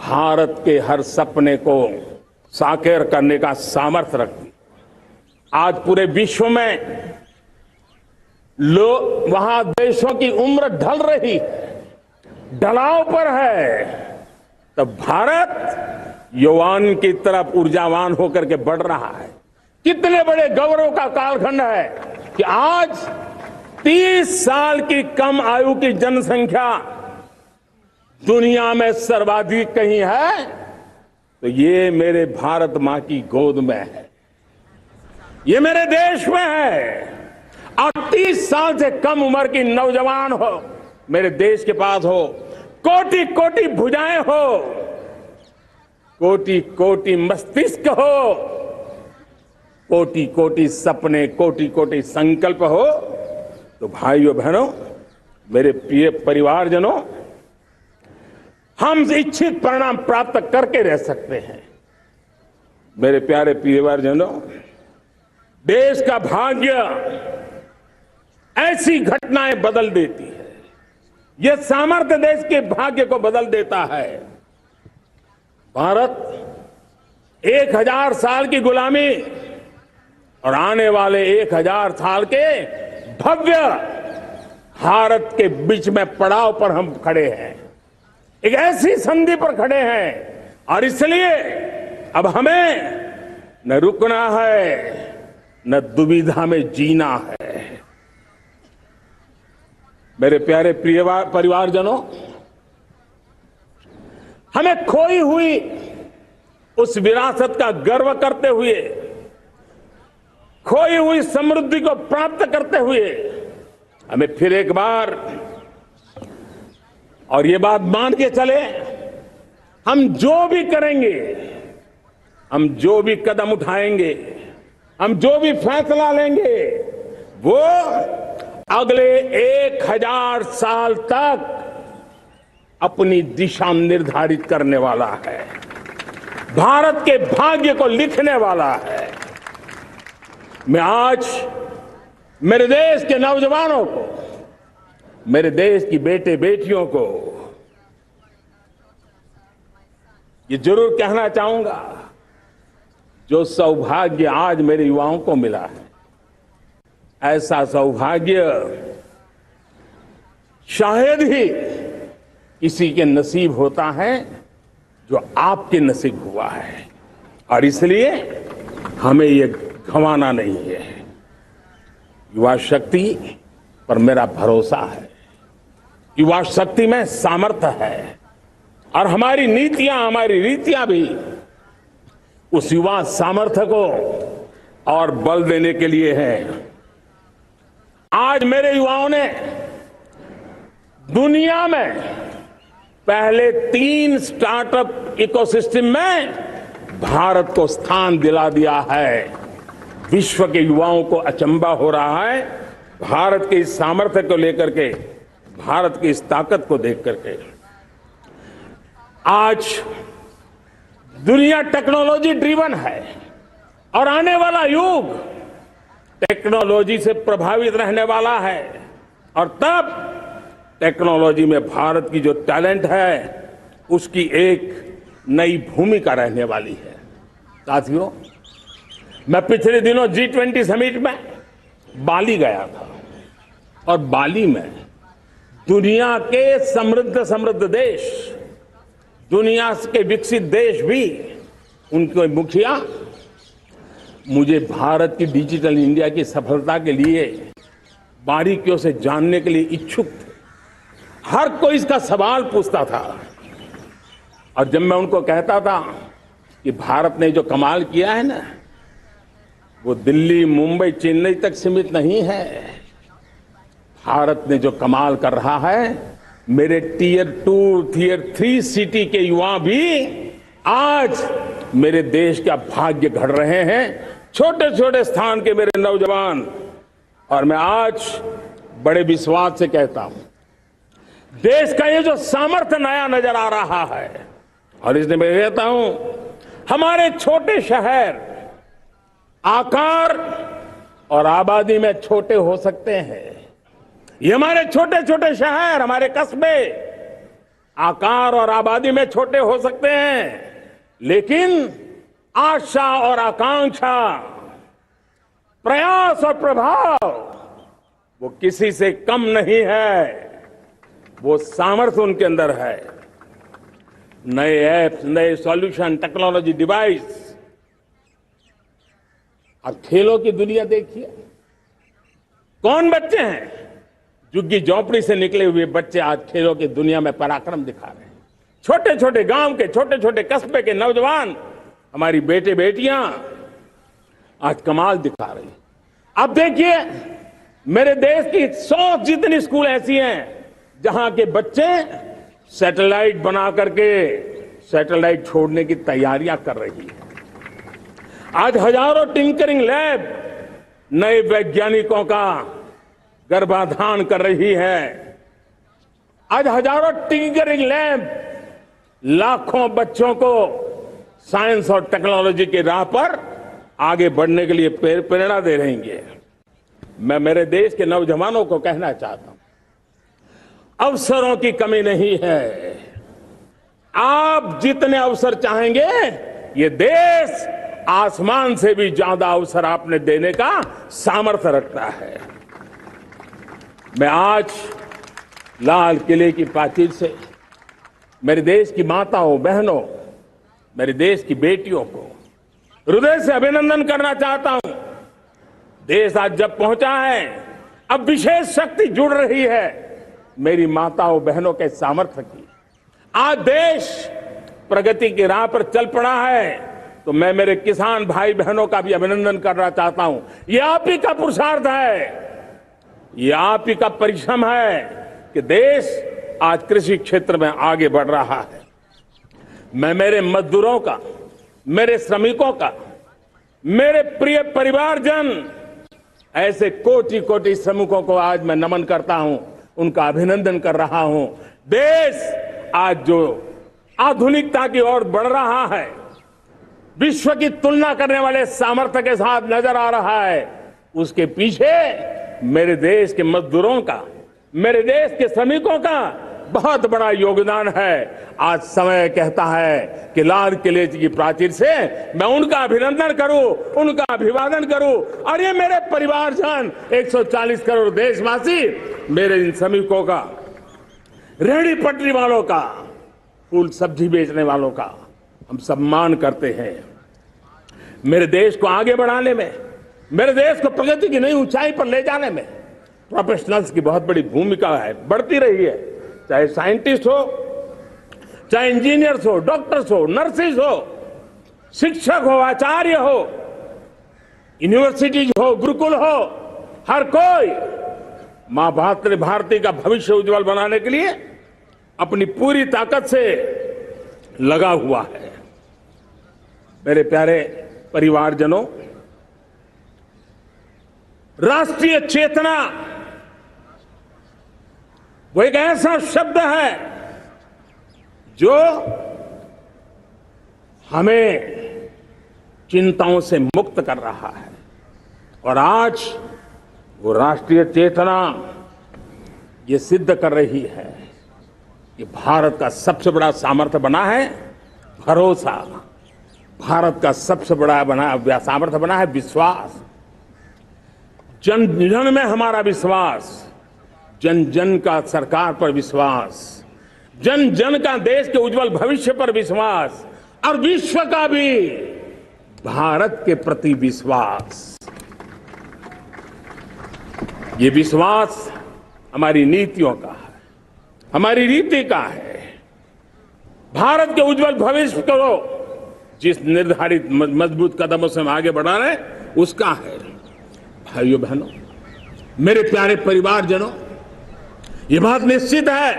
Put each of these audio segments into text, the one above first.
भारत के हर सपने को साकार करने का सामर्थ्य रखती। आज पूरे विश्व में लोग वहां देशों की उम्र ढल रही, ढलाव पर है, तब भारत युवान की तरफ ऊर्जावान होकर के बढ़ रहा है। कितने बड़े गौरव का कालखंड है कि आज 30 साल की कम आयु की जनसंख्या दुनिया में सर्वाधिक कहीं है तो ये मेरे भारत मां की गोद में है, ये मेरे देश में है। और 30 साल से कम उम्र की नौजवान हो मेरे देश के पास हो, कोटि कोटि भुजाएं हो, कोटि कोटि मस्तिष्क हो, कोटि कोटि सपने, कोटि कोटि संकल्प हो, तो भाइयों बहनों, मेरे प्रिय परिवारजनों, हम इच्छित परिणाम प्राप्त करके रह सकते हैं। मेरे प्यारे परिवारजनों, देश का भाग्य ऐसी घटनाएं बदल देती है, यह सामर्थ्य देश के भाग्य को बदल देता है। भारत 1000 साल की गुलामी और आने वाले 1000 साल के भव्य भारत के बीच में पड़ाव पर हम खड़े हैं, एक ऐसी संधि पर खड़े हैं, और इसलिए अब हमें न रुकना है न दुविधा में जीना है। मेरे प्यारे प्रिय परिवारजनों, हमें खोई हुई उस विरासत का गर्व करते हुए, खोई हुई समृद्धि को प्राप्त करते हुए, हमें फिर एक बार और ये बात मान के चले, हम जो भी करेंगे, हम जो भी कदम उठाएंगे, हम जो भी फैसला लेंगे, वो अगले 1000 साल तक अपनी दिशा निर्धारित करने वाला है, भारत के भाग्य को लिखने वाला है। मैं आज मेरे देश के नौजवानों को, मेरे देश की बेटे बेटियों को ये जरूर कहना चाहूंगा, जो सौभाग्य आज मेरे युवाओं को मिला है, ऐसा सौभाग्य शायद ही किसी के नसीब होता है जो आपके नसीब हुआ है, और इसलिए हमें ये गंवाना नहीं है। युवा शक्ति पर मेरा भरोसा है, युवा शक्ति में सामर्थ्य है, और हमारी नीतियां, हमारी रीतियां भी उस युवा सामर्थ्य को और बल देने के लिए है। आज मेरे युवाओं ने दुनिया में पहले 3 स्टार्टअप इकोसिस्टम में भारत को स्थान दिला दिया है। विश्व के युवाओं को अचंभा हो रहा है भारत के इस सामर्थ्य को लेकर के, भारत की इस ताकत को देख करके। आज दुनिया टेक्नोलॉजी ड्रिवन है, और आने वाला युग टेक्नोलॉजी से प्रभावित रहने वाला है, और तब टेक्नोलॉजी में भारत की जो टैलेंट है उसकी एक नई भूमिका रहने वाली है। साथियों, मैं पिछले दिनों G20 समिट में बाली गया था, और बाली में दुनिया के समृद्ध देश, दुनिया के विकसित देश भी, उनके मुखिया मुझे भारत की डिजिटल इंडिया की सफलता के लिए बारीकियों से जानने के लिए इच्छुक थे। हर कोई इसका सवाल पूछता था, और जब मैं उनको कहता था कि भारत ने जो कमाल किया है ना, वो दिल्ली, मुंबई, चेन्नई तक सीमित नहीं है। भारत ने जो कमाल कर रहा है, मेरे टियर 2, टियर 3 सिटी के युवा भी आज मेरे देश का भाग्य गढ़ रहे हैं, छोटे छोटे स्थान के मेरे नौजवान। और मैं आज बड़े विश्वास से कहता हूं, देश का ये जो सामर्थ्य नया नजर आ रहा है, और इसलिए मैं कहता हूं, हमारे छोटे शहर आकार और आबादी में छोटे हो सकते हैं, ये हमारे छोटे छोटे शहर, हमारे कस्बे आकार और आबादी में छोटे हो सकते हैं, लेकिन आशा और आकांक्षा, प्रयास और प्रभाव वो किसी से कम नहीं है। वो सामर्थ्य उनके अंदर है। नए ऐप्स, नए सॉल्यूशन, टेक्नोलॉजी, डिवाइस। अब खेलों की दुनिया देखिए, कौन बच्चे हैं? झुग्गी झोंपड़ी से निकले हुए बच्चे आज खेलों की दुनिया में पराक्रम दिखा रहे हैं। छोटे छोटे गांव के, छोटे छोटे कस्बे के नौजवान, हमारी बेटे बेटियां आज कमाल दिखा रही हैं। अब देखिए, मेरे देश की 100 जितनी स्कूल ऐसी हैं जहां के बच्चे सैटेलाइट बना करके सैटेलाइट छोड़ने की तैयारियां कर रही है। आज हजारों टिंकरिंग लैब नए वैज्ञानिकों का गर्भाधान कर रही है। आज हजारों टिंकरिंग लैब लाखों बच्चों को साइंस और टेक्नोलॉजी की राह पर आगे बढ़ने के लिए प्रेरणा दे रही है। मैं मेरे देश के नौजवानों को कहना चाहता हूं, अवसरों की कमी नहीं है। आप जितने अवसर चाहेंगे, ये देश आसमान से भी ज्यादा अवसर आपने देने का सामर्थ्य रखता है। मैं आज लाल किले की प्राचीर से मेरे देश की माताओं, बहनों, मेरे देश की बेटियों को हृदय से अभिनंदन करना चाहता हूं। देश आज जब पहुंचा है, अब विशेष शक्ति जुड़ रही है मेरी माताओं बहनों के सामर्थ्य की। आज देश प्रगति की राह पर चल पड़ा है, तो मैं मेरे किसान भाई बहनों का भी अभिनंदन करना चाहता हूं। ये आप ही का पुरुषार्थ है, ये आप ही का परिश्रम है कि देश आज कृषि क्षेत्र में आगे बढ़ रहा है। मैं मेरे मजदूरों का, मेरे श्रमिकों का, मेरे प्रिय परिवारजन, ऐसे कोटि कोटि श्रमिकों को आज मैं नमन करता हूं, उनका अभिनंदन कर रहा हूं। देश आज जो आधुनिकता की ओर बढ़ रहा है, विश्व की तुलना करने वाले सामर्थ्य के साथ नजर आ रहा है, उसके पीछे मेरे देश के मजदूरों का, मेरे देश के श्रमिकों का बहुत बड़ा योगदान है। आज समय कहता है कि लाल किले की प्राचीर से मैं उनका अभिनंदन करूं, उनका अभिवादन करूं। और ये मेरे परिवारजन, 140 करोड़ देशवासी, मेरे इन श्रमिकों का, रेहड़ी पटरी वालों का, फूल सब्जी बेचने वालों का हम सम्मान करते हैं। मेरे देश को आगे बढ़ाने में, मेरे देश को प्रगति की नई ऊंचाई पर ले जाने में प्रोफेशनल्स की बहुत बड़ी भूमिका है, बढ़ती रही है। चाहे साइंटिस्ट हो, चाहे इंजीनियर्स हो, डॉक्टर्स हो, नर्सेज हो, शिक्षक हो, आचार्य हो, यूनिवर्सिटीज हो, गुरुकुल हो, हर कोई मां भारती का भविष्य उज्जवल बनाने के लिए अपनी पूरी ताकत से लगा हुआ है। मेरे प्यारे परिवारजनों, राष्ट्रीय चेतना वो एक ऐसा शब्द है जो हमें चिंताओं से मुक्त कर रहा है। और आज वो राष्ट्रीय चेतना ये सिद्ध कर रही है कि भारत का सबसे बड़ा सामर्थ्य बना है भरोसा। भारत का सबसे बड़ा सामर्थ्य बना है विश्वास। जन जन में हमारा विश्वास, जन जन का सरकार पर विश्वास, जन जन का देश के उज्जवल भविष्य पर विश्वास, और विश्व का भी भारत के प्रति विश्वास। ये विश्वास हमारी नीतियों का है, हमारी रीति का है। भारत के उज्जवल भविष्य को जिस निर्धारित मजबूत कदमों से हम आगे बढ़ा रहे हैं, उसका है। भाइयों बहनों, मेरे प्यारे परिवारजनों, ये बात निश्चित है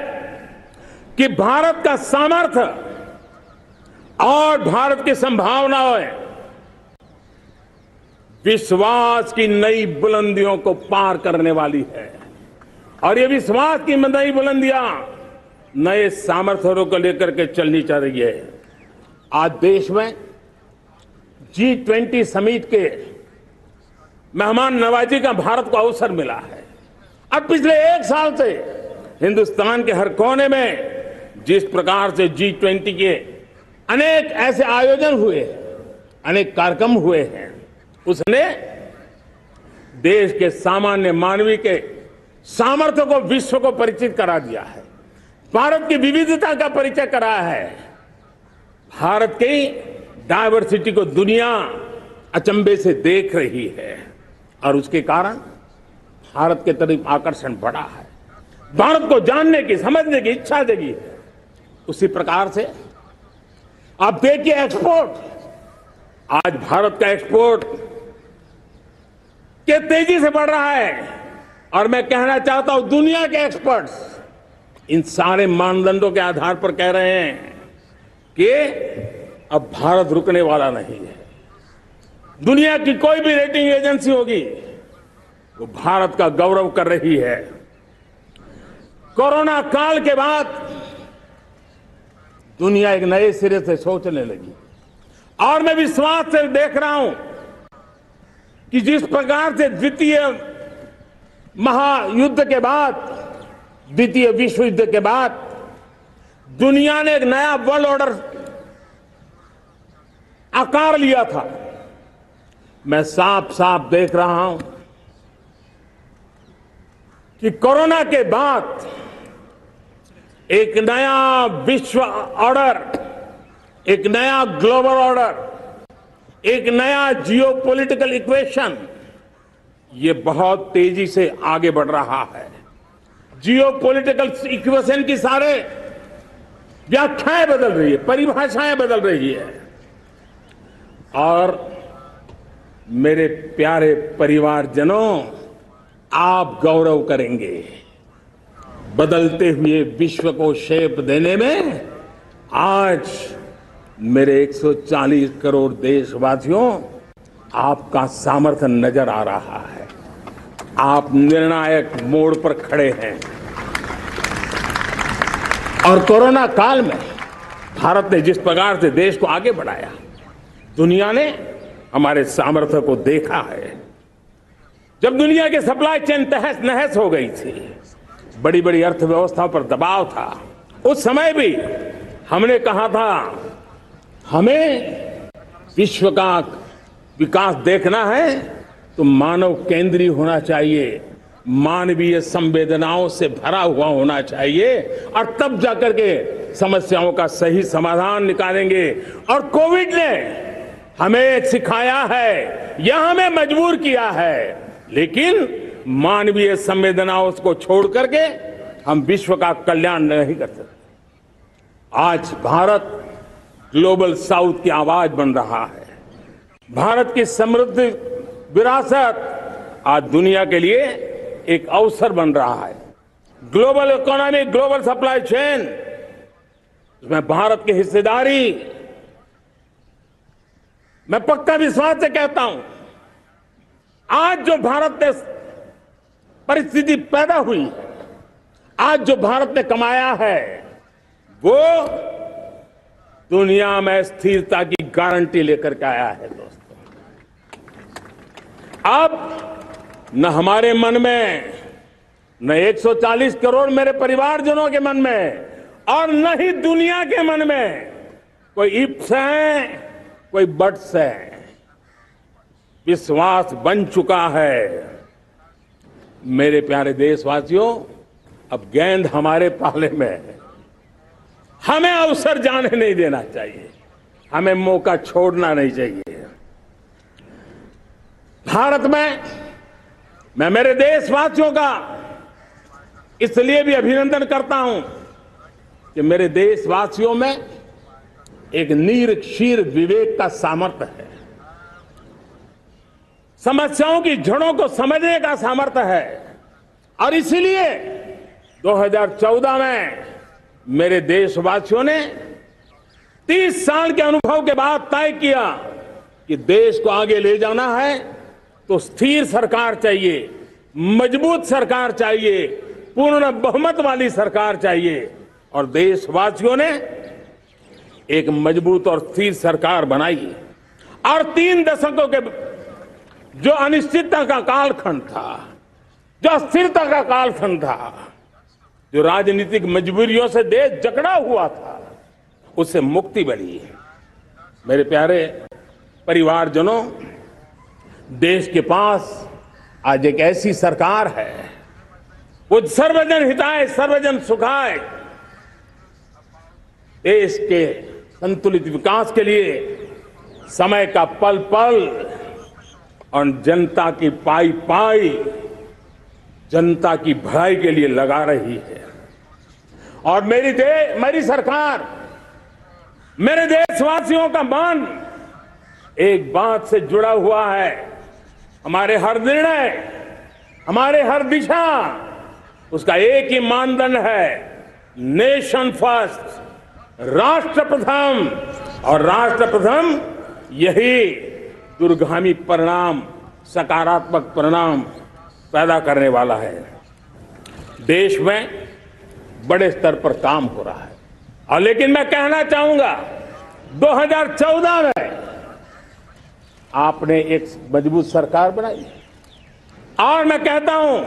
कि भारत का सामर्थ्य और भारत की संभावनाएं विश्वास की नई बुलंदियों को पार करने वाली है। और ये विश्वास की नई बुलंदियां नए सामर्थ्यों को लेकर के चलनी चाह रही है। आज देश में G20 समिट के मेहमान नवाजी का भारत को अवसर मिला है। अब पिछले 1 साल से हिंदुस्तान के हर कोने में जिस प्रकार से G20 के अनेक ऐसे आयोजन हुए, अनेक कार्यक्रम हुए हैं, उसने देश के सामान्य मानवी के सामर्थ्य को विश्व को परिचित करा दिया है, भारत की विविधता का परिचय कराया है, भारत की डायवर्सिटी को दुनिया अचंभे से देख रही है और उसके कारण भारत के तरफ आकर्षण बढ़ा है, भारत को जानने की, समझने की इच्छा जगी है। उसी प्रकार से आप देखिए एक्सपोर्ट, आज भारत का एक्सपोर्ट के तेजी से बढ़ रहा है और मैं कहना चाहता हूं दुनिया के एक्सपर्ट्स इन सारे मानदंडों के आधार पर कह रहे हैं कि अब भारत रुकने वाला नहीं है। दुनिया की कोई भी रेटिंग एजेंसी होगी वो भारत का गौरव कर रही है। कोरोना काल के बाद दुनिया एक नए सिरे से सोचने लगी और मैं विश्वास से देख रहा हूं कि जिस प्रकार से द्वितीय महायुद्ध के बाद, द्वितीय विश्व युद्ध के बाद दुनिया ने एक नया वर्ल्ड ऑर्डर आकार लिया था, मैं साफ साफ देख रहा हूं कि कोरोना के बाद एक नया विश्व ऑर्डर, एक नया ग्लोबल ऑर्डर, एक नया जियोपॉलिटिकल इक्वेशन ये बहुत तेजी से आगे बढ़ रहा है। जियोपॉलिटिकल इक्वेशन की सारे व्याख्याएं बदल रही है, परिभाषाएं बदल रही है और मेरे प्यारे परिवारजनों, आप गौरव करेंगे। बदलते हुए विश्व को शेप देने में आज मेरे 140 करोड़ देशवासियों आपका सामर्थ्य नजर आ रहा है। आप निर्णायक मोड़ पर खड़े हैं और कोरोना काल में भारत ने जिस प्रकार से देश को आगे बढ़ाया, दुनिया ने हमारे सामर्थ्य को देखा है। जब दुनिया के सप्लाई चेन तहस नहस हो गई थी, बड़ी बड़ी अर्थव्यवस्थाओं पर दबाव था, उस समय भी हमने कहा था हमें विश्व का विकास देखना है तो मानव केंद्रीय होना चाहिए, मानवीय संवेदनाओं से भरा हुआ होना चाहिए और तब जाकर के समस्याओं का सही समाधान निकालेंगे। और कोविड ने हमें सिखाया है या हमें मजबूर किया है, लेकिन मानवीय संवेदनाओं को छोड़ करके हम विश्व का कल्याण नहीं कर सकते। आज भारत ग्लोबल साउथ की आवाज बन रहा है। भारत की समृद्ध विरासत आज दुनिया के लिए एक अवसर बन रहा है। Global economy, global supply chain, इसमें भारत की हिस्सेदारी, मैं पक्का विश्वास से कहता हूं, आज जो भारत ने परिस्थिति पैदा हुई है, आज जो भारत ने कमाया है, वो दुनिया में स्थिरता की गारंटी लेकर के आया है। दोस्तों, अब न हमारे मन में, न 140 करोड़ मेरे परिवारजनों के मन में और न ही दुनिया के मन में कोई इफ्स है, कोई बट्स है। विश्वास बन चुका है। मेरे प्यारे देशवासियों, अब गेंद हमारे पाले में है। हमें अवसर जाने नहीं देना चाहिए, हमें मौका छोड़ना नहीं चाहिए। भारत में मैं मेरे देशवासियों का इसलिए भी अभिनंदन करता हूं कि मेरे देशवासियों में एक नीर विवेक का सामर्थ्य है, समस्याओं की जड़ों को समझने का सामर्थ्य है और इसलिए 2014 में मेरे देशवासियों ने 30 साल के अनुभव के बाद तय किया कि देश को आगे ले जाना है तो स्थिर सरकार चाहिए, मजबूत सरकार चाहिए, पूर्ण बहुमत वाली सरकार चाहिए और देशवासियों ने एक मजबूत और स्थिर सरकार बनाई और 3 दशकों के जो अनिश्चितता का कालखंड था, जो अस्थिरता का कालखंड था, जो राजनीतिक मजबूरियों से देश जकड़ा हुआ था, उससे मुक्ति मिली है। मेरे प्यारे परिवारजनों, देश के पास आज एक ऐसी सरकार है, वो सर्वजन हिताय सर्वजन सुखाय, देश के संतुलित विकास के लिए समय का पल पल और जनता की पाई पाई, जनता की भलाई के लिए लगा रही है। और मेरी सरकार, मेरे देशवासियों का मन एक बात से जुड़ा हुआ है। हमारे हर निर्णय, हमारे हर दिशा, उसका एक ही मानदंड है, नेशन फर्स्ट, राष्ट्र प्रथम। और राष्ट्र प्रथम यही दूरगामी परिणाम, सकारात्मक परिणाम पैदा करने वाला है। देश में बड़े स्तर पर काम हो रहा है। और लेकिन मैं कहना चाहूंगा, 2014 में आपने एक मजबूत सरकार बनाई, और मैं कहता हूं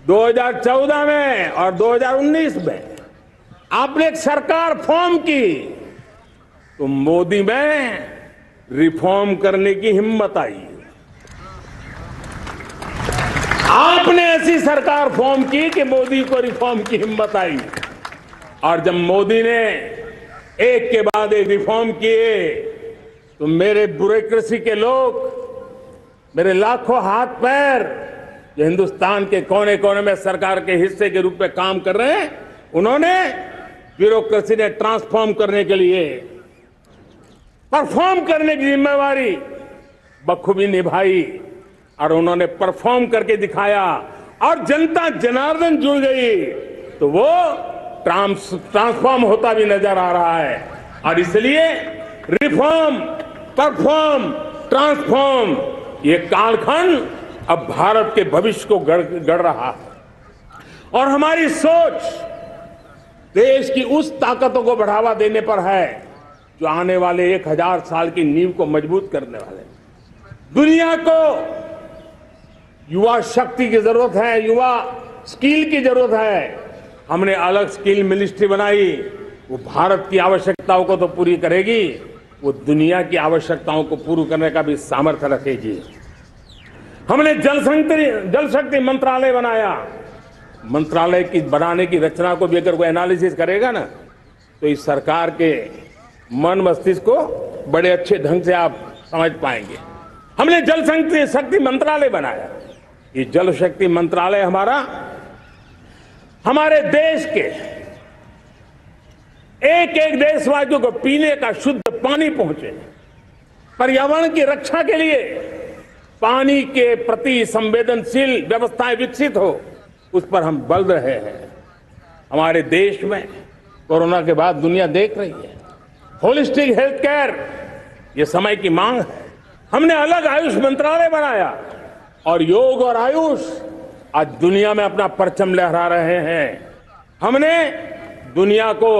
2014 में और 2019 में आपने एक सरकार फॉर्म की, तो मोदी में रिफॉर्म करने की हिम्मत आई। आपने ऐसी सरकार फॉर्म की कि मोदी को रिफॉर्म की हिम्मत आई। और जब मोदी ने एक के बाद एक रिफॉर्म किए, तो मेरे ब्यूरोक्रेसी के लोग, मेरे लाखों हाथ पैर जो हिंदुस्तान के कोने कोने में सरकार के हिस्से के रूप में काम कर रहे हैं, उन्होंने ब्यूरोक्रेसी ने ट्रांसफॉर्म करने के लिए, परफॉर्म करने की जिम्मेवारी बखूबी निभाई। और उन्होंने परफॉर्म करके दिखाया, और जनता जनार्दन जुड़ गई, तो वो ट्रांसफॉर्म होता भी नजर आ रहा है। और इसलिए रिफॉर्म, परफॉर्म, ट्रांसफॉर्म, ये कालखंड अब भारत के भविष्य को गढ़ रहा है। और हमारी सोच देश की उस ताकतों को बढ़ावा देने पर है जो आने वाले 1000 साल की नींव को मजबूत करने वाले। दुनिया को युवा शक्ति की जरूरत है, युवा स्किल की जरूरत है। हमने अलग स्किल मिनिस्ट्री बनाई, वो भारत की आवश्यकताओं को तो पूरी करेगी, वो दुनिया की आवश्यकताओं को पूरी करने का भी सामर्थ्य रखेगी। हमने जल शक्ति मंत्रालय बनाया। मंत्रालय की बनाने की रचना को भी अगर कोई एनालिसिस करेगा ना, तो इस सरकार के मन मस्तिष्क को बड़े अच्छे ढंग से आप समझ पाएंगे। हमने जल शक्ति मंत्रालय बनाया। ये जल शक्ति मंत्रालय हमारे देश के एक एक देशवासियों को पीने का शुद्ध पानी पहुंचे, पर्यावरण की रक्षा के लिए पानी के प्रति संवेदनशील व्यवस्थाएं विकसित हो, उस पर हम बल रहे हैं। हमारे देश में कोरोना के बाद दुनिया देख रही है, होलिस्टिक हेल्थ केयर ये समय की मांग है। हमने अलग आयुष मंत्रालय बनाया, और योग और आयुष आज दुनिया में अपना परचम लहरा रहे हैं। हमने दुनिया को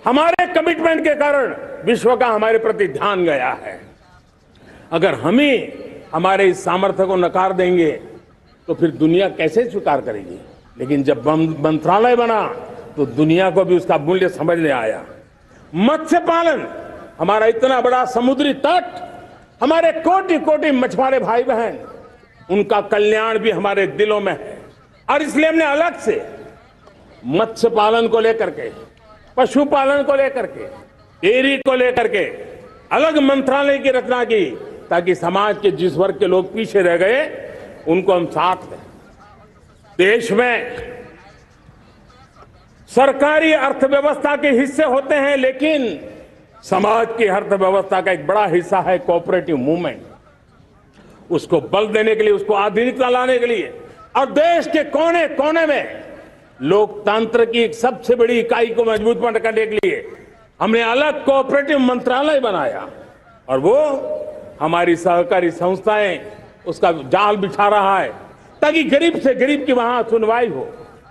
हमारे कमिटमेंट के कारण विश्व का हमारे प्रति ध्यान गया है। अगर हम ही हमारे इस सामर्थ्य को नकार देंगे तो फिर दुनिया कैसे स्वीकार करेगी। लेकिन जब मंत्रालय बना तो दुनिया को भी उसका मूल्य समझने आया। मत्स्य पालन, हमारा इतना बड़ा समुद्री तट, हमारे कोटि कोटि मछुआरे भाई बहन, उनका कल्याण भी हमारे दिलों में है। और इसलिए हमने अलग से मत्स्य पालन को लेकर के, पशुपालन को लेकर के, डेयरी को लेकर के अलग मंत्रालय की रचना की, ताकि समाज के जिस वर्ग के लोग पीछे रह गए उनको हम साथ लें। देश में सरकारी अर्थव्यवस्था के हिस्से होते हैं, लेकिन समाज की अर्थव्यवस्था का एक बड़ा हिस्सा है कोऑपरेटिव मूवमेंट। उसको बल देने के लिए, उसको आधुनिकता लाने के लिए, और देश के कोने कोने में लोकतंत्र की एक सबसे बड़ी इकाई को मजबूत करने के लिए हमने अलग कोऑपरेटिव मंत्रालय बनाया। और वो हमारी सहकारी संस्थाएं उसका जाल बिछा रहा है, ताकि गरीब से गरीब की वहां सुनवाई हो,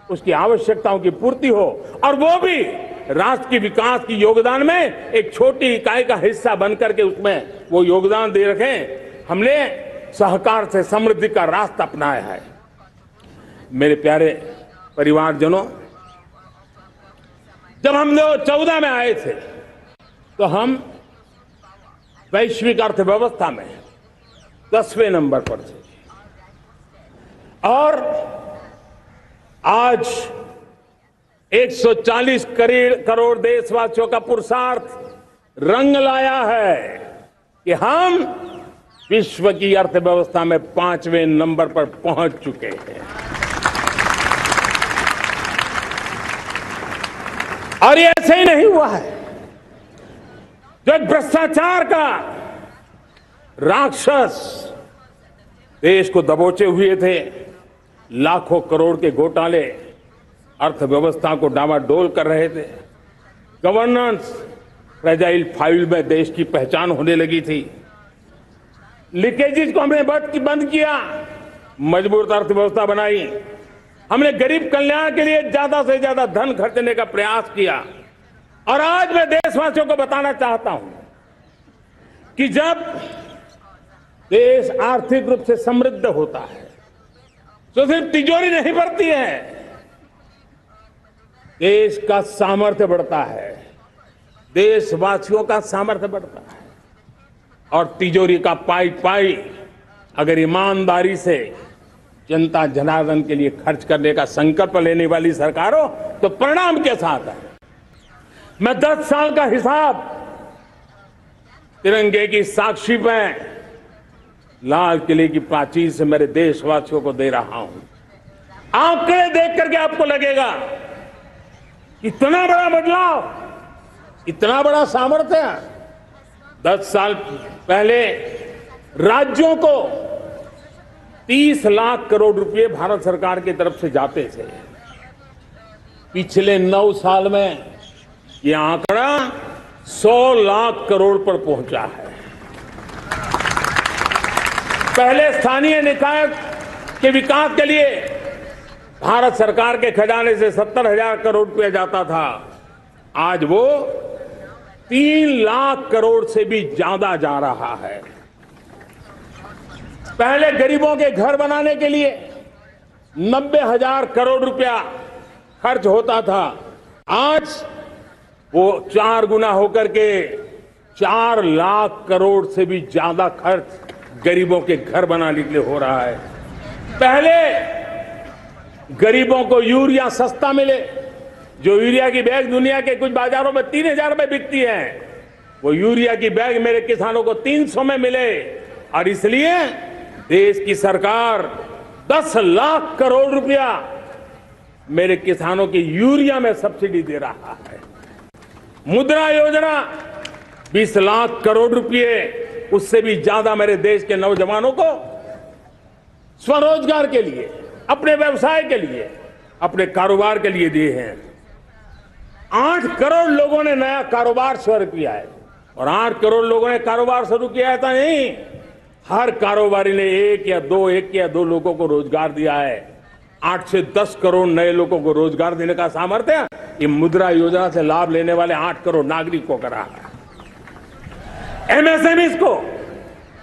उसकी आवश्यकताओं की पूर्ति हो, और वो भी राष्ट्र के विकास की योगदान में एक छोटी इकाई का हिस्सा बनकर के उसमें वो योगदान दे रखें। हमने सहकार से समृद्धि का रास्ता अपनाया है। मेरे प्यारे परिवारजनों, जब हम 2014 में आए थे तो हम वैश्विक अर्थव्यवस्था में 10वें नंबर पर थे और आज 140 करोड़ देशवासियों का पुरुषार्थ रंग लाया है कि हम विश्व की अर्थव्यवस्था में 5वें नंबर पर पहुंच चुके हैं। और ये ऐसे ही नहीं हुआ है। जो एक भ्रष्टाचार का राक्षस देश को दबोचे हुए थे, लाखों करोड़ के घोटाले अर्थव्यवस्था को डामाडोल कर रहे थे, गवर्नेंस फ्रेजाइल फाइल में देश की पहचान होने लगी थी, लीकेजेस को हमने बंद किया, मजबूत अर्थव्यवस्था बनाई, हमने गरीब कल्याण के लिए ज्यादा से ज्यादा धन खर्चने का प्रयास किया। और आज मैं देशवासियों को बताना चाहता हूं कि जब देश आर्थिक रूप से समृद्ध होता है तो सिर्फ तिजोरी नहीं बढ़ती है, देश का सामर्थ्य बढ़ता है, देशवासियों का सामर्थ्य बढ़ता है। और तिजोरी का पाई पाई अगर ईमानदारी से जनता जनार्दन के लिए खर्च करने का संकल्प लेने वाली सरकार हो तो परिणाम के साथ है। मैं 10 साल का हिसाब तिरंगे की साक्षी में लाल किले की प्राचीर से मेरे देशवासियों को दे रहा हूं। आंकड़े देख करके आपको लगेगा इतना बड़ा बदलाव, इतना बड़ा सामर्थ्य। 10 साल पहले राज्यों को 30 लाख करोड़ रुपए भारत सरकार की तरफ से जाते थे। पिछले 9 साल में यह आंकड़ा 100 लाख करोड़ पर पहुंचा है। पहले स्थानीय निकाय के विकास के लिए भारत सरकार के खजाने से 70,000 करोड़ रुपया जाता था, आज वो 3 लाख करोड़ से भी ज्यादा जा रहा है। पहले गरीबों के घर बनाने के लिए 90,000 करोड़ रुपया खर्च होता था, आज वो 4 गुना होकर के 4 लाख करोड़ से भी ज्यादा खर्च गरीबों के घर बनाने के लिए हो रहा है। पहले गरीबों को यूरिया सस्ता मिले, जो यूरिया की बैग दुनिया के कुछ बाजारों में 3,000 रुपए बिकती है, वो यूरिया की बैग मेरे किसानों को 300 में मिले। और इसलिए देश की सरकार 10 लाख करोड़ रुपया मेरे किसानों की यूरिया में सब्सिडी दे रहा है। मुद्रा योजना 20 लाख करोड़ रुपए, उससे भी ज्यादा मेरे देश के नौजवानों को स्वरोजगार के लिए, अपने व्यवसाय के लिए, अपने कारोबार के लिए दिए हैं। 8 करोड़ लोगों ने नया कारोबार शुरू किया है। और 8 करोड़ लोगों ने कारोबार शुरू किया है नहीं, हर कारोबारी ने एक या दो लोगों को रोजगार दिया है। 8 से 10 करोड़ नए लोगों को रोजगार देने का सामर्थ्य ये मुद्रा योजना से लाभ लेने वाले 8 करोड़ नागरिकों को करा है। एमएसएमई को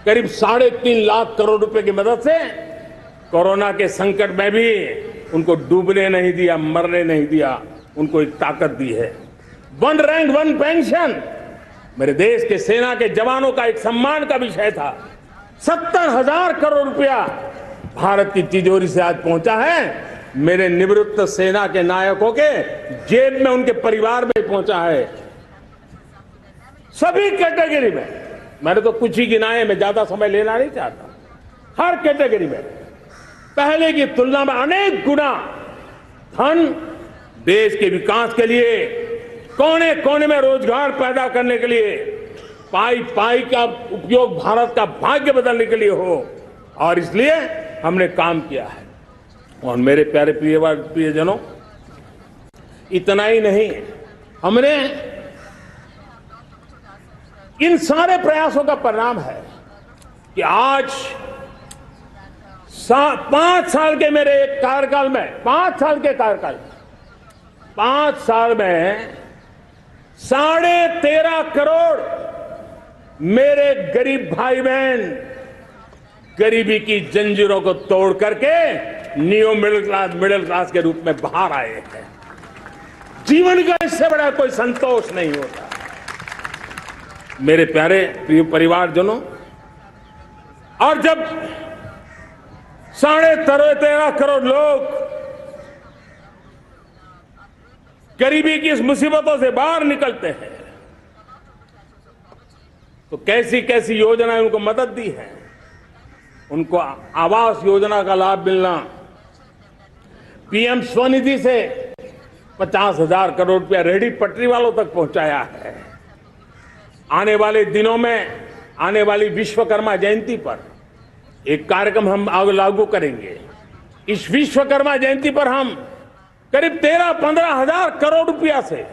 करीब 3.5 लाख करोड़ रुपए की मदद से कोरोना के संकट में भी उनको डूबने नहीं दिया, मरने नहीं दिया, उनको एक ताकत दी है। 1 रैंक 1 पेंशन मेरे देश के सेना के जवानों का एक सम्मान का विषय था। 70,000 करोड़ रुपया भारत की तिजोरी से आज पहुंचा है, मेरे निवृत्त सेना के नायकों के जेब में, उनके परिवार में पहुंचा है। सभी कैटेगरी में, मैंने तो कुछ ही गिनाए, मैं ज्यादा समय लेना नहीं चाहता। हर कैटेगरी में पहले की तुलना में अनेक गुना धन देश के विकास के लिए, कोने कोने में रोजगार पैदा करने के लिए, पाई पाई का उपयोग भारत का भाग्य बदलने के लिए हो, और इसलिए हमने काम किया है। और मेरे प्यारे प्रियजनों, इतना ही नहीं, हमने इन सारे प्रयासों का परिणाम है कि आज 5 साल के मेरे कार्यकाल में, 5 साल के कार्यकाल में, 5 साल में 13.5 करोड़ मेरे गरीब भाई बहन गरीबी की जंजीरों को तोड़ करके नियो मिडिल क्लास के रूप में बाहर आए हैं। जीवन का इससे बड़ा कोई संतोष नहीं होता। मेरे प्यारे प्रिय परिवारजनों, और जब 13.5 करोड़ लोग गरीबी की इस मुसीबतों से बाहर निकलते हैं, तो कैसी कैसी योजनाएं उनको मदद दी है। उनको आवास योजना का लाभ मिलना, पीएम स्वनिधि से 50,000 करोड़ रुपया रेहड़ी पटरी वालों तक पहुंचाया है। आने वाले दिनों में, आने वाली विश्वकर्मा जयंती पर एक कार्यक्रम हम लागू करेंगे। इस विश्वकर्मा जयंती पर हम करीब 13-15 हजार करोड़ रुपया से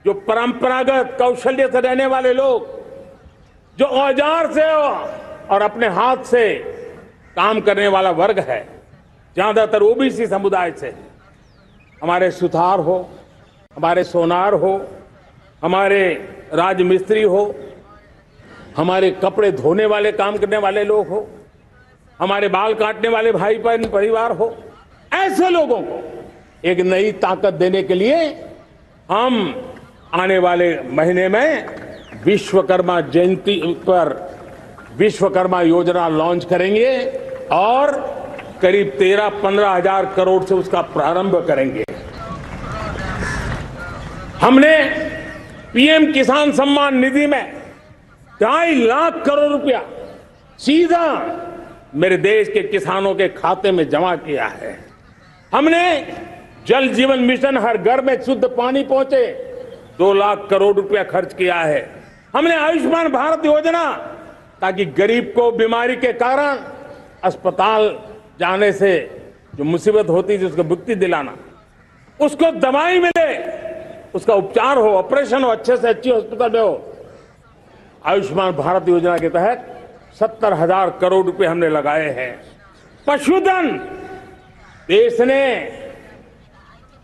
जो परंपरागत कौशल्य से रहने वाले लोग, जो औजार से और अपने हाथ से काम करने वाला वर्ग है, ज्यादातर ओबीसी समुदाय से, हमारे सुथार हो, हमारे सोनार हो, हमारे राजमिस्त्री हो, हमारे कपड़े धोने वाले काम करने वाले लोग हो, हमारे बाल काटने वाले भाई बहन परिवार हो, ऐसे लोगों को एक नई ताकत देने के लिए हम आने वाले महीने में विश्वकर्मा जयंती पर विश्वकर्मा योजना लॉन्च करेंगे और करीब 13-15 हजार करोड़ से उसका प्रारंभ करेंगे। हमने पीएम किसान सम्मान निधि में 2.5 लाख करोड़ रुपया सीधा मेरे देश के किसानों के खाते में जमा किया है। हमने जल जीवन मिशन, हर घर में शुद्ध पानी पहुंचे, 2 लाख करोड़ रुपया खर्च किया है। हमने आयुष्मान भारत योजना, ताकि गरीब को बीमारी के कारण अस्पताल जाने से जो मुसीबत होती थी उसको मुक्ति दिलाना, उसको दवाई मिले, उसका उपचार हो, ऑपरेशन हो, अच्छे से अच्छी हॉस्पिटल में हो। आयुष्मान भारत योजना के तहत 70,000 करोड़ रुपए हमने लगाए हैं। पशुधन, देश ने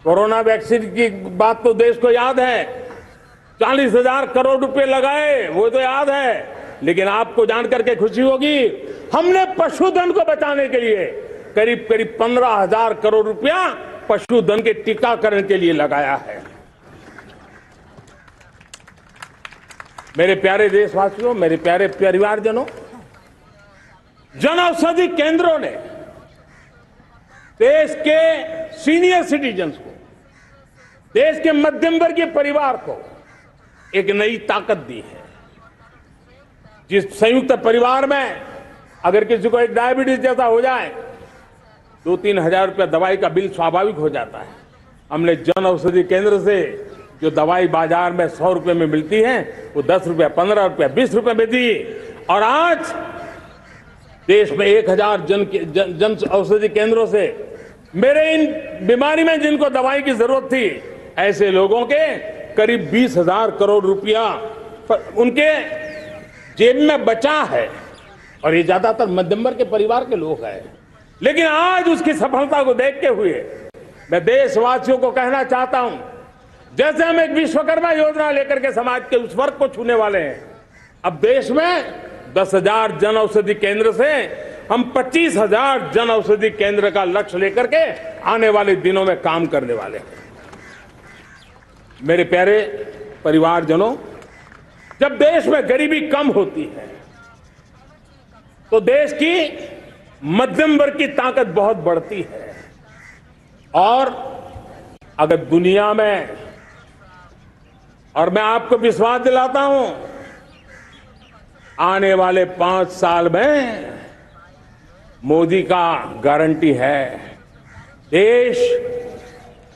कोरोना वैक्सीन की बात तो देश को याद है, 40,000 करोड़ रुपए लगाए, वो तो याद है। लेकिन आपको जानकर के खुशी होगी, हमने पशुधन को बचाने के लिए करीब करीब 15,000 करोड़ रुपया पशुधन के टीकाकरण के लिए लगाया है। मेरे प्यारे देशवासियों, मेरे प्यारे परिवारजनों, जन औषधि केंद्रों ने देश के सीनियर सिटीजन्स को, देश के मध्यम वर्गीय परिवार को एक नई ताकत दी है। जिस संयुक्त परिवार में अगर किसी को एक डायबिटीज जैसा हो जाए, 2-3 हजार रुपया दवाई का बिल स्वाभाविक हो जाता है। हमने जन औषधि केंद्र से जो दवाई बाजार में 100 रुपए में मिलती है, वो 10 रुपया, 15 रुपया, 20 रुपए में दी। और आज देश में 1,000 जन औषधि केंद्रों से मेरे इन बीमारी में जिनको दवाई की जरूरत थी, ऐसे लोगों के करीब 20,000 करोड़ रुपया उनके जेब में बचा है। और ये ज्यादातर मध्यम वर्ग के परिवार के लोग हैं। लेकिन आज उसकी सफलता को देखते हुए मैं देशवासियों को कहना चाहता हूं, जैसे हम एक विश्वकर्मा योजना लेकर के समाज के उस वर्ग को छूने वाले हैं, अब देश में 10,000 जन औषधि केंद्र से हम 25,000 जन औषधि केंद्र का लक्ष्य लेकर के आने वाले दिनों में काम करने वाले हैं। मेरे प्यारे परिवारजनों, जब देश में गरीबी कम होती है तो देश की मध्यम वर्ग की ताकत बहुत बढ़ती है। और अगर दुनिया में, और मैं आपको विश्वास दिलाता हूं, आने वाले 5 साल में मोदी का गारंटी है, देश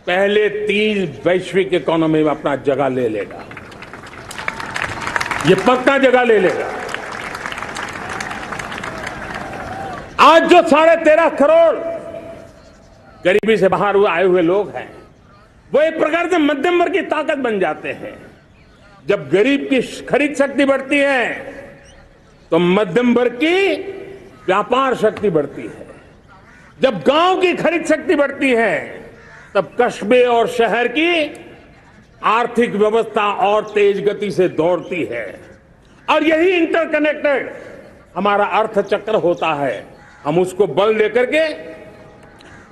पहले 3 वैश्विक इकोनॉमी में अपना जगह ले लेगा। ये पक्का जगह ले लेगा। आज जो 13.5 करोड़ गरीबी से बाहर आए हुए लोग हैं, वो एक प्रकार से मध्यम वर्ग की ताकत बन जाते हैं। जब गरीब की खरीद शक्ति बढ़ती है तो मध्यम वर्ग की व्यापार शक्ति बढ़ती है। जब गांव की खरीद शक्ति बढ़ती है तब कस्बे और शहर की आर्थिक व्यवस्था और तेज गति से दौड़ती है। और यही इंटरकनेक्टेड हमारा अर्थ चक्र होता है। हम उसको बल लेकर के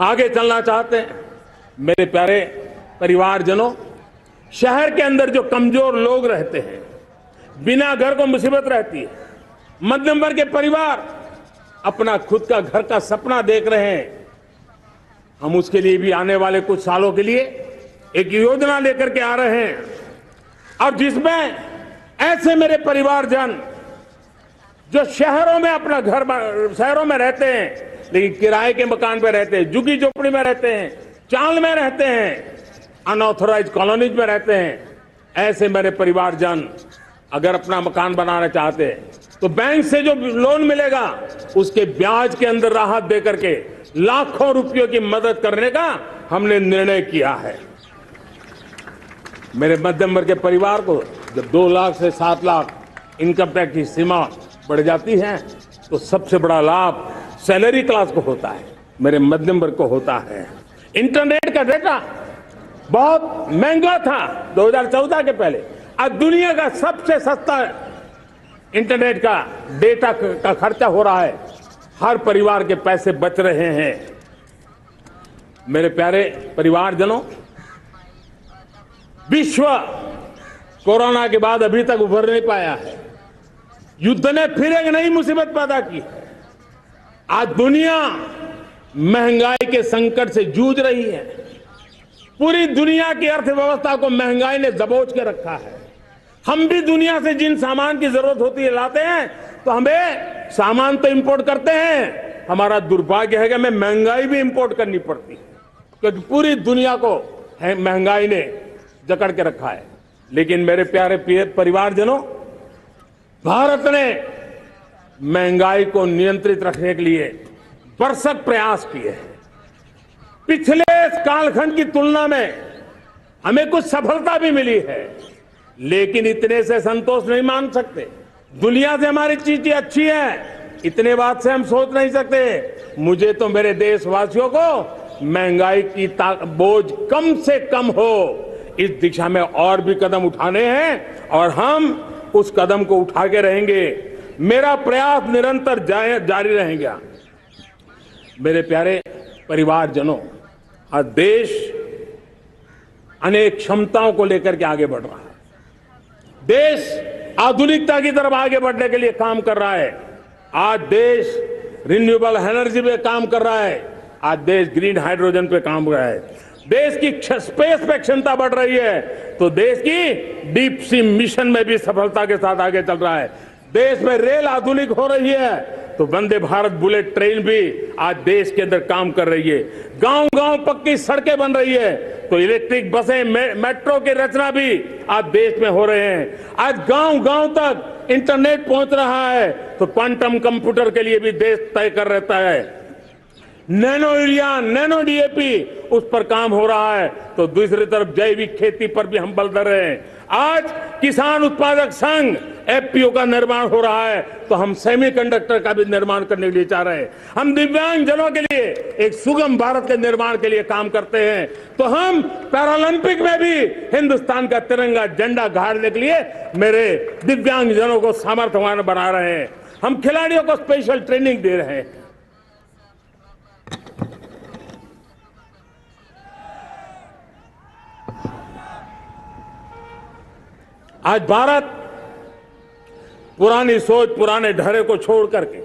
आगे चलना चाहते हैं। मेरे प्यारे परिवारजनों, शहर के अंदर जो कमजोर लोग रहते हैं, बिना घर को मुसीबत रहती है, मध्यम वर्ग के परिवार अपना खुद का घर का सपना देख रहे हैं, हम उसके लिए भी आने वाले कुछ सालों के लिए एक योजना लेकर के आ रहे हैं, और जिसमें ऐसे मेरे परिवारजन जो शहरों में अपना घर शहरों में रहते हैं लेकिन किराए के मकान पे रहते हैं, झुग्गी झोपड़ी में रहते हैं, चाल में रहते हैं, अनऑथराइज्ड कॉलोनीज में रहते हैं, ऐसे मेरे परिवारजन अगर अपना मकान बनाना चाहते हैं तो बैंक से जो लोन मिलेगा उसके ब्याज के अंदर राहत देकर के लाखों रुपयों की मदद करने का हमने निर्णय किया है। मेरे मध्यम वर्ग के परिवार को जब 2 लाख से 7 लाख इनकम टैक्स की सीमा बढ़ जाती है तो सबसे बड़ा लाभ सैलरी क्लास को होता है, मेरे मध्यम वर्ग को होता है। इंटरनेट का डेटा बहुत महंगा था 2014 के पहले, आज दुनिया का सबसे सस्ता इंटरनेट का डेटा का खर्चा हो रहा है, हर परिवार के पैसे बच रहे हैं। मेरे प्यारे परिवारजनों, विश्व कोरोना के बाद अभी तक उभर नहीं पाया है। युद्ध ने फिर एक नई मुसीबत पैदा की है। आज दुनिया महंगाई के संकट से जूझ रही है। पूरी दुनिया की अर्थव्यवस्था को महंगाई ने दबोच के रखा है। हम भी दुनिया से जिन सामान की जरूरत होती है लाते हैं, तो हमें सामान तो इंपोर्ट करते हैं, हमारा दुर्भाग्य है कि हमें महंगाई भी इंपोर्ट करनी पड़ती है, क्योंकि पूरी दुनिया को महंगाई ने जकड़ के रखा है। लेकिन मेरे प्यारे परिवारजनों, भारत ने महंगाई को नियंत्रित रखने के लिए भरसक प्रयास किए हैं। पिछले कालखंड की तुलना में हमें कुछ सफलता भी मिली है, लेकिन इतने से संतोष नहीं मान सकते। दुनिया से हमारी चीजें अच्छी हैं, इतने बात से हम सोच नहीं सकते। मुझे तो मेरे देशवासियों को महंगाई की बोझ कम से कम हो, इस दिशा में और भी कदम उठाने हैं और हम उस कदम को उठा के रहेंगे। मेरा प्रयास निरंतर जारी रहेगा। मेरे प्यारे परिवारजनों, आज देश अनेक क्षमताओं को लेकर के आगे बढ़ रहा है। देश आधुनिकता की तरफ आगे बढ़ने के लिए काम कर रहा है। आज देश रिन्यूएबल एनर्जी पे काम कर रहा है। आज देश ग्रीन हाइड्रोजन पे काम कर रहा है। देश की स्पेस पे क्षमता बढ़ रही है, तो देश की डीप सी मिशन में भी सफलता के साथ आगे चल रहा है। देश में रेल आधुनिक हो रही है, तो वंदे भारत बुलेट ट्रेन भी आज देश के अंदर काम कर रही है। गांव-गांव पक्की सड़कें बन रही है, तो इलेक्ट्रिक बसें, मेट्रो की रचना भी आज देश में हो रहे हैं। आज गांव-गांव तक इंटरनेट पहुंच रहा है, तो क्वांटम कंप्यूटर के लिए भी देश तय कर रहता है। नैनो यूरिया, नैनो डीएपी, उस पर काम हो रहा है, तो दूसरी तरफ जैविक खेती पर भी हम बल दे रहे हैं। आज किसान उत्पादक संघ एफपीओ का निर्माण हो रहा है, तो हम सेमीकंडक्टर का भी निर्माण करने के लिए चाह रहे हैं। हम दिव्यांग जनों के लिए एक सुगम भारत के निर्माण के लिए काम करते हैं, तो हम पैरालंपिक में भी हिंदुस्तान का तिरंगा झंडा गाड़ने के लिए मेरे दिव्यांग जनों को सामर्थ्यवान बना रहे हैं। हम खिलाड़ियों को स्पेशल ट्रेनिंग दे रहे हैं। आज भारत पुरानी सोच, पुराने ढर्रे को छोड़ करके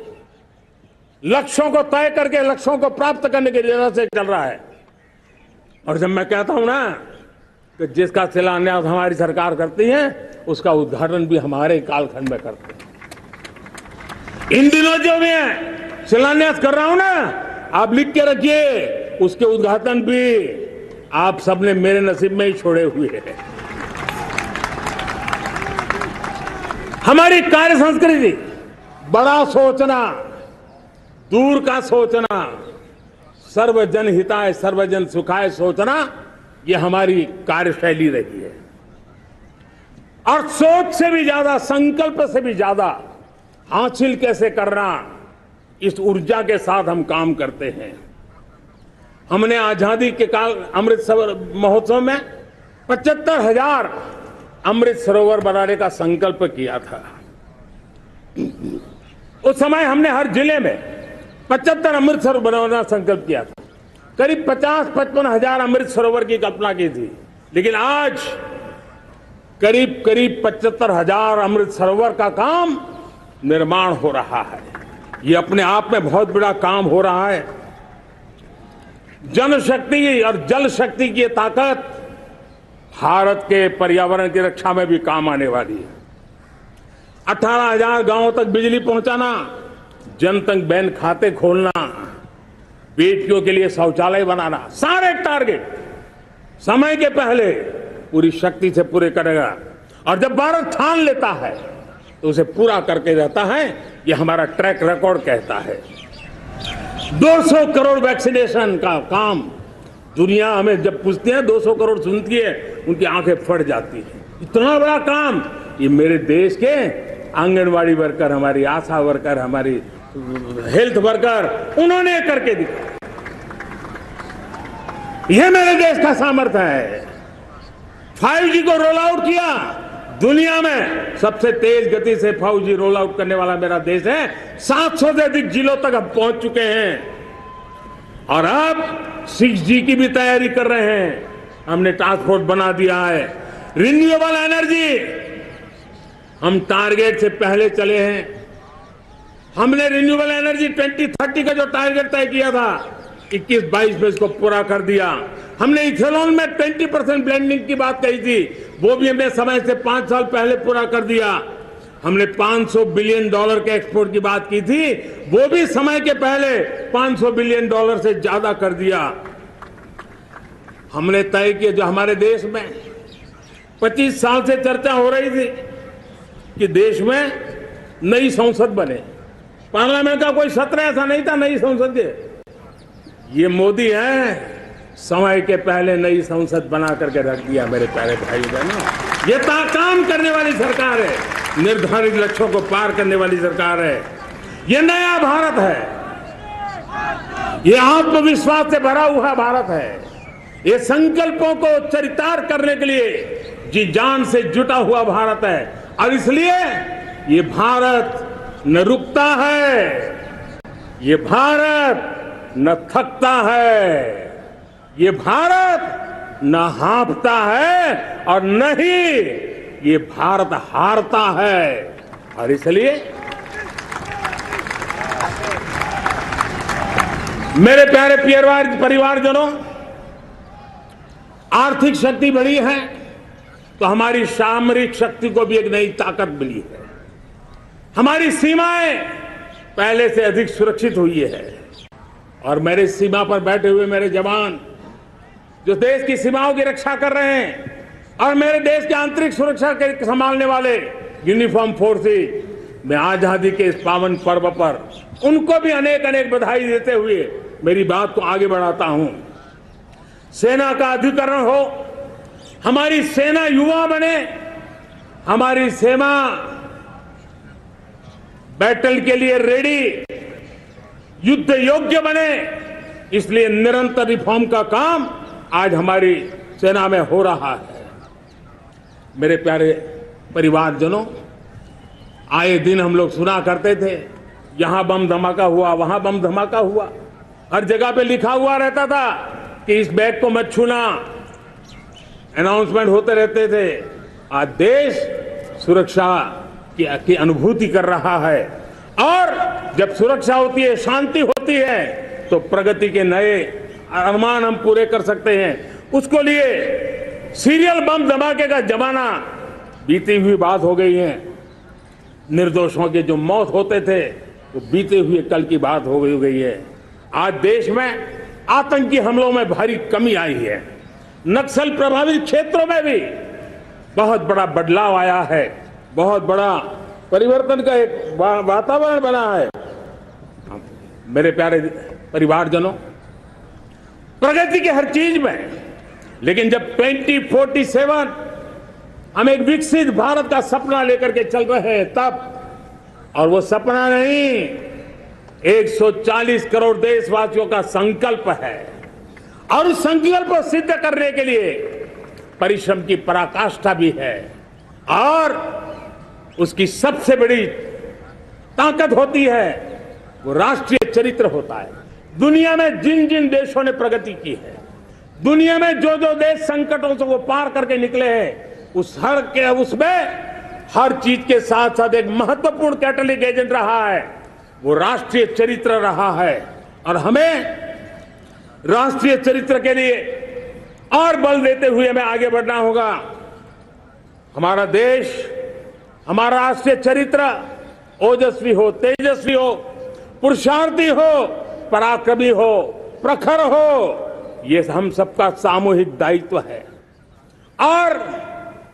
लक्ष्यों को तय करके लक्ष्यों को प्राप्त करने की दिशा से चल रहा है। और जब मैं कहता हूं ना कि जिसका शिलान्यास हमारी सरकार करती है, उसका उद्घाटन भी हमारे कालखंड में करते हैं। इन दिनों जो मैं शिलान्यास कर रहा हूं ना, आप लिख के रखिए, उसके उद्घाटन भी आप सबने मेरे नसीब में ही छोड़े हुए हैं। हमारी कार्य संस्कृति बड़ा सोचना, दूर का सोचना, सर्वजन हिताय सर्वजन सुखाय सोचना, ये हमारी कार्यशैली रही है। और सोच से भी ज्यादा, संकल्प से भी ज्यादा हासिल कैसे करना, इस ऊर्जा के साथ हम काम करते हैं। हमने आजादी के काल अमृत महोत्सव में 75,000 अमृत सरोवर बनाने का संकल्प किया था। उस समय हमने हर जिले में 75 अमृत सरोवर बनाने का संकल्प किया था। करीब 50-55 हजार अमृत सरोवर की कल्पना की थी। लेकिन आज करीब करीब 75,000 अमृत सरोवर का काम निर्माण हो रहा है। ये अपने आप में बहुत बड़ा काम हो रहा है। जनशक्ति और जल शक्ति की ताकत भारत के पर्यावरण की रक्षा में भी काम आने वाली है। 18,000 गांवों तक बिजली पहुंचाना, जनधन बैंक खाते खोलना, बेटियों के लिए शौचालय बनाना, सारे टारगेट समय के पहले पूरी शक्ति से पूरे करेगा। और जब भारत ठान लेता है तो उसे पूरा करके जाता है। ये हमारा ट्रैक रिकॉर्ड कहता है। 200 करोड़ वैक्सीनेशन का काम, दुनिया हमें जब पूछती है 200 करोड़ सुनती है, उनकी आंखें फट जाती है। इतना बड़ा काम ये मेरे देश के आंगनवाड़ी वर्कर, हमारी आशा वर्कर, हमारी हेल्थ वर्कर, उन्होंने करके दिखाया। यह मेरे देश का सामर्थ्य है। 5G को रोल आउट किया, दुनिया में सबसे तेज गति से 5G रोल आउट करने वाला मेरा देश है। 700 से अधिक जिलों तक हम पहुंच चुके हैं और अब 6G की भी तैयारी कर रहे हैं। हमने टास्क फोर्स बना दिया है। रिन्यूएबल एनर्जी, हम टारगेट से पहले चले हैं। हमने रिन्यूएबल एनर्जी 2030 का जो टारगेट तय किया था, 21-22 में इसको पूरा कर दिया। हमने इथेनॉल में 20% ब्लेंडिंग की बात कही थी, वो भी हमने समय से 5 साल पहले पूरा कर दिया। हमने $500 बिलियन के एक्सपोर्ट की बात की थी, वो भी समय के पहले $500 बिलियन से ज्यादा कर दिया। हमने तय किया, जो हमारे देश में 25 साल से चर्चा हो रही थी कि देश में नई संसद बने, पार्लियामेंट का कोई सत्र ऐसा नहीं था नई संसद के। ये मोदी है, समय के पहले नई संसद बना करके रख दिया। मेरे प्यारे भाई बहनों, ये काम करने वाली सरकार है, निर्धारित लक्ष्यों को पार करने वाली सरकार है। ये नया भारत है, ये आत्मविश्वास से भरा हुआ भारत है, ये संकल्पों को चरितार्थ करने के लिए जी जान से जुटा हुआ भारत है। और इसलिए ये भारत न रुकता है, ये भारत न थकता है, ये भारत न हाँफता है और न ही ये भारत हारता है। और इसलिए मेरे प्यारे परिवारजनों, आर्थिक शक्ति बढ़ी है तो हमारी सामरिक शक्ति को भी एक नई ताकत मिली है। हमारी सीमाएं पहले से अधिक सुरक्षित हुई है और मेरे सीमा पर बैठे हुए मेरे जवान जो देश की सीमाओं की रक्षा कर रहे हैं और मेरे देश की आंतरिक सुरक्षा के संभालने वाले यूनिफॉर्म फोर्सेस, मैं आजादी के इस पावन पर्व पर उनको भी अनेक अनेक बधाई देते हुए मेरी बात को आगे बढ़ाता हूं। सेना का अधिकरण हो, हमारी सेना युवा बने, हमारी सेना बैटल के लिए रेडी, युद्ध योग्य बने, इसलिए निरंतर रिफॉर्म का काम आज हमारी सेना में हो रहा है। मेरे प्यारे परिवारजनों, आए दिन हम लोग सुना करते थे, यहां बम धमाका हुआ, वहां बम धमाका हुआ, हर जगह पे लिखा हुआ रहता था कि इस बैग को मत छूना, अनाउंसमेंट होते रहते थे। आज देश सुरक्षा की अनुभूति कर रहा है और जब सुरक्षा होती है, शांति होती है, तो प्रगति के नए अरमान हम पूरे कर सकते हैं। उसको लिए सीरियल बम धमाके का जमाना बीती हुई बात हो गई है। निर्दोषों के जो मौत होते थे वो बीते हुए कल की बात हो गई है। आज देश में आतंकी हमलों में भारी कमी आई है। नक्सल प्रभावित क्षेत्रों में भी बहुत बड़ा बदलाव आया है, बहुत बड़ा परिवर्तन का एक वातावरण बना है। मेरे प्यारे परिवारजनों, प्रगति के हर चीज में, लेकिन जब 2047 हम एक विकसित भारत का सपना लेकर के चल रहे हैं तब, और वो सपना नहीं 140 करोड़ देशवासियों का संकल्प है और उस संकल्प को सिद्ध करने के लिए परिश्रम की पराकाष्ठा भी है। और उसकी सबसे बड़ी ताकत होती है वो राष्ट्रीय चरित्र होता है। दुनिया में जिन जिन देशों ने प्रगति की है, दुनिया में जो जो देश संकटों से वो पार करके निकले हैं, उस उसमें हर चीज के साथ साथ एक महत्वपूर्ण कैटलिक एजेंट रहा है, वो राष्ट्रीय चरित्र रहा है। और हमें राष्ट्रीय चरित्र के लिए और बल देते हुए हमें आगे बढ़ना होगा। हमारा देश, हमारा राष्ट्रीय चरित्र ओजस्वी हो, तेजस्वी हो, पुरुषार्थी हो, पराक्रमी हो, प्रखर हो, ये हम सबका सामूहिक दायित्व है। और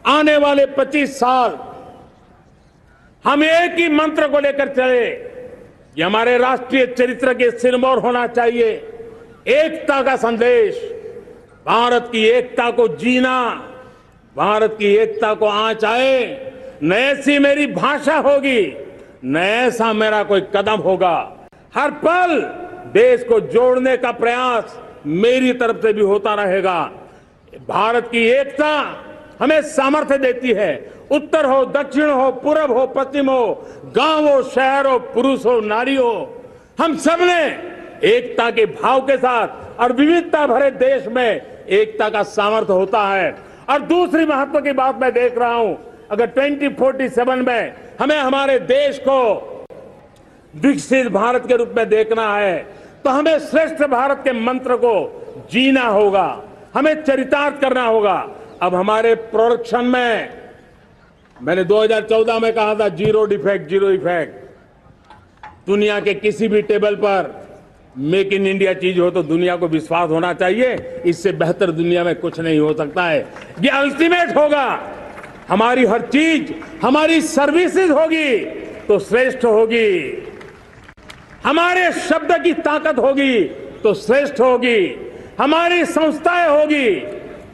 आने वाले 25 साल हम एक ही मंत्र को लेकर चले, ये हमारे राष्ट्रीय चरित्र के सिरमौर होना चाहिए। एकता का संदेश, भारत की एकता को जीना, भारत की एकता को आंच आए, न ऐसी मेरी भाषा होगी, न ऐसा मेरा कोई कदम होगा। हर पल देश को जोड़ने का प्रयास मेरी तरफ से भी होता रहेगा। भारत की एकता हमें सामर्थ्य देती है। उत्तर हो, दक्षिण हो, पूरब हो, पश्चिम हो, गांव हो, शहर हो, पुरुष हो, नारी हो, हम सब ने एकता के भाव के साथ और विविधता भरे देश में एकता का सामर्थ्य होता है। और दूसरी महत्व की बात मैं देख रहा हूं, अगर 2047 में हमें हमारे देश को विकसित भारत के रूप में देखना है, तो हमें श्रेष्ठ भारत के मंत्र को जीना होगा, हमें चरितार्थ करना होगा। अब हमारे प्रोडक्शन में, मैंने 2014 में कहा था जीरो डिफेक्ट, जीरो इफेक्ट। दुनिया के किसी भी टेबल पर मेक इन इंडिया चीज हो तो दुनिया को विश्वास होना चाहिए, इससे बेहतर दुनिया में कुछ नहीं हो सकता है। ये अल्टीमेट होगा। हमारी हर चीज, हमारी सर्विसेज होगी तो श्रेष्ठ होगी, हमारे शब्द की ताकत होगी तो श्रेष्ठ होगी, हमारी संस्थाएं होगी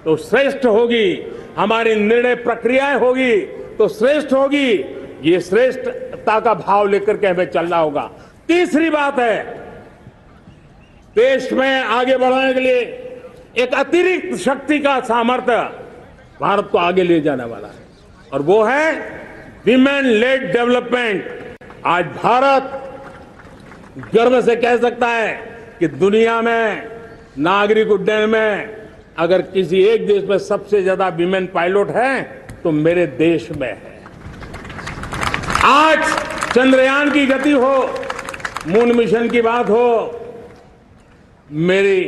तो श्रेष्ठ होगी, हमारी निर्णय प्रक्रियाएं होगी तो श्रेष्ठ होगी। ये श्रेष्ठता का भाव लेकर के हमें चलना होगा। तीसरी बात है, देश में आगे बढ़ाने के लिए एक अतिरिक्त शक्ति का सामर्थ्य भारत को आगे ले जाने वाला है, और वो है विमेन लेड डेवलपमेंट। आज भारत गर्व से कह सकता है कि दुनिया में नागरिक उड्डयन में अगर किसी एक देश में सबसे ज्यादा विमेन पायलट है तो मेरे देश में है। आज चंद्रयान की गति हो, मून मिशन की बात हो, मेरी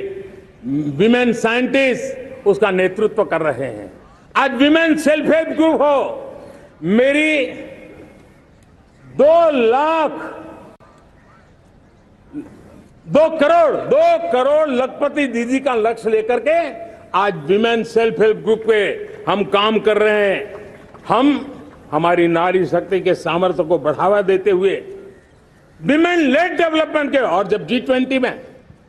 विमेन साइंटिस्ट उसका नेतृत्व कर रहे हैं। आज विमेन सेल्फ हेल्प ग्रुप हो, मेरी 2 करोड़ लखपति दीदी का लक्ष्य लेकर के आज विमेन सेल्फ हेल्प ग्रुप पे हम काम कर रहे हैं। हम हमारी नारी शक्ति के सामर्थ्य को बढ़ावा देते हुए विमेन लेड डेवलपमेंट के, और जब G20 में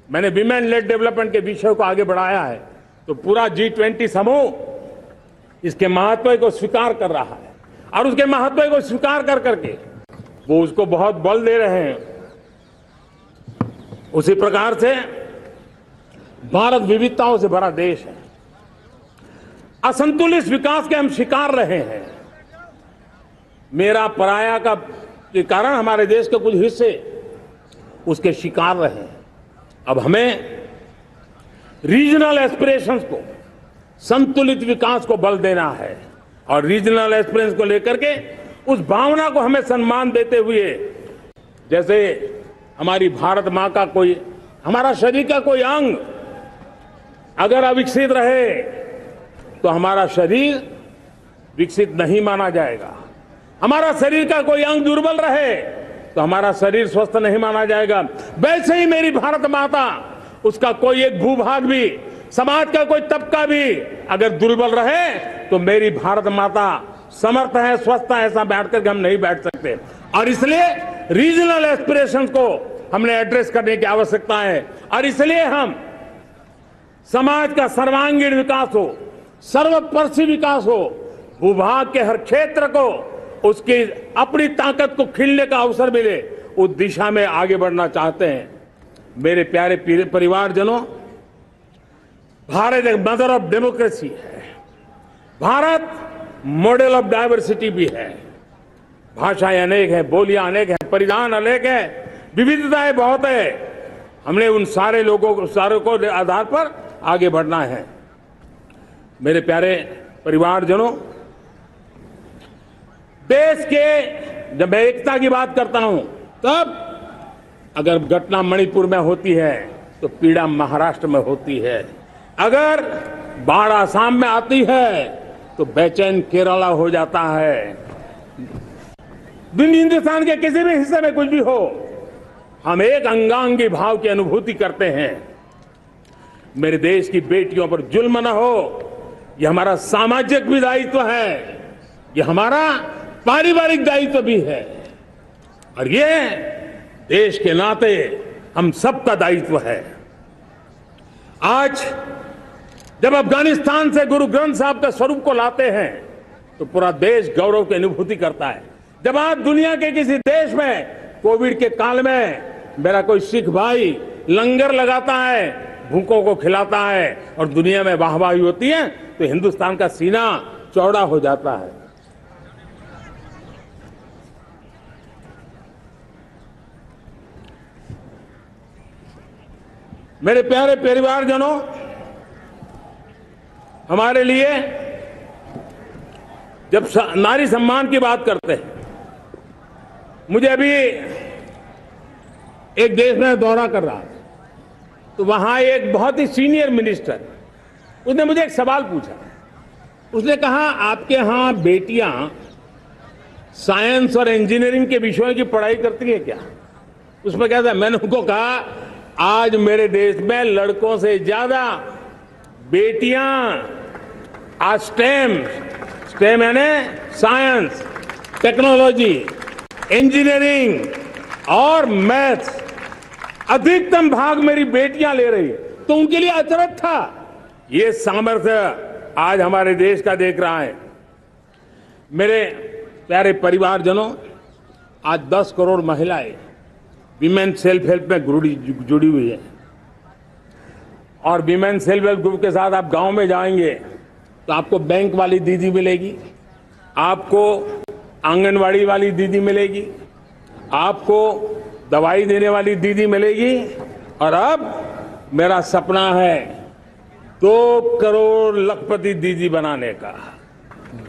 मैंने विमेन लेड डेवलपमेंट के विषय को आगे बढ़ाया है तो पूरा G20 समूह इसके महत्व को स्वीकार कर रहा है, और उसके महत्व को स्वीकार कर करके वो उसको बहुत बल दे रहे हैं। उसी प्रकार से भारत विविधताओं से भरा देश है। असंतुलित विकास के हम शिकार रहे हैं। मेरा पराया का के कारण हमारे देश के कुछ हिस्से उसके शिकार रहे हैं। अब हमें रीजनल एस्पिरेशंस को, संतुलित विकास को बल देना है, और रीजनल एस्पिरेशंस को लेकर के उस भावना को हमें सम्मान देते हुए, जैसे हमारी भारत मां का कोई, हमारा शरीर का कोई अंग अगर अविकसित रहे तो हमारा शरीर विकसित नहीं माना जाएगा। हमारा शरीर का कोई अंग दुर्बल रहे तो हमारा शरीर स्वस्थ नहीं माना जाएगा। वैसे ही मेरी भारत माता, उसका कोई एक भूभाग भी, समाज का कोई तबका भी अगर दुर्बल रहे तो मेरी भारत माता समर्थ है, स्वस्थ है, ऐसा बैठ कर हम नहीं बैठ सकते। और इसलिए रीजनल एस्पिरेशंस को हमने एड्रेस करने की आवश्यकता है, और इसलिए हम समाज का सर्वांगीण विकास हो, सर्वस्पर्शी विकास हो, भूभाग के हर क्षेत्र को उसकी अपनी ताकत को खिलने का अवसर मिले, उस दिशा में आगे बढ़ना चाहते हैं। मेरे प्यारे परिवारजनों, भारत एक मदर ऑफ डेमोक्रेसी है। भारत मॉडल ऑफ डाइवर्सिटी भी है। भाषाएं अनेक हैं, बोलियां अनेक हैं, परिधान अनेक है, विविधताएं बहुत है। हमने उन सारे लोगों को, सारों को आधार पर आगे बढ़ना है। मेरे प्यारे परिवारजनों, देश के जब मैं एकता की बात करता हूं, तब अगर घटना मणिपुर में होती है तो पीड़ा महाराष्ट्र में होती है। अगर बाढ़ आसाम में आती है तो बेचैन केरला हो जाता है। हिंदुस्तान के किसी भी हिस्से में कुछ भी हो, हम एक अंगांगी भाव की अनुभूति करते हैं। मेरे देश की बेटियों पर जुल्म न हो, यह हमारा सामाजिक भी दायित्व है, यह हमारा पारिवारिक दायित्व भी है, और यह देश के नाते हम सबका दायित्व है। आज जब अफगानिस्तान से गुरु ग्रंथ साहब के स्वरूप को लाते हैं तो पूरा देश गौरव की अनुभूति करता है। जब आज दुनिया के किसी देश में कोविड के काल में मेरा कोई सिख भाई लंगर लगाता है, भूखों को खिलाता है और दुनिया में वाहवाही होती है, तो हिंदुस्तान का सीना चौड़ा हो जाता है। मेरे प्यारे परिवारजनों, हमारे लिए जब नारी सम्मान की बात करते हैं, मुझे अभी एक देश में दौरा कर रहा था, तो वहां एक बहुत ही सीनियर मिनिस्टर, उसने मुझे एक सवाल पूछा। उसने कहा, आपके यहां बेटियां साइंस और इंजीनियरिंग के विषयों की पढ़ाई करती है क्या? उसमें क्या था? मैंने उनको कहा, आज मेरे देश में लड़कों से ज्यादा बेटियां आज स्टेम यानी साइंस, टेक्नोलॉजी, इंजीनियरिंग और मैथ्स, अधिकतम भाग मेरी बेटियां ले रही है। तो उनके लिए अचरज था। ये सामर्थ्य आज हमारे देश का देख रहा है। मेरे प्यारे परिवारजनों, आज 10 करोड़ महिलाएं विमेन सेल्फ हेल्प में जुड़ी हुई है, और विमेन सेल्फ हेल्प ग्रुप के साथ आप गांव में जाएंगे तो आपको बैंक वाली दीदी मिलेगी, आपको आंगनवाड़ी वाली दीदी मिलेगी, आपको दवाई देने वाली दीदी मिलेगी, और अब मेरा सपना है 2 करोड़ लखपति दीदी बनाने का,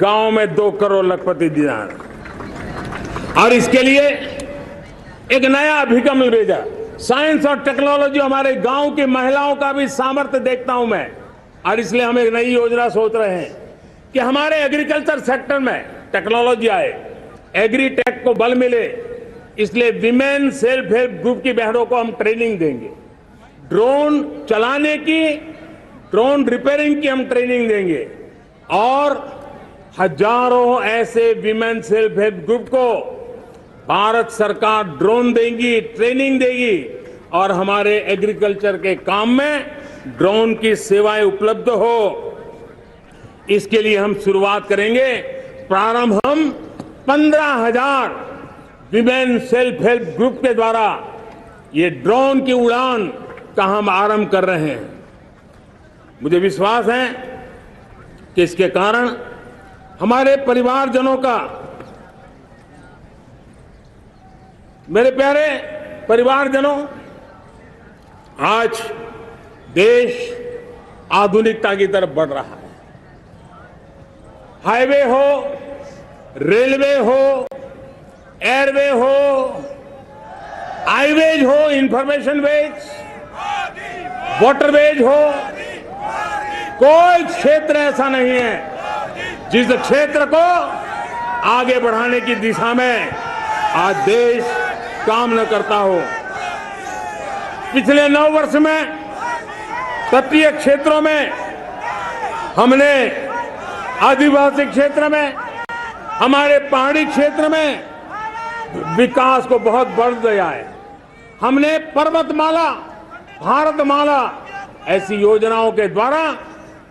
गांव में 2 करोड़ लखपति दीदी। और इसके लिए एक नया अभिगम भेजा। साइंस और टेक्नोलॉजी, हमारे गांव की महिलाओं का भी सामर्थ्य देखता हूं मैं, और इसलिए हम एक नई योजना सोच रहे हैं कि हमारे एग्रीकल्चर सेक्टर में टेक्नोलॉजी आए, एग्री टेक को बल मिले। इसलिए विमेन सेल्फ हेल्प ग्रुप की बहनों को हम ट्रेनिंग देंगे, ड्रोन चलाने की, ड्रोन रिपेयरिंग की हम ट्रेनिंग देंगे, और हजारों ऐसे विमेन सेल्फ हेल्प ग्रुप को भारत सरकार ड्रोन देगी, ट्रेनिंग देगी, और हमारे एग्रीकल्चर के काम में ड्रोन की सेवाएं उपलब्ध हो। इसके लिए हम शुरुआत करेंगे। प्रारंभ हम 15,000 विमेन सेल्फ हेल्प ग्रुप के द्वारा ये ड्रोन की उड़ान का हम आरंभ कर रहे हैं। मुझे विश्वास है कि इसके कारण हमारे परिवारजनों का, मेरे प्यारे परिवारजनों, आज देश आधुनिकता की तरफ बढ़ रहा है। हाईवे हो, रेलवे हो, एयरवे हो, आईवेज हो, इंफॉर्मेशन वेज, वाटरवेज हो, कोई क्षेत्र ऐसा नहीं है जिस क्षेत्र को आगे बढ़ाने की दिशा में आज देश काम न करता हो। पिछले 9 वर्ष में तटीय क्षेत्रों में हमने, आदिवासी क्षेत्र में, हमारे पहाड़ी क्षेत्र में विकास को बहुत बल दिया है। हमने पर्वतमाला, भारतमाला ऐसी योजनाओं के द्वारा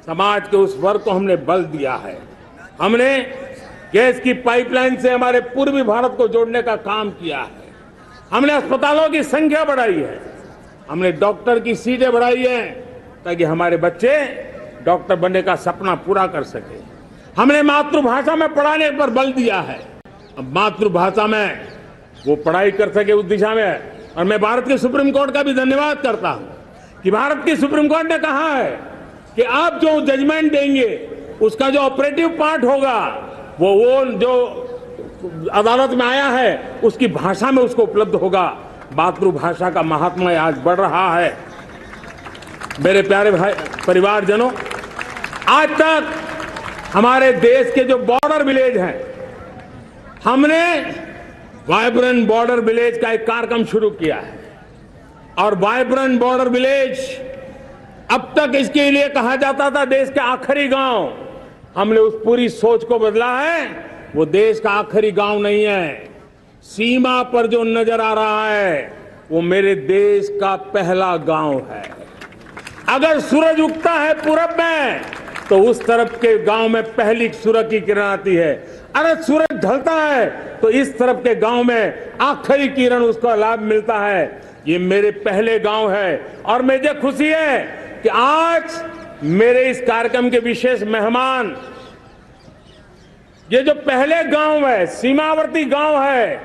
समाज के उस वर्ग को हमने बल दिया है। हमने गैस की पाइपलाइन से हमारे पूर्वी भारत को जोड़ने का काम किया है। हमने अस्पतालों की संख्या बढ़ाई है, हमने डॉक्टर की सीटें बढ़ाई है ताकि हमारे बच्चे डॉक्टर बनने का सपना पूरा कर सके। हमने मातृभाषा में पढ़ाने पर बल दिया है, अब मातृभाषा में वो पढ़ाई कर सके उस दिशा में। और मैं भारत के सुप्रीम कोर्ट का भी धन्यवाद करता हूं कि भारत की सुप्रीम कोर्ट ने कहा है कि आप जो जजमेंट देंगे उसका जो ऑपरेटिव पार्ट होगा वो जो अदालत में आया है उसकी भाषा में उसको उपलब्ध होगा। मातृभाषा का महात्म्य आज बढ़ रहा है। मेरे प्यारे भाई परिवारजनों, आज तक हमारे देश के जो बॉर्डर विलेज हैं, हमने वाइब्रेंट बॉर्डर विलेज का एक कार्यक्रम शुरू किया है और वाइब्रेंट बॉर्डर विलेज अब तक इसके लिए कहा जाता था देश के आखिरी गांव। हमने उस पूरी सोच को बदला है। वो देश का आखिरी गांव नहीं है। सीमा पर जो नजर आ रहा है वो मेरे देश का पहला गांव है। अगर सूरज उगता है पूरब में तो उस तरफ के गांव में पहली सूरज की किरण आती है। अगर सूरज ढलता है तो इस तरफ के गांव में आखिरी किरण उसका लाभ मिलता है। ये मेरे पहले गांव है और मुझे खुशी है कि आज मेरे इस कार्यक्रम के विशेष मेहमान, ये जो पहले गांव है, सीमावर्ती गांव है,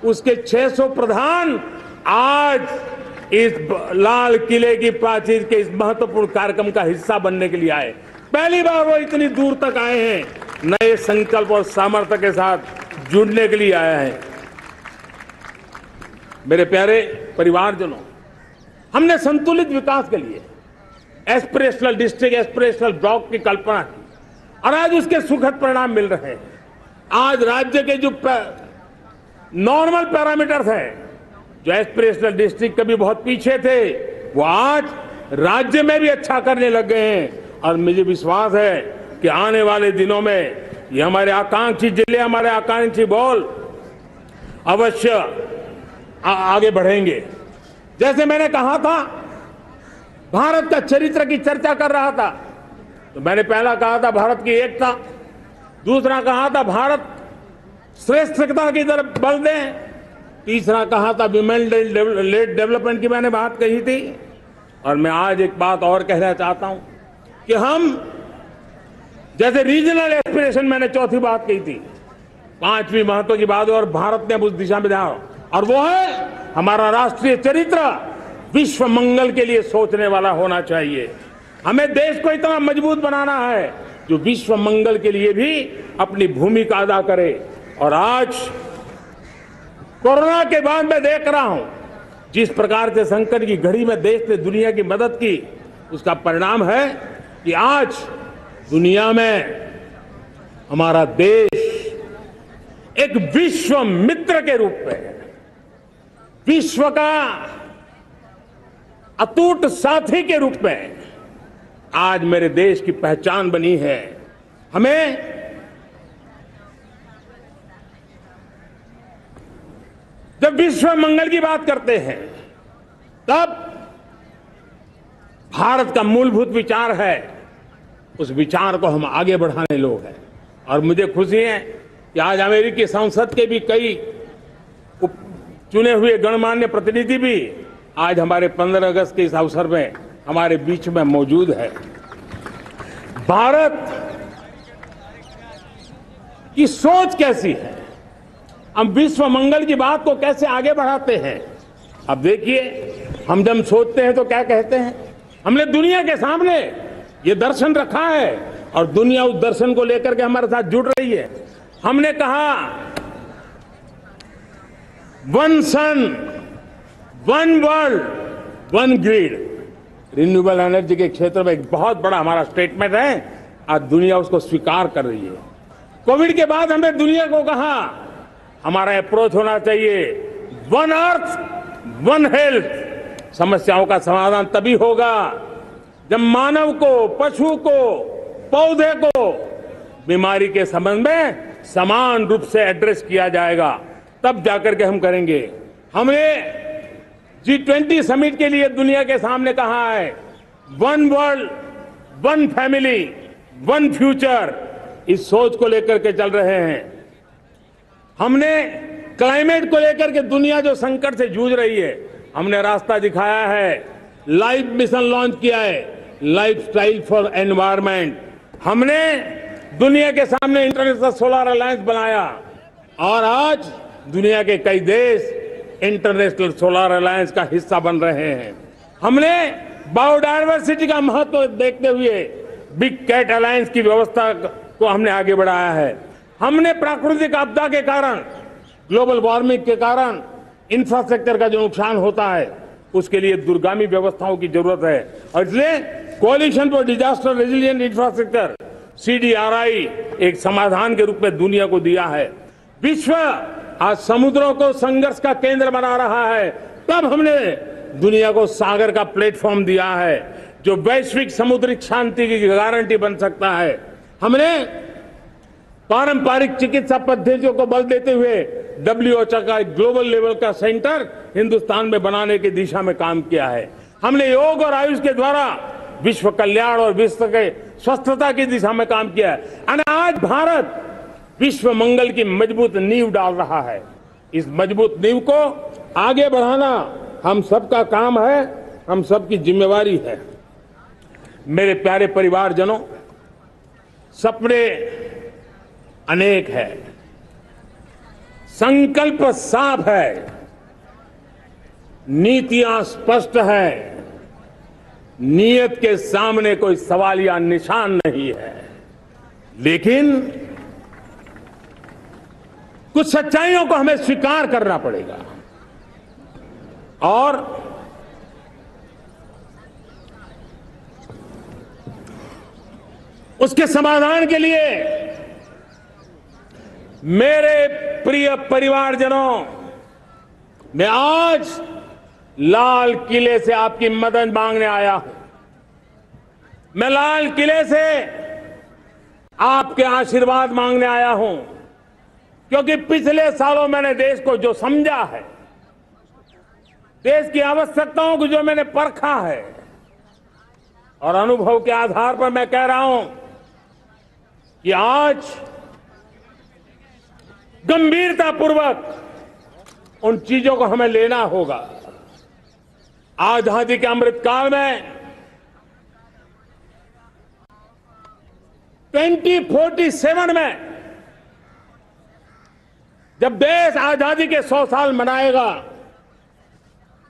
उसके 600 प्रधान आज इस लाल किले की प्राचीर के इस महत्वपूर्ण कार्यक्रम का हिस्सा बनने के लिए आए। पहली बार वो इतनी दूर तक आए हैं, नए संकल्प और सामर्थ्य के साथ जुड़ने के लिए आए हैं। मेरे प्यारे परिवारजनों, हमने संतुलित विकास के लिए एस्पिरेशनल डिस्ट्रिक्ट, एस्पिरेशनल ब्लॉक की कल्पना की और आज उसके सुखद परिणाम मिल रहे हैं। आज राज्य के जो नॉर्मल पैरामीटर्स हैं, जो एस्पिरेशनल डिस्ट्रिक्ट कभी बहुत पीछे थे, वो आज राज्य में भी अच्छा करने लग गए हैं और मुझे विश्वास है कि आने वाले दिनों में ये हमारे आकांक्षी जिले, हमारे आकांक्षी बॉल अवश्य आगे बढ़ेंगे। जैसे मैंने कहा था, भारत का चरित्र की चर्चा कर रहा था तो मैंने पहला कहा था भारत की एकता, दूसरा कहा था भारत श्रेष्ठता की तरफ बल दें, तीसरा कहा था विमेन लेड डेवलपमेंट की मैंने बात कही थी। और मैं आज एक बात और कहना चाहता हूं कि हम जैसे रीजनल एस्पिरेशन, मैंने चौथी बात कही थी, पांचवी महत्व की बात, और भारत ने अब उस दिशा में ध्यान, और वो है हमारा राष्ट्रीय चरित्र विश्व मंगल के लिए सोचने वाला होना चाहिए। हमें देश को इतना मजबूत बनाना है जो विश्व मंगल के लिए भी अपनी भूमिका अदा करे। और आज कोरोना के बाद मैं देख रहा हूं जिस प्रकार से संकट की घड़ी में देश ने दुनिया की मदद की, उसका परिणाम है कि आज दुनिया में हमारा देश एक विश्व मित्र के रूप में, विश्व का अटूट साथी के रूप में आज मेरे देश की पहचान बनी है। हमें जब विश्व मंगल की बात करते हैं तब भारत का मूलभूत विचार है, उस विचार को हम आगे बढ़ाने लोग हैं। और मुझे खुशी है कि आज अमेरिकी संसद के भी कई चुने हुए गणमान्य प्रतिनिधि भी आज हमारे 15 अगस्त के इस अवसर में हमारे बीच में मौजूद है। भारत की सोच कैसी है, हम विश्व मंगल की बात को कैसे आगे बढ़ाते हैं। अब देखिए, हम जब सोचते हैं तो क्या कहते हैं, हमने दुनिया के सामने ये दर्शन रखा है और दुनिया उस दर्शन को लेकर के हमारे साथ जुड़ रही है। हमने कहा one sun, one world, one grid. Renewable energy के क्षेत्र में एक बहुत बड़ा हमारा स्टेटमेंट है, आज दुनिया उसको स्वीकार कर रही है। कोविड के बाद हमने दुनिया को कहा हमारा अप्रोच होना चाहिए वन अर्थ, वन हेल्थ। समस्याओं का समाधान तभी होगा जब मानव को, पशु को, पौधे को बीमारी के संबंध में समान रूप से एड्रेस किया जाएगा, तब जाकर के हम करेंगे। हमने G20 समिट के लिए दुनिया के सामने कहा है one world, one family, one future. इस सोच को लेकर के चल रहे हैं। हमने क्लाइमेट को लेकर के दुनिया जो संकट से जूझ रही है, हमने रास्ता दिखाया है, लाइफ मिशन लॉन्च किया है, लाइफ स्टाइल फॉर एनवायरमेंट। हमने दुनिया के सामने इंटरनेशनल सोलर अलायंस बनाया और आज दुनिया के कई देश इंटरनेशनल सोलर अलायंस का हिस्सा बन रहे हैं। हमने बायोडायवर्सिटी का महत्व देखते हुए बिग कैट अलायंस की व्यवस्था को हमने आगे बढ़ाया है। हमने प्राकृतिक आपदा के कारण, ग्लोबल वार्मिंग के कारण इंफ्रास्ट्रक्चर का जो नुकसान होता है उसके लिए दूरगामी व्यवस्थाओं की जरूरत है और इसलिए coalition for disaster resilient infrastructure CDRI एक समाधान के रूप में दुनिया को दिया है। विश्व आज समुद्रों को संघर्ष का केंद्र बना रहा है, तब हमने दुनिया को सागर का प्लेटफॉर्म दिया है जो वैश्विक समुद्रिक शांति की गारंटी बन सकता है। हमने पारंपरिक चिकित्सा पद्धतियों को बल देते हुए WHO का ग्लोबल लेवल का सेंटर हिंदुस्तान में बनाने की दिशा में काम किया है। हमने योग और आयुष के द्वारा विश्व कल्याण और विश्व के स्वस्थता की दिशा में काम किया है और आज भारत विश्व मंगल की मजबूत नींव डाल रहा है। इस मजबूत नींव को आगे बढ़ाना हम सबका काम है, हम सबकी जिम्मेवारी है। मेरे प्यारे परिवारजनों, सपने अनेक है, संकल्प साफ है, नीतियां स्पष्ट है, नियत के सामने कोई सवाल या निशान नहीं है, लेकिन कुछ सच्चाइयों को हमें स्वीकार करना पड़ेगा और उसके समाधान के लिए मेरे प्रिय परिवारजनों, मैं आज लाल किले से आपकी मदद मांगने आया हूं। मैं लाल किले से आपके आशीर्वाद मांगने आया हूं क्योंकि पिछले सालों मैंने देश को जो समझा है, देश की आवश्यकताओं को जो मैंने परखा है और अनुभव के आधार पर मैं कह रहा हूं कि आज गंभीरतापूर्वक उन चीजों को हमें लेना होगा। आजादी के अमृतकाल में 2047 में जब देश आजादी के 100 साल मनाएगा,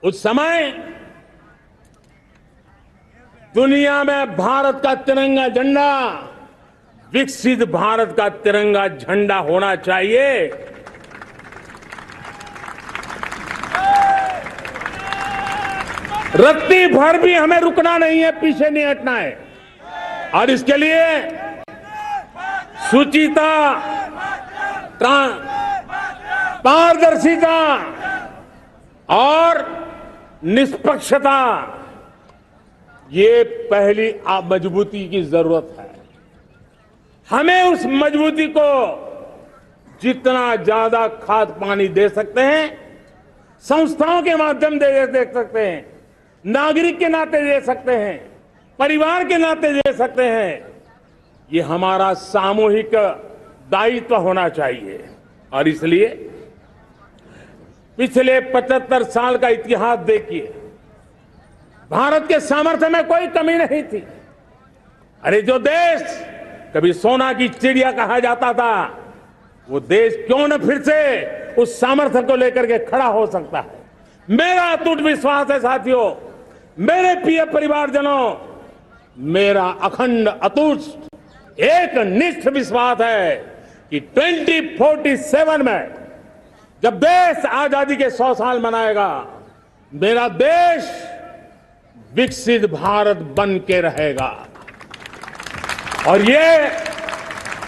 उस समय दुनिया में भारत का तिरंगा झंडा विकसित भारत का तिरंगा झंडा होना चाहिए। रत्ती भर भी हमें रुकना नहीं है, पीछे नहीं हटना है और इसके लिए शुचिता, पारदर्शिता और निष्पक्षता, ये पहली मजबूती की जरूरत है। हमें उस मजबूती को जितना ज्यादा खाद पानी दे सकते हैं, संस्थाओं के माध्यम से दे सकते हैं, नागरिक के नाते दे सकते हैं, परिवार के नाते दे सकते हैं, ये हमारा सामूहिक दायित्व होना चाहिए। और इसलिए पिछले 75 साल का इतिहास देखिए, भारत के सामर्थ्य में कोई कमी नहीं थी। अरे जो देश कभी सोना की चिड़िया कहा जाता था, वो देश क्यों न फिर से उस सामर्थ्य को लेकर के खड़ा हो सकता है। मेरा अटूट विश्वास है साथियों, मेरे प्रिय परिवारजनों, मेरा अखंड अटूट एक निष्ठ विश्वास है कि 2047 में जब देश आजादी के 100 साल मनाएगा, मेरा देश विकसित भारत बन के रहेगा। और ये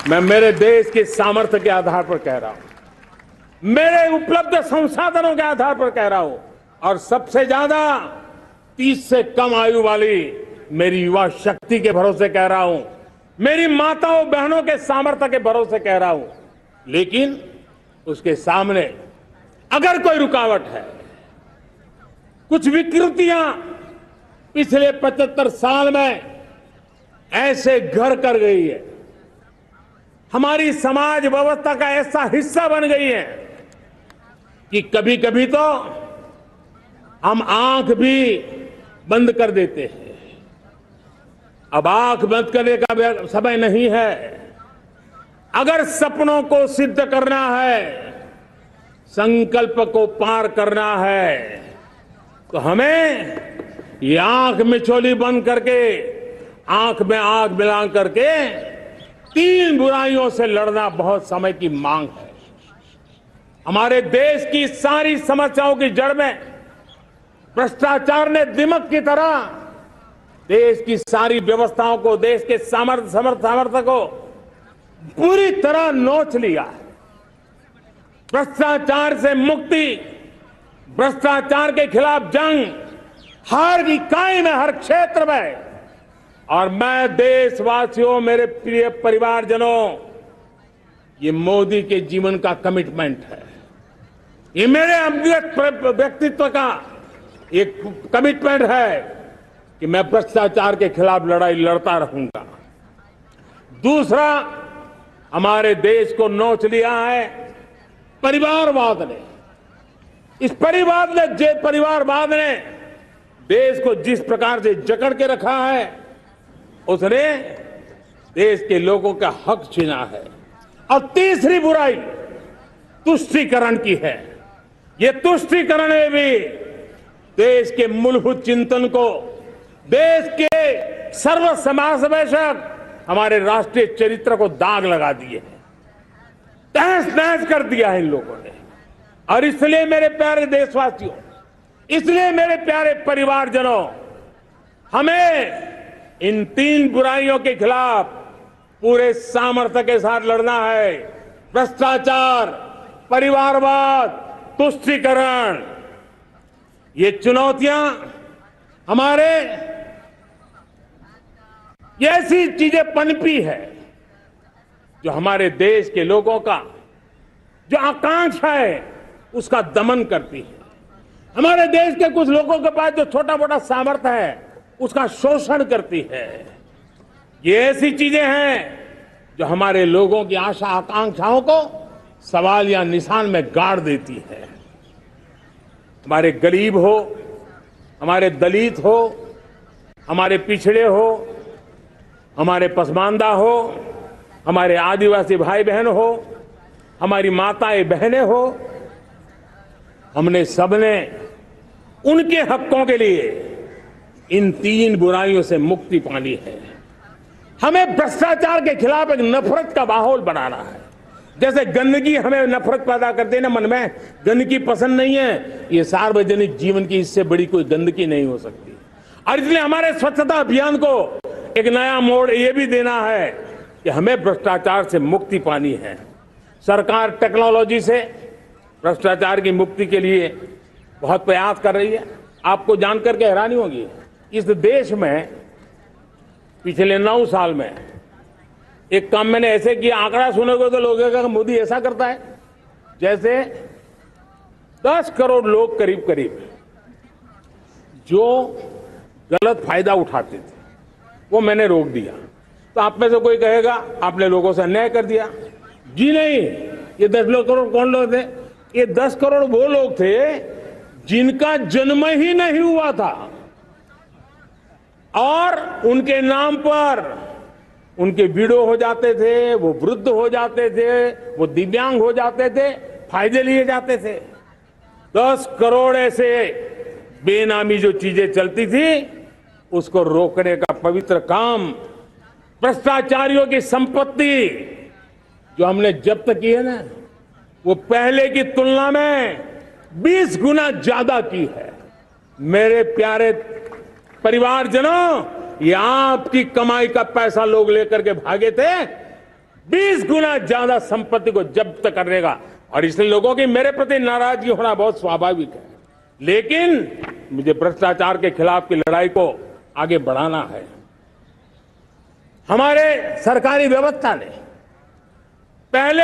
मैं मेरे देश के सामर्थ्य के आधार पर कह रहा हूं, मेरे उपलब्ध संसाधनों के आधार पर कह रहा हूं और सबसे ज्यादा 30 से कम आयु वाली मेरी युवा शक्ति के भरोसे कह रहा हूं, मेरी माताओं बहनों के सामर्थ्य के भरोसे कह रहा हूं। लेकिन उसके सामने अगर कोई रुकावट है, कुछ विकृतियां पिछले 75 साल में ऐसे घर कर गई है, हमारी समाज व्यवस्था का ऐसा हिस्सा बन गई है कि कभी कभी तो हम आंख भी बंद कर देते हैं। अब आंख बंद करने का समय नहीं है। अगर सपनों को सिद्ध करना है, संकल्प को पार करना है, तो हमें ये आंख मिचौली बंद करके, आंख में आंख मिला करके तीन बुराइयों से लड़ना बहुत समय की मांग है। हमारे देश की सारी समस्याओं की जड़ में भ्रष्टाचार ने दिमक की तरह देश की सारी व्यवस्थाओं को, देश के सामर्थ्य को पूरी तरह नोच लिया है। भ्रष्टाचार से मुक्ति, भ्रष्टाचार के खिलाफ जंग हर इकाई में, हर क्षेत्र में। और मैं देशवासियों, मेरे प्रिय परिवारजनों, ये मोदी के जीवन का कमिटमेंट है। ये मेरे अंतर्गत व्यक्तित्व का एक कमिटमेंट है कि मैं भ्रष्टाचार के खिलाफ लड़ाई लड़ता रहूंगा। दूसरा, हमारे देश को नोच लिया है परिवारवाद ने। इस परिवारवाद ने देश को जिस प्रकार से जकड़ के रखा है, उसने देश के लोगों का हक छीना है। और तीसरी बुराई तुष्टीकरण की है। ये तुष्टीकरण में भी देश के मूलभूत चिंतन को, देश के सर्व समावेशक हमारे राष्ट्रीय चरित्र को दाग लगा दिए हैं, तहस नहस कर दिया है इन लोगों ने। और इसलिए मेरे प्यारे देशवासियों, इसलिए मेरे प्यारे परिवारजनों, हमें इन तीन बुराइयों के खिलाफ पूरे सामर्थ्य के साथ लड़ना है। भ्रष्टाचार, परिवारवाद, तुष्टीकरण, ये चुनौतियां हमारे ये ऐसी चीजें पनपी है जो हमारे देश के लोगों का जो आकांक्षा है उसका दमन करती है। हमारे देश के कुछ लोगों के पास जो छोटा मोटा सामर्थ्य है उसका शोषण करती है। ये ऐसी चीजें हैं जो हमारे लोगों की आशा आकांक्षाओं को सवाल या निशान में गाड़ देती है। हमारे गरीब हो, हमारे दलित हो, हमारे पिछड़े हो, हमारे पसमानदा हो, हमारे आदिवासी भाई बहन हो, हमारी माताएं बहनें हो, हमने सबने उनके हकों के लिए इन तीन बुराइयों से मुक्ति पानी है। हमें भ्रष्टाचार के खिलाफ एक नफरत का माहौल बनाना है। जैसे गंदगी हमें नफरत पैदा करती है ना, मन में गंदगी पसंद नहीं है, ये सार्वजनिक जीवन की इससे बड़ी कोई गंदगी नहीं हो सकती। और इसलिए हमारे स्वच्छता अभियान को एक नया मोड़ ये भी देना है कि हमें भ्रष्टाचार से मुक्ति पानी है। सरकार टेक्नोलॉजी से भ्रष्टाचार की मुक्ति के लिए बहुत प्रयास कर रही है। आपको जानकर के हैरानी होगी, इस देश में पिछले 9 साल में एक काम मैंने ऐसे किया, आंकड़ा सुनोगे तो लोग कहेंगे मोदी ऐसा करता है, जैसे 10 करोड़ लोग करीब करीब जो गलत फायदा उठाते थे वो मैंने रोक दिया। तो आप में से कोई कहेगा आपने लोगों से अन्याय कर दिया। जी नहीं, ये 10 करोड़ कौन लोग थे? ये 10 करोड़ वो लोग थे जिनका जन्म ही नहीं हुआ था और उनके नाम पर उनके विडो हो जाते थे, वो वृद्ध हो जाते थे, वो दिव्यांग हो जाते थे, फायदे लिए जाते थे। 10 करोड़ ऐसे बेनामी जो चीजें चलती थी उसको रोकने का पवित्र काम, भ्रष्टाचारियों की संपत्ति जो हमने जब्त की है ना, वो पहले की तुलना में 20 गुना ज्यादा की है। मेरे प्यारे परिवारजनों, ये आपकी कमाई का पैसा लोग लेकर के भागे थे, 20 गुना ज्यादा संपत्ति को जब्त करने का। और इसलिए लोगों की मेरे प्रति नाराजगी होना बहुत स्वाभाविक है, लेकिन मुझे भ्रष्टाचार के खिलाफ की लड़ाई को आगे बढ़ाना है। हमारे सरकारी व्यवस्था ने पहले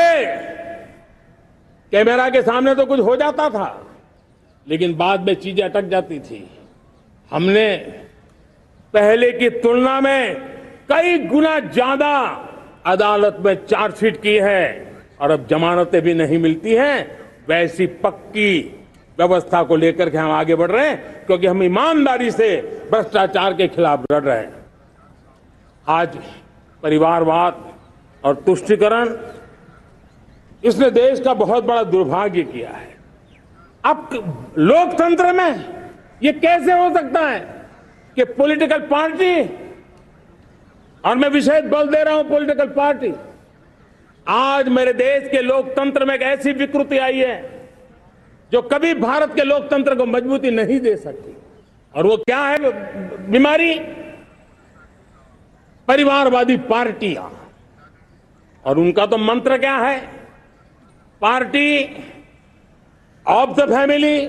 कैमरा के सामने तो कुछ हो जाता था, लेकिन बाद में चीजें अटक जाती थी। हमने पहले की तुलना में कई गुना ज्यादा अदालत में चार्जशीट की है और अब जमानतें भी नहीं मिलती हैं। वैसी पक्की व्यवस्था को लेकर के हम आगे बढ़ रहे हैं, क्योंकि हम ईमानदारी से भ्रष्टाचार के खिलाफ लड़ रहे हैं। आज परिवारवाद और तुष्टीकरण, इसने देश का बहुत बड़ा दुर्भाग्य किया है। अब लोकतंत्र में ये कैसे हो सकता है कि पॉलिटिकल पार्टी और मैं विशेष बल दे रहा हूं पॉलिटिकल पार्टी। आज मेरे देश के लोकतंत्र में एक ऐसी विकृति आई है जो कभी भारत के लोकतंत्र को मजबूती नहीं दे सकती। और वो क्या है बीमारी? परिवारवादी पार्टियां। और उनका तो मंत्र क्या है? Party of the family,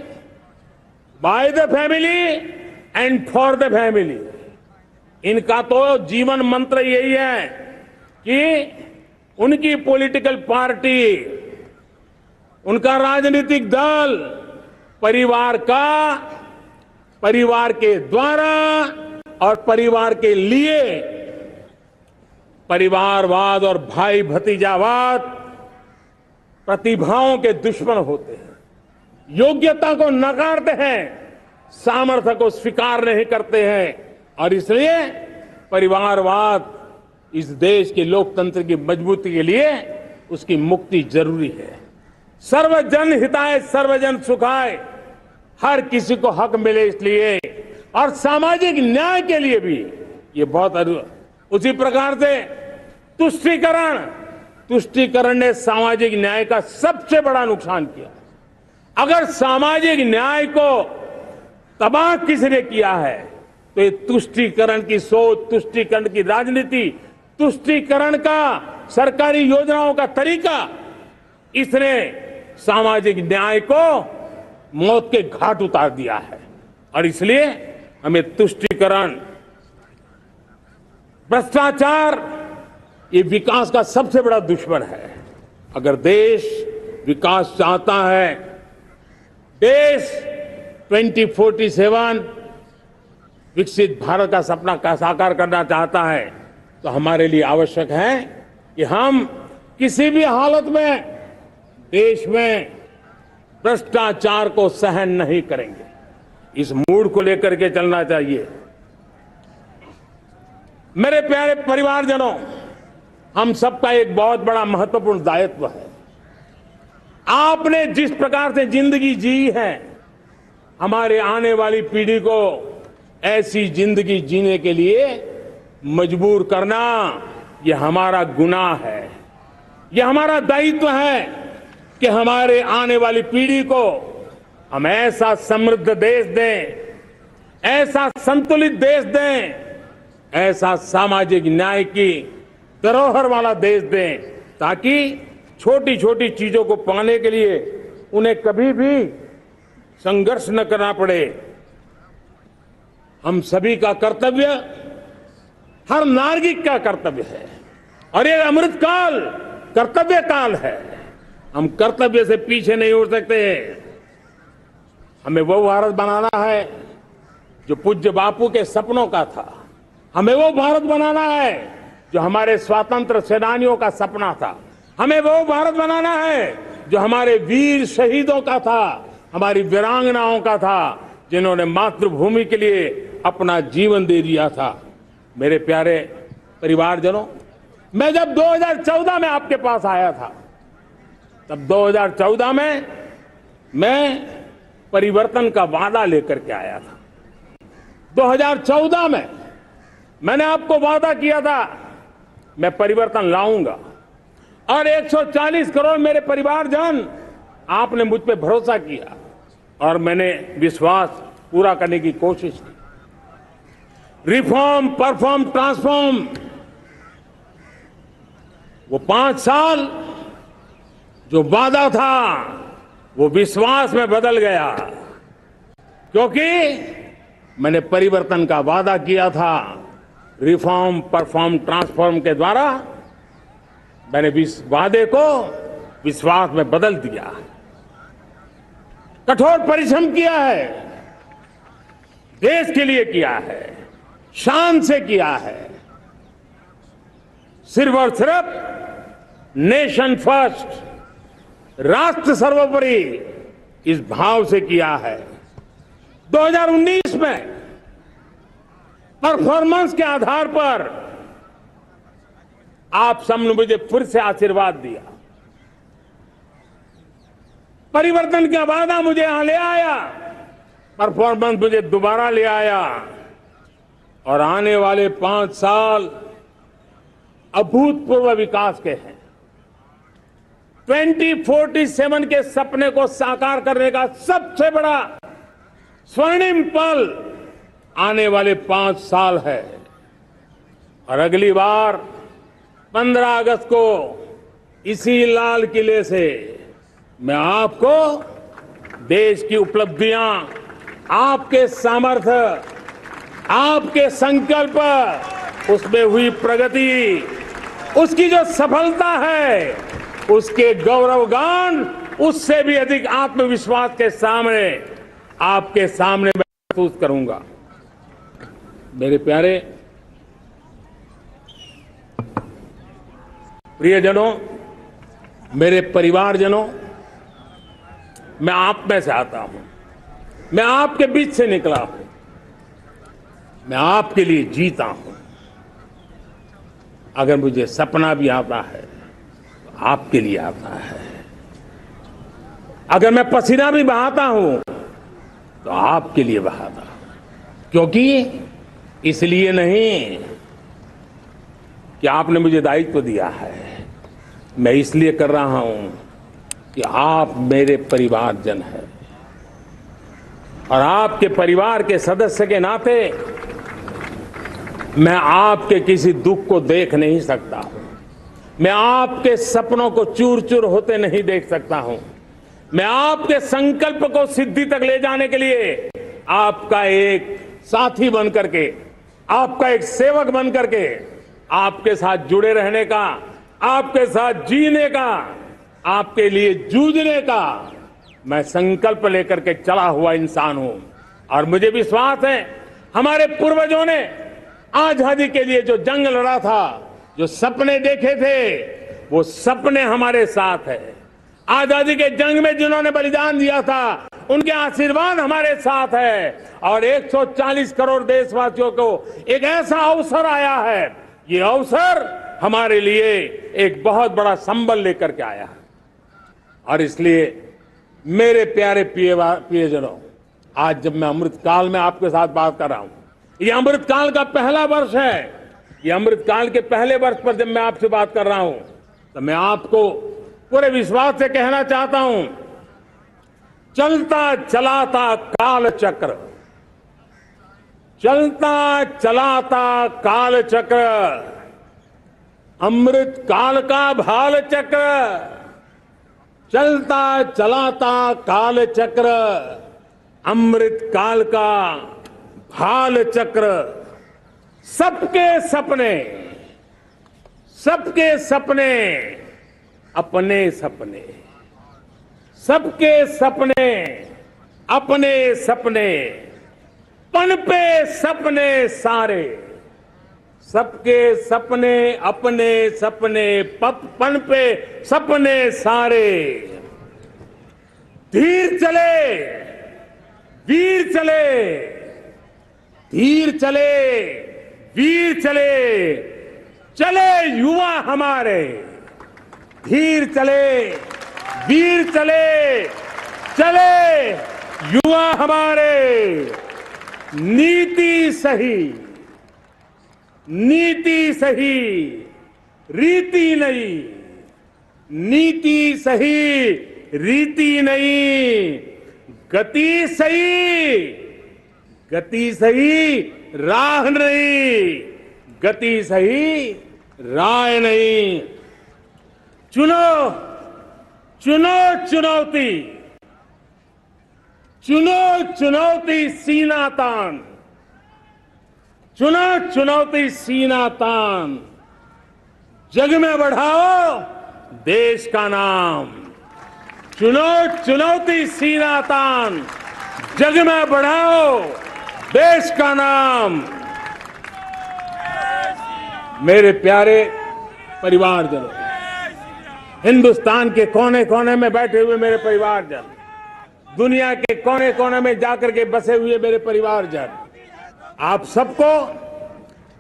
by the family and for the family. इनका तो जीवन मंत्र यही है कि उनकी पॉलिटिकल पार्टी, उनका राजनीतिक दल परिवार का, परिवार के द्वारा और परिवार के लिए, परिवारवाद और भाई भतीजावाद प्रतिभाओं के दुश्मन होते हैं, योग्यता को नकारते हैं, सामर्थ्य को स्वीकार नहीं करते हैं। और इसलिए परिवारवाद इस देश के लोकतंत्र की मजबूती के लिए उसकी मुक्ति जरूरी है। सर्वजन हिताय सर्वजन सुखाय, हर किसी को हक मिले इसलिए, और सामाजिक न्याय के लिए भी ये बहुत। उसी प्रकार से तुष्टीकरण ने सामाजिक न्याय का सबसे बड़ा नुकसान किया। अगर सामाजिक न्याय को तबाह किसने किया है तो ये तुष्टीकरण की सोच, तुष्टीकरण की राजनीति, तुष्टीकरण का सरकारी योजनाओं का तरीका, इसने सामाजिक न्याय को मौत के घाट उतार दिया है। और इसलिए हमें तुष्टीकरण, भ्रष्टाचार, ये विकास का सबसे बड़ा दुश्मन है। अगर देश विकास चाहता है, देश 2047 विकसित भारत का सपना का साकार करना चाहता है, तो हमारे लिए आवश्यक है कि हम किसी भी हालत में देश में भ्रष्टाचार को सहन नहीं करेंगे। इस मूड को लेकर के चलना चाहिए। मेरे प्यारे परिवारजनों, हम सबका एक बहुत बड़ा महत्वपूर्ण दायित्व है। आपने जिस प्रकार से जिंदगी जी है, हमारे आने वाली पीढ़ी को ऐसी जिंदगी जीने के लिए मजबूर करना, यह हमारा गुनाह है। यह हमारा दायित्व है कि हमारे आने वाली पीढ़ी को हम ऐसा समृद्ध देश दें, ऐसा संतुलित देश दें, ऐसा सामाजिक न्याय की धरोहर वाला देश दें, ताकि छोटी छोटी चीजों को पाने के लिए उन्हें कभी भी संघर्ष न करना पड़े। हम सभी का कर्तव्य, हर नागरिक का कर्तव्य है, और ये अमृत काल कर्तव्य काल है। हम कर्तव्य से पीछे नहीं उठ सकते। हमें वो भारत बनाना है जो पूज्य बापू के सपनों का था। हमें वो भारत बनाना है जो हमारे स्वतंत्र सेनानियों का सपना था। हमें वो भारत बनाना है जो हमारे वीर शहीदों का था, हमारी वीरांगनाओं का था, जिन्होंने मातृभूमि के लिए अपना जीवन दे दिया था। मेरे प्यारे परिवारजनों, मैं जब 2014 में आपके पास आया था, तब 2014 में मैं परिवर्तन का वादा लेकर के आया था। 2014 में मैंने आपको वादा किया था मैं परिवर्तन लाऊंगा, और 140 करोड़ मेरे परिवारजन, आपने मुझ पे भरोसा किया और मैंने विश्वास पूरा करने की कोशिश की। रिफॉर्म, परफॉर्म, ट्रांसफॉर्म, वो 5 साल जो वादा था वो विश्वास में बदल गया, क्योंकि मैंने परिवर्तन का वादा किया था। रिफॉर्म, परफॉर्म, ट्रांसफॉर्म के द्वारा मैंने इस वादे को विश्वास में बदल दिया। कठोर परिश्रम किया है, देश के लिए किया है, शान से किया है, सिर्फ और सिर्फ नेशन फर्स्ट, राष्ट्र सर्वोपरि, इस भाव से किया है। 2019 में परफॉर्मेंस के आधार पर आप सबने मुझे फिर से आशीर्वाद दिया। परिवर्तन का वादा मुझे यहां ले आया, परफॉर्मेंस मुझे दोबारा ले आया, और आने वाले 5 साल अभूतपूर्व विकास के हैं। 2047 के सपने को साकार करने का सबसे बड़ा स्वर्णिम पल आने वाले 5 साल है। और अगली बार 15 अगस्त को इसी लाल किले से मैं आपको देश की उपलब्धियां, आपके सामर्थ्य, आपके संकल्प, उसमें हुई प्रगति, उसकी जो सफलता है, उसके गौरवगान, उससे भी अधिक आत्मविश्वास के सामने, आपके सामने मैं महसूस करूंगा। मेरे प्यारे प्रियजनों, मेरे परिवारजनों, मैं आप में से आता हूं, मैं आपके बीच से निकला हूं, मैं आपके लिए जीता हूं। अगर मुझे सपना भी आता है तो आपके लिए आता है। अगर मैं पसीना भी बहाता हूं तो आपके लिए बहाता हूं। क्योंकि इसलिए नहीं कि आपने मुझे दायित्व दिया है, मैं इसलिए कर रहा हूं कि आप मेरे परिवारजन हैं। और आपके परिवार के सदस्य के नाते मैं आपके किसी दुख को देख नहीं सकता हूं, मैं आपके सपनों को चूर चूर होते नहीं देख सकता हूं, मैं आपके संकल्प को सिद्धि तक ले जाने के लिए आपका एक साथी बन करके, आपका एक सेवक बन करके, आपके साथ जुड़े रहने का, आपके साथ जीने का, आपके लिए जूझने का मैं संकल्प लेकर के चला हुआ इंसान हूं। और मुझे विश्वास है हमारे पूर्वजों ने आजादी के लिए जो जंग लड़ा था, जो सपने देखे थे, वो सपने हमारे साथ है। आजादी के जंग में जिन्होंने बलिदान दिया था, उनके आशीर्वाद हमारे साथ है। और 140 करोड़ देशवासियों को एक ऐसा अवसर आया है, ये अवसर हमारे लिए एक बहुत बड़ा संबल लेकर के आया है। और इसलिए मेरे प्यारे प्रियजनों, आज जब मैं अमृत काल में आपके साथ बात कर रहा हूं, ये अमृत काल का पहला वर्ष है। ये अमृत काल के पहले वर्ष पर जब मैं आपसे बात कर रहा हूं, तो मैं आपको पूरे विश्वास से कहना चाहता हूं, चलता चलाता काल चक्र, चलता चलाता काल चक्र, अमृत काल का भाल चक्र, चलता चलाता काल चक्र, अमृत काल का भाल चक्र, सबके सपने, सबके सपने, अपने सपने, सबके सपने, अपने सपने, पनपे सपने सारे, सबके सपने, अपने सपने, पनपे सपने सारे। धीर चले, वीर चले, धीर चले, वीर चले, चले युवा हमारे। धीर चले, वीर चले, चले युवा हमारे। नीति सही, नीति सही, रीति नहीं, नीति सही, रीति नहीं, गति सही, गति सही, राह नहीं, गति सही, राह नहीं। चुनो, चुनो चुनौती, चुनो चुनौती सीना तान, चुनो चुनौती सीना तान, जग में बढ़ाओ देश का नाम। चुनो चुनौती सीना तान, जग में बढ़ाओ देश का नाम। मेरे प्यारे परिवारजनों, हिंदुस्तान के कोने कोने में बैठे हुए मेरे परिवारजन, दुनिया के कोने कोने में जाकर के बसे हुए मेरे परिवारजन, आप सबको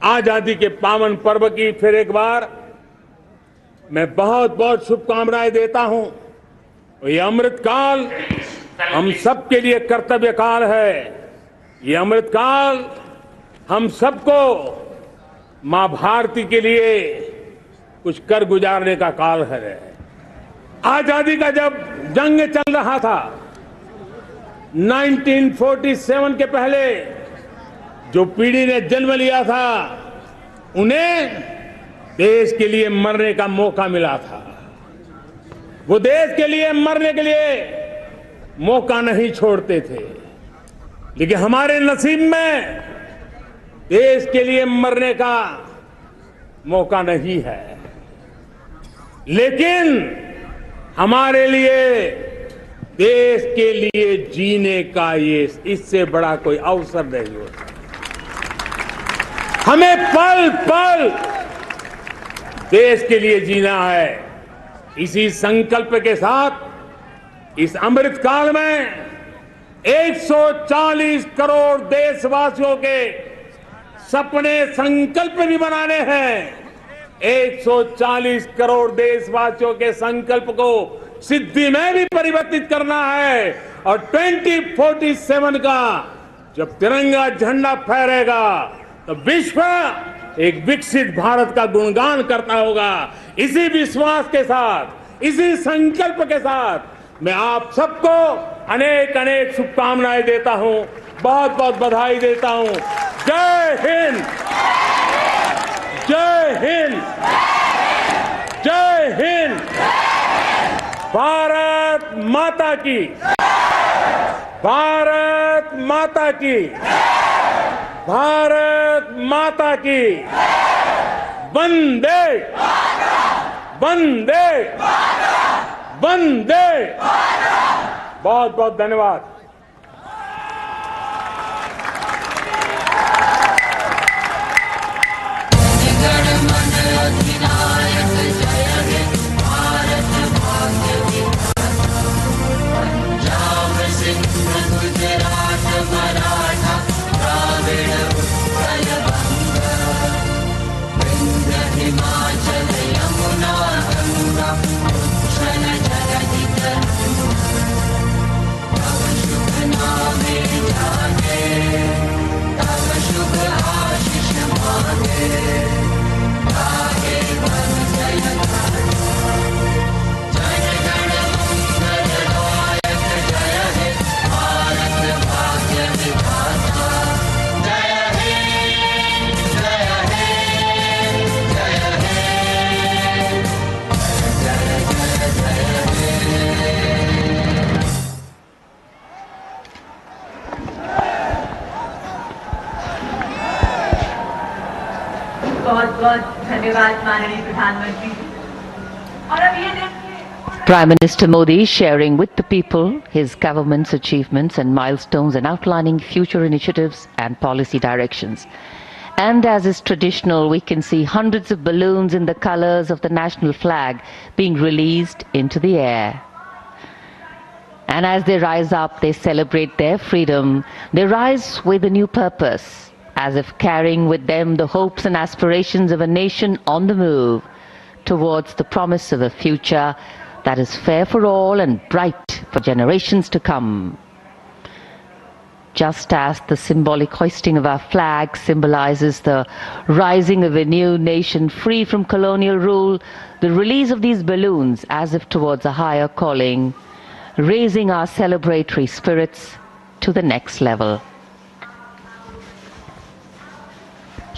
आजादी के पावन पर्व की फिर एक बार मैं बहुत बहुत शुभकामनाएं देता हूं। ये अमृत काल हम सबके लिए कर्तव्य काल है। ये अमृत काल हम सबको मां भारती के लिए कुछ कर गुजारने का काल है। आजादी का जब जंग चल रहा था 1947 के पहले जो पीढ़ी ने जन्म लिया था उन्हें देश के लिए मरने का मौका मिला था। वो देश के लिए मरने के लिए मौका नहीं छोड़ते थे, लेकिन हमारे नसीब में देश के लिए मरने का मौका नहीं है। लेकिन हमारे लिए देश के लिए जीने का ये इससे बड़ा कोई अवसर नहीं होता। हमें पल पल देश के लिए जीना है। इसी संकल्प के साथ इस अमृत काल में 140 करोड़ देशवासियों के सपने संकल्प भी बनाने हैं। 140 करोड़ देशवासियों के संकल्प को सिद्धि में भी परिवर्तित करना है। और 2047 का जब तिरंगा झंडा फहरेगा तो विश्व एक विकसित भारत का गुणगान करता होगा। इसी विश्वास के साथ, इसी संकल्प के साथ मैं आप सबको अनेक अनेक शुभकामनाएं देता हूं, बहुत बहुत बधाई देता हूं। जय हिंद, जय हिंद, जय हिंद। भारत माता की, भारत माता की, भारत माता की। वंदे वंदे वंदे। बहुत बहुत धन्यवाद। बहुत बहुत धन्यवाद माननीय प्रधानमंत्री जी। और अब ये देखिए, Prime Minister Modi sharing with the people his government's achievements and milestones and outlining future initiatives and policy directions. And as is traditional, we can see hundreds of balloons in the colors of the national flag being released into the air. And as they rise up, they celebrate their freedom. They rise with a new purpose, as if carrying with them the hopes and aspirations of a nation on the move towards the promise of a future that is fair for all and bright for generations to come. Just as the symbolic hoisting of our flag symbolizes the rising of a new nation free from colonial rule, the release of these balloons as if towards a higher calling, raising our celebratory spirits to the next level.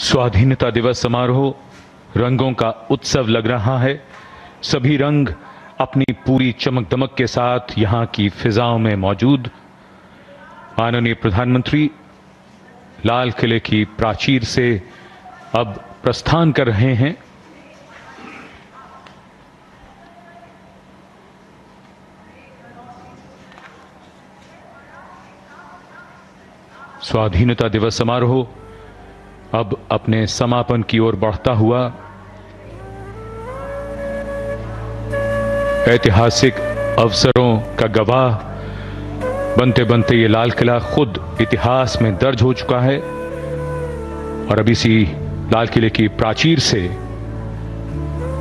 स्वाधीनता दिवस समारोह रंगों का उत्सव लग रहा है। सभी रंग अपनी पूरी चमक दमक के साथ यहां की फिजाओं में मौजूद। माननीय प्रधानमंत्री लाल किले की प्राचीर से अब प्रस्थान कर रहे हैं। स्वाधीनता दिवस समारोह अब अपने समापन की ओर बढ़ता हुआ ऐतिहासिक अवसरों का गवाह बनते बनते ये लाल किला खुद इतिहास में दर्ज हो चुका है। और अब इसी लाल किले की प्राचीर से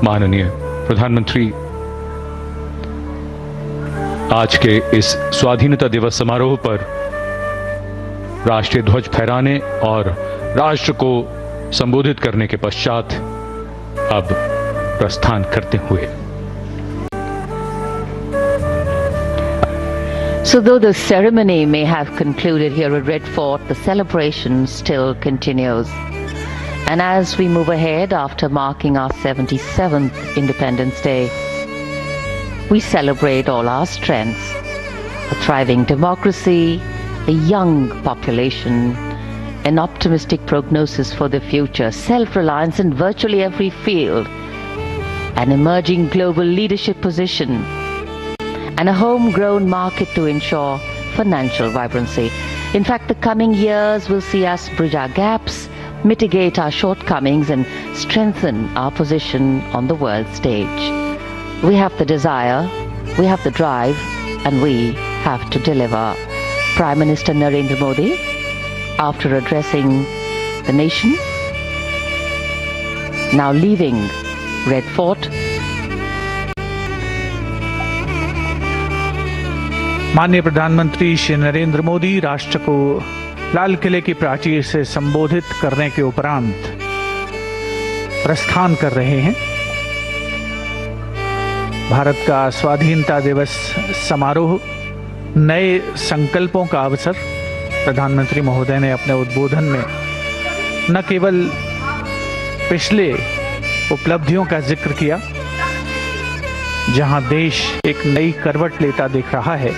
माननीय प्रधानमंत्री आज के इस स्वाधीनता दिवस समारोह पर राष्ट्रीय ध्वज फहराने और राष्ट्र को संबोधित करने के पश्चात अब प्रस्थान करते हुए। So though the ceremony may have concluded here at Red Fort, the celebration still continues. And as we move ahead after marking our 77th Independence Day, we celebrate all our strengths: a thriving democracy, a young population, an optimistic prognosis for the future, self-reliance in virtually every field, an emerging global leadership position, and a homegrown market to ensure financial vibrancy. In fact, the coming years will see us bridge our gaps, mitigate our shortcomings, and strengthen our position on the world stage. We have the desire, we have the drive, and we have to deliver. Prime Minister Narendra Modi, after addressing the nation, now leaving Red Fort, माननीय प्रधानमंत्री श्री नरेंद्र मोदी राष्ट्र को लाल किले की प्राचीर से संबोधित करने के उपरांत प्रस्थान कर रहे हैं। भारत का स्वाधीनता दिवस समारोह नए संकल्पों का अवसर। प्रधानमंत्री महोदय ने अपने उद्बोधन में न केवल पिछले उपलब्धियों का जिक्र किया, जहां देश एक नई करवट लेता दिख रहा है,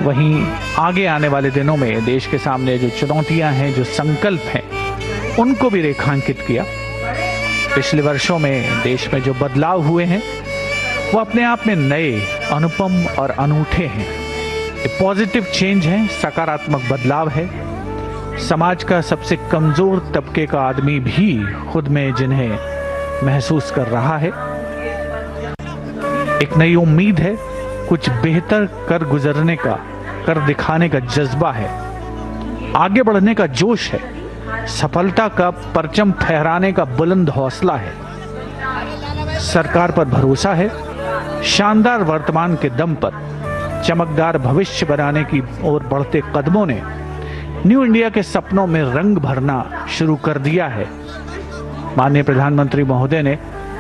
वहीं आगे आने वाले दिनों में देश के सामने जो चुनौतियां हैं, जो संकल्प हैं, उनको भी रेखांकित किया। पिछले वर्षों में देश में जो बदलाव हुए हैं वो अपने आप में नए, अनुपम और अनूठे हैं। ये पॉजिटिव चेंज है, सकारात्मक बदलाव है। समाज का सबसे कमजोर तबके का आदमी भी खुद में जिन्हें महसूस कर रहा है। एक नई उम्मीद है, कुछ बेहतर कर गुजरने का, कर दिखाने का जज्बा है, आगे बढ़ने का जोश है, सफलता का परचम फहराने का बुलंद हौसला है। सरकार पर भरोसा है, शानदार वर्तमान के दम पर चमकदार भविष्य बनाने की ओर बढ़ते कदमों ने न्यू इंडिया के सपनों में रंग भरना शुरू कर दिया है। माननीय प्रधानमंत्री महोदय ने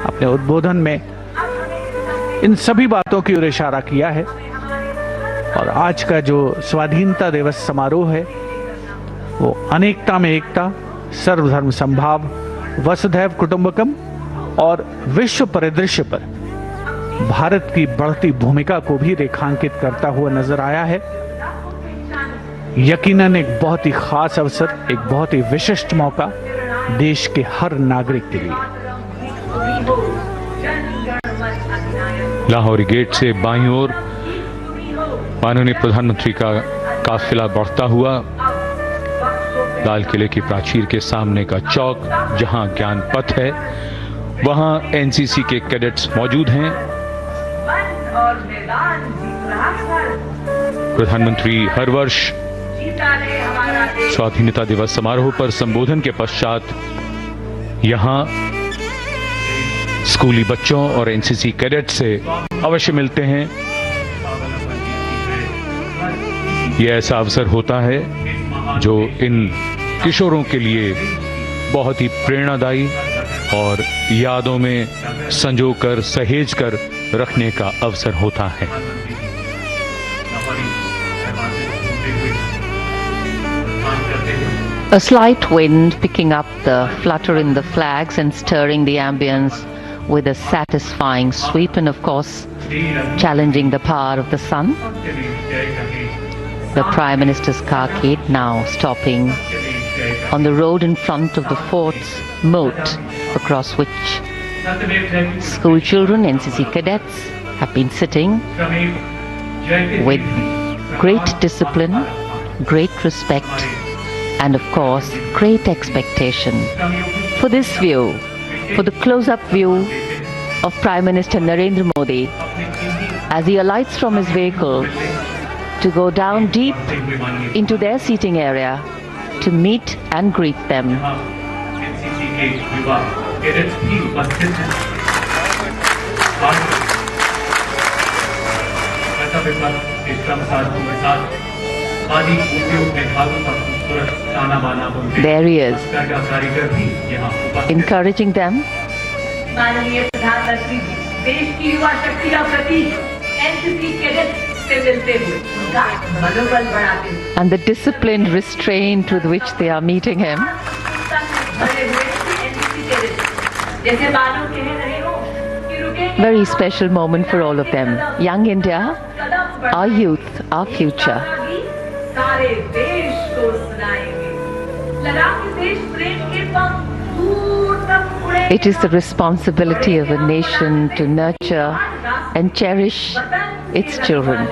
अपने उद्बोधन में इन सभी बातों की ओर इशारा किया है और आज का जो स्वाधीनता दिवस समारोह है वो अनेकता में एकता, सर्वधर्म समभाव, वसुधैव कुटुंबकम और विश्व परिदृश्य पर भारत की बढ़ती भूमिका को भी रेखांकित करता हुआ नजर आया है। यकीनन एक बहुत ही खास अवसर, एक बहुत ही विशिष्ट मौका देश के हर नागरिक के लिए। लाहौरी गेट से बाईं ओर माननीय प्रधानमंत्री का काफिला बढ़ता हुआ लाल किले की प्राचीर के सामने का चौक, जहां ज्ञान पथ है, वहां एनसीसी के कैडेट्स मौजूद हैं। प्रधानमंत्री हर वर्ष स्वाधीनता दिवस समारोह पर संबोधन के पश्चात यहां स्कूली बच्चों और एनसीसी कैडेट से अवश्य मिलते हैं। यह ऐसा अवसर होता है जो इन किशोरों के लिए बहुत ही प्रेरणादायी और यादों में संजोकर, सहेजकर रखने का अवसर होता है। A slight wind picking up the flutter in the flags and stirring the ambience with a satisfying sweep, and of course challenging the power of the sun. The Prime Minister's carcade now stopping on the road in front of the fort's moat, across which school children, NCC cadets, have been sitting with great discipline, great respect, and of course great expectation for this view, for the close-up view of Prime Minister Narendra Modi as he alights from his vehicle to go down deep into their seating area to meet and greet them. There he is, encouraging them माननीय प्रधानमंत्री जी देश की युवा शक्ति का प्रतीक NCC cadet से मिलते हुए उनका मनोबल बढ़ाते हुए And the disciplined restraint with which they are meeting him. भरे हुए एनसीसी कैडेट जैसे बालों कह रहे हो कि रुकेंगे Very special moment for all of them. Young India, our youth, our future. सारे देश को सुनाएंगे लगा कि देश प्रेम के पंख दूर तक उड़े It is the responsibility of a nation to nurture and cherish its children,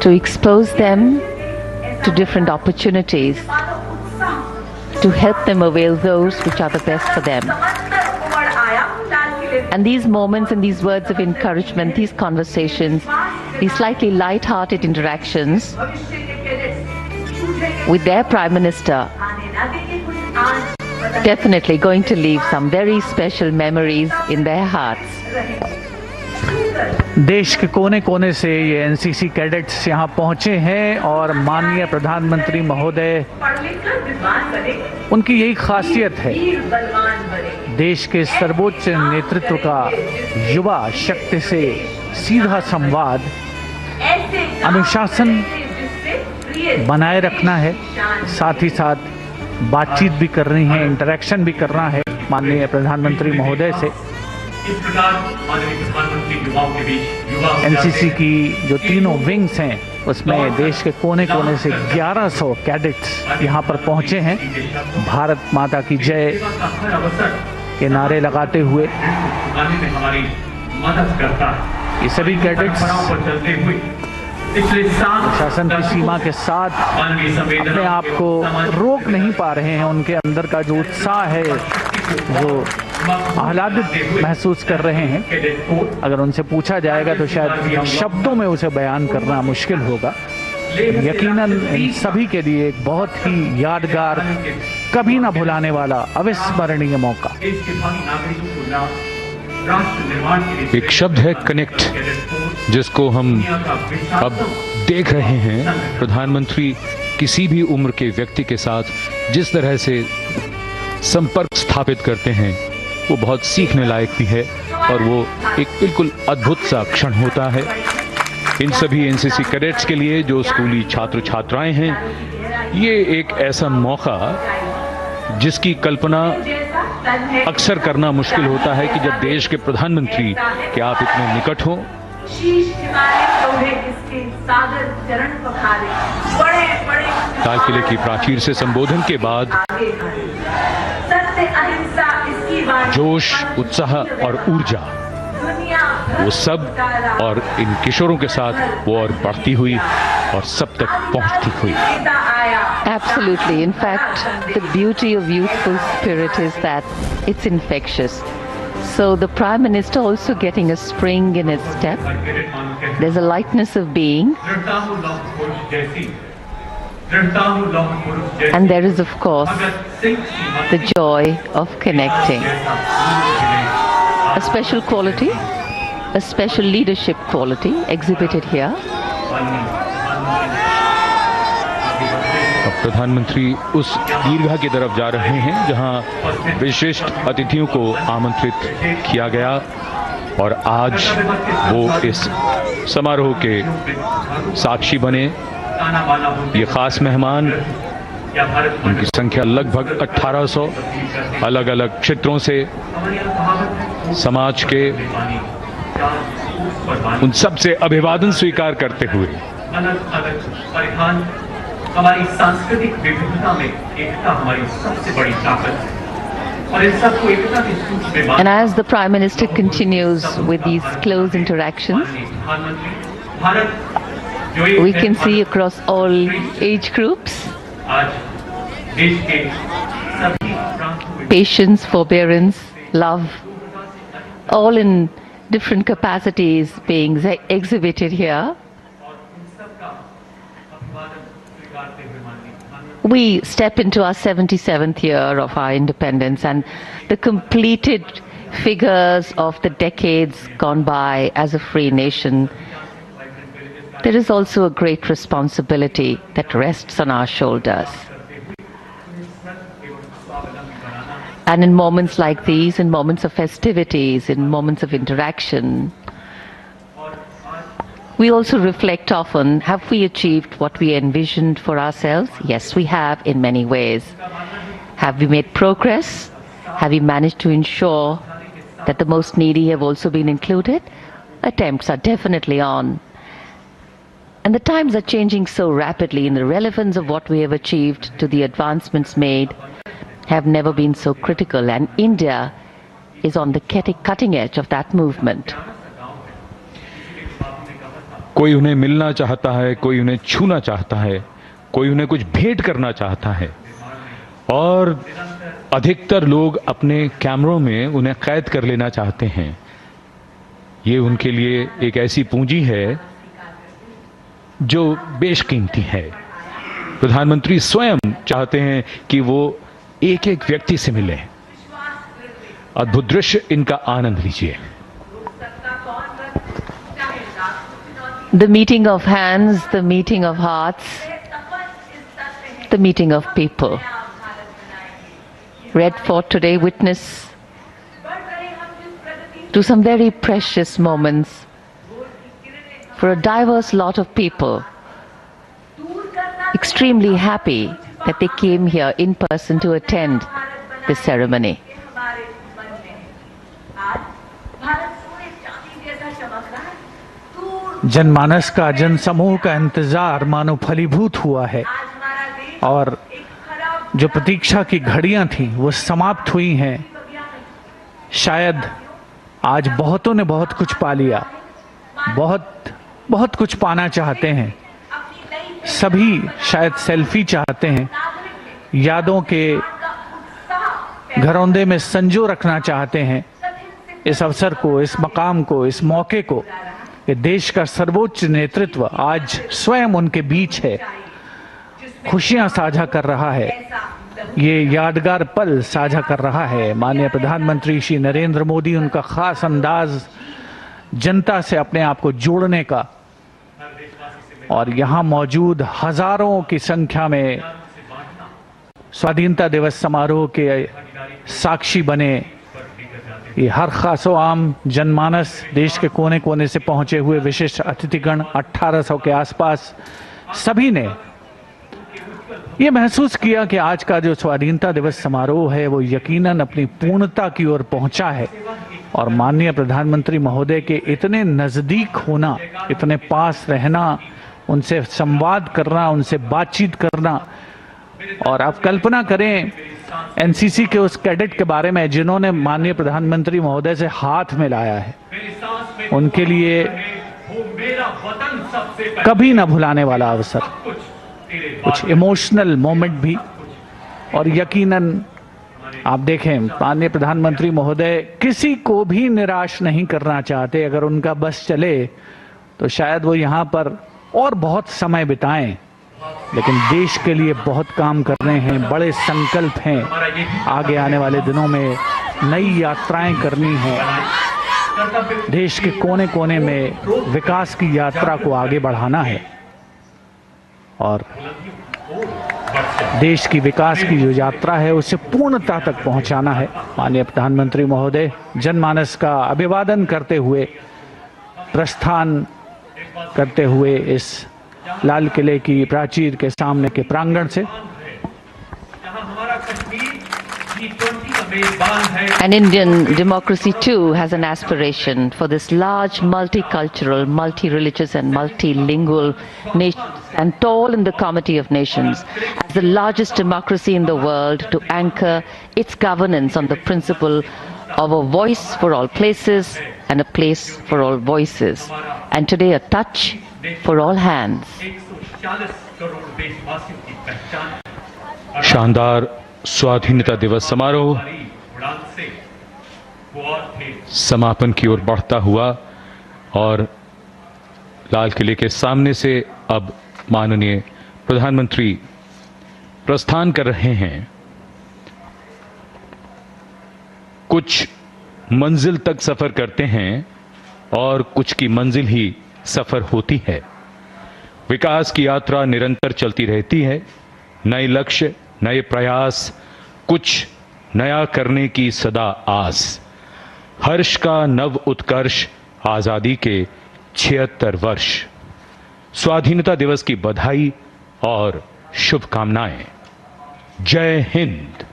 to expose them to different opportunities, to help them avail those which are the best for them. And these moments and these words of encouragement, these conversations, these slightly light-hearted interactions with their Prime Minister, definitely going to leave some very special memories in their hearts. देश के कोने कोने से ये NCC cadets यहाँ पहुँचे हैं और माननीय प्रधानमंत्री महोदय, उनकी यही खासियत है, देश के सर्वोच्च नेतृत्व का युवा शक्ति से सीधा संवाद, अनुशासन बनाए रखना है, साथ ही साथ बातचीत भी करनी है, इंटरेक्शन भी करना है माननीय प्रधानमंत्री महोदय से। इस प्रकार माननीय प्रधानमंत्री युवाओं के बीच एनसीसी की जो तीनों विंग्स हैं उसमें देश के कोने कोने से 1100 कैडेट्स यहाँ पर पहुँचे हैं, भारत माता की जय के नारे लगाते हुए। हमारी मदद करता है। ये सभी कैडेट्स शासन की सीमा के साथ अपने आप को रोक नहीं पा रहे हैं, उनके अंदर का जो उत्साह है, जो आह्लादित महसूस कर रहे हैं, अगर उनसे पूछा जाएगा तो शायद शब्दों में उसे बयान करना मुश्किल होगा। यकीनन इन सभी के लिए एक बहुत ही यादगार, कभी ना भुलाने वाला, अविस्मरणीय मौका। एक शब्द है कनेक्ट, जिसको हम अब देख रहे हैं। प्रधानमंत्री किसी भी उम्र के व्यक्ति के साथ जिस तरह से संपर्क स्थापित करते हैं वो बहुत सीखने लायक भी है और वो एक बिल्कुल अद्भुत सा क्षण होता है। इन सभी एनसीसी कैडेट्स के लिए, जो स्कूली छात्र छात्राएं हैं, ये एक ऐसा मौका जिसकी कल्पना अक्सर करना मुश्किल होता है कि जब देश के प्रधानमंत्री के आप इतने निकट हों। लाल किले की प्राचीर से संबोधन के बाद जोश, उत्साह और ऊर्जा, वो सब और इन किशोरों के साथ वो और बढ़ती हुई और सब तक पहुंचती हुई। Absolutely. In fact, the beauty of youthful spirit is that it's infectious. So the Prime Minister also getting a spring in his step. There's a lightness of being. And there is, of course, the joy of connecting. A special quality, a special leadership quality exhibited here. अब प्रधानमंत्री उस दीर्घा की तरफ जा रहे हैं जहां विशिष्ट अतिथियों को आमंत्रित किया गया और आज वो इस समारोह के साक्षी बने। ये खास मेहमान, उनकी संख्या लगभग 1800, अलग अलग क्षेत्रों से समाज के, उन सब से अभिवादन स्वीकार करते हुए हमारी सांस्कृतिक विविधता में एकता हमारी सबसे बड़ी ताकत है और इन सबको एकता के सूत्र में। And as the Prime Minister continues with these close interactions, we can see across all age groups patience, forbearance, love, all in different capacities being exhibited here. We step into our 77th year of our independence, and the completed figures of the decades gone by as a free nation. There is also a great responsibility that rests on our shoulders. And in moments like these, in moments of festivities, in moments of interaction, we also reflect often, have we achieved what we envisioned for ourselves? Yes, we have in many ways. Have we made progress? Have we managed to ensure that the most needy have also been included? Attempts are definitely on. And the times are changing so rapidly, and the relevance of what we have achieved to the advancements made have never been so critical, and India is on the cutting edge of that movement. कोई उन्हें मिलना चाहता है, कोई उन्हें छूना चाहता है, कोई उन्हें कुछ भेंट करना चाहता है, और अधिकतर लोग अपने कैमरों में उन्हें कैद कर लेना चाहते हैं। ये उनके लिए एक ऐसी पूंजी है जो बेशकीमती है। प्रधानमंत्री स्वयं चाहते हैं कि वो एक एक व्यक्ति से मिले। अद्भुत दृश्य, इनका आनंद लीजिए। The meeting of hands, the meeting of hearts, the meeting of people. Red Fort today witness to some very precious moments for a diverse lot of people. Extremely happy that they came here in person to attend this ceremony. जनमानस का, जनसमूह का इंतजार मानो फलीभूत हुआ है, और जो प्रतीक्षा की घड़ियां थीं वो समाप्त हुई हैं। शायद आज बहुतों ने बहुत कुछ पा लिया, बहुत कुछ पाना चाहते हैं। सभी शायद सेल्फी चाहते हैं, यादों के घरौंदे में संजो रखना चाहते हैं इस अवसर को, इस मकाम को, इस मौके को। कि देश का सर्वोच्च नेतृत्व आज स्वयं उनके बीच है, खुशियां साझा कर रहा है, ये यादगार पल साझा कर रहा है। माननीय प्रधानमंत्री श्री नरेंद्र मोदी, उनका खास अंदाज जनता से अपने आप को जोड़ने का, और यहाँ मौजूद हजारों की संख्या में स्वाधीनता दिवस समारोह के साक्षी बने ये हर खासो आम जनमानस, देश के कोने कोने से पहुंचे हुए विशिष्ट अतिथिगण, 1800 के आसपास, सभी ने ये महसूस किया कि आज का जो स्वाधीनता दिवस समारोह है वो यकीनन अपनी पूर्णता की ओर पहुंचा है। और माननीय प्रधानमंत्री महोदय के इतने नजदीक होना, इतने पास रहना, उनसे संवाद करना, उनसे बातचीत करना, और आप कल्पना करें एनसीसी के उस कैडेट के बारे में जिन्होंने माननीय प्रधानमंत्री महोदय से हाथ मिलाया है, उनके लिए कभी ना भुलाने वाला अवसर, कुछ इमोशनल मोमेंट भी। और यकीनन आप देखें, माननीय प्रधानमंत्री महोदय किसी को भी निराश नहीं करना चाहते। अगर उनका बस चले तो शायद वो यहाँ पर और बहुत समय बिताएं, लेकिन देश के लिए बहुत काम कर रहे हैं, बड़े संकल्प हैं। आगे आने वाले दिनों में नई यात्राएं करनी है, देश के कोने कोने में विकास की यात्रा को आगे बढ़ाना है, और देश की विकास की जो यात्रा है उसे पूर्णता तक पहुंचाना है। माननीय प्रधानमंत्री महोदय जनमानस का अभिवादन करते हुए, प्रस्थान करते हुए इस लाल किले की प्राचीर के सामने के प्रांगण से। And Indian democracy too has an aspiration for this large multicultural, multi-religious and multilingual nation, and tall in the Committee of Nations, as the largest democracy in the world, to anchor its governance on the principle of a voice for all places and a place for all voices. And today a touch for all hands. शानदार स्वाधीनता दिवस समारोह समापन की ओर बढ़ता हुआ, और लाल किले के सामने से अब माननीय प्रधानमंत्री प्रस्थान कर रहे हैं। कुछ मंजिल तक सफर करते हैं और कुछ की मंजिल ही सफर होती है। विकास की यात्रा निरंतर चलती रहती है, नए लक्ष्य, नए प्रयास, कुछ नया करने की सदा आस, हर्ष का नव उत्कर्ष, आजादी के 76 वर्ष। स्वाधीनता दिवस की बधाई और शुभकामनाएं। जय Hind.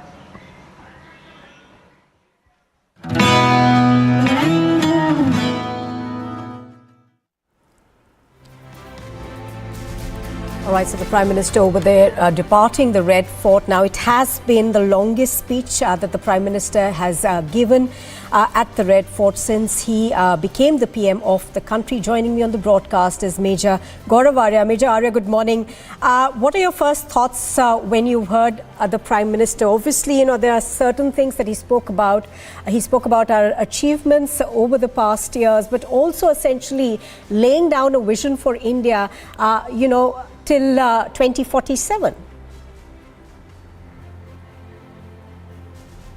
All right, so the Prime Minister over there departing the Red Fort. Now, it has been the longest speech that the Prime Minister has given at the Red Fort since he became the PM of the country. Joining me on the broadcast is Major Gaurav Arya. Major Arya, good morning. What are your first thoughts when you heard the Prime Minister? Obviously, you know, there are certain things that he spoke about. He spoke about our achievements over the past years, but also essentially laying down a vision for India, till 2047.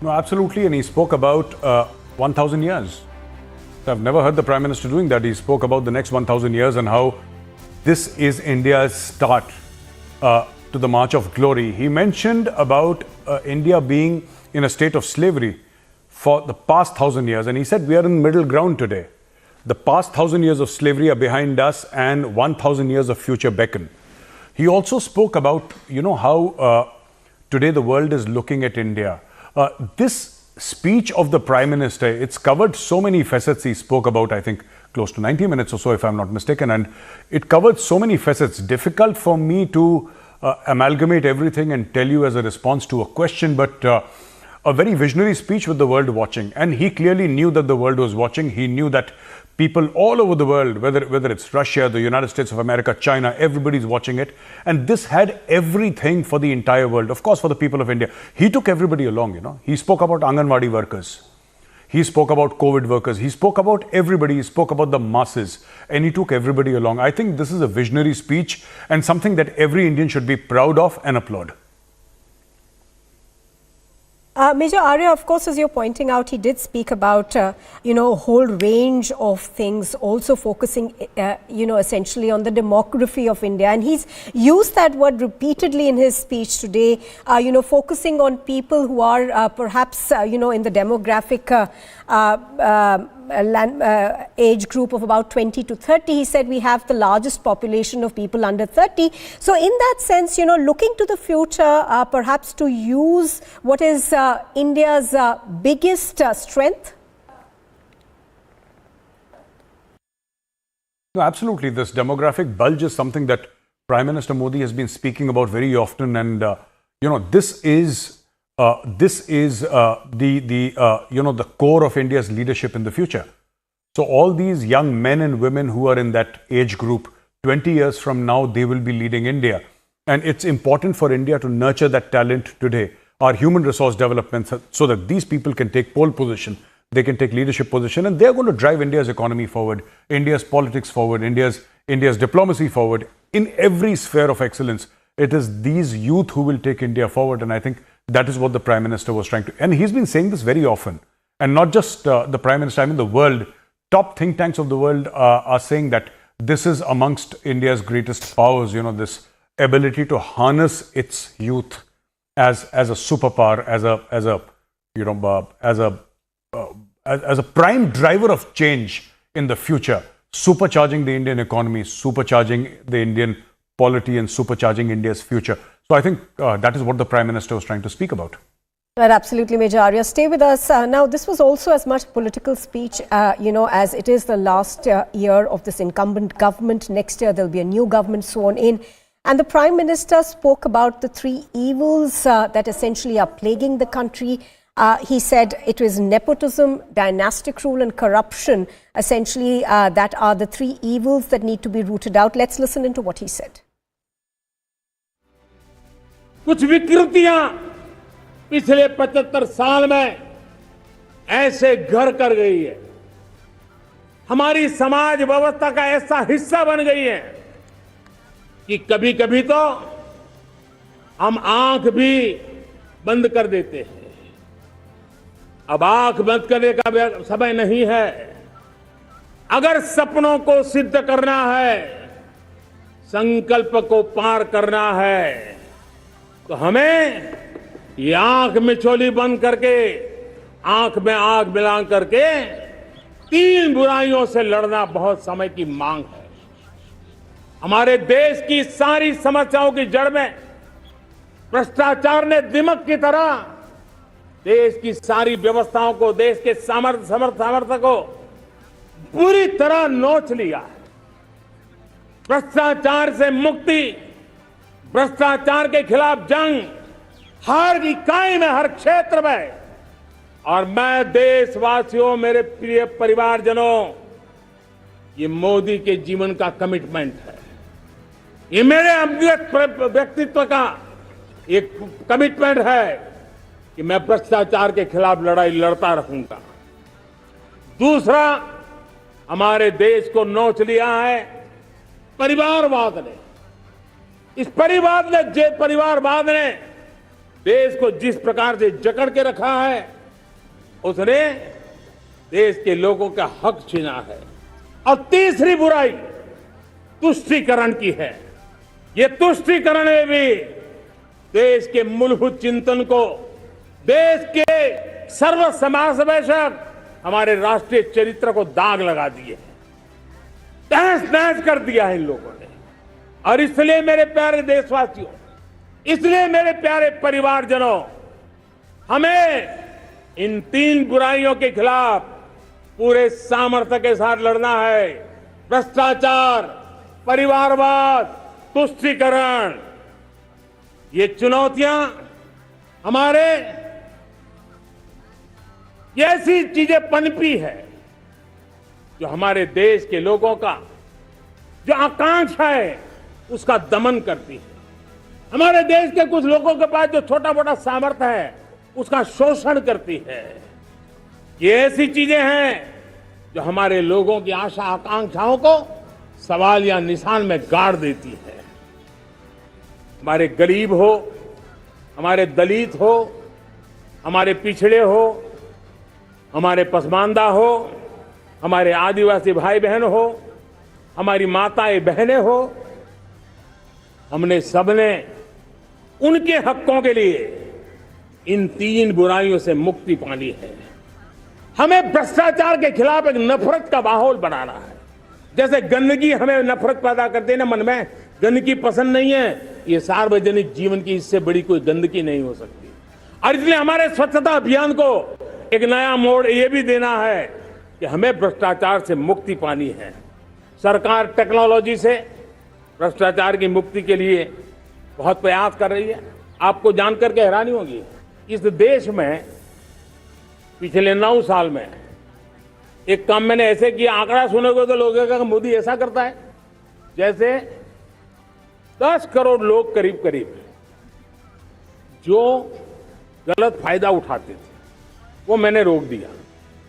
No, absolutely, and he spoke about 1,000 years. I've never heard the Prime Minister doing that. He spoke about the next 1,000 years and how this is India's start to the march of glory. He mentioned about India being in a state of slavery for the past 1,000 years, and he said we are in middle ground today. The past 1,000 years of slavery are behind us, and 1,000 years of future beckon. He also spoke about, how today the world is looking at India. This speech of the Prime Minister, it's covered so many facets. He spoke about, I think, close to 90 minutes or so, if I'm not mistaken. And it covered so many facets. Difficult for me to amalgamate everything and tell you as a response to a question, but a very visionary speech with the world watching. And he clearly knew that the world was watching. He knew that people all over the world, whether it's Russia, the United States of America, China, everybody's watching it. And this had everything for the entire world. Of course, for the people of India. He took everybody along, He spoke about Anganwadi workers. He spoke about COVID workers. He spoke about everybody. He spoke about the masses. And he took everybody along. I think this is a visionary speech and something that every Indian should be proud of and applaud. Major Arya, of course, as you're pointing out, he did speak about, a whole range of things, also focusing, essentially on the demography of India. And he's used that word repeatedly in his speech today, focusing on people who are perhaps, in the demographic age group of about 20 to 30. He said we have the largest population of people under 30. So in that sense, looking to the future, perhaps to use what is India's biggest strength? No, absolutely. This demographic bulge is something that Prime Minister Modi has been speaking about very often. And, this is the core of India's leadership in the future. So all these young men and women who are in that age group, 20 years from now, they will be leading India. And it's important for India to nurture that talent today, our human resource development, so that these people can take pole position, they can take leadership position, and they're going to drive India's economy forward, India's politics forward, India's diplomacy forward, in every sphere of excellence. It is these youth who will take India forward, and I think that is what the Prime Minister was trying to, and he's been saying this very often, and not just the Prime Minister, I mean the world, top think tanks of the world are saying that this is amongst India's greatest powers, this ability to harness its youth as a superpower, as a prime driver of change in the future, supercharging the Indian economy, supercharging the Indian polity, and supercharging India's future. So I think that is what the Prime Minister was trying to speak about. Right, absolutely, Major Arya. Stay with us. Now, this was also as much political speech, as it is the last year of this incumbent government. Next year, there'll be a new government sworn in. And the Prime Minister spoke about the three evils that essentially are plaguing the country. He said it was nepotism, dynastic rule and corruption, essentially that are the three evils that need to be rooted out. Let's listen into what he said. कुछ विकृतियां पिछले 75 साल में ऐसे घर कर गई है, हमारी समाज व्यवस्था का ऐसा हिस्सा बन गई है कि कभी कभी तो हम आंख भी बंद कर देते हैं। अब आंख बंद करने का समय नहीं है। अगर सपनों को सिद्ध करना है, संकल्प को पार करना है, तो हमें ये आंख मिचौली बंद करके, आंख में आंख मिला करके तीन बुराइयों से लड़ना बहुत समय की मांग है। हमारे देश की सारी समस्याओं की जड़ में भ्रष्टाचार ने दिमक की तरह देश की सारी व्यवस्थाओं को, देश के सामर्थ्य को पूरी तरह नोच लिया है। भ्रष्टाचार से मुक्ति, भ्रष्टाचार के खिलाफ जंग हर इकाई में, हर क्षेत्र में। और मैं देशवासियों, मेरे प्रिय परिवारजनों, ये मोदी के जीवन का कमिटमेंट है। ये मेरे अंतर्गत व्यक्तित्व का एक कमिटमेंट है कि मैं भ्रष्टाचार के खिलाफ लड़ाई लड़ता रहूंगा। दूसरा, हमारे देश को नोच लिया है परिवारवाद ने। इस परिवारवाद ने देश को जिस प्रकार से जकड़ के रखा है, उसने देश के लोगों का हक छीना है। और तीसरी बुराई तुष्टीकरण की है। ये तुष्टीकरण में भी देश के मूलभूत चिंतन को, देश के सर्व समावेशक हमारे राष्ट्रीय चरित्र को दाग लगा दिए, तहस नहस कर दिया है इन लोगों ने। और इसलिए मेरे प्यारे देशवासियों, इसलिए मेरे प्यारे परिवारजनों, हमें इन तीन बुराइयों के खिलाफ पूरे सामर्थ्य के साथ लड़ना है। भ्रष्टाचार, परिवारवाद, तुष्टीकरण, ये चुनौतियां हमारे ऐसी चीजें पनपी है जो हमारे देश के लोगों का जो आकांक्षा है उसका दमन करती है। हमारे देश के कुछ लोगों के पास जो छोटा मोटा सामर्थ्य है उसका शोषण करती है। ये ऐसी चीजें हैं जो हमारे लोगों की आशा आकांक्षाओं को सवाल या निशान में गाड़ देती है। हमारे गरीब हो, हमारे दलित हो, हमारे पिछड़े हो, हमारे पसमानदा हो, हमारे आदिवासी भाई बहन हो, हमारी माताएं बहनें हो, हमने सबने उनके हकों के लिए इन तीन बुराइयों से मुक्ति पानी है। हमें भ्रष्टाचार के खिलाफ एक नफरत का माहौल बनाना है। जैसे गंदगी हमें नफरत पैदा करती है ना, मन में गंदगी पसंद नहीं है, ये सार्वजनिक जीवन की इससे बड़ी कोई गंदगी नहीं हो सकती। और इसलिए हमारे स्वच्छता अभियान को एक नया मोड़ ये भी देना है कि हमें भ्रष्टाचार से मुक्ति पानी है। सरकार टेक्नोलॉजी से भ्रष्टाचार की मुक्ति के लिए बहुत प्रयास कर रही है। आपको जानकर के हैरानी होगी, इस देश में पिछले 9 साल में एक काम मैंने ऐसे किया, आंकड़ा सुनोगे तो लोग कहेंगे मोदी ऐसा करता है, जैसे 10 करोड़ लोग करीब जो गलत फायदा उठाते थे वो मैंने रोक दिया।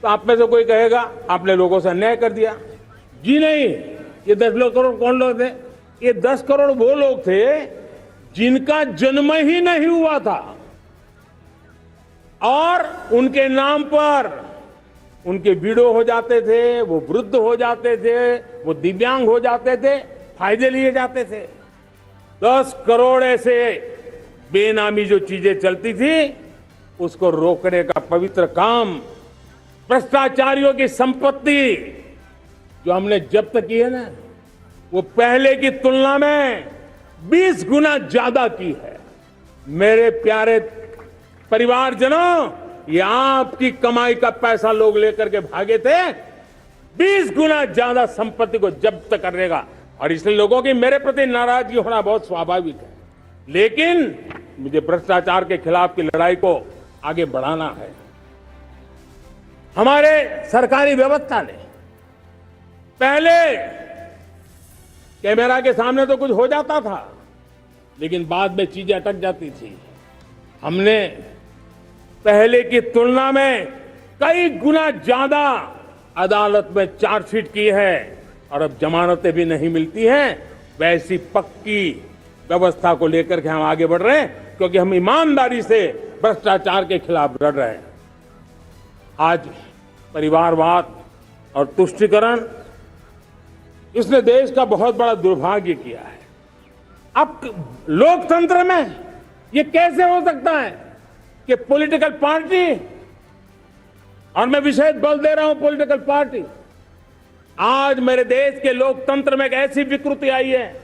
तो आप में से कोई कहेगा आपने लोगों से अन्याय कर दिया। जी नहीं, ये 10 करोड़ कौन लोग थे? ये 10 करोड़ वो लोग थे जिनका जन्म ही नहीं हुआ था और उनके नाम पर उनके विडो हो जाते थे, वो वृद्ध हो जाते थे, वो दिव्यांग हो जाते थे, फायदे लिए जाते थे। 10 करोड़ ऐसे बेनामी जो चीजें चलती थी उसको रोकने का पवित्र काम, भ्रष्टाचारियों की संपत्ति जो हमने जब्त की है ना, वो पहले की तुलना में 20 गुना ज्यादा की है। मेरे प्यारे परिवारजनों, ये आपकी कमाई का पैसा लोग लेकर के भागे थे, 20 गुना ज्यादा संपत्ति को जब्त करने का। और इसलिए लोगों की मेरे प्रति नाराजगी होना बहुत स्वाभाविक है, लेकिन मुझे भ्रष्टाचार के खिलाफ की लड़ाई को आगे बढ़ाना है। हमारे सरकारी व्यवस्था ने पहले कैमरा के सामने तो कुछ हो जाता था, लेकिन बाद में चीजें अटक जाती थी। हमने पहले की तुलना में कई गुना ज्यादा अदालत में चार्जशीट की है और अब जमानतें भी नहीं मिलती हैं। वैसी पक्की व्यवस्था को लेकर के हम आगे बढ़ रहे हैं, क्योंकि हम ईमानदारी से भ्रष्टाचार के खिलाफ लड़ रहे हैं। आज परिवारवाद और तुष्टीकरण, इसने देश का बहुत बड़ा दुर्भाग्य किया है। अब लोकतंत्र में ये कैसे हो सकता है कि पॉलिटिकल पार्टी, और मैं विशेष बल दे रहा हूं पॉलिटिकल पार्टी, आज मेरे देश के लोकतंत्र में एक ऐसी विकृति आई है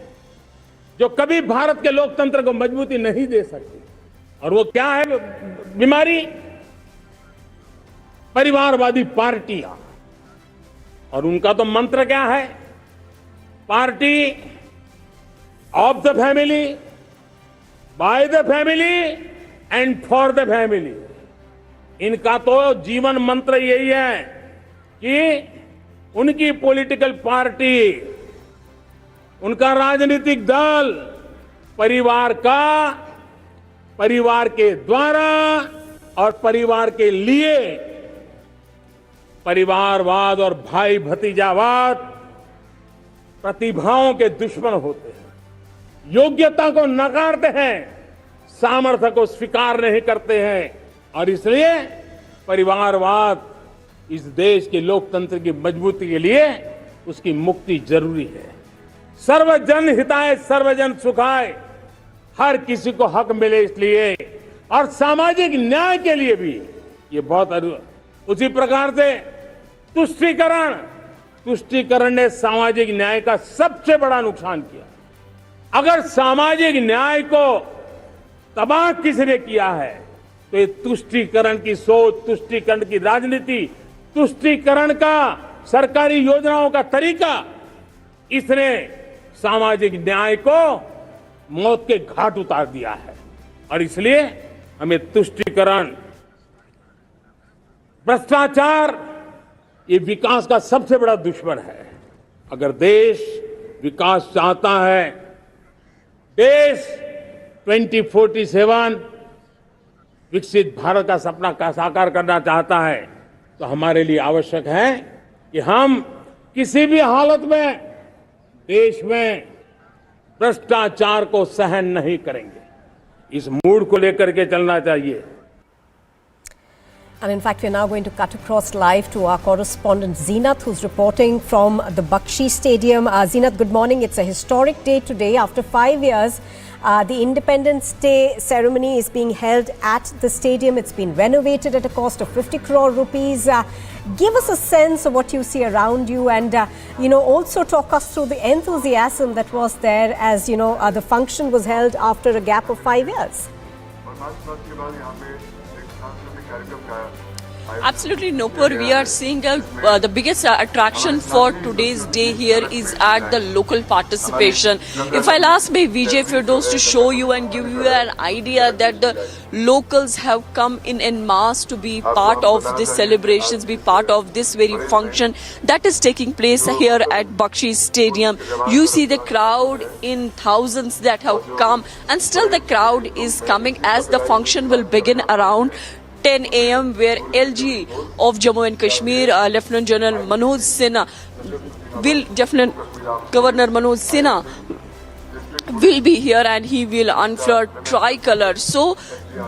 जो कभी भारत के लोकतंत्र को मजबूती नहीं दे सकती। और वो क्या है बीमारी? परिवारवादी पार्टियां। और उनका तो मंत्र क्या है? Party of the family, by the family and for the family. इनका तो जीवन मंत्र यही है कि उनकी पॉलिटिकल पार्टी, उनका राजनीतिक दल परिवार का, परिवार के द्वारा और परिवार के लिए, परिवारवाद और भाई भतीजावाद प्रतिभाओं के दुश्मन होते हैं, योग्यता को नकारते हैं, सामर्थ्य को स्वीकार नहीं करते हैं। और इसलिए परिवारवाद इस देश के लोकतंत्र की मजबूती के लिए उसकी मुक्ति जरूरी है। सर्वजन हिताय सर्वजन सुखाय, हर किसी को हक मिले इसलिए, और सामाजिक न्याय के लिए भी ये बहुत। उसी प्रकार से तुष्टीकरण ने सामाजिक न्याय का सबसे बड़ा नुकसान किया। अगर सामाजिक न्याय को तबाह किसने किया है तो ये तुष्टीकरण की सोच, तुष्टीकरण की राजनीति, तुष्टीकरण का सरकारी योजनाओं का तरीका, इसने सामाजिक न्याय को मौत के घाट उतार दिया है। और इसलिए हमें तुष्टीकरण, भ्रष्टाचार, ये विकास का सबसे बड़ा दुश्मन है। अगर देश विकास चाहता है, देश 2047 विकसित भारत का सपना का साकार करना चाहता है, तो हमारे लिए आवश्यक है कि हम किसी भी हालत में देश में भ्रष्टाचार को सहन नहीं करेंगे। इस मूड को लेकर के चलना चाहिए। And in fact, we're now going to cut across live to our correspondent Zeenat, who's reporting from the Bakshi Stadium. Zeenat, good morning. It's a historic day today. After 5 years, the Independence Day ceremony is being held at the stadium. It's been renovated at a cost of 50 crore rupees. Give us a sense of what you see around you, and also talk us through the enthusiasm that was there as the function was held after a gap of 5 years. Absolutely, Nopur. We are seeing the biggest attraction for today's day here is at the local participation. If I'll ask my Vijay Firdaus to show you and give you an idea that the locals have come in en masse to be part of this celebrations, be part of this very function that is taking place here at Bakshi Stadium. You see the crowd in thousands that have come, and still the crowd is coming as the function will begin around 10 a.m. where LG of Jammu and Kashmir, Lieutenant General Manoj Sinha, Governor Manoj Sinha will be here, and he will unfurl tricolor. So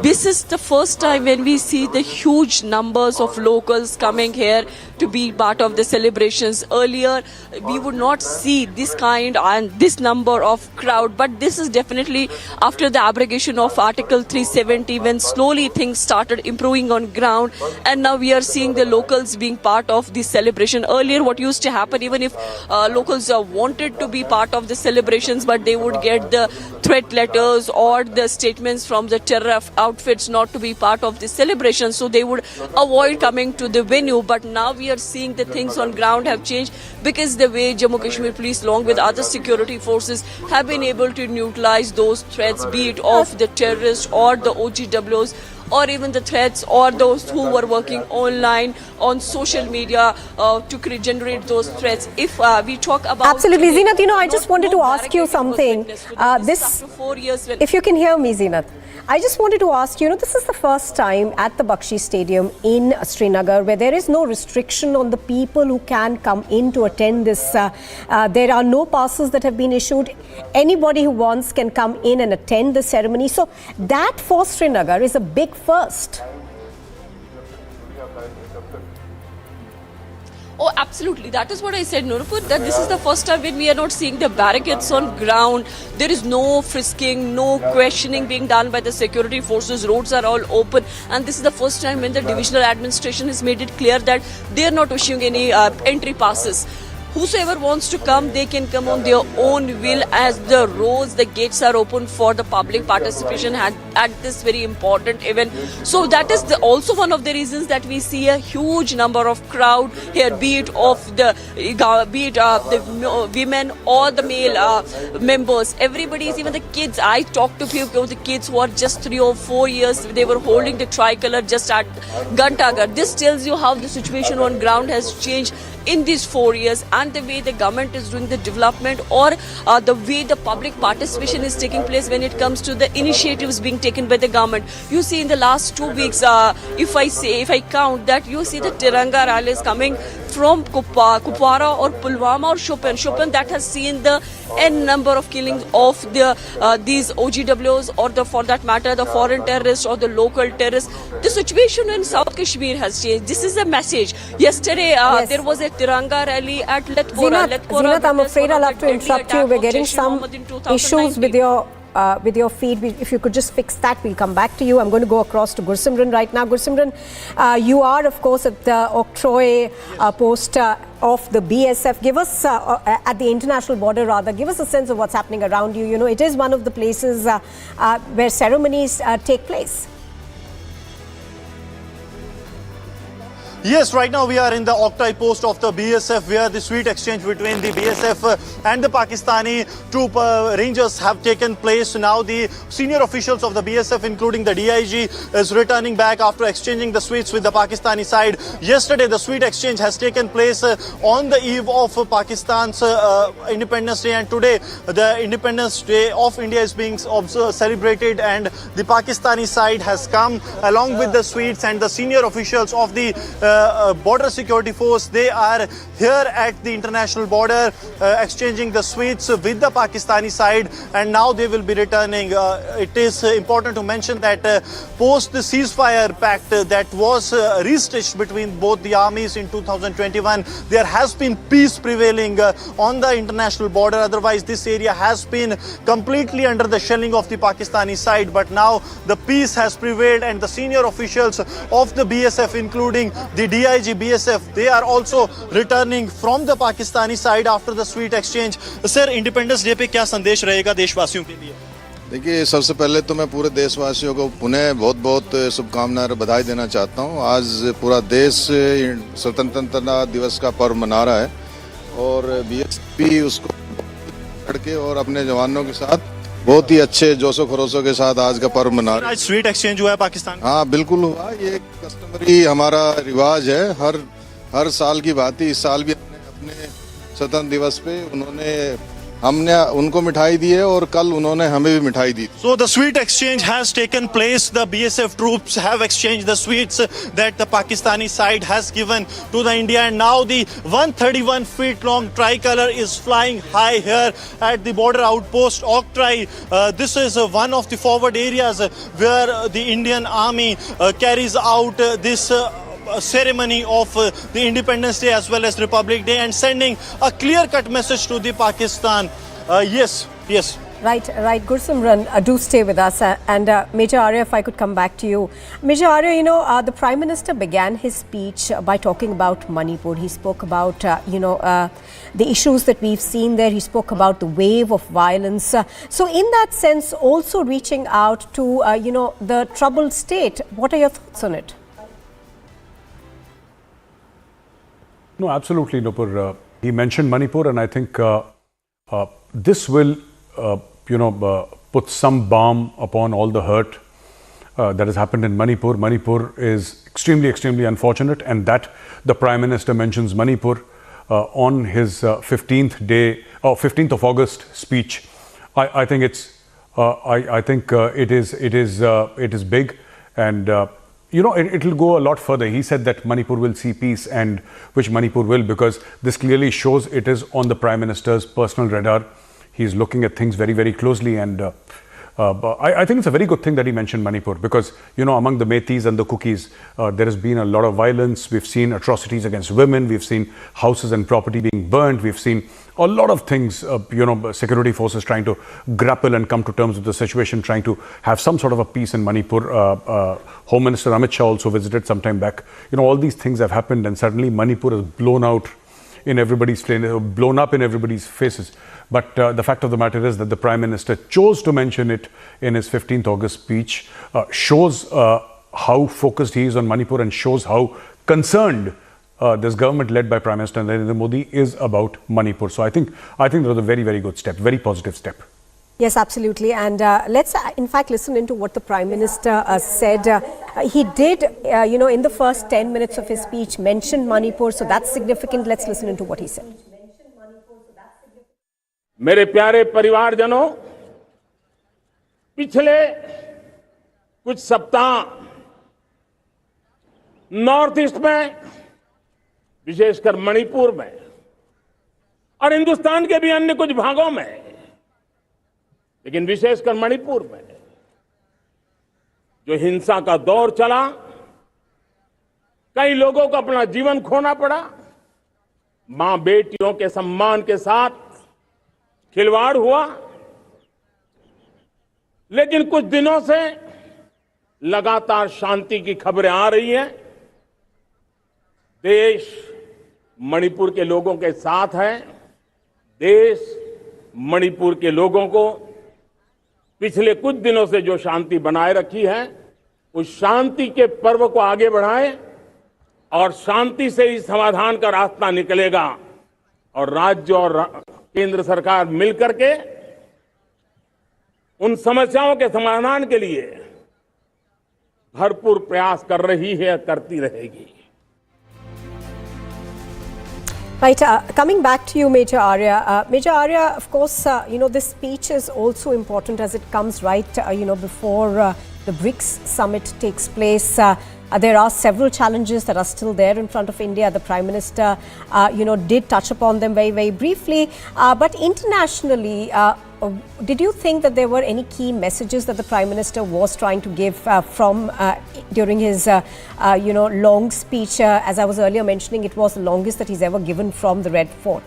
this is the first time when we see the huge numbers of locals coming here to be part of the celebrations. Earlier, we would not see this kind and this number of crowd, but this is definitely after the abrogation of Article 370, when slowly things started improving on ground, and now we are seeing the locals being part of the celebration. Earlier, what used to happen, even if locals wanted to be part of the celebrations, but they would get the threat letters or the statements from the terror outfits not to be part of the celebration, so they would avoid coming to the venue. But now we are seeing the things on ground have changed, because the way Jammu Kashmir Police along with other security forces have been able to neutralize those threats, be it of the terrorists or the OGWs, or even the threats or those who were working online on social media to generate those threats. If we talk about... Absolutely, Zeenat, I just wanted to ask you something. If you can hear me, Zeenat. I just wanted to ask you, this is the first time at the Bakshi Stadium in Srinagar where there is no restriction on the people who can come in to attend this. There are no passes that have been issued. Anybody who wants can come in and attend the ceremony. So that for Srinagar is a big first. Oh, absolutely. That is what I said, Nurpur, that this is the first time when we are not seeing the barricades on ground. There is no frisking, no questioning being done by the security forces. Roads are all open. And this is the first time when the divisional administration has made it clear that they are not issuing any entry passes. Whosoever wants to come, they can come on their own will, as the roads, the gates are open for the public participation at this very important event. So that is also one of the reasons that we see a huge number of crowd here, be it the women or the male members. Everybody is, even the kids. I talked to few of the kids who are just 3 or 4 years. They were holding the tricolor just at Gantagar. This tells you how the situation on ground has changed in these 4 years, and the way the government is doing the development, or the way the public participation is taking place when it comes to the initiatives being taken by the government. You see in the last 2 weeks, if I count that, you see the Tiranga rallies coming from Kupwara or Pulwama or Shopian that has seen the n number of killings of these OGWs, or for that matter the foreign terrorists or the local terrorists. The situation in South Kashmir has changed. This is a message. Yesterday there was a Tiranga rally at Letpora. Zeenat, I'm afraid I'll have to interrupt you. We're getting some issues with your feed. If you could just fix that, we'll come back to you. I'm going to go across to Gursimran right now. Gursimran, you are, of course, at the Octroy post of the BSF. Give us, at the international border rather, give us a sense of what's happening around you. You know, it is one of the places where ceremonies take place. Yes, right now we are in the Octai post of the BSF, where the sweet exchange between the BSF and the Pakistani troop rangers have taken place. Now the senior officials of the BSF, including the DIG, is returning back after exchanging the sweets with the Pakistani side. Yesterday the sweet exchange has taken place on the eve of Pakistan's Independence Day, and today the Independence Day of India is being celebrated, and the Pakistani side has come along with the sweets, and the senior officials of the border security force, they are here at the international border exchanging the sweets with the Pakistani side, and now they will be returning. It is important to mention that post the ceasefire pact that was restitched between both the armies in 2021, there has been peace prevailing on the international border. Otherwise this area has been completely under the shelling of the Pakistani side, but now the peace has prevailed, and the senior officials of the BSF, including the DIG BSF, they are also returning from the Pakistani side after the sweet exchange. Sir, independence day पे क्या संदेश रहेगा देशवासियों के लिए? देखिए, सबसे पहले तो मैं पूरे देशवासियों को पुनः बहुत बहुत शुभकामनाएं और बधाई देना चाहता हूं। आज पूरा देश स्वतंत्रता दिवस का पर्व मना रहा है, और BSF भी उसको लड़के और अपने जवानों के साथ बहुत ही अच्छे जोशो खरोशों के साथ आज का पर्व मना रहे हैं। आज स्वीट एक्सचेंज हुआ है पाकिस्तान? हाँ, बिल्कुल हुआ। ये कस्टमरी हमारा रिवाज है, हर साल की बात ही इस साल भी अपने स्वतंत्र दिवस पे हमने उनको मिठाई दी है, और कल उन्होंने हमें भी मिठाई दी। So the sweet exchange has taken place. The BSF troops have exchanged the sweets that the Pakistani side has given to the India, and now the 131 feet long tricolor is flying high here at the border outpost Octai. This is one of the forward areas where the Indian Army carries out this ceremony of the Independence Day as well as Republic Day, and sending a clear-cut message to the Pakistan. Yes. Right, Gursimran, do stay with us. And Major Arya, if I could come back to you. Major Arya, you know, the Prime Minister began his speech by talking about Manipur. He spoke about, the issues that we've seen there. He spoke about the wave of violence. So in that sense, also reaching out to, the troubled state. What are your thoughts on it? No, absolutely, Nupur. He mentioned Manipur, and I think this will, put some balm upon all the hurt that has happened in Manipur. Manipur is extremely, extremely unfortunate, and that the Prime Minister mentions Manipur on his 15th of August speech. I think it's, it is big, and it will go a lot further. He said that Manipur will see peace, and which Manipur will, because this clearly shows it is on the Prime Minister's personal radar. He's looking at things very, very closely, and But I think it's a very good thing that he mentioned Manipur because, among the Metis and the Kukis, there has been a lot of violence. We've seen atrocities against women. We've seen houses and property being burnt. We've seen a lot of things, security forces trying to grapple and come to terms with the situation, trying to have some sort of a peace in Manipur. Home Minister Amit Shah also visited some time back. All these things have happened and suddenly Manipur has blown up in everybody's faces. But the fact of the matter is that the Prime Minister chose to mention it in his 15th August speech, shows how focused he is on Manipur and shows how concerned this government led by Prime Minister Narendra Modi is about Manipur. So I think that was a very, very good step, very positive step. Yes, absolutely. And let's, in fact, listen into what the Prime Minister said. He did, in the first 10 minutes of his speech, mention Manipur. So that's significant. Let's listen into what he said. मेरे प्यारे परिवारजनों, पिछले कुछ सप्ताह north east में, विशेषकर मणिपुर में और हिंदुस्तान के भी अन्य कुछ भागों में, लेकिन विशेषकर मणिपुर में जो हिंसा का दौर चला, कई लोगों को अपना जीवन खोना पड़ा, मां बेटियों के सम्मान के साथ खिलवाड़ हुआ, लेकिन कुछ दिनों से लगातार शांति की खबरें आ रही हैं। देश मणिपुर के लोगों के साथ है। देश मणिपुर के लोगों को पिछले कुछ दिनों से जो शांति बनाए रखी है, उस शांति के पर्व को आगे बढ़ाए और शांति से ही समाधान का रास्ता निकलेगा और राज्य और केंद्र सरकार मिलकर के उन समस्याओं के समाधान के लिए भरपूर प्रयास कर रही है, करती रहेगी। Right, coming back to you, Major Arya. Major Arya, of course, this speech is also important as it comes right, before the BRICS summit takes place. There are several challenges that are still there in front of India. The Prime Minister, did touch upon them very, very briefly. But internationally, did you think that there were any key messages that the Prime Minister was trying to give during his, long speech? As I was earlier mentioning, it was the longest that he's ever given from the Red Fort.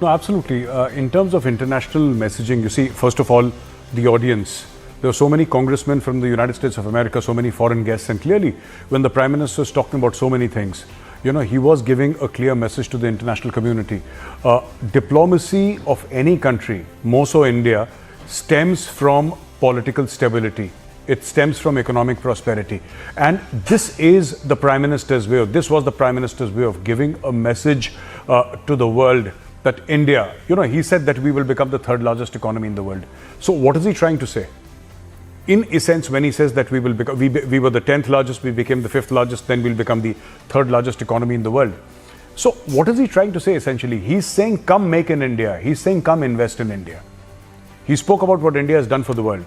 No, absolutely. In terms of international messaging, you see, first of all, the audience. There were so many congressmen from the United States of America, so many foreign guests, and clearly, when the Prime Minister is talking about so many things, he was giving a clear message to the international community. Diplomacy of any country, more so India, stems from political stability. It stems from economic prosperity. And this is the Prime Minister's way, this was the Prime Minister's way of giving a message to the world that India, he said that we will become the third largest economy in the world. So what is he trying to say? In essence, when he says that we will become, we were the 10th largest, we became the 5th largest, then we'll become the third largest economy in the world. So what is he trying to say essentially? He's saying, come make in India. He's saying, come invest in India. He spoke about what India has done for the world.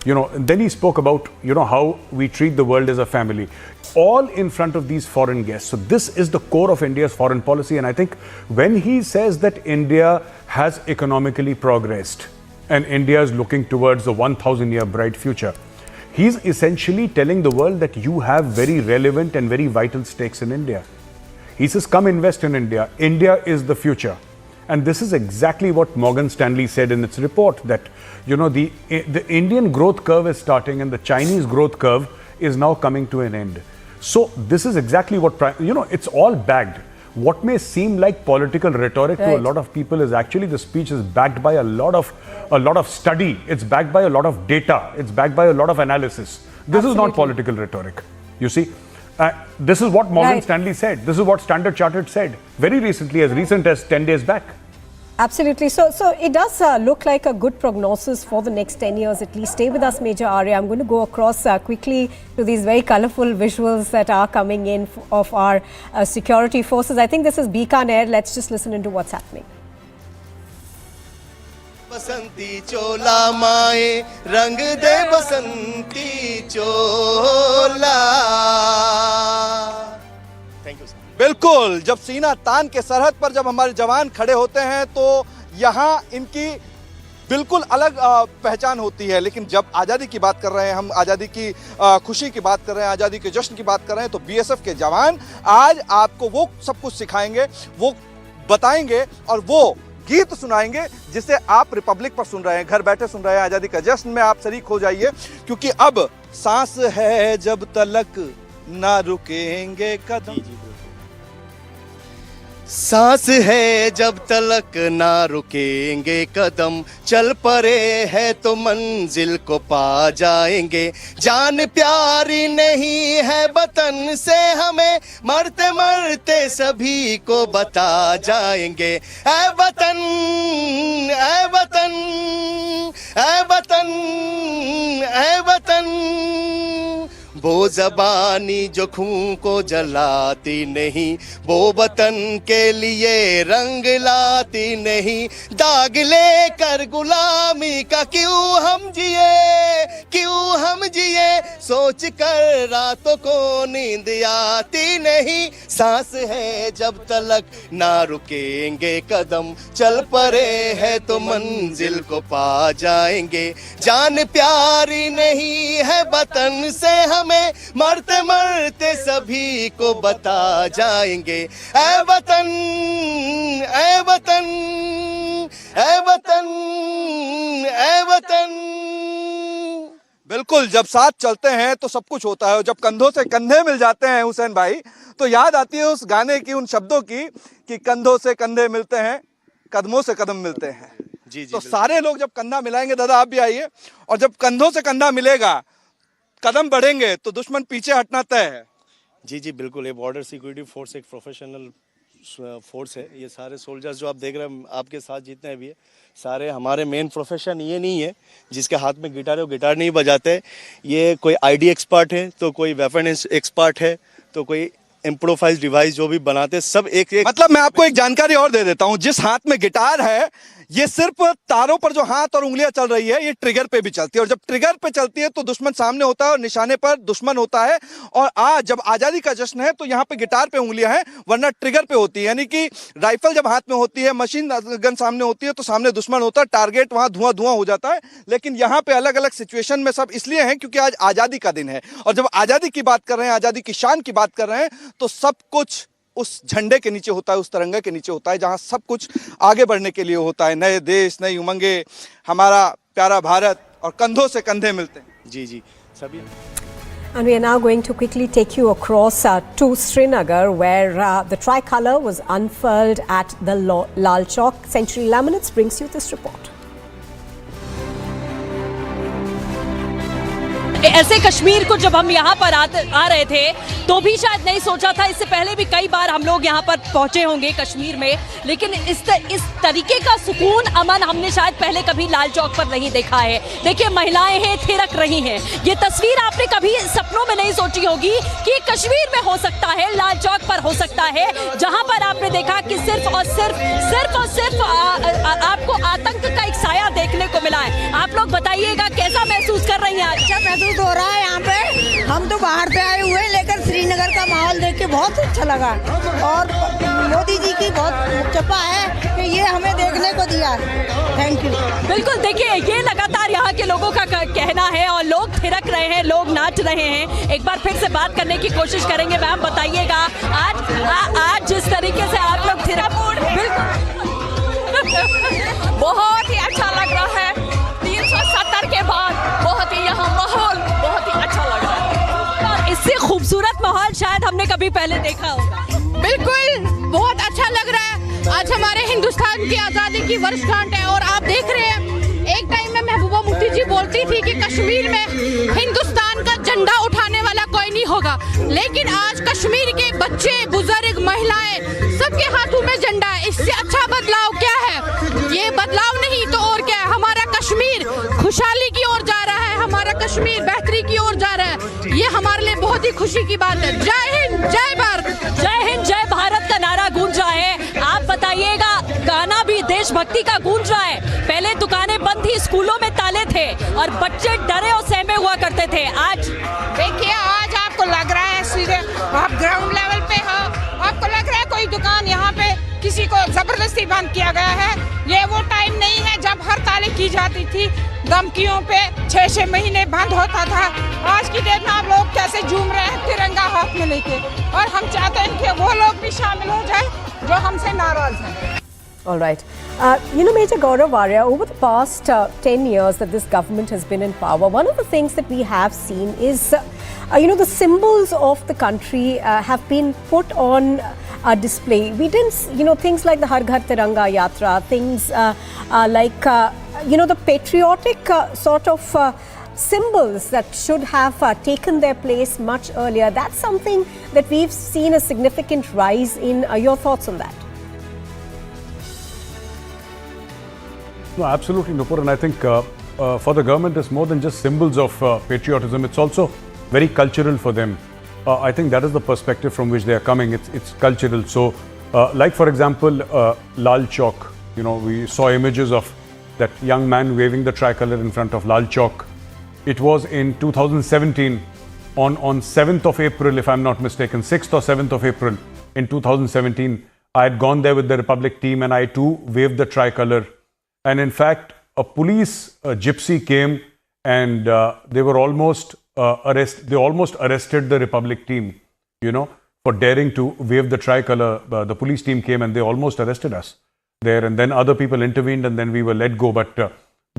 Then he spoke about, how we treat the world as a family, all in front of these foreign guests. So this is the core of India's foreign policy. And I think when he says that India has economically progressed, and India is looking towards the 1,000-year bright future, he's essentially telling the world that you have very relevant and very vital stakes in India. He says, come invest in India. India is the future. And this is exactly what Morgan Stanley said in its report, that, the Indian growth curve is starting and the Chinese growth curve is now coming to an end. So this is exactly what, it's all bagged. What may seem like political rhetoric to a lot of people is actually the speech is backed by a lot of study. It's backed by a lot of data. It's backed by a lot of analysis. This is not political rhetoric. You see, this is what Morgan Stanley said. This is what Standard Chartered said very recently, as recent as 10 days back. Absolutely. So it does look like a good prognosis for the next 10 years at least. Stay with us, Major Arya. I'm going to go across quickly to these very colorful visuals that are coming in of our security forces. I think this is Bikaner. Let's just listen into what's happening. बसंती चोला माए रंग दे बसंती चोला। Thank you. बिल्कुल, जब सीना तान के सरहद पर जब हमारे जवान खड़े होते हैं तो यहाँ इनकी बिल्कुल अलग पहचान होती है। लेकिन जब आज़ादी की बात कर रहे हैं, हम आज़ादी की खुशी की बात कर रहे हैं, आज़ादी के जश्न की बात कर रहे हैं, तो बीएसएफ के जवान आज आपको वो सब कुछ सिखाएंगे, वो बताएंगे और वो गीत सुनाएंगे जिसे आप रिपब्लिक पर सुन रहे हैं, घर बैठे सुन रहे हैं। आज़ादी का जश्न में आप शरीक हो जाइए, क्योंकि अब सांस है जब तलक ना रुकेंगे कदम। सांस है जब तलक ना रुकेंगे कदम, चल पड़े है तो मंजिल को पा जाएंगे। जान प्यारी नहीं है वतन से हमें, मरते मरते सभी को बता जाएंगे। ऐ वतन, ऐ वतन, ऐ वतन, ऐ वतन, वो ज़बानी जो खून को जलाती नहीं, वो वतन के लिए रंग लाती नहीं। दाग लेकर गुलामी का क्यों हम जिए, क्यों हम जिए, सोच कर रातों को नींद आती नहीं। सांस है जब तलक ना रुकेंगे कदम, चल पड़े है तो मंजिल को पा जाएंगे। जान प्यारी नहीं है वतन से हमें, मरते मरते सभी को बता जाएंगे। ऐ वतन, ऐ वतन, ऐ वतन, ऐ वतन। बिल्कुल, जब साथ चलते हैं तो सब कुछ होता है, और जब कंधों से कंधे मिल जाते हैं हुसैन भाई, तो याद आती है उस गाने की, उन शब्दों की कि कंधों से कंधे मिलते हैं, कदमों से कदम मिलते हैं। जी, तो सारे लोग जब कंधा मिलाएंगे, दादा आप भी आइए, और जब कंधों से कंधा मिलेगा, कदम बढ़ेंगे, तो दुश्मन पीछे हटना तय है। जी जी बिल्कुल, ये बॉर्डर सिक्योरिटी फोर्स एक प्रोफेशनल फोर्स है। ये सारे सोल्जर्स जो आप देख रहे हैं आपके साथ जितने भी है, सारे हमारे मेन प्रोफेशन ये नहीं है जिसके हाथ में गिटार है वो गिटार नहीं बजाते। ये कोई आईडी एक्सपर्ट है, तो कोई वेपन एक्सपर्ट है, तो कोई इम्प्रोवाइज डिवाइस जो भी बनाते, सब एक एक। मतलब मैं आपको एक जानकारी और दे देता हूं, जिस हाथ में गिटार है, ये सिर्फ तारों पर जो हाथ और उंगलियां चल रही है, ये ट्रिगर पे भी चलती है, और जब ट्रिगर पे चलती है तो दुश्मन सामने होता है और निशाने पर दुश्मन होता है। और आज जब आजादी का जश्न है तो यहाँ पे गिटार पे उंगलियां हैं, वरना ट्रिगर पे होती है। यानी कि राइफल जब हाथ में होती है, मशीन गन सामने होती है, तो सामने दुश्मन होता है, टारगेट वहां धुआं धुआं हो जाता है। लेकिन यहाँ पे अलग अलग सिचुएशन में सब इसलिए हैं क्योंकि आज आजादी का दिन है, और जब आजादी की बात कर रहे हैं, आजादी की शान की बात कर रहे हैं, तो सब कुछ उस झंडे के नीचे होता है, उस तिरंगे के नीचे होता है, जहां सब कुछ आगे बढ़ने के लिए होता है। नए देश, नई उमंगे, हमारा प्यारा भारत, और कंधों से कंधे मिलते हैं। जी जी सभी। And we are now going to quickly take you across to Srinagar, where the tricolor was unfurled at the Lal Chowk. Century Laminates brings you this report. ऐसे कश्मीर को जब हम यहाँ पर आ रहे थे तो भी शायद नहीं सोचा था, इससे पहले भी कई बार हम लोग यहाँ पर पहुँचे होंगे कश्मीर में, लेकिन इस तरीके का सुकून, अमन हमने शायद पहले कभी लाल चौक पर नहीं देखा है। देखिए महिलाएं हैं, थिरक रही हैं। ये तस्वीर आपने कभी सपनों में नहीं सोची होगी कि कश्मीर में हो सकता है, लाल चौक पर हो सकता है, जहाँ पर आपने देखा कि सिर्फ और सिर्फ आपको आतंक का एक साया देखने को मिला है। आप लोग बताइएगा कैसा महसूस कर रही हैं आज? अच्छा महसूस हो रहा है यहाँ पे। हम तो बाहर से आए हुए हैं, लेकिन श्रीनगर का माहौल देख के बहुत अच्छा लगा, और मोदी जी की बहुत चपा है कि ये हमें देखने को दिया। Thank you. बिल्कुल, देखिए ये लगातार यहाँ के लोगों का कहना है, और लोग थिरक रहे हैं, लोग नाच रहे हैं। एक बार फिर से बात करने की कोशिश करेंगे। मैम बताइएगा आज जिस तरीके से आप लोग थिरक, बहुत ही अच्छा लग रहा है। 370 के बाद बहुत ही यहाँ माहौल बहुत ही अच्छा लग रहा है, और इससे खूबसूरत माहौल शायद हमने कभी पहले देखा होगा। बिल्कुल बहुत अच्छा लग रहा है। आज हमारे हिंदुस्तान की आज़ादी की वर्षगांठ है, और आप देख रहे हैं एक टाइम में महबूबा मुफ्ती जी बोलती थी कि कश्मीर में हिंदुस्तान का झंडा उठाने वाला कोई नहीं होगा, लेकिन आज कश्मीर के बच्चे, बुजुर्ग, महिलाएं, सबके हाथों में झंडा है। इससे अच्छा बदलाव क्या है? ये बदलाव नहीं तो और क्या है? हमारा कश्मीर खुशहाली की ओर जा रहा है, हमारा कश्मीर बेहतरी की ओर जा रहा है। ये हमारे लिए बहुत ही खुशी की बात है। जय हिंद, जय भारत। जय हिंद, जय भारत का नारा गूंज रहा है। आप बताइएगा, गाना भी देशभक्ति का गूंज रहा है। पहले दुकानें बंद थी, स्कूलों में ताले थे, और बच्चे डरे और सहमे हुआ करते थे। आज देखिए, आज आपको लग रहा है सीधे आप ग्राउंड लेवल पे हो, आपको लग रहा है कोई दुकान यहाँ पे किसी को जबरदस्ती बंद किया गया है। ये वो टाइम नहीं है जब हड़तालें की जाती थी, धमकियों पे 6-6 महीने बंद होता था। आज की डेट में आप लोग कैसे झूम रहे हैं तिरंगा हाथ में लेके, और हम चाहते हैं कि वो लोग भी शामिल हो जाए जो हमसे नाराज हैं। All right. Major Gaurav Arya, over the past 10 years that this government has been in power, one of the things that we have seen is, the symbols of the country have been put on display. We didn't, things like the Har Ghar Tiranga Yatra, things like, the patriotic sort of symbols that should have taken their place much earlier. That's something that we've seen a significant rise in. Your thoughts on that? No, absolutely, Nupur, and I think for the government, it's more than just symbols of patriotism. It's also very cultural for them. I think that is the perspective from which they are coming. It's cultural. So, like for example, Lal Chowk. We saw images of that young man waving the tricolour in front of Lal Chowk. It was in 2017, on 7th of April, if I'm not mistaken, 6th or 7th of April in 2017. I had gone there with the Republic team, and I too waved the tricolour. And in fact, a police gypsy came, and they were almost They almost arrested the Republic team, for daring to wave the tricolour. The police team came and they almost arrested us there. And then other people intervened, and then we were let go. But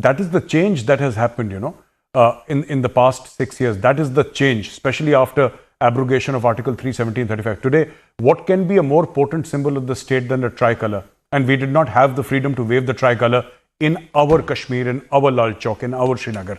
that is the change that has happened, in the past 6 years. That is the change, especially after abrogation of Article 317/35. Today, what can be a more potent symbol of the state than a tricolour? And we did not have the freedom to wave the tricolour in our Kashmir, in our Lal Chowk, in our Srinagar.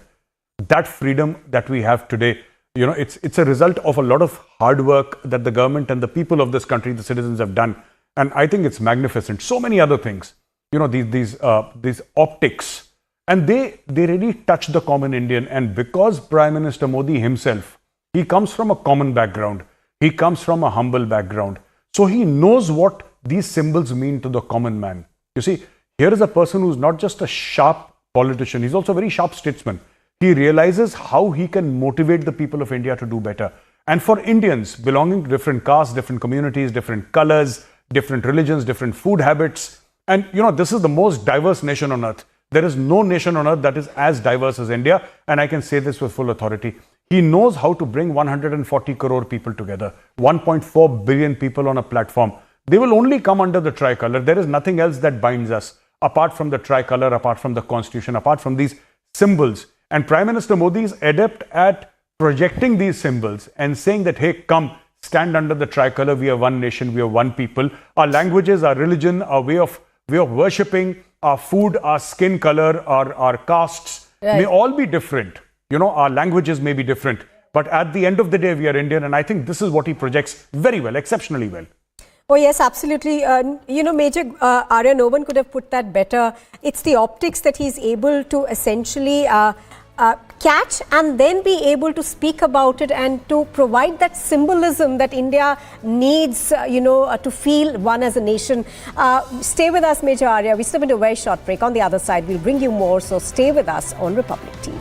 That freedom that we have today, it's a result of a lot of hard work that the government and the people of this country, the citizens, have done. And I think it's magnificent. So many other things, these optics, and they really touch the common Indian. And because Prime Minister Modi himself, he comes from a common background, he comes from a humble background, so he knows what these symbols mean to the common man. You see, here is a person who's not just a sharp politician, he's also a very sharp statesman. He realizes how he can motivate the people of India to do better. And for Indians belonging to different castes, different communities, different colors, different religions, different food habits, and this is the most diverse nation on earth. There is no nation on earth that is as diverse as India, and I can say this with full authority. He knows how to bring 140 crore people together, 1.4 billion people on a platform. They will only come under the tricolour. There is nothing else that binds us apart from the tricolour, apart from the constitution, apart from these symbols. And Prime Minister Modi is adept at projecting these symbols and saying that, hey, come, stand under the tricolour. We are one nation, we are one people. Our languages, our religion, our way of worshipping, our food, our skin colour, our castes may all be different. Our languages may be different. But at the end of the day, we are Indian. And I think this is what he projects very well, exceptionally well. Oh, yes, absolutely. Major Arya, no one could have put that better. It's the optics that he's able to essentially catch and then be able to speak about it and to provide that symbolism that India needs, to feel one as a nation. Stay with us, Major Arya. We still have a very short break. On the other side, we'll bring you more. So stay with us on Republic TV.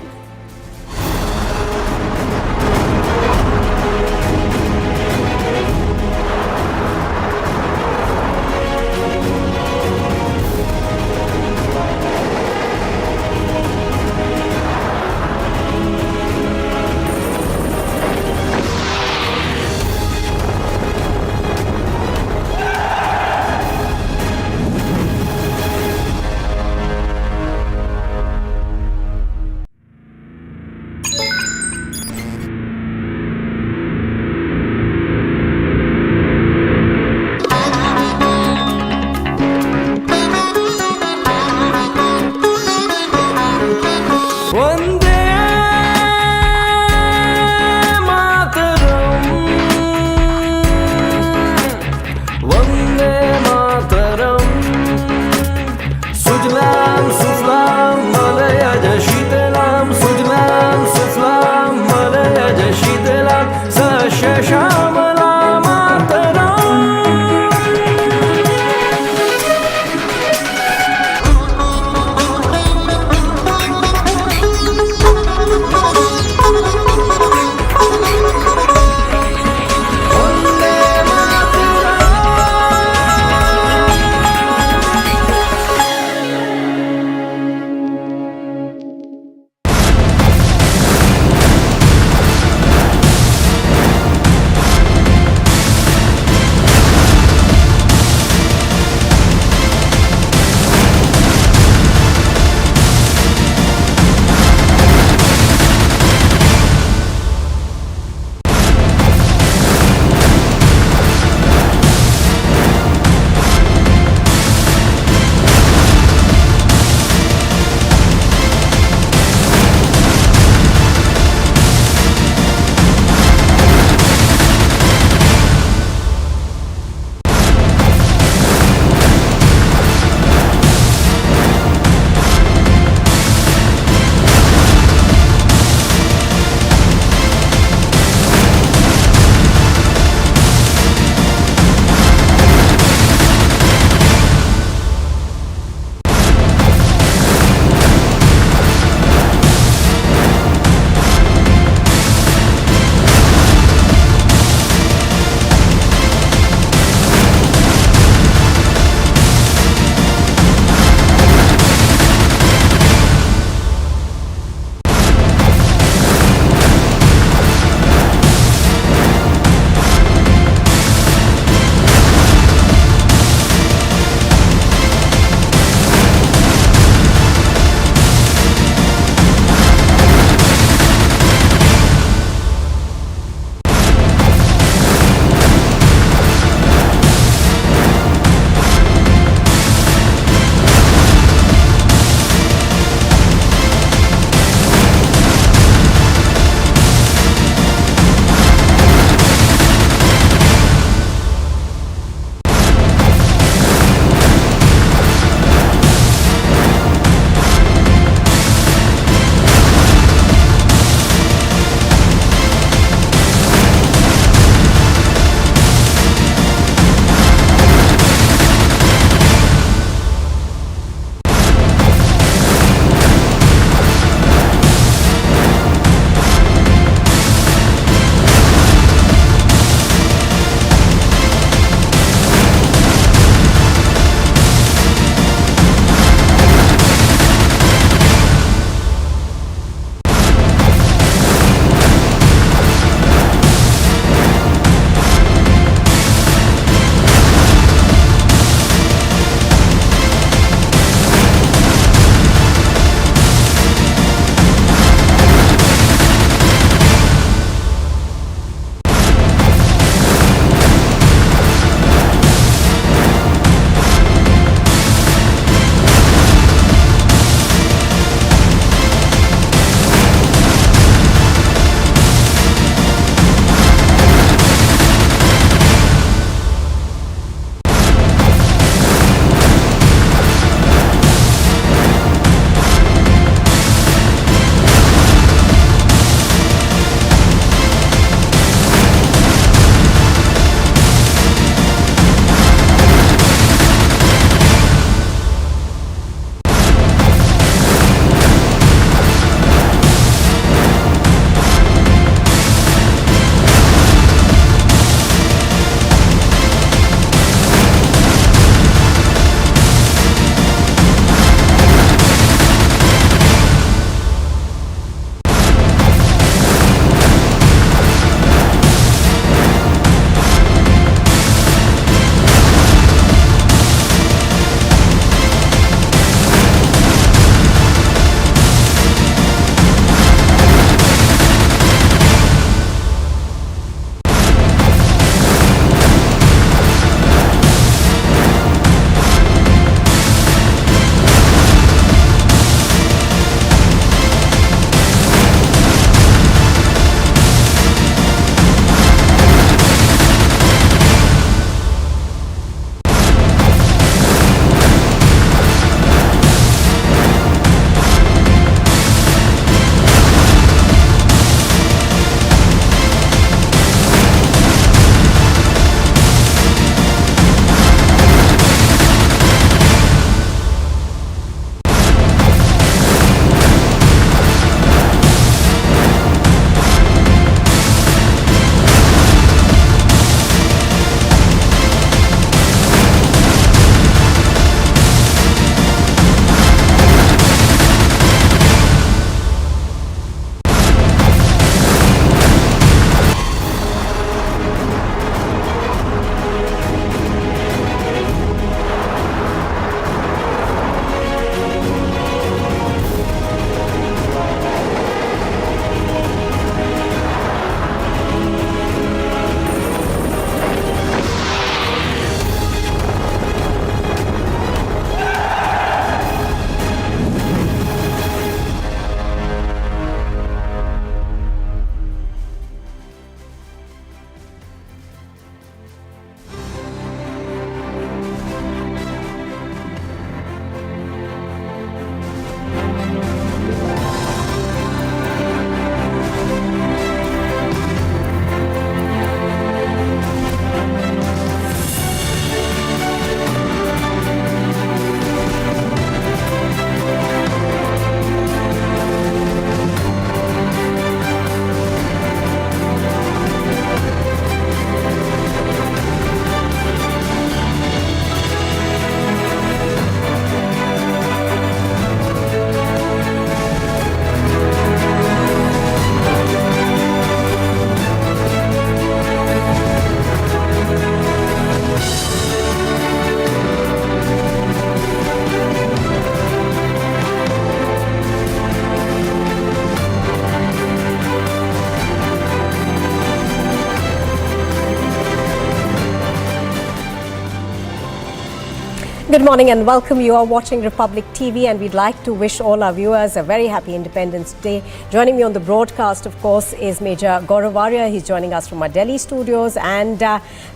Good morning and welcome. You are watching Republic TV and we'd like to wish all our viewers a very happy Independence Day. Joining me on the broadcast, of course, is Major Gaurav Arya. He's joining us from our Delhi studios. And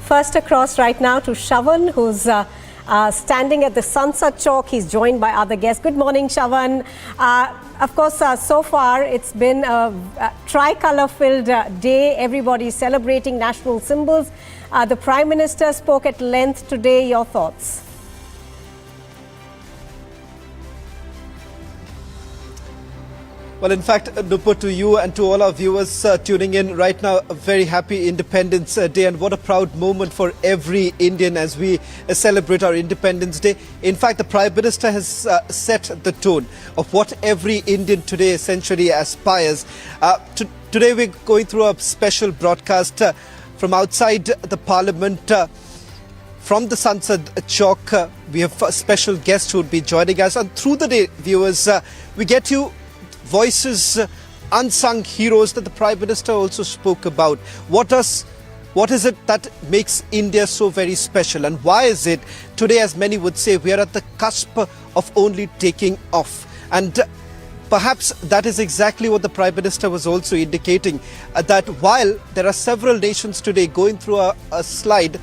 first across right now to Shavan, who's standing at the Sansad Chowk. He's joined by other guests. Good morning, Shavan. Of course, so far it's been a tricolour-filled day. Everybody is celebrating national symbols. The Prime Minister spoke at length today. Your thoughts? Well, in fact, Nupur, to you and to all our viewers tuning in right now, a very happy Independence Day, and what a proud moment for every Indian as we celebrate our Independence Day. In fact, the Prime Minister has set the tone of what every Indian today essentially aspires. Today we're going through a special broadcast from outside the Parliament. From the Sansad Chowk, we have a special guest who will be joining us, and through the day, viewers, we get you voices, unsung heroes that the Prime Minister also spoke about. What is it that makes India so very special, and why is it today, as many would say, we are at the cusp of only taking off? And perhaps that is exactly what the Prime Minister was also indicating, that while there are several nations today going through a slide,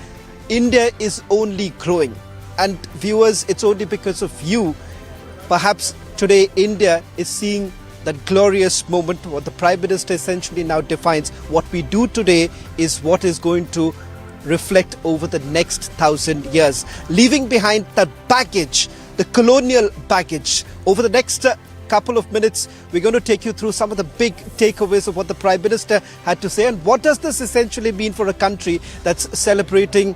India is only growing. And viewers, it's only because of you, perhaps today India is seeing that glorious moment. What the Prime Minister essentially now defines, what we do today is what is going to reflect over the next 1,000 years, leaving behind that baggage, the colonial baggage. Over the next couple of minutes, we're going to take you through some of the big takeaways of what the Prime Minister had to say, and what does this essentially mean for a country that's celebrating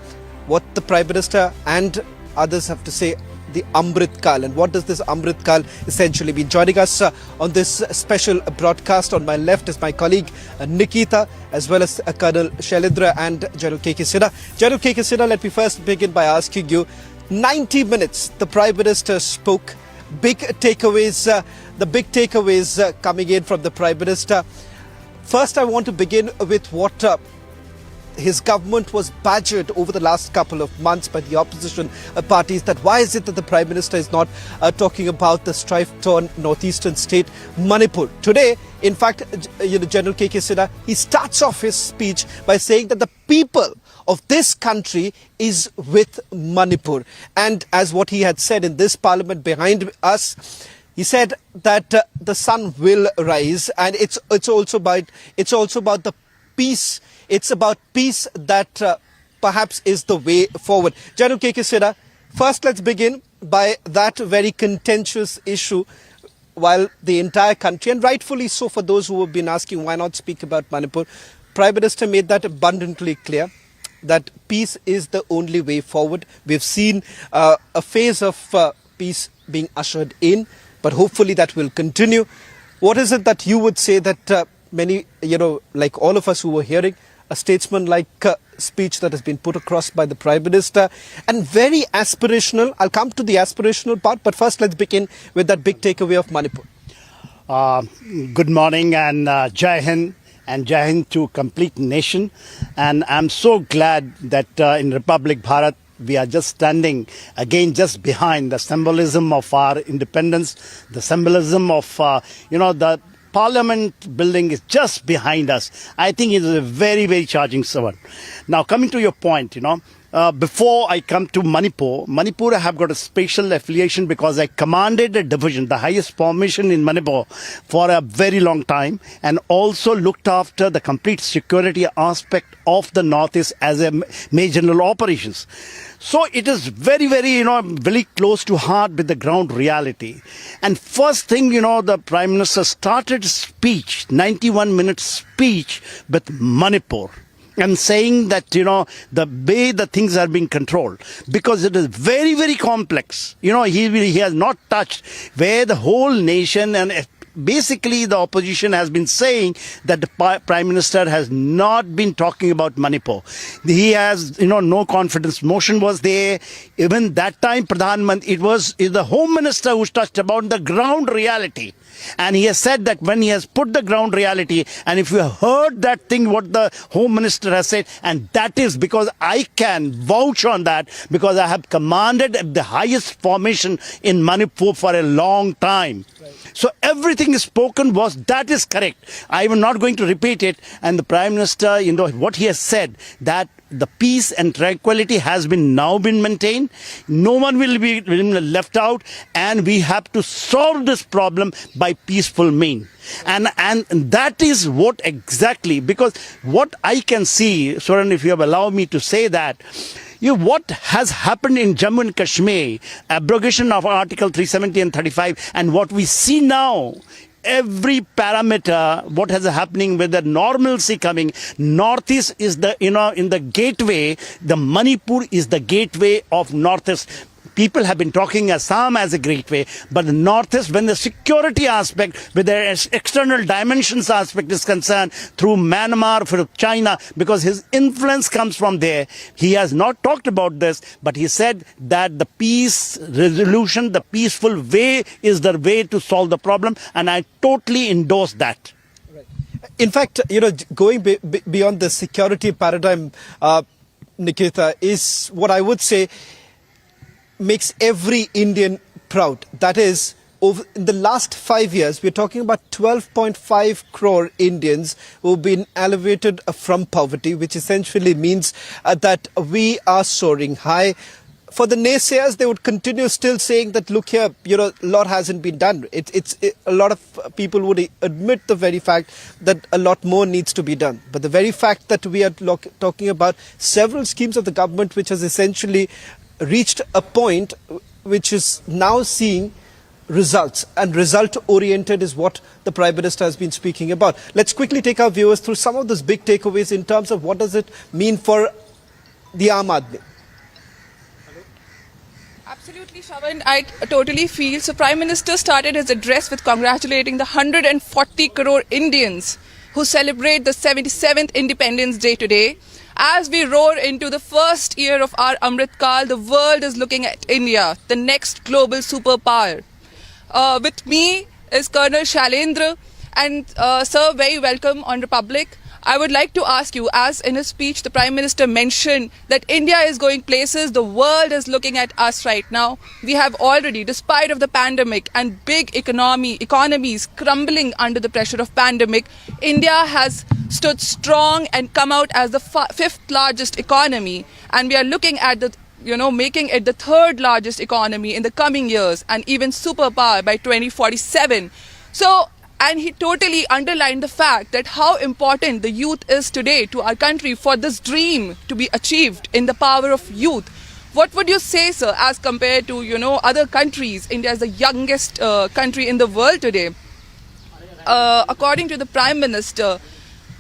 what the Prime Minister and others have to say, the Amrit Kal. And what does this Amrit Kal essentially mean? Joining us on this special broadcast on my left is my colleague Nikita, as well as Colonel Shailendra and General K.K. Sinha. General K.K. Sinha, let me first begin by asking you, 90 minutes the Prime Minister spoke, big takeaways, the big takeaways coming in from the Prime Minister. First, I want to begin with what his government was badgered over the last couple of months by the opposition parties, that why is it that the Prime Minister is not talking about the strife-torn northeastern state, Manipur. Today, in fact, General K.K. Sinha, he starts off his speech by saying that the people of this country is with Manipur. And as what he had said in this parliament behind us, he said that the sun will rise, and it's also about the peace. It's about peace that perhaps is the way forward. General K.K. Sinha, first let's begin by that very contentious issue, while the entire country, and rightfully so for those who have been asking why not speak about Manipur, Prime Minister made that abundantly clear, that peace is the only way forward. We've seen a phase of peace being ushered in, but hopefully that will continue. What is it that you would say that many, like all of us who were hearing a statesman-like speech that has been put across by the Prime Minister, and very aspirational? I'll come to the aspirational part, but first let's begin with that big takeaway of Manipur. Good morning and Jai Hind, and Jai Hind to complete nation. And I'm so glad that in Republic Bharat, we are just standing again just behind the symbolism of our independence, the symbolism of, the Parliament building is just behind us. I think it is a very, very charging servant. Now, coming to your point, before I come to Manipur, I have got a special affiliation because I commanded a division, the highest formation in Manipur, for a very long time, and also looked after the complete security aspect of the Northeast as a Major General Operations. So it is very, very, very close to heart with the ground reality. And first thing, the Prime Minister started speech, 91-minute speech with Manipur, and saying that, the way the things are being controlled, because it is very, very complex. He has not touched where the whole nation and basically the opposition has been saying that the Prime Minister has not been talking about Manipur. He has, no confidence motion was there. Even that time, Pradhan Mantri, it was the Home Minister who touched about the ground reality. And he has said that when he has put the ground reality, and if you have heard that thing, what the Home Minister has said, and that is because I can vouch on that, because I have commanded the highest formation in Manipur for a long time. Right. So everything is spoken that is correct. I am not going to repeat it. And the Prime Minister, what he has said, that the peace and tranquility has now been maintained. No one will be left out, and we have to solve this problem by peaceful means. And that is what exactly, because what I can see, Soren, if you have allowed me to say that, what has happened in Jammu and Kashmir, abrogation of Article 370 and 35, and what we see now, every parameter, what is happening with the normalcy coming, Northeast is the, in the gateway, the Manipur is the gateway of Northeast. People have been talking Assam as a gateway, but the Northeast, when the security aspect, with the external dimensions aspect is concerned, through Myanmar, through China, because his influence comes from there. He has not talked about this, but he said that the peace resolution, the peaceful way is the way to solve the problem, and I totally endorse that. In fact, going beyond the security paradigm, Nikita, is what I would say makes every Indian proud. That is, over in the last 5 years, we're talking about 12.5 crore Indians who've been elevated from poverty, which essentially means that we are soaring high. For the naysayers, they would continue still saying that, look here, a lot hasn't been done. A lot of people would admit the very fact that a lot more needs to be done. But the very fact that we are talking about several schemes of the government which has essentially reached a point which is now seeing results, and result-oriented is what the Prime Minister has been speaking about. Let's quickly take our viewers through some of those big takeaways in terms of what does it mean for the Aam Aadmi. Absolutely, Shravan. I totally feel. So Prime Minister started his address with congratulating the 140 crore Indians who celebrate the 77th Independence Day today. As we roar into the first year of our Amrit Kal, the world is looking at India, the next global superpower. With me is Colonel Shailendra, and sir, very welcome on Republic. I would like to ask you, as in his speech the Prime Minister mentioned that India is going places, the world is looking at us right now. We have already, despite of the pandemic and big economies crumbling under the pressure of pandemic, India has stood strong and come out as the fifth largest economy, and we are looking at the making it the third largest economy in the coming years, and even superpower by 2047. So, and he totally underlined the fact that how important the youth is today to our country for this dream to be achieved in the power of youth. What would you say, sir, as compared to, other countries? India is the youngest country in the world today. According to the Prime Minister,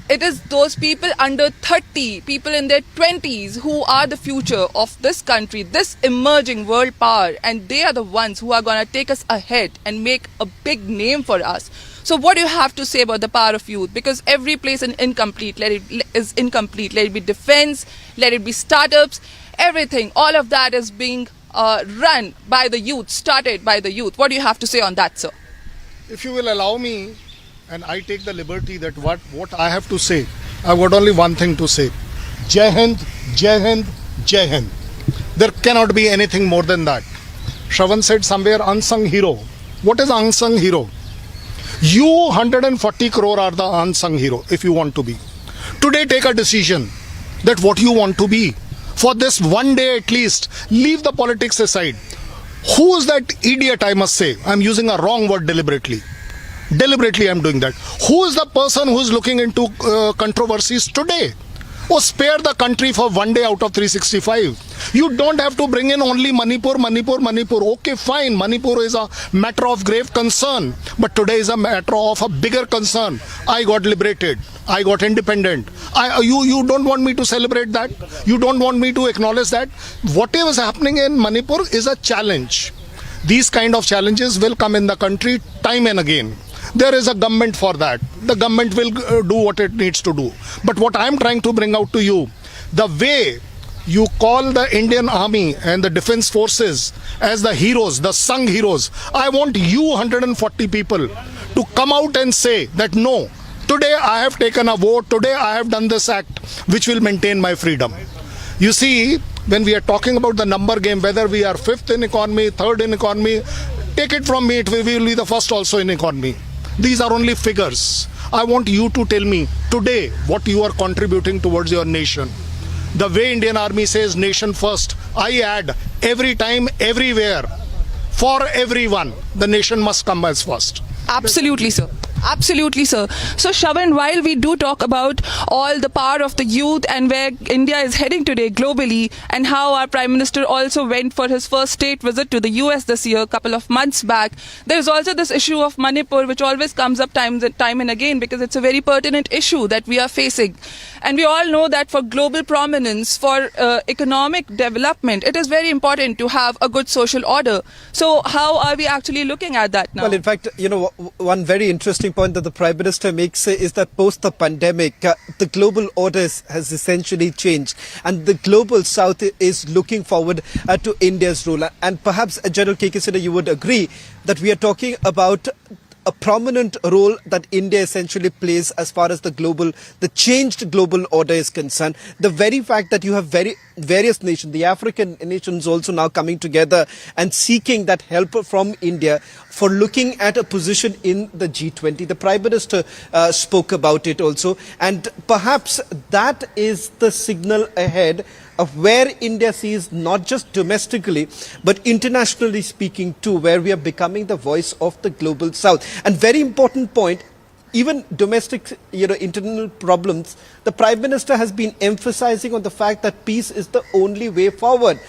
it is those people under 30, people in their 20s who are the future of this country, this emerging world power, and they are the ones who are going to take us ahead and make a big name for us. So what do you have to say about the power of youth? Because every place is incomplete. Let it be defense, let it be startups, everything. All of that is being run by the youth, started by the youth. What do you have to say on that, sir? If you will allow me, and I take the liberty that what I have to say, I've got only one thing to say. Jai Hind, Jai Hind, Jai Hind. There cannot be anything more than that. Shravan said somewhere unsung hero. What is unsung hero? You 140 crore are the unsung hero if you want to be. Today take a decision that what you want to be. For this one day at least, leave the politics aside. Who is that idiot, I must say? I'm using a wrong word deliberately. Deliberately I'm doing that. Who is the person who is looking into controversies today? Oh, spare the country for one day out of 365. You don't have to bring in only Manipur. Okay, fine. Manipur is a matter of grave concern. But today is a matter of a bigger concern. I got liberated. I got independent. You don't want me to celebrate that? You don't want me to acknowledge that? Whatever is happening in Manipur is a challenge. These kind of challenges will come in the country time and again. There is a government for that. The government will do what it needs to do. But what I am trying to bring out to you, the way you call the Indian Army and the defense forces as the heroes, the sung heroes. I want you 140 people to come out and say that no, today I have taken a vote, today I have done this act which will maintain my freedom. You see, when we are talking about the number game, whether we are 5th in economy, 3rd in economy, take it from me, we will be the first also in economy. These are only figures. I want you to tell me today what you are contributing towards your nation. The way Indian Army says nation first, I add every time, everywhere, for everyone, the nation must come as first. Absolutely, sir. Absolutely, sir. So, Shravan, while we do talk about all the power of the youth and where India is heading today globally, and how our Prime Minister also went for his first state visit to the US this year, a couple of months back, there is also this issue of Manipur, which always comes up time and again, because it's a very pertinent issue that we are facing. And we all know that for global prominence, for economic development, it is very important to have a good social order. So, how are we actually looking at that now? Well, in fact, one very interesting point that the Prime Minister makes is that post the pandemic, the global order has essentially changed, and the global South is looking forward to India's role. And perhaps, General K.K. Sinha, you would agree that we are talking about a prominent role that India essentially plays as far as the changed global order is concerned. The very fact that you have various nations, the African nations also now coming together and seeking that help from India for looking at a position in the G20. The Prime Minister spoke about it also, and perhaps that is the signal ahead of where India sees, not just domestically, but internationally speaking too, where we are becoming the voice of the global South. And very important point, even domestic, internal problems, the Prime Minister has been emphasizing on the fact that peace is the only way forward.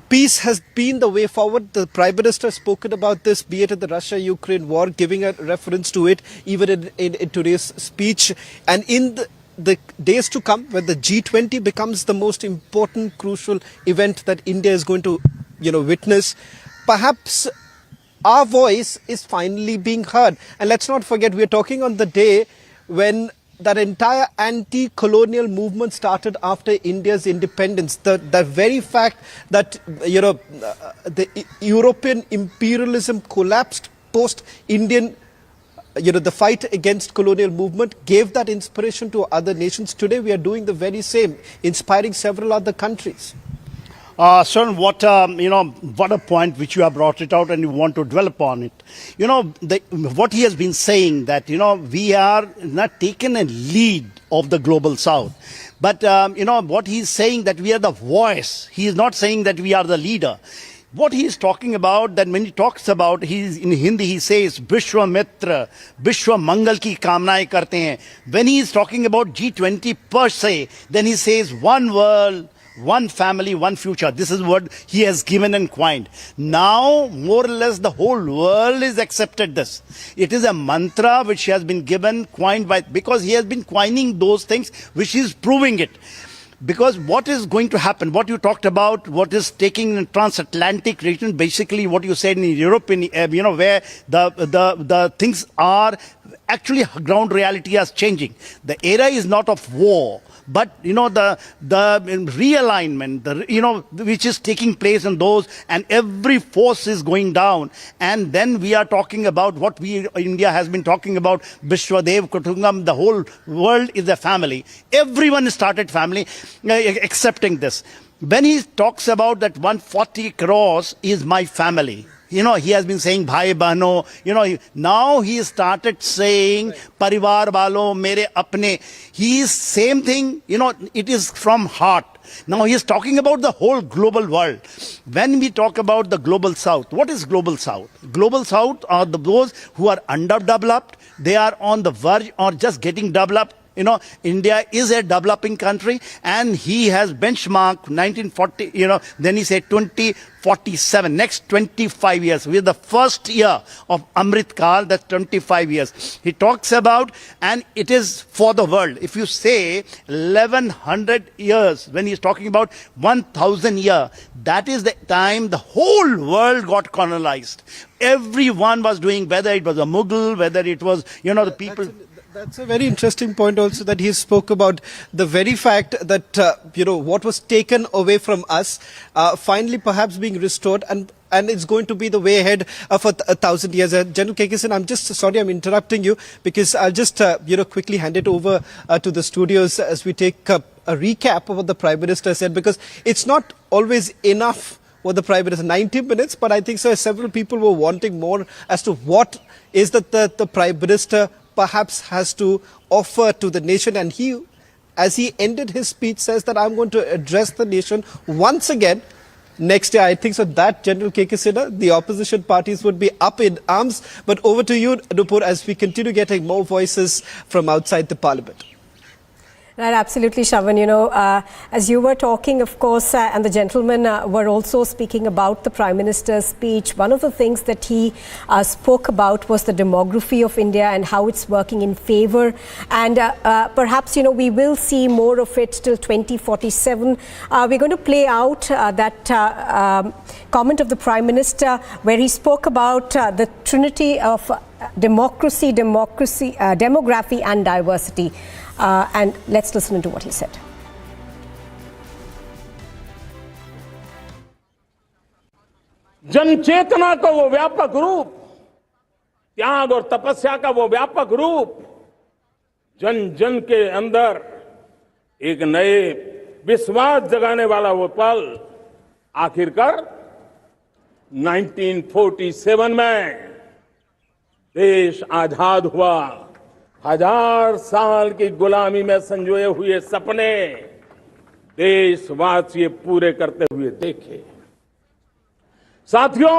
Peace has been the way forward. The Prime Minister has spoken about this, be it in the Russia-Ukraine war, giving a reference to it, even in today's speech. And in the days to come, when the G20 becomes the most important, crucial event that India is going to, witness, perhaps our voice is finally being heard. And let's not forget, we are talking on the day when that entire anti-colonial movement started after India's independence. The very fact that, the European imperialism collapsed post-Indian, the fight against colonial movement gave that inspiration to other nations. Today we are doing the very same, inspiring several other countries. Sir, what a point which you have brought it out and you want to dwell upon it. What he has been saying that, we are not taking a lead of the global South. But, what he's saying that we are the voice. He is not saying that we are the leader. What he is talking about, that when he talks about, in Hindi he says, Vishwa Mitra, Vishwa Mangal ki kamnaएं करते हैं. When he is talking about G20 per se, then he says one world, one family, one future. This is what he has given and coined. Now, more or less, the whole world has accepted this. It is a mantra which has been given, coined because he has been coining those things, which is proving it. Because what is going to happen, what you talked about, what is taking in transatlantic region, basically what you said in Europe, where the things are actually ground reality is changing. The era is not of war, but the realignment, which is taking place in those, and every force is going down. And then we are talking about what India has been talking about, Vishwadev Kutungam, the whole world is a family. Everyone started family, accepting this. When he talks about that 140 crores is my family, he has been saying bhai bahno, now he started saying parivar walo mere apne. He is same thing, it is from heart. Now he is talking about the whole global world. When we talk about the global South, what is global South? Global South are those who are underdeveloped, they are on the verge or just getting developed. India is a developing country, and he has benchmarked 1940, then he said 2047, next 25 years. We're the first year of Amrit Kal, that's 25 years. He talks about, and it is for the world. If you say 1100 years, when he's talking about 1000 year, that is the time the whole world got colonized. Everyone was doing, whether it was a Mughal, whether it was, the people. That's a very interesting point also, that he spoke about the very fact that, what was taken away from us, finally perhaps being restored, and it's going to be the way ahead for 1,000 years. General Kekisan, I'm just sorry I'm interrupting you, because I'll just, quickly hand it over to the studios as we take a recap of what the Prime Minister said, because it's not always enough what the Prime Minister, 90 minutes, but I think several people were wanting more as to what is that the Prime Minister perhaps has to offer to the nation. And he, as he ended his speech, says that I'm going to address the nation once again next year. I think so that, General Kekisina, the opposition parties would be up in arms. But over to you, Nupur, as we continue getting more voices from outside the parliament. Right, absolutely, Shravan. As you were talking, of course, and the gentlemen were also speaking about the Prime Minister's speech, one of the things that he spoke about was the demography of India and how it's working in favor. And perhaps, we will see more of it till 2047. We're going to play out that comment of the Prime Minister where he spoke about the trinity of democracy, demography and diversity. And let's listen to what he said. जन चेतना का वो व्यापक रूप, त्याग और तपस्या का वो व्यापक रूप, जन जन के अंदर एक नए विश्वास जगाने वाला वो पल, आखिरकार 1947 में देश आजाद हुआ। 1000 साल की गुलामी में संजोए हुए सपने देशवासी पूरे करते हुए देखे। साथियों,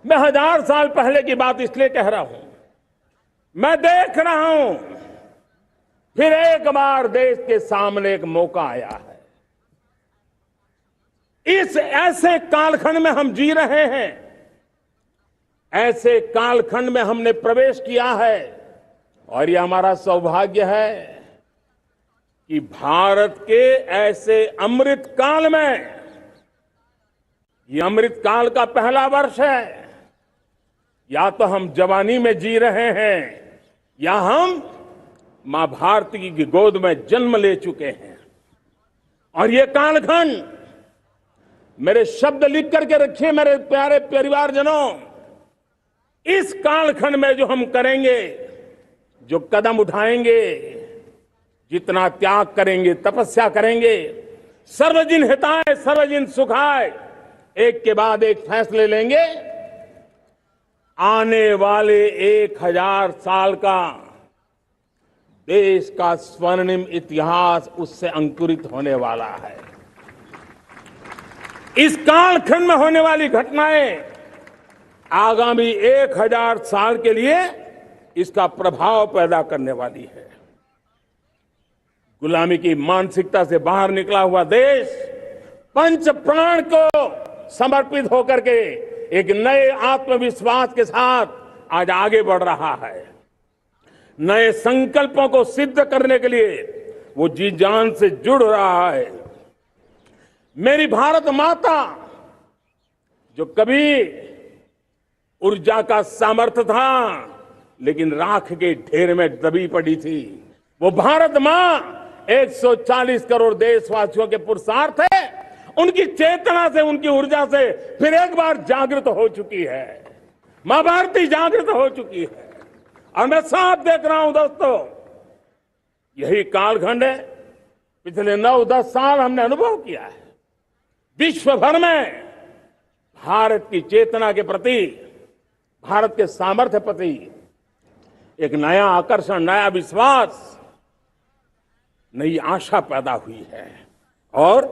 मैं 1000 साल पहले की बात इसलिए कह रहा हूं, मैं देख रहा हूं फिर एक बार देश के सामने एक मौका आया है। इस ऐसे कालखंड में हम जी रहे हैं, ऐसे कालखंड में हमने प्रवेश किया है, और ये हमारा सौभाग्य है कि भारत के ऐसे अमृत काल में, ये अमृत काल का पहला वर्ष है। या तो हम जवानी में जी रहे हैं, या हम मां भारती की गोद में जन्म ले चुके हैं। और ये कालखंड, मेरे शब्द लिख करके रखिए मेरे प्यारे परिवारजनों, इस कालखंड में जो हम करेंगे, जो कदम उठाएंगे, जितना त्याग करेंगे, तपस्या करेंगे, सर्वजन हिताय सर्वजन सुखाय, एक के बाद एक फैसले लेंगे, आने वाले 1000 साल का देश का स्वर्णिम इतिहास उससे अंकुरित होने वाला है। इस कालखंड में होने वाली घटनाएं आगामी 1000 साल के लिए इसका प्रभाव पैदा करने वाली है। गुलामी की मानसिकता से बाहर निकला हुआ देश पंच प्राण को समर्पित होकर के एक नए आत्मविश्वास के साथ आज आगे बढ़ रहा है। नए संकल्पों को सिद्ध करने के लिए वो जी जान से जुड़ रहा है। मेरी भारत माता, जो कभी ऊर्जा का सामर्थ्य था लेकिन राख के ढेर में दबी पड़ी थी, वो भारत मां 140 करोड़ देशवासियों के पुरुषार्थ है, उनकी चेतना से, उनकी ऊर्जा से फिर एक बार जागृत हो चुकी है। मां भारती जागृत हो चुकी है। और मैं साफ देख रहा हूं दोस्तों, यही कालखंड है, पिछले 9-10 साल हमने अनुभव किया है। विश्व भर में भारत की चेतना के प्रति, भारत के सामर्थ्य प्रति एक नया आकर्षण, नया विश्वास, नई आशा पैदा हुई है। और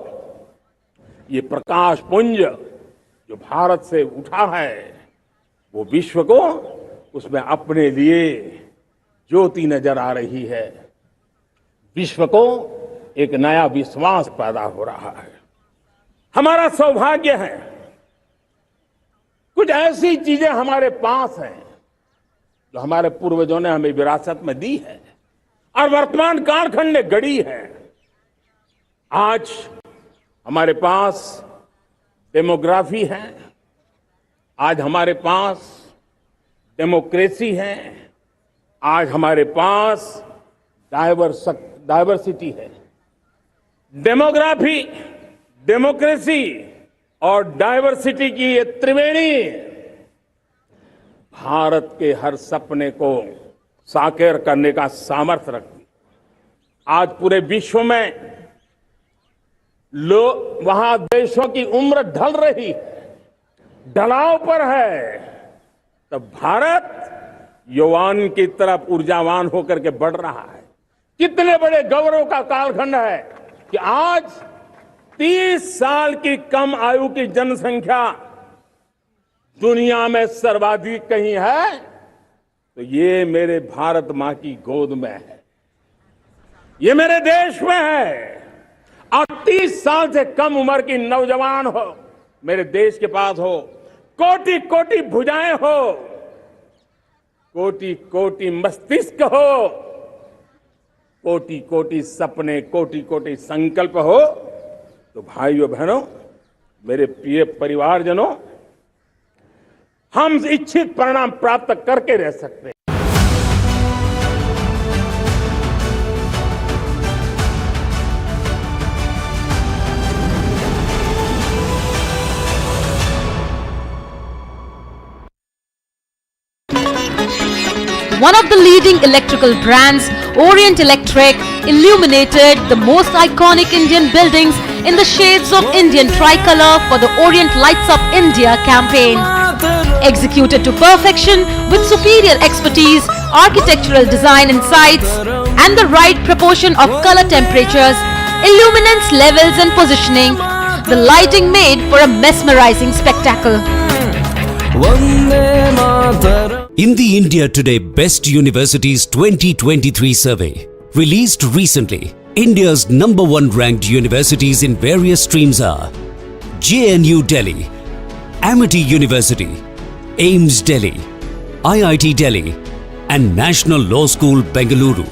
ये प्रकाश पुंज जो भारत से उठा है, वो विश्व को उसमें अपने लिए ज्योति नजर आ रही है। विश्व को एक नया विश्वास पैदा हो रहा है। हमारा सौभाग्य है, कुछ ऐसी चीजें हमारे पास हैं जो हमारे पूर्वजों ने हमें विरासत में दी है और वर्तमान कालखंड ने गढ़ी है। आज हमारे पास डेमोग्राफी है, आज हमारे पास डेमोक्रेसी है, आज हमारे पास डाइवर्सिटी है। डेमोग्राफी, डेमोक्रेसी और डाइवर्सिटी की ये त्रिवेणी भारत के हर सपने को साकार करने का सामर्थ्य रखती। आज पूरे विश्व में वहां देशों की उम्र ढल रही है, ढलाव पर है, तो भारत युवान की तरफ ऊर्जावान होकर के बढ़ रहा है। कितने बड़े गौरव का कालखंड है कि आज 30 साल की कम आयु की जनसंख्या दुनिया में सर्वाधिक कहीं है तो ये मेरे भारत मां की गोद में है, ये मेरे देश में है। और 30 साल से कम उम्र की नौजवान हो मेरे देश के पास हो, कोटि कोटि भुजाएं हो, कोटि कोटि मस्तिष्क हो, कोटि कोटि सपने, कोटि कोटि संकल्प हो, तो भाइयों बहनों, मेरे प्रिय परिवारजनों, हम इच्छित परिणाम प्राप्त करके रह सकते हैं। One of the leading electrical brands, Orient Electric, illuminated the most iconic Indian buildings in the shades of Indian tricolor for the Orient Lights Up India campaign. Executed to perfection with superior expertise, architectural design insights, and the right proportion of color temperatures, illuminance levels and positioning, the lighting made for a mesmerizing spectacle. In the India Today Best Universities 2023 survey, released recently, India's #1 ranked universities in various streams are JNU Delhi, Amity University, AIMS Delhi, IIT Delhi, and National Law School Bengaluru.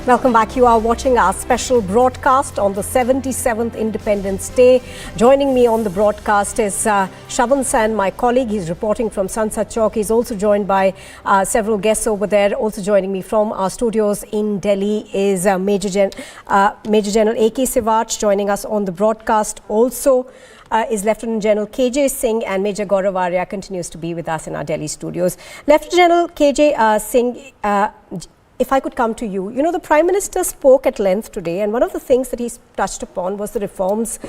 Welcome back. You are watching our special broadcast on the 77th Independence Day. Joining me on the broadcast is Shravan Sen, my colleague. He's reporting from Sansad Chowk. He's also joined by several guests over there. Also joining me from our studios in Delhi is Major General A.K. Sivach joining us on the broadcast. Also is Lieutenant General K.J. Singh, and Major Gaurav Arya continues to be with us in our Delhi studios. Lieutenant General K.J. Singh, if I could come to you, you know, the Prime Minister spoke at length today, and one of the things that he touched upon was the reforms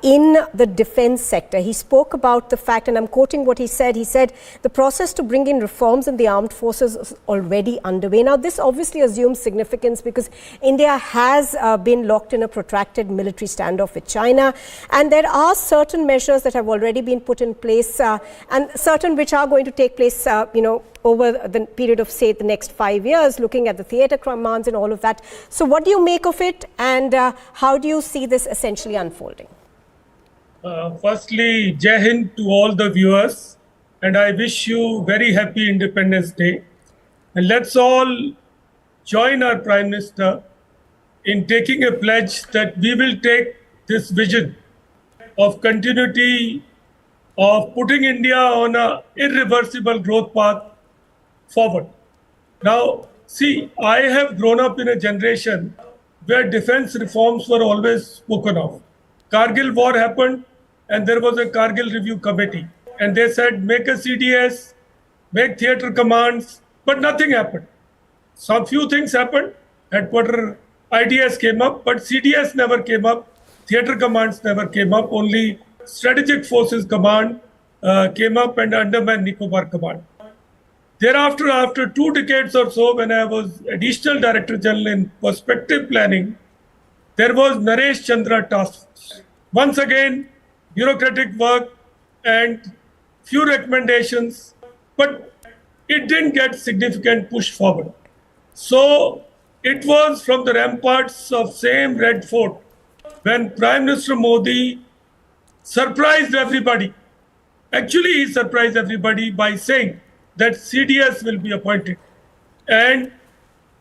in the defense sector. He spoke about the fact, and I'm quoting what he said, the process to bring in reforms in the armed forces is already underway. Now, this obviously assumes significance because India has been locked in a protracted military standoff with China, and there are certain measures that have already been put in place, and certain which are going to take place, over the period of, say, the next 5 years, looking at the theatre commands and all of that. So what do you make of it, and how do you see this essentially unfolding? Firstly, Jai Hind to all the viewers, and I wish you very happy Independence Day. And let's all join our Prime Minister in taking a pledge that we will take this vision of continuity, of putting India on an irreversible growth path forward. Now, see, I have grown up in a generation where defense reforms were always spoken of. Kargil war happened, and there was a Kargil Review Committee, and they said make a CDS, make theatre commands, but nothing happened. Some few things happened. Headquarter IDS came up, but CDS never came up. Theatre commands never came up. Only Strategic Forces Command came up, and Andaman Nicobar Command. Thereafter, after 2 decades or so, when I was Additional Director General in Perspective Planning, there was Naresh Chandra Task Force. Once again, bureaucratic work and few recommendations, but it didn't get significant push forward. So it was from the ramparts of same Red Fort when Prime Minister Modi surprised everybody. Actually, he surprised everybody by saying that CDS will be appointed. And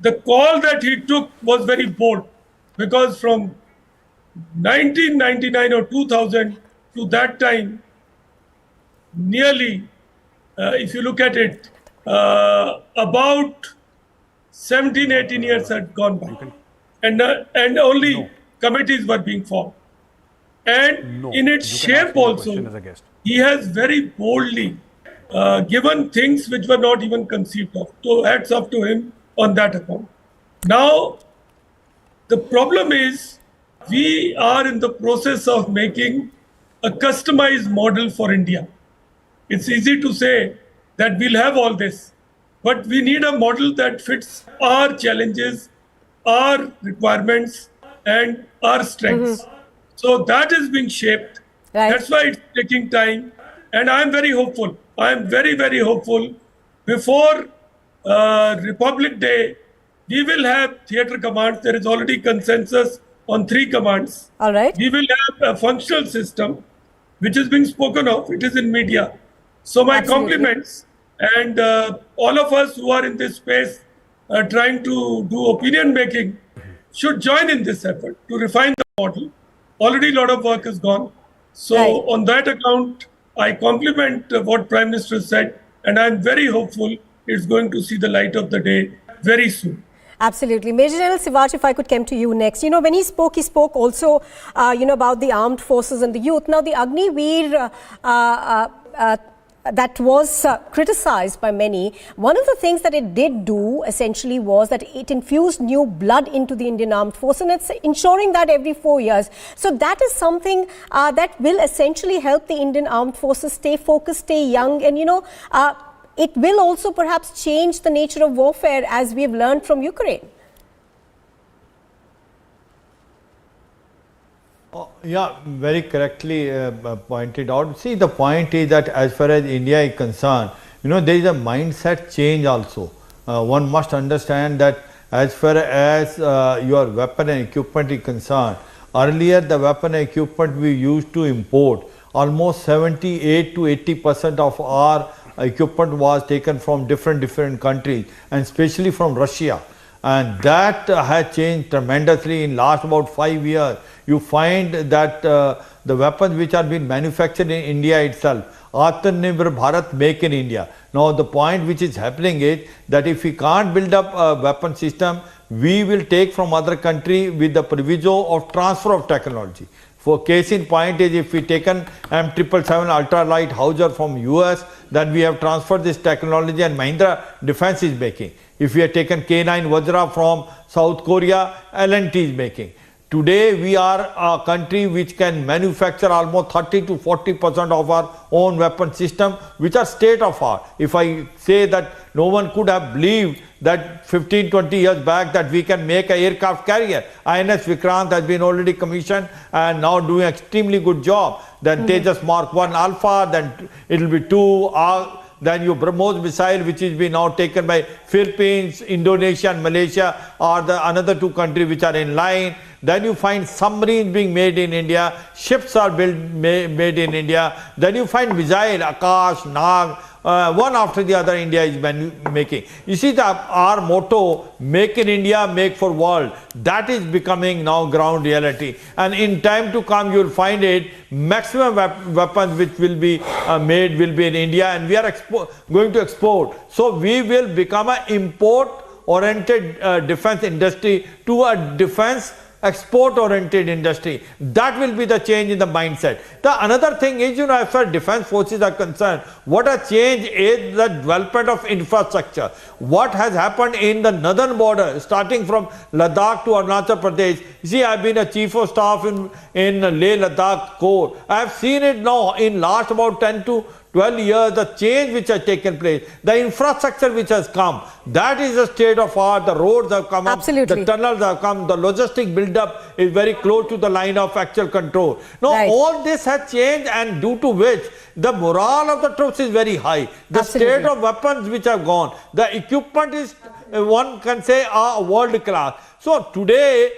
the call that he took was very bold, because from 1999 or 2000 to that time, nearly, if you look at it, about 17, 18 years had gone by. And only committees were being formed. And in its shape also, he has very boldly given things which were not even conceived of. So hats off to him on that account. Now, the problem is we are in the process of making a customized model for India. It's easy to say that we'll have all this, but we need a model that fits our challenges, our requirements, and our strengths. So that is being shaped. Right. That's why it's taking time. And I'm very hopeful. I'm very, very hopeful. Before Republic Day, we will have theatre commands. There is already consensus on 3 commands. All right. We will have a functional system, which is being spoken of. It is in media. So my compliments. And all of us who are in this space trying to do opinion making should join in this effort to refine the model. Already a lot of work has gone. So on that account, I compliment what Prime Minister said, and I'm very hopeful it's going to see the light of the day very soon. Absolutely. Major General Sivach, if I could come to you next. You know, when he spoke also, about the armed forces and the youth. Now, the Agniveer that was criticized by many. One of the things that it did do essentially was that it infused new blood into the Indian Armed Force, and it's ensuring that every 4 years. So that is something that will essentially help the Indian Armed Forces stay focused, stay young, and it will also perhaps change the nature of warfare as we've learned from Ukraine. Yeah, very correctly pointed out. See, the point is that as far as India is concerned, there is a mindset change also. One must understand that as far as your weapon and equipment is concerned, earlier the weapon and equipment we used to import, almost 78 to 80% of our equipment was taken from different countries, and especially from Russia. and that has changed tremendously in last about 5 years. You find that the weapons which are being manufactured in India itself, Atmanirbhar Bharat, make in India. Now the point which is happening is that if we can't build up a weapon system, we will take from other country with the proviso of transfer of technology. For case in point is, if we taken M777 ultralight Howitzer from US, then we have transferred this technology and Mahindra Defense is making. If we have taken K9 Vajra from South Korea, L&T is making. Today we are a country which can manufacture almost 30 to 40% of our own weapon system, which are state of art. If I say that no one could have believed that 15-20 years back that we can make an aircraft carrier. INS Vikrant has been already commissioned and now doing extremely good job. Then Tejas Mark 1 Alpha, then it will be 2. Then your BrahMos missile, which is being now taken by Philippines, Indonesia and Malaysia, are the another 2 countries which are in line. Then you find submarines being made in India, ships are made in India. Then you find missile, Akash, Nag, one after the other India is making. You see our motto, make in India, make for world, that is becoming now ground reality. And in time to come you will find it, maximum weapons which will be made will be in India, and we are going to export. So we will become an import oriented defense industry to a defense export-oriented industry. That will be the change in the mindset. The another thing is, as far as defense forces are concerned, what has changed is the development of infrastructure. What has happened in the northern border, starting from Ladakh to Arunachal Pradesh. You see, I've been a chief of staff in Leh Ladakh Corps. I've seen it now in last about 10 to 12 years, the change which has taken place, the infrastructure which has come, that is the state of art. The roads have come up, the tunnels have come, the logistic build-up is very close to the line of actual control. Now, all this has changed, and due to which the morale of the troops is very high. The state of weapons which have gone, the equipment is, one can say, world class. So today,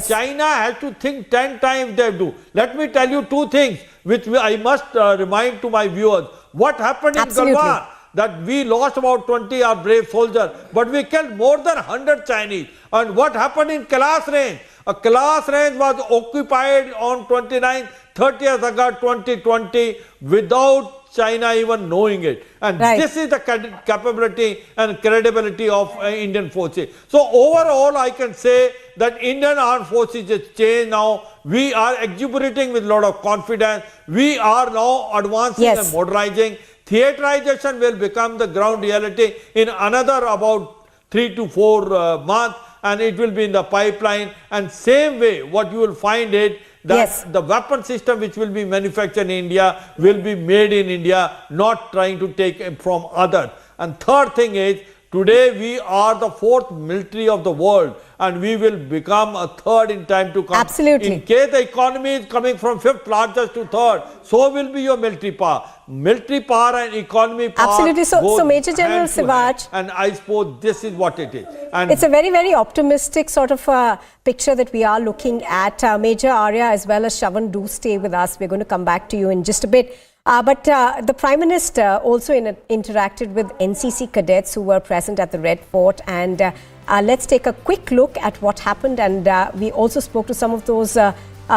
China has to think 10 times they do. Let me tell you 2 things which I must remind to my viewers. What happened in Galwan? That we lost about 20 our brave soldiers, but we killed more than 100 Chinese. And what happened in Kalas range? A Kalas range was occupied on 29th, 30th August 2020 without China even knowing it. And this is the capability and credibility of Indian forces. So overall, I can say that Indian armed forces has changed now. We are exuberating with a lot of confidence. We are now advancing and modernizing. Theaterization will become the ground reality in another about 3 to 4 months, and it will be in the pipeline. And same way, what you will find it, that the weapon system which will be manufactured in India will be made in India, not trying to take from others. And third thing is, today we are the 4th military of the world, and we will become a 3rd in time to come. In case the economy is coming from 5th largest to 3rd, so will be your military power. Military power and economy power. Absolutely. So Major General Sivaj, and I suppose this is what it is. And it's a very, very optimistic sort of picture that we are looking at. Major Arya as well as Shravan, do stay with us. We're going to come back to you in just a bit. But the Prime Minister also interacted with NCC cadets who were present at the Red Fort, and let's take a quick look at what happened. And we also spoke to some of those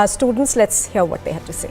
students. Let's hear what they had to say.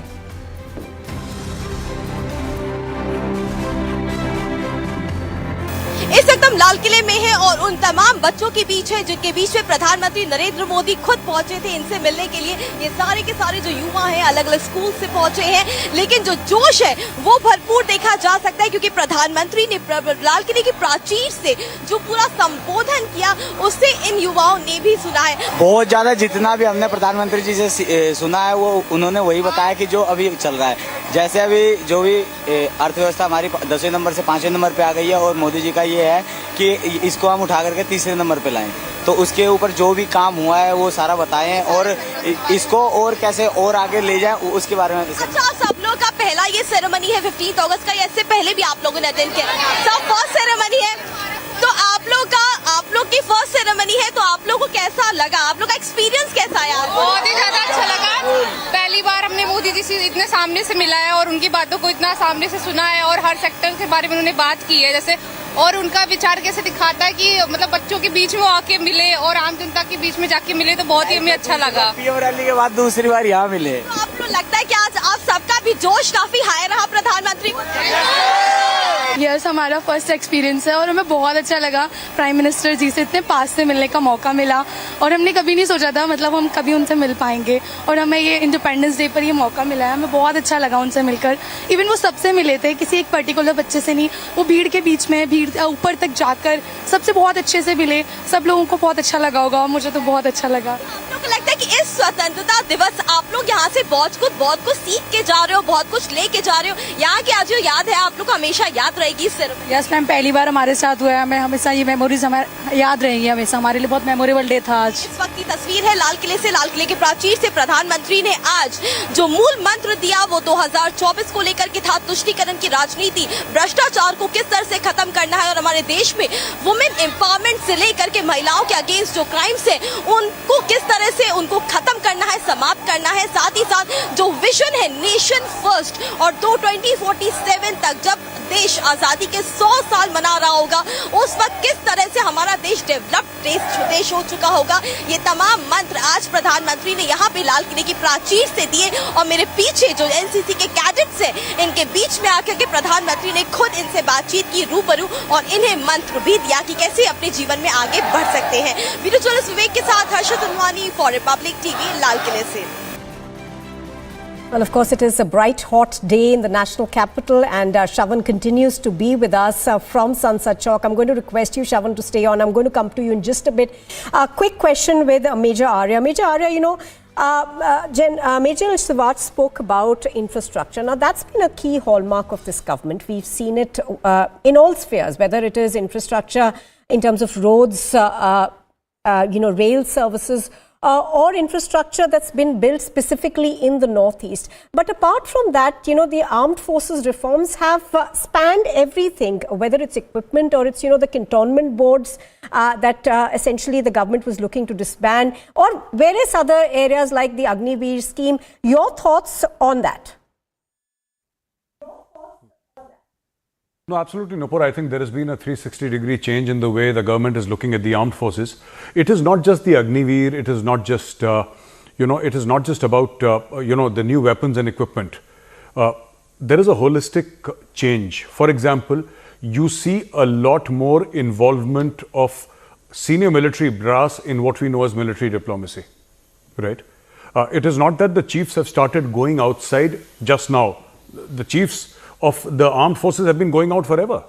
इस वक्त हम लाल किले में हैं और उन तमाम बच्चों के बीच है जिनके बीच में प्रधानमंत्री नरेंद्र मोदी खुद पहुंचे थे इनसे मिलने के लिए। ये सारे के सारे जो युवा हैं अलग अलग स्कूल से पहुंचे हैं, लेकिन जो जोश है वो भरपूर देखा जा सकता है, क्योंकि प्रधानमंत्री ने लाल किले की प्राचीर से जो पूरा संबोधन किया उससे इन युवाओं ने भी सुना है। बहुत ज्यादा जितना भी हमने प्रधानमंत्री जी से सुना है वो उन्होंने वही बताया कि जो अभी चल रहा है। जैसे अभी जो भी अर्थव्यवस्था हमारी 10वें नंबर से 5वें नंबर पे आ गई है, और मोदी जी का ये है कि इसको हम उठा करके 3रे नंबर पे लाएं, तो उसके ऊपर जो भी काम हुआ है वो सारा बताएं और इसको और कैसे और आगे ले जाएं उसके बारे में। अच्छा, सब लोग का पहला ये सेरेमनी है 15 अगस्त का, या इससे पहले भी आप लोगों ने अटेंड किया? सब फर्स्ट सेरेमनी है, तो आप लोग की फर्स्ट सेरेमनी है, तो आप लोग को कैसा लगा? आप लोग का एक्सपीरियंस कैसा आया? बहुत ही ज्यादा अच्छा लगा। पहली बार हमने मोदी जी से इतने सामने से मिला है और उनकी बातों को इतना सामने से सुना है, और हर सेक्टर के बारे में उन्होंने बात की है। जैसे और उनका विचार कैसे दिखाता है कि मतलब बच्चों के बीच में वो आके मिले और आम जनता के बीच में जाके मिले, तो बहुत ही हमें अच्छा लगा। पीएम रैली के बाद दूसरी बार यहाँ मिले। तो आपको लगता है कि आज आप सबका भी जोश काफी हाई रहा प्रधानमंत्री को? यस, हमारा फर्स्ट एक्सपीरियंस है और हमें बहुत अच्छा लगा। प्राइम मिनिस्टर जी से इतने पास से मिलने का मौका मिला और हमने कभी नहीं सोचा था मतलब हम कभी उनसे मिल पाएंगे, और हमें ये इंडिपेंडेंस डे पर ये मौका मिला है। हमें बहुत अच्छा लगा उनसे मिलकर। इवन वो सबसे मिले थे, किसी एक पर्टिकुलर बच्चे से नहीं, वो भीड़ के बीच में भीड़ ऊपर तक जाकर सबसे बहुत अच्छे से मिले। सब लोगों को बहुत अच्छा लगा होगा, मुझे तो बहुत अच्छा लगा। आप लोग को लगता है कि इस स्वतंत्रता दिवस आप लोग यहाँ से बहुत कुछ सीख के जा रहे हो, बहुत कुछ लेके जा रहे हो, यहाँ की आज जो याद है आप लोग को हमेशा याद रहेगी सिर्फ? यस मैम, पहली बार हमारे साथ हुआ है, हमें हमेशा ये मेमोरीज हमारे याद रहेंगी हमेशा। हमारे लिए बहुत मेमोरेबल डे था आज। इस वक्त की तस्वीर है लाल किले से। लाल किले के प्राचीर से प्रधानमंत्री ने आज जो मूल मंत्र दिया वो 2024 को लेकर के था, तुष्टीकरण की राजनीति, भ्रष्टाचार को किस तरह से खत्म करना है और हमारे देश में वुमेन एम्पावरमेंट से लेकर के महिलाओं के अगेंस्ट जो क्राइम्स है उनको किस तरह से उनको खत्म करना है, समाप्त करना है। साथ ही साथ जो विजन है नेशन फर्स्ट, और 2047 तक जब देश आजादी के 100 साल मना रहा होगा उस वक्त किस तरह से हमारा देश डेवलप्ड देश हो चुका होगा, ये तमाम मंत्र आज प्रधानमंत्री ने यहाँ पे लाल किले की प्राचीर से दिए। और मेरे पीछे जो एनसीसी के कैडेट्स हैं इनके बीच में आकर के प्रधानमंत्री ने खुद इनसे बातचीत की रूबरू और इन्हें मंत्र भी दिया कि कैसे अपने जीवन में आगे बढ़ सकते हैं। वीडियो जर्नलिस्ट विवेक के साथ हर्षद उन्वानी फॉर रिपब्लिक टीवी, लाल किले से। Well, of course, it is a bright, hot day in the national capital, and Shravan continues to be with us from Sansad Chowk. I'm going to request you, Shravan, to stay on. I'm going to come to you in just a bit. Quick question with Major Arya. Major Arya, you know, Major Sivat spoke about infrastructure. Now, that's been a key hallmark of this government. We've seen it in all spheres, whether it is infrastructure in terms of roads, rail services, or infrastructure that's been built specifically in the Northeast. But apart from that, the armed forces reforms have spanned everything, whether it's equipment or it's, the cantonment boards that essentially the government was looking to disband, or various other areas like the Agniveer scheme. Your thoughts on that? No, absolutely, Nupur. I think there has been a 360-degree change in the way the government is looking at the armed forces. It is not just the Agniveer. It is not just, it is not just about, the new weapons and equipment. There is a holistic change. For example, you see a lot more involvement of senior military brass in what we know as military diplomacy, right? It is not that the chiefs have started going outside just now. The chiefs of the armed forces have been going out forever,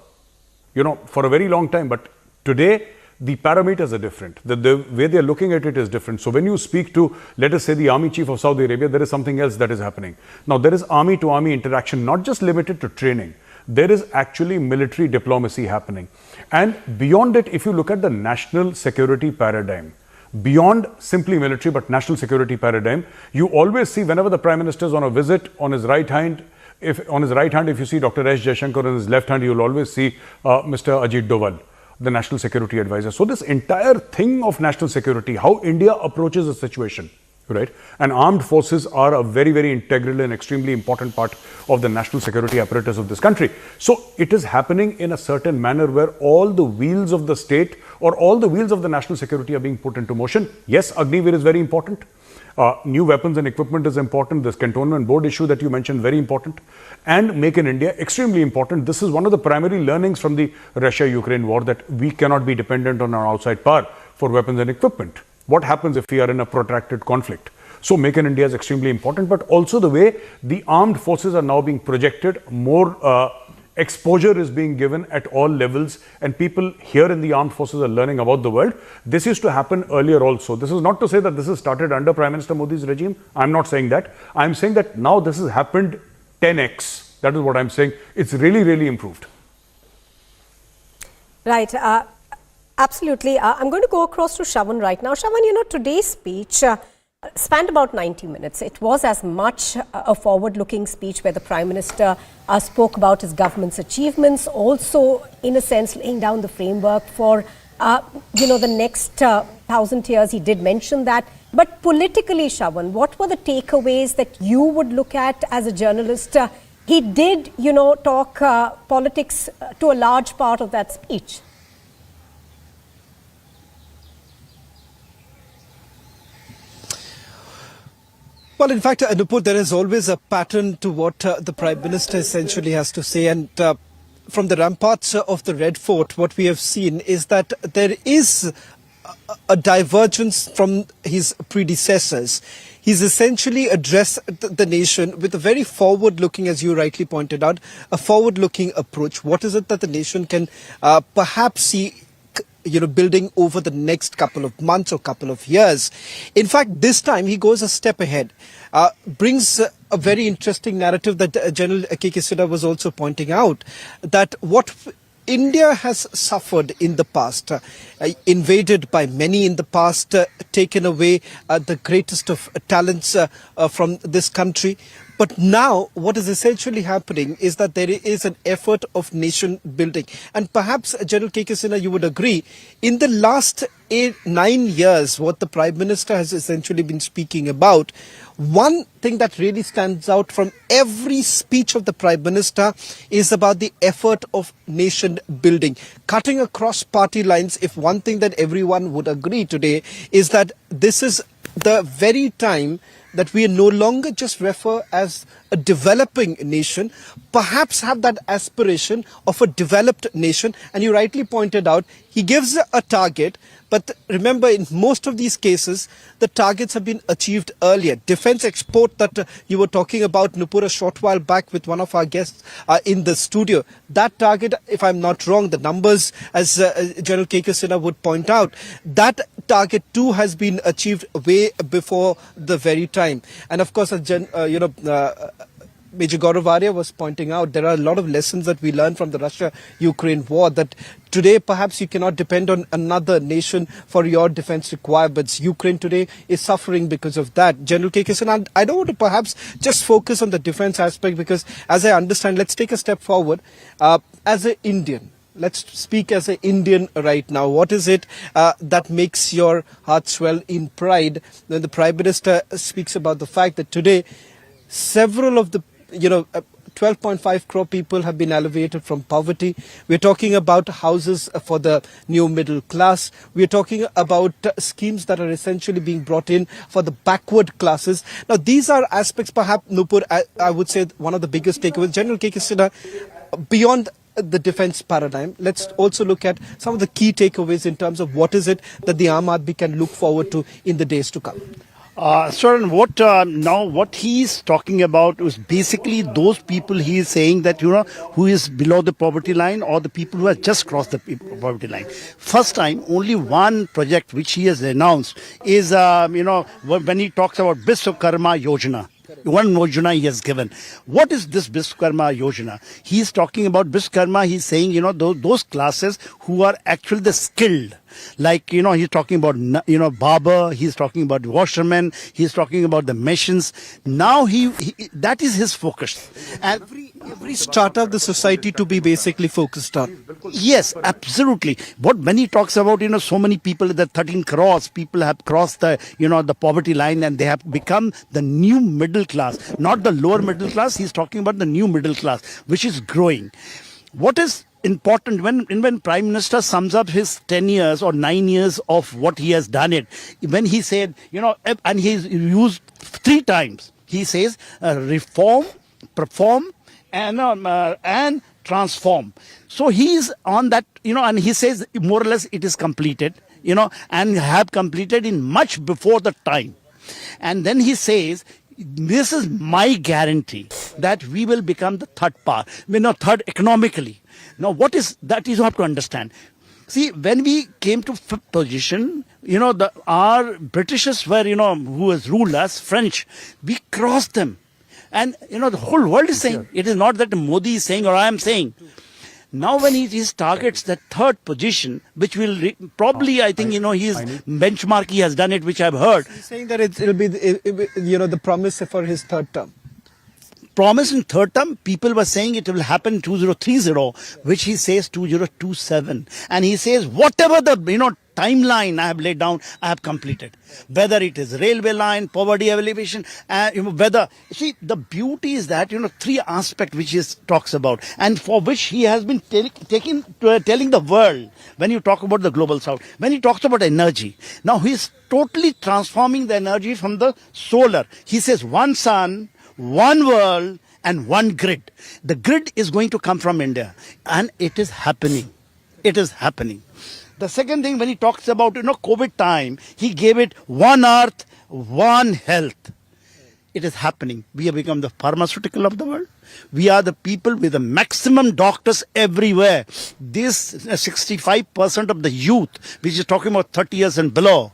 for a very long time. But today, the parameters are different. The way they are looking at it is different. So when you speak to, let us say, the army chief of Saudi Arabia, there is something else that is happening. Now, there is army-to-army interaction, not just limited to training. There is actually military diplomacy happening. And beyond it, if you look at the national security paradigm, beyond simply military, but national security paradigm, you always see whenever the Prime Minister is on a visit, on his right hand, if you see Dr. S. Jaishankar, on his left hand, you will always see Mr. Ajit Doval, the National Security Advisor. So this entire thing of national security, how India approaches a situation, right? And armed forces are a very, very integral and extremely important part of the national security apparatus of this country. So it is happening in a certain manner where all the wheels of the state or all the wheels of the national security are being put into motion. Yes, Agniveer is very important. New weapons and equipment is important. This cantonment board issue that you mentioned, very important. And Make in India, extremely important. This is one of the primary learnings from the Russia-Ukraine war, that we cannot be dependent on our outside power for weapons and equipment. What happens if we are in a protracted conflict? So Make in India is extremely important, but also the way the armed forces are now being projected, more exposure is being given at all levels, and people here in the armed forces are learning about the world. This used to happen earlier also. This is not to say that this has started under Prime Minister Modi's regime. I'm not saying that. I'm saying that now this has happened 10x. That is what I'm saying. It's really, really improved. Right. Absolutely. I'm going to go across to Shravan right now. Shravan, today's speech spanned about 90 minutes. It was as much a forward-looking speech where the Prime Minister spoke about his government's achievements, also, in a sense, laying down the framework for, the next 1,000 years. He did mention that. But politically, Shravan, what were the takeaways that you would look at as a journalist he did, talk politics to a large part of that speech. Well, in fact, Nupur, there is always a pattern to what the Prime Minister essentially has to say. And from the ramparts of the Red Fort, what we have seen is that there is a divergence from his predecessors. He's essentially addressed the nation with a very forward-looking, as you rightly pointed out, a forward-looking approach. What is it that the nation can perhaps see building over the next couple of months or couple of years? In fact, this time he goes a step ahead, brings a very interesting narrative that General K.K. Sinha was also pointing out, that what India has suffered in the past, invaded by many in the past, taken away the greatest of talents from this country. But now what is essentially happening is that there is an effort of nation building. And perhaps, General K.K. Sinha, you would agree, in the last 9 years, what the Prime Minister has essentially been speaking about, one thing that really stands out from every speech of the Prime Minister is about the effort of nation building. Cutting across party lines, if one thing that everyone would agree today is that this is the very time that we no longer just refer as a developing nation, perhaps have that aspiration of a developed nation. And you rightly pointed out, he gives a target, but remember, in most of these cases, the targets have been achieved earlier. Defense export that you were talking about, Nupur, a short while back with one of our guests in the studio, that target, if I'm not wrong, the numbers, as General K.K. Sinha would point out, that target too has been achieved way before the very time. And of course, Major Gaurav Arya was pointing out, there are a lot of lessons that we learned from the Russia-Ukraine war, that today perhaps you cannot depend on another nation for your defense requirements. Ukraine today is suffering because of that. General K.K. Sinha, I don't want to perhaps just focus on the defense aspect, because as I understand, let's take a step forward. As an Indian, let's speak as an Indian right now. What is it that makes your heart swell in pride when the Prime Minister speaks about the fact that today several of the 12.5 crore people have been alleviated from poverty. We're talking about houses for the new middle class. We're talking about schemes that are essentially being brought in for the backward classes. Now, these are aspects, perhaps, Nupur, I would say one of the biggest takeaways. General K.K. Sinha, beyond the defense paradigm, let's also look at some of the key takeaways in terms of what is it that the Aam Aadmi can look forward to in the days to come. Sir, what he's talking about is basically those people he is saying that, who is below the poverty line, or the people who have just crossed the poverty line. First time, only one project which he has announced is, when he talks about Biswakarma Yojana. One Yojana he has given. What is this Biswakarma Yojana? He is talking about Biswakarma. He's saying, those classes who are actually the skilled. Like, he's talking about, barber, he's talking about washermen, he's talking about the machines. Now that is his focus. And every strata of the society to be basically focused on. Yes, absolutely. When he talks about, so many people, the 13 crores people have crossed the, the poverty line, and they have become the new middle class, not the lower middle class. He's talking about the new middle class, which is growing. What is important when Prime Minister sums up his 10 years or 9 years of what he has done it, when he said, and he's used 3 times, he says reform, perform, and transform. So he's on that, and he says more or less it is completed, and have completed in much before the time. And then he says, this is my guarantee that we will become the third power, third economically. Now, what is that? You have to understand. See, when we came to 5th position, our Britishers were, who has ruled us, French, we crossed them. And, the whole world is saying, it is not that Modi is saying or I am saying. Now, when he targets the 3rd position, which will probably, I think, his benchmark, he has done it, which I've heard. He's saying that it will be, the promise for his 3rd term. Promise in 3rd term, people were saying it will happen in 2030, which he says 2027. And he says whatever the, timeline I have laid down, I have completed. Whether it is railway line, poverty alleviation, whether, see, the beauty is that, 3 aspects which he talks about, and for which he has been telling the world, when you talk about the global south, when he talks about energy. Now he is totally transforming the energy from the solar. He says one sun, one world, and one grid. The grid is going to come from India, and it is happening. It is happening. The second thing, when he talks about, COVID time, he gave it one earth, one health. It is happening. We have become the pharmaceutical of the world. We are the people with the maximum doctors everywhere. This 65% of the youth, which is talking about 30 years and below,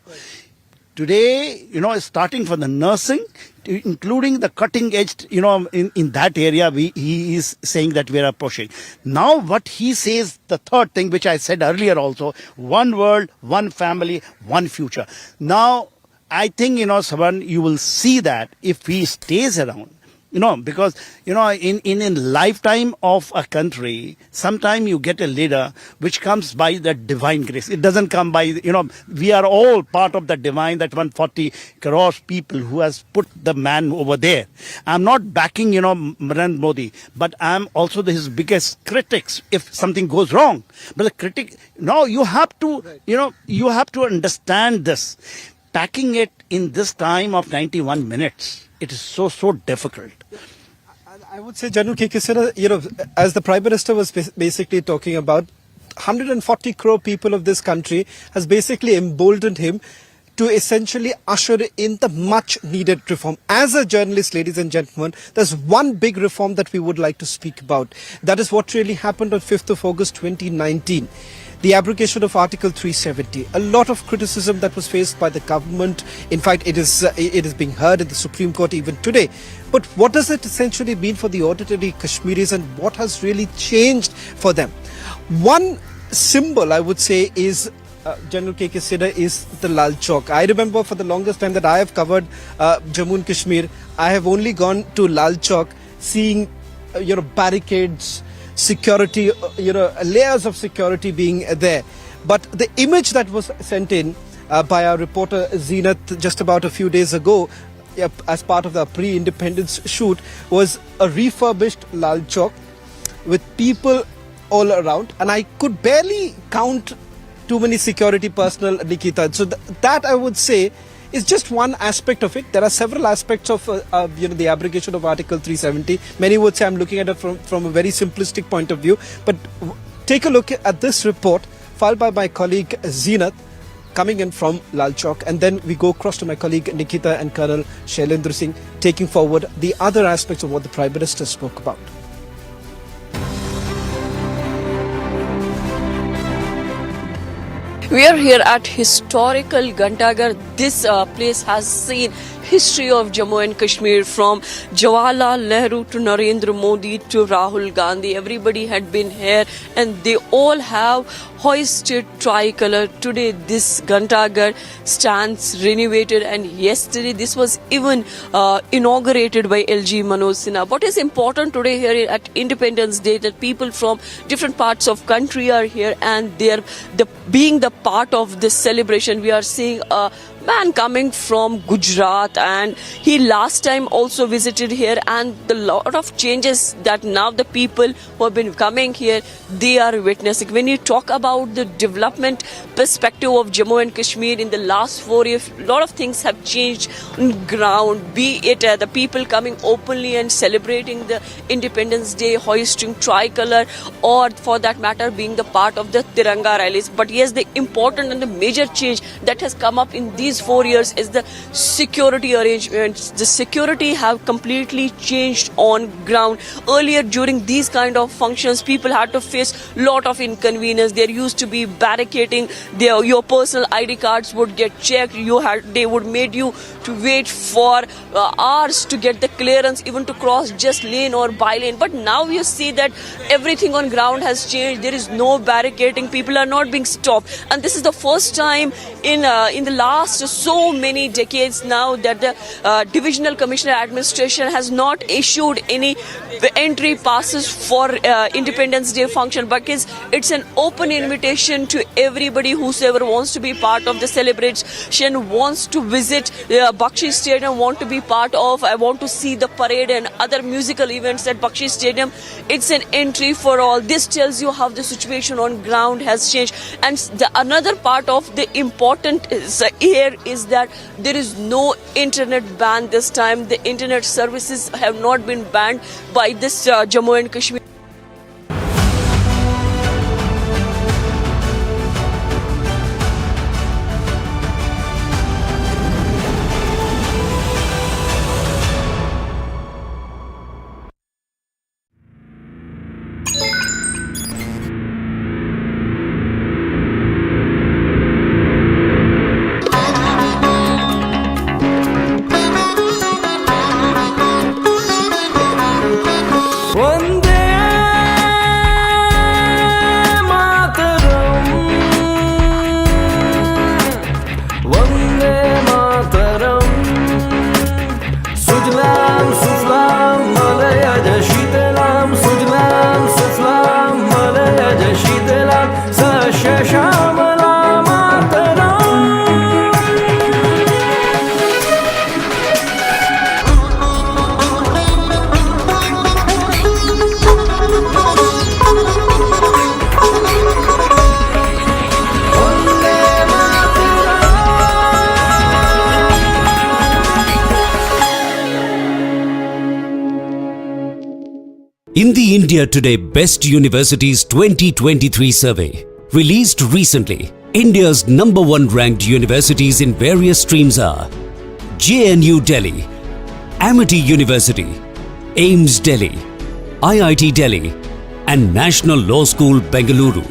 today, starting from the nursing, including the cutting edge, in that area, he is saying that we are pushing. Now what he says, the third thing, which I said earlier also, one world, one family, one future. Now, I think, Saban, you will see that if he stays around, because, in a lifetime of a country, sometime you get a leader which comes by the divine grace. It doesn't come by, we are all part of the divine, that 140 crore people who has put the man over there. I'm not backing, Narendra Modi, but I'm also his biggest critics if something goes wrong. But the critic, no, you have to, you have to understand this. Packing it in this time of 91 minutes, it is so difficult. I would say, General Kekesera, as the Prime Minister was basically talking about, 140 crore people of this country has basically emboldened him to essentially usher in the much needed reform. As a journalist, ladies and gentlemen, there's one big reform that we would like to speak about. That is what really happened on 5th of August 2019. The abrogation of Article 370. A lot of criticism that was faced by the government. In fact, it is being heard in the Supreme Court even today. But what does it essentially mean for the ordinary Kashmiris, and what has really changed for them? One symbol, I would say, is General Kekesera, is the Lal Chowk. I remember for the longest time that I have covered Jammu and Kashmir, I have only gone to Lal Chowk, seeing barricades, security, layers of security being there. But the image that was sent in by our reporter Zeenat just about a few days ago, as part of the pre-independence shoot, was a refurbished Lal Chowk with people all around, and I could barely count too many security personnel, Nikita. So that I would say is just one aspect of it. There are several aspects of the abrogation of Article 370. Many would say I'm looking at it from a very simplistic point of view. But take a look at this report filed by my colleague Zeenat, coming in from Lal Chowk, and then we go across to my colleague Nikita and Colonel Shailendra Singh, taking forward the other aspects of what the Prime Minister spoke about. We are here at historical Ghantaghar. This place has seen history of Jammu and Kashmir, from Jawaharlal Nehru to Narendra Modi to Rahul Gandhi. Everybody had been here, and they all have hoisted tricolor. Today this Ghantaghar stands renovated, and yesterday this was even inaugurated by LG Manoj Sinha. What is important today here at Independence Day, that people from different parts of country are here, and they are being the part of this celebration. We are seeing a man coming from Gujarat, and he last time also visited here, and the lot of changes that now the people who have been coming here, they are witnessing. When you talk about the development perspective of Jammu and Kashmir in the last 4 years, a lot of things have changed on ground, be it the people coming openly and celebrating the Independence Day, hoisting tricolor, or for that matter being the part of the Tiranga rallies. But yes, the important and the major change that has come up in these 4 years is the security arrangements. The security have completely changed on ground. Earlier during these kind of functions, people had to face lot of inconvenience. There used to be barricading. Your personal ID cards would get checked. They would made you to wait for hours to get the clearance, even to cross just lane or by lane. But now you see that everything on ground has changed. There is no barricading. People are not being stopped, and this is the first time in the last after so many decades now that the Divisional Commissioner Administration has not issued any entry passes for Independence Day function, because it's an open invitation to everybody whosoever wants to be part of the celebration, wants to visit Bakshi Stadium, want to be part of, I want to see the parade and other musical events at Bakshi Stadium. It's an entry for all. This tells you how the situation on ground has changed. And another part of the important here is that there is no internet ban this time. The internet services have not been banned by this Jammu and Kashmir. In the India Today Best Universities 2023 survey, released recently, India's #1 ranked universities in various streams are JNU Delhi, Amity University, AIMS Delhi, IIT Delhi, and National Law School Bengaluru.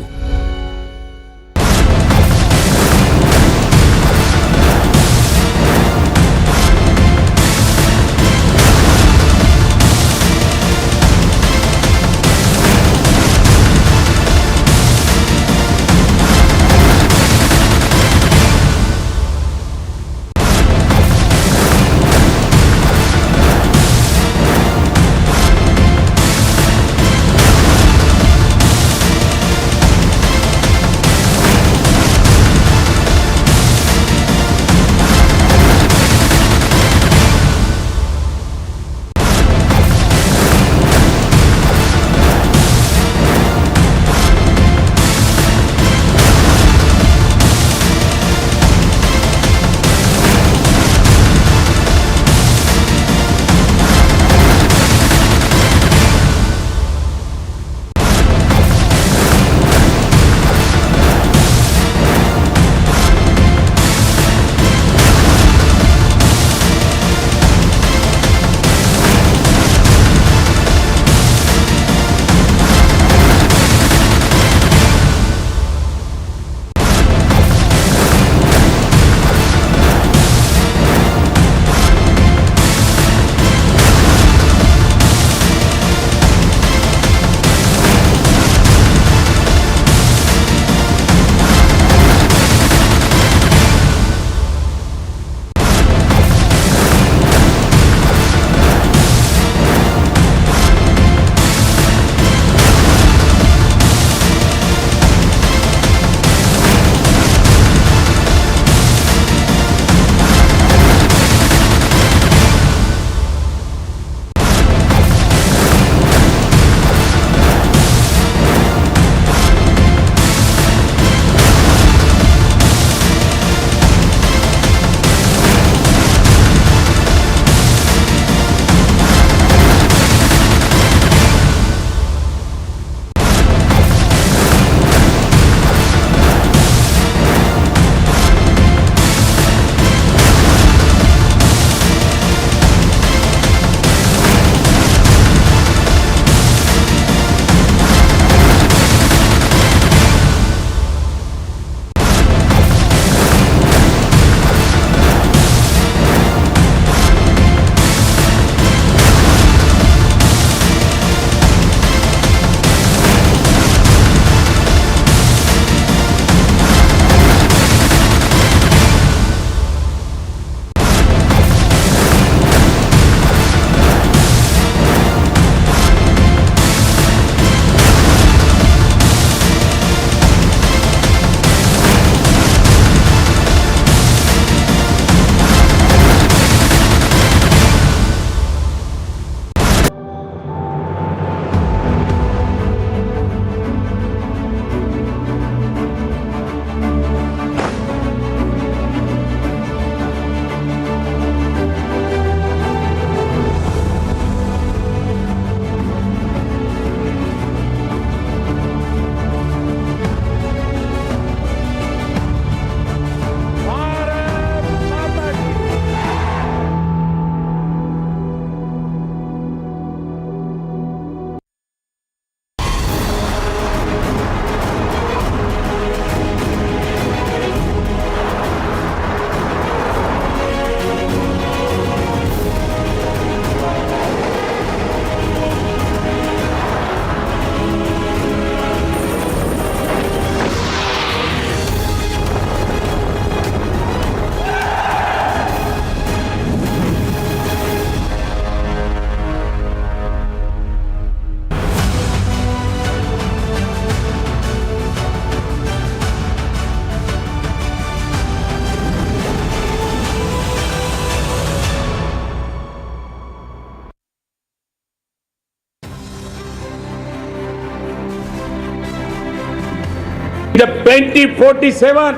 2047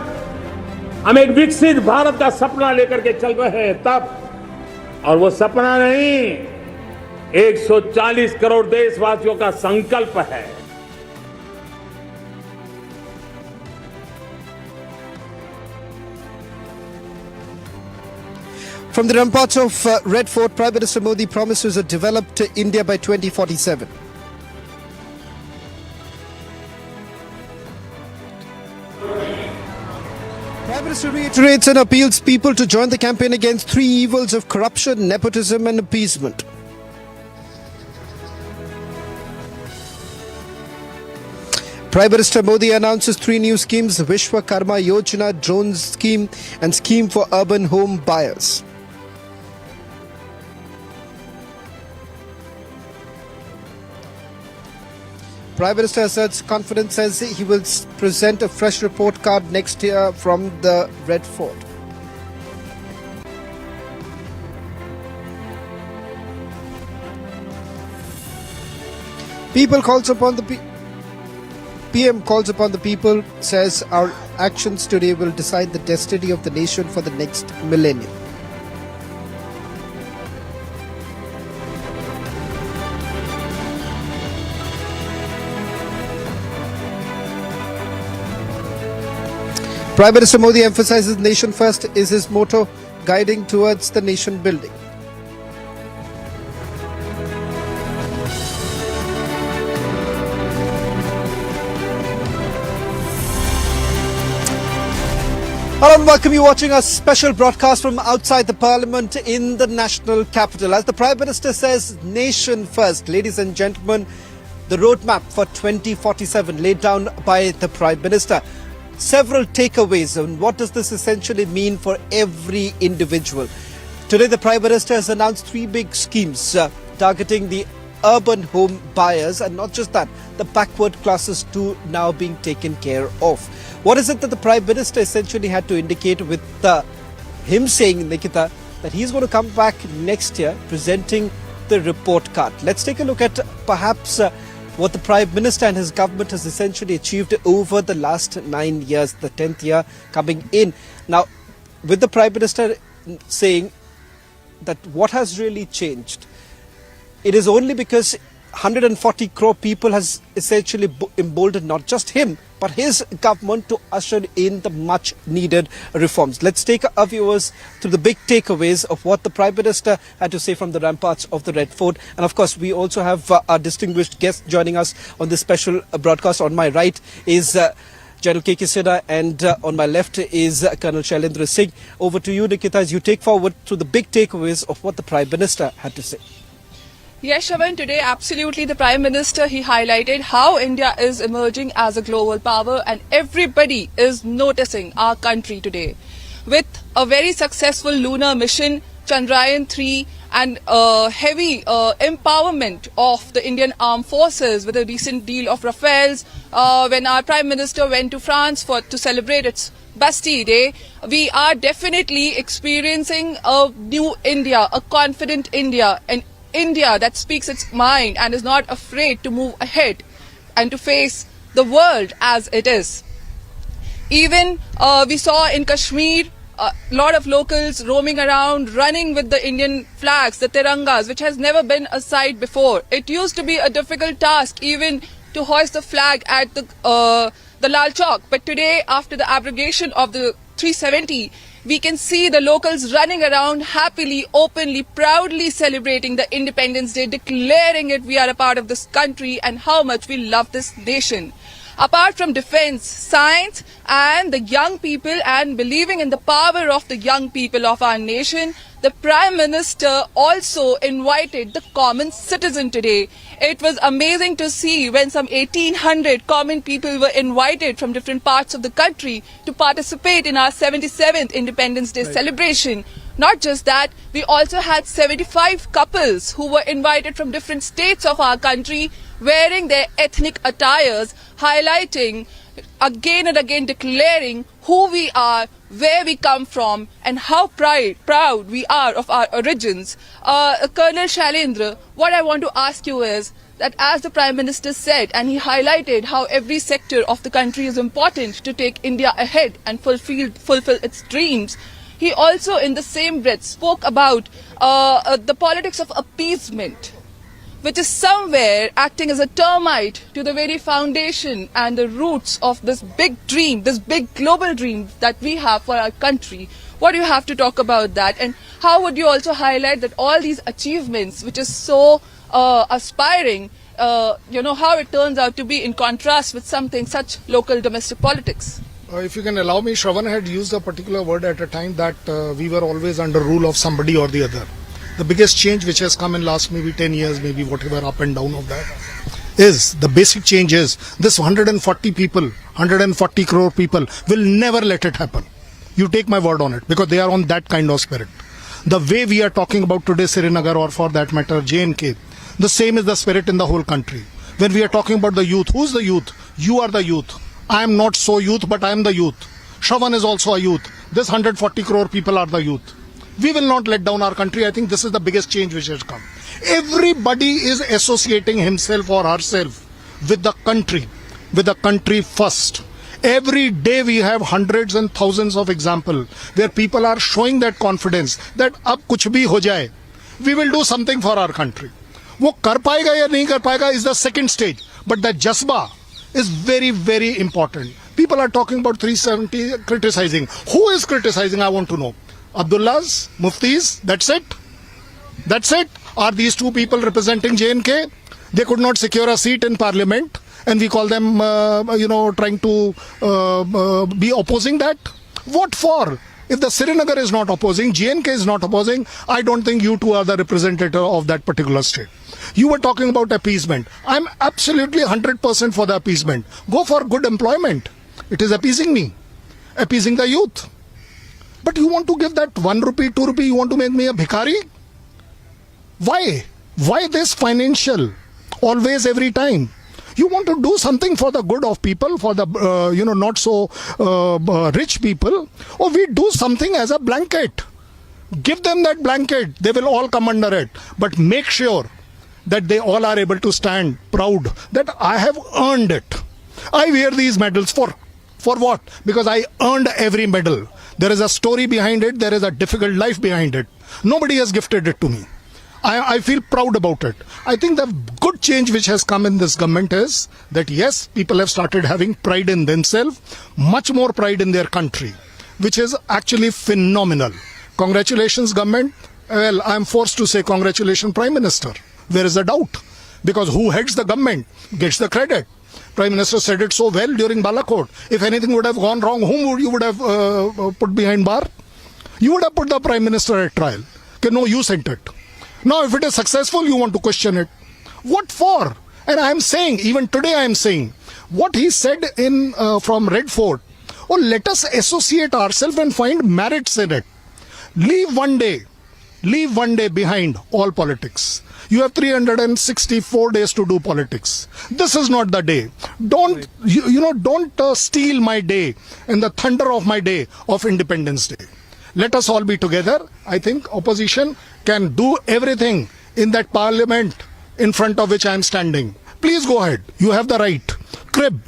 हम एक विकसित भारत का सपना लेकर के चल रहे हैं तब, और वो सपना नहीं 140 करोड़ देशवासियों का संकल्प है। From the ramparts of Red Fort, Prime Minister Modi promises a developed India by 2047. Prime Minister reiterates and appeals people to join the campaign against three evils of corruption, nepotism and appeasement. Prime Minister Modi announces three new schemes: Vishwakarma Yojana, Drone Scheme and Scheme for Urban Home Buyers. Prime Minister asserts confidence, says he will present a fresh report card next year from the Red Fort. PM calls upon the people, says our actions today will decide the destiny of the nation for the next millennium. Prime Minister Modi emphasizes nation first is his motto, guiding towards the nation building. Hello and welcome, you watching a special broadcast from outside the Parliament in the national capital. As the Prime Minister says, nation first. Ladies and gentlemen, the roadmap for 2047 laid down by the Prime Minister. Several takeaways on what does this essentially mean for every individual. Today the Prime Minister has announced three big schemes targeting the urban home buyers, and not just that, the backward classes too now being taken care of. What is it that the Prime Minister essentially had to indicate with him saying, Nikita, that he's going to come back next year presenting the report card? Let's take a look at perhaps what the Prime Minister and his government has essentially achieved over the last 9 years, the 10th year coming in. Now, with the Prime Minister saying that what has really changed, it is only because 140 crore people has essentially emboldened not just him, but his government to usher in the much needed reforms. Let's take our viewers through the big takeaways of what the Prime Minister had to say from the ramparts of the Red Fort. And of course, we also have our distinguished guest joining us on this special broadcast. On my right is General K.K. Sinha, and on my left is Colonel Shailendra Singh. Over to you, Nikita, as you take forward through the big takeaways of what the Prime Minister had to say. Yes, Shravan, today absolutely the Prime Minister, he highlighted how India is emerging as a global power and everybody is noticing our country today. With a very successful lunar mission, Chandrayaan-3, and heavy empowerment of the Indian Armed Forces with a recent deal of Rafales, when our Prime Minister went to France to celebrate its Bastille Day, we are definitely experiencing a new India, a confident India, an India that speaks its mind and is not afraid to move ahead and to face the world as it is. Even we saw in Kashmir a lot of locals roaming around, running with the Indian flags, the tirangas, which has never been a sight before. It used to be a difficult task even to hoist the flag at the Lal Chowk. But today, after the abrogation of the 370, we can see the locals running around happily, openly, proudly celebrating the Independence Day, declaring it we are a part of this country and how much we love this nation. Apart from defense, science and the young people and believing in the power of the young people of our nation, the Prime Minister also invited the common citizen today. It was amazing to see when some 1800 common people were invited from different parts of the country to participate in our 77th Independence Day celebration. Not just that, we also had 75 couples who were invited from different states of our country wearing their ethnic attires, highlighting again and again declaring who we are, where we come from, and how proud we are of our origins. Colonel Shailendra, what I want to ask you is that as the Prime Minister said, and he highlighted how every sector of the country is important to take India ahead and fulfill its dreams, he also in the same breath spoke about the politics of appeasement, which is somewhere acting as a termite to the very foundation and the roots of this big dream, this big global dream that we have for our country. What do you have to talk about that? And how would you also highlight that all these achievements, which is so aspiring, how it turns out to be in contrast with something such local domestic politics? If you can allow me, Shravan had used a particular word at a time that we were always under rule of somebody or the other. The biggest change which has come in last maybe 10 years, maybe whatever up and down of that, is the basic change is this 140 people, 140 crore people will never let it happen. You take my word on it, because they are on that kind of spirit. The way we are talking about today Srinagar, or for that matter J&K, the same is the spirit in the whole country. When we are talking about the youth, who's the youth? You are the youth. I am not so youth, but I am the youth. Shravan is also a youth. This 140 crore people are the youth. We will not let down our country. I think this is the biggest change which has come. Everybody is associating himself or herself with the country first. Every day we have hundreds and thousands of examples where people are showing that confidence that ab kuch bhi ho jaye, we will do something for our country. वो कर पाएगा या नहीं कर पाएगा is the second stage, but the jasba is very, very important. People are talking about 370 criticizing. Who is criticizing? I want to know. Abdullahs, Muftis, that's it? That's it? Are these two people representing J&K? They could not secure a seat in parliament and we call them, trying to be opposing that? What for? If the Srinagar is not opposing, J&K is not opposing, I don't think you two are the representative of that particular state. You were talking about appeasement. I'm absolutely 100% for the appeasement. Go for good employment. It is appeasing me, appeasing the youth. But you want to give that 1 rupee, 2 rupee, you want to make me a bhikari? Why? Why this financial? Always, every time. You want to do something for the good of people, for the, not so rich people, or we do something as a blanket. Give them that blanket. They will all come under it. But make sure that they all are able to stand proud that I have earned it. I wear these medals for what? Because I earned every medal. There is a story behind it. There is a difficult life behind it. Nobody has gifted it to me. I feel proud about it. I think the good change which has come in this government is that yes, people have started having pride in themselves, much more pride in their country, which is actually phenomenal. Congratulations, government. Well, I am forced to say congratulations, Prime Minister. There is a doubt, because who heads the government gets the credit. Prime Minister said it so well during Balakot. If anything would have gone wrong, whom you would have put behind bar? You would have put the Prime Minister at trial. Okay, no, you sent it. Now, if it is successful, you want to question it. What for? And I am saying, even today I am saying, what he said in from Red Fort, let us associate ourselves and find merits in it. Leave one day behind all politics. You have 364 days to do politics. This is not the day. Don't steal my day and the thunder of my day of Independence Day. Let us all be together. I think opposition can do everything in that parliament in front of which I am standing. Please go ahead. You have the right. Crib,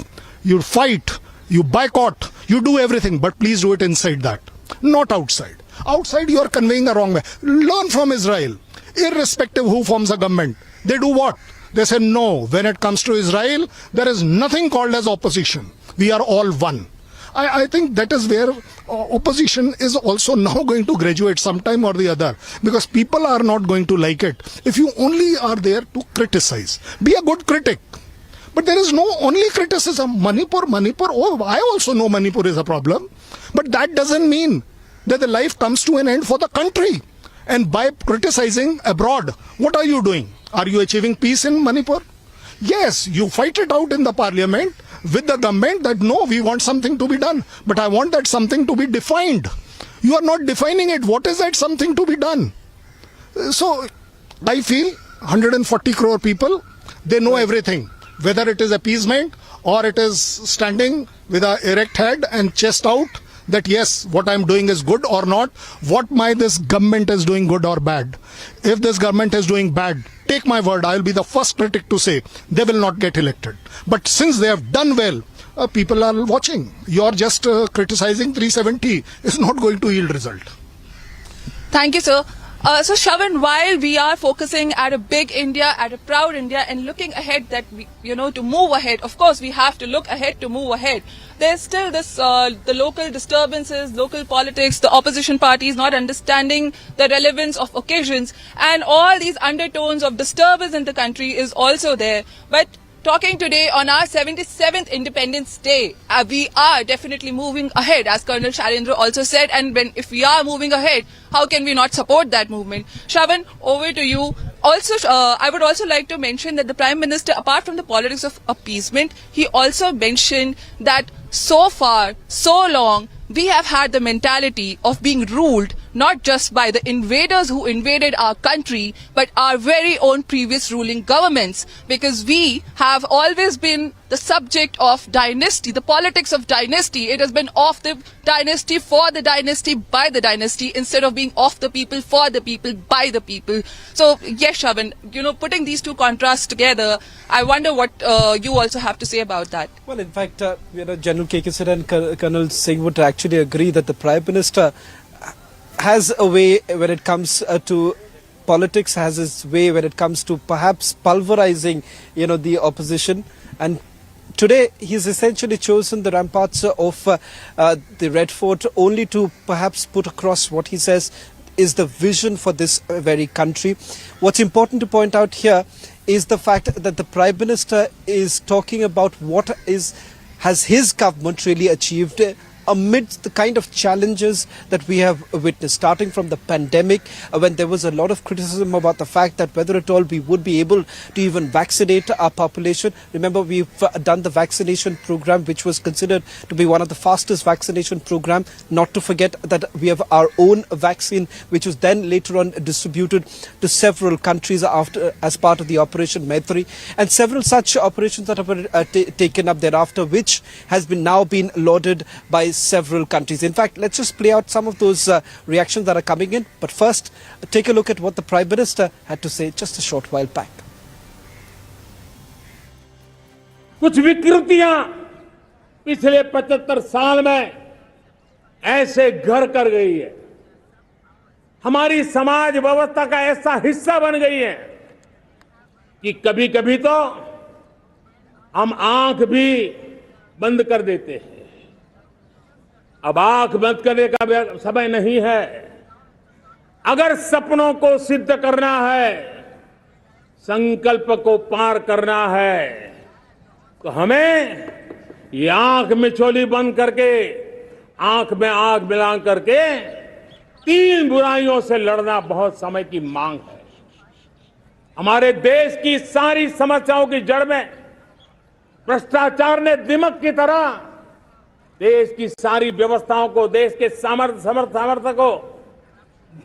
you fight, you boycott, you do everything, but please do it inside that, not outside. Outside you are conveying the wrong way. Learn from Israel. Irrespective who forms a government, they do what? They say no. When it comes to Israel, there is nothing called as opposition. We are all one. I think that is where opposition is also now going to graduate sometime or the other, because people are not going to like it if you only are there to criticize. Be a good critic. But there is no only criticism. Manipur, I also know Manipur is a problem. But that doesn't mean that the life comes to an end for the country. And by criticizing abroad, what are you doing? Are you achieving peace in Manipur? Yes, you fight it out in the parliament with the government that no, we want something to be done. But I want that something to be defined. You are not defining it. What is that something to be done? So I feel 140 crore people, they know everything. Whether it is appeasement or it is standing with a erect head and chest out that yes, what I'm doing is good or not, what this government is doing good or bad. If this government is doing bad, take my word, I'll be the first critic to say they will not get elected. But since they have done well, people are watching. You're just criticizing 370 is not going to yield result. Thank you, sir. So Shravan, while we are focusing at a big India, at a proud India, and looking ahead that to move ahead, of course we have to look ahead to move ahead. There's still this, the local disturbances, local politics, the opposition parties not understanding the relevance of occasions, and all these undertones of disturbance in the country is also there. But talking today on our 77th Independence Day, we are definitely moving ahead, as Colonel Shailendra also said, and if we are moving ahead, how can we not support that movement? Shravan, over to you. Also, I would also like to mention that the Prime Minister, apart from the politics of appeasement, he also mentioned that so far, so long, we have had the mentality of being ruled not just by the invaders who invaded our country, but our very own previous ruling governments, because we have always been the subject of dynasty, the politics of dynasty. It has been of the dynasty, for the dynasty, by the dynasty, instead of being of the people, for the people, by the people. So yes, Shravan, putting these two contrasts together, I wonder what you also have to say about that. Well, in fact, General K.K. Sidha and Colonel Singh would actually agree that the Prime Minister has a way when it comes to politics, has his way when it comes to perhaps pulverizing, the opposition. And today he's essentially chosen the ramparts of the Red Fort only to perhaps put across what he says is the vision for this very country. What's important to point out here is the fact that the Prime Minister is talking about what has his government really achieved amidst the kind of challenges that we have witnessed, starting from the pandemic, when there was a lot of criticism about the fact that whether at all we would be able to even vaccinate our population. Remember, we've done the vaccination program, which was considered to be one of the fastest vaccination program. Not to forget that we have our own vaccine, which was then later on distributed to several countries as part of the Operation Maitri, and several such operations that have been taken up thereafter, which has been now been lauded by several countries. In fact, let's just play out some of those reactions that are coming in. But first, take a look at what the Prime Minister had to say just a short while back. कुछ विकृतियां पिछले 75 साल में ऐसे घर कर गई है, हमारी समाज व्यवस्था का ऐसा हिस्सा बन गई है कि कभी कभी तो हम आंख भी बंद कर देते हैं. अब आंख बंद करने का समय नहीं है. अगर सपनों को सिद्ध करना है, संकल्प को पार करना है, तो हमें ये आंख मिचौली बंद करके, आंख में आंख मिला करके तीन बुराइयों से लड़ना बहुत समय की मांग है. हमारे देश की सारी समस्याओं की जड़ में भ्रष्टाचार ने दिमक की तरह देश की सारी व्यवस्थाओं को, देश के सामर्थ्य को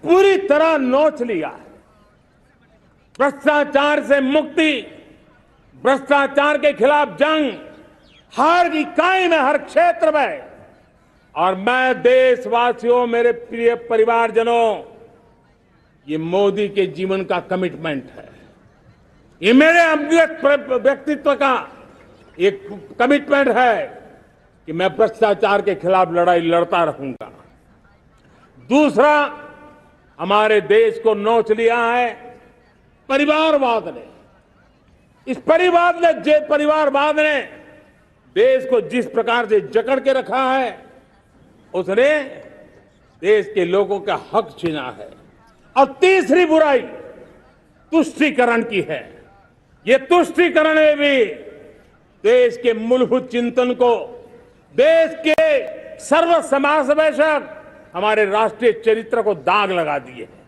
पूरी तरह नोच लिया है. भ्रष्टाचार से मुक्ति, भ्रष्टाचार के खिलाफ जंग हर इकाई में, हर क्षेत्र में. और मैं देशवासियों, मेरे प्रिय परिवारजनों, ये मोदी के जीवन का कमिटमेंट है. ये मेरे व्यक्तित्व का एक कमिटमेंट है कि मैं भ्रष्टाचार के खिलाफ लड़ाई लड़ता रहूंगा. दूसरा, हमारे देश को नोच लिया है परिवारवाद ने. इस परिवारवाद ने देश को जिस प्रकार से जकड़ के रखा है, उसने देश के लोगों का हक छीना है. और तीसरी बुराई तुष्टीकरण की है. ये तुष्टीकरण में भी देश के मूलभूत चिंतन को, देश के सर्व समावेशक हमारे राष्ट्रीय चरित्र को दाग लगा दिए हैं,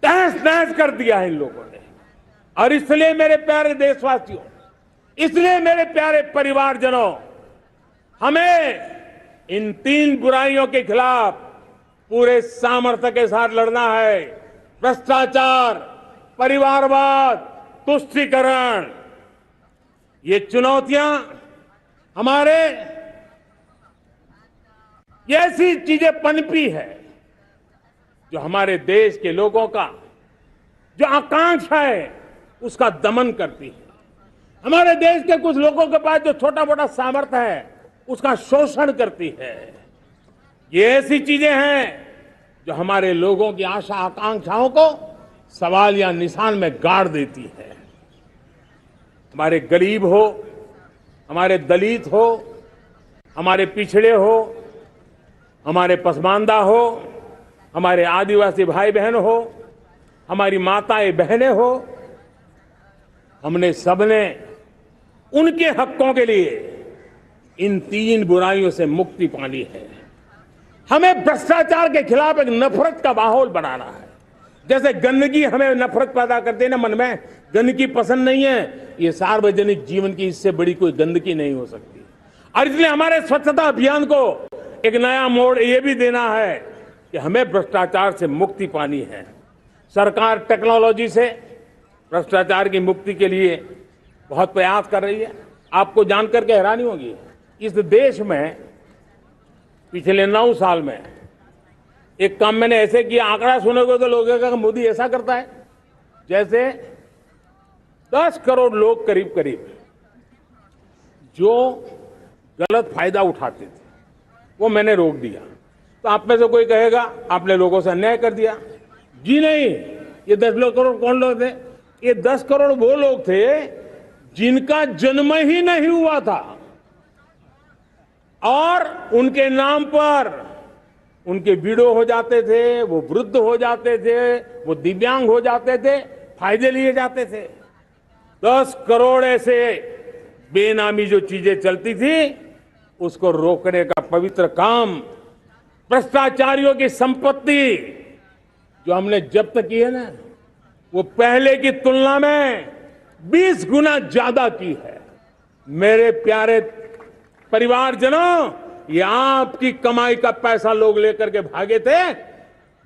तहस नहस कर दिया है इन लोगों ने. और इसलिए मेरे प्यारे देशवासियों, इसलिए मेरे प्यारे परिवारजनों, हमें इन तीन बुराइयों के खिलाफ पूरे सामर्थ्य के साथ लड़ना है. भ्रष्टाचार, परिवारवाद, तुष्टीकरण, ये चुनौतियां हमारे ये ऐसी चीजें पनपी है जो हमारे देश के लोगों का जो आकांक्षा है उसका दमन करती है। हमारे देश के कुछ लोगों के पास जो छोटा मोटा सामर्थ्य है उसका शोषण करती है। ये ऐसी चीजें हैं जो हमारे लोगों की आशा आकांक्षाओं को सवाल या निशान में गाड़ देती है। हमारे गरीब हो, हमारे दलित हो, हमारे पिछड़े हो, हमारे पसमानदा हो, हमारे आदिवासी भाई बहन हो, हमारी माताएं बहनें हो, हमने सबने उनके हकों के लिए इन तीन बुराइयों से मुक्ति पानी है। हमें भ्रष्टाचार के खिलाफ एक नफरत का माहौल बनाना है। जैसे गंदगी हमें नफरत पैदा करती है ना मन में, गंदगी पसंद नहीं है, ये सार्वजनिक जीवन की इससे बड़ी कोई गंदगी नहीं हो सकती। और इसलिए हमारे स्वच्छता अभियान को एक नया मोड़ ये भी देना है कि हमें भ्रष्टाचार से मुक्ति पानी है। सरकार टेक्नोलॉजी से भ्रष्टाचार की मुक्ति के लिए बहुत प्रयास कर रही है। आपको जानकर के हैरानी होगी, इस देश में पिछले 9 साल में एक काम मैंने ऐसे किया, आंकड़ा सुनोगे तो लोग कहेंगे मोदी ऐसा करता है। जैसे 10 करोड़ लोग करीब करीब जो गलत फायदा उठाते थे वो मैंने रोक दिया। तो आप में से कोई कहेगा आपने लोगों से अन्याय कर दिया। जी नहीं, ये 10 करोड़ कौन लोग थे? ये 10 करोड़ वो लोग थे जिनका जन्म ही नहीं हुआ था और उनके नाम पर उनके विडो हो जाते थे, वो वृद्ध हो जाते थे, वो दिव्यांग हो जाते थे, फायदे लिए जाते थे। 10 करोड़ ऐसे बेनामी जो चीजें चलती थी उसको रोकने का पवित्र काम, भ्रष्टाचारियों की संपत्ति जो हमने जब्त की है ना, वो पहले की तुलना में 20 गुना ज्यादा की है। मेरे प्यारे परिवारजनों, ये आपकी कमाई का पैसा लोग लेकर के भागे थे,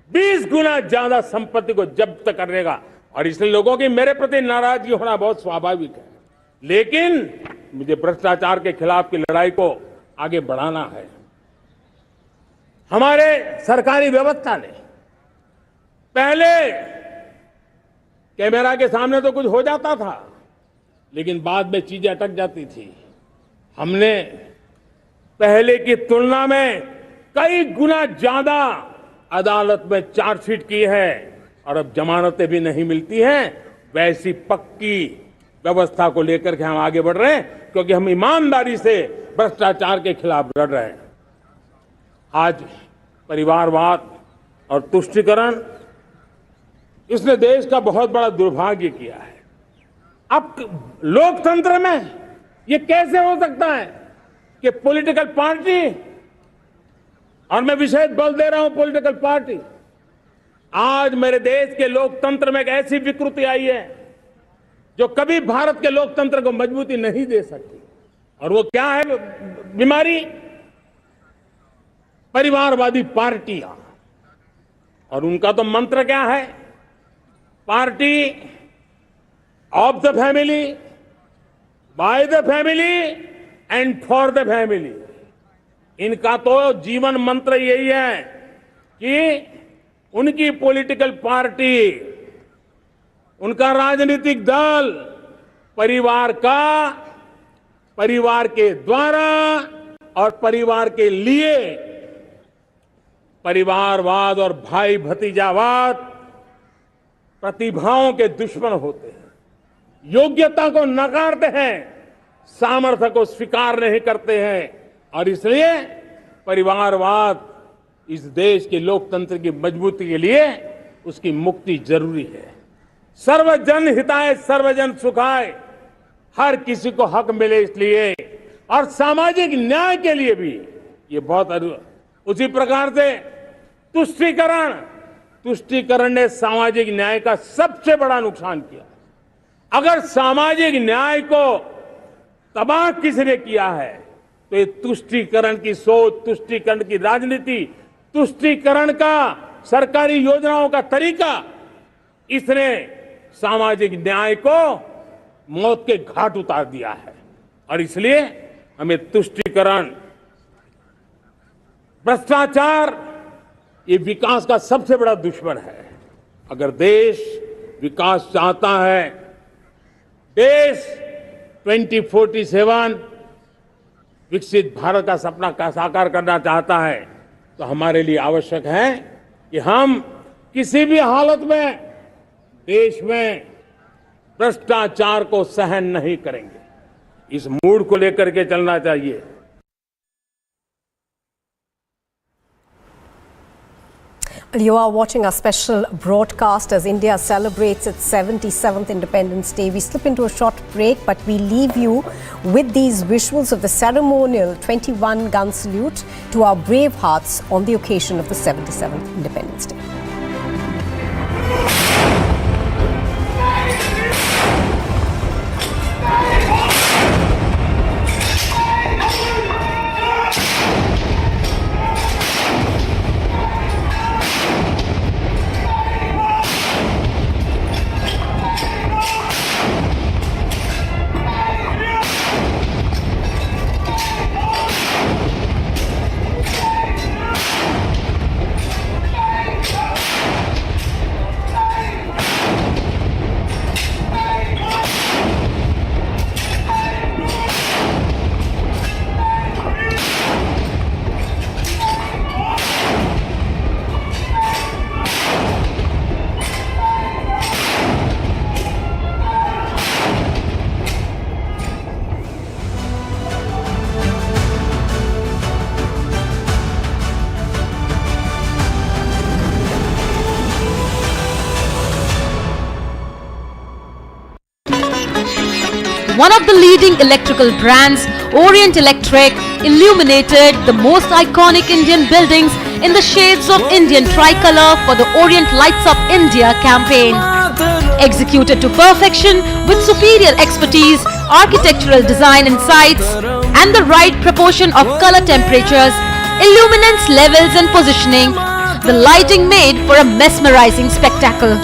20 गुना ज्यादा संपत्ति को जब्त करने का। और इसलिए लोगों की मेरे प्रति नाराजगी होना बहुत स्वाभाविक है, लेकिन मुझे भ्रष्टाचार के खिलाफ की लड़ाई को आगे बढ़ाना है। हमारे सरकारी व्यवस्था ने पहले कैमरा के सामने तो कुछ हो जाता था, लेकिन बाद में चीजें अटक जाती थी। हमने पहले की तुलना में कई गुना ज्यादा अदालत में चार्जशीट की है और अब जमानतें भी नहीं मिलती हैं। वैसी पक्की व्यवस्था को लेकर के हम आगे बढ़ रहे हैं, क्योंकि हम ईमानदारी से भ्रष्टाचार के खिलाफ लड़ रहे हैं। आज परिवारवाद और तुष्टीकरण, इसने देश का बहुत बड़ा दुर्भाग्य किया है। अब लोकतंत्र में ये कैसे हो सकता है कि पॉलिटिकल पार्टी, और मैं विशेष बल दे रहा हूं पॉलिटिकल पार्टी, आज मेरे देश के लोकतंत्र में एक ऐसी विकृति आई है जो कभी भारत के लोकतंत्र को मजबूती नहीं दे सकती। और वो क्या है बीमारी? परिवारवादी पार्टियां। और उनका तो मंत्र क्या है? Party of the family, by the family and for the family. इनका तो जीवन मंत्र यही है कि उनकी पॉलिटिकल पार्टी, उनका राजनीतिक दल परिवार का, परिवार के द्वारा और परिवार के लिए, परिवारवाद और भाई भतीजावाद प्रतिभाओं के दुश्मन होते हैं, योग्यता को नकारते हैं, सामर्थ्य को स्वीकार नहीं करते हैं। और इसलिए परिवारवाद इस देश के लोकतंत्र की मजबूती के लिए उसकी मुक्ति जरूरी है। सर्वजन हिताय सर्वजन सुखाय, हर किसी को हक मिले इसलिए, और सामाजिक न्याय के लिए भी ये बहुत। उसी प्रकार से तुष्टीकरण ने सामाजिक न्याय का सबसे बड़ा नुकसान किया। अगर सामाजिक न्याय को तबाह किसने किया है तो ये तुष्टीकरण की सोच, तुष्टीकरण की राजनीति, तुष्टीकरण का सरकारी योजनाओं का तरीका, इसने सामाजिक न्याय को मौत के घाट उतार दिया है। और इसलिए हमें तुष्टीकरण, भ्रष्टाचार ये विकास का सबसे बड़ा दुश्मन है। अगर देश विकास चाहता है, देश 2047 विकसित भारत का सपना का साकार करना चाहता है, तो हमारे लिए आवश्यक है कि हम किसी भी हालत में देश में भ्रष्टाचार को सहन नहीं करेंगे। इस मूड को लेकर के चलना चाहिए। You are watching a special broadcast as India celebrates its 77th Independence Day. We slip into a short break, but we leave you with these visuals of the ceremonial 21-gun salute to our brave hearts on the occasion of the 77th Independence Day. One of the leading electrical brands, Orient Electric, illuminated the most iconic Indian buildings in the shades of Indian tricolor for the Orient Lights Up India campaign. Executed to perfection with superior expertise, architectural design insights, and the right proportion of color temperatures, illuminance levels and positioning, the lighting made for a mesmerizing spectacle.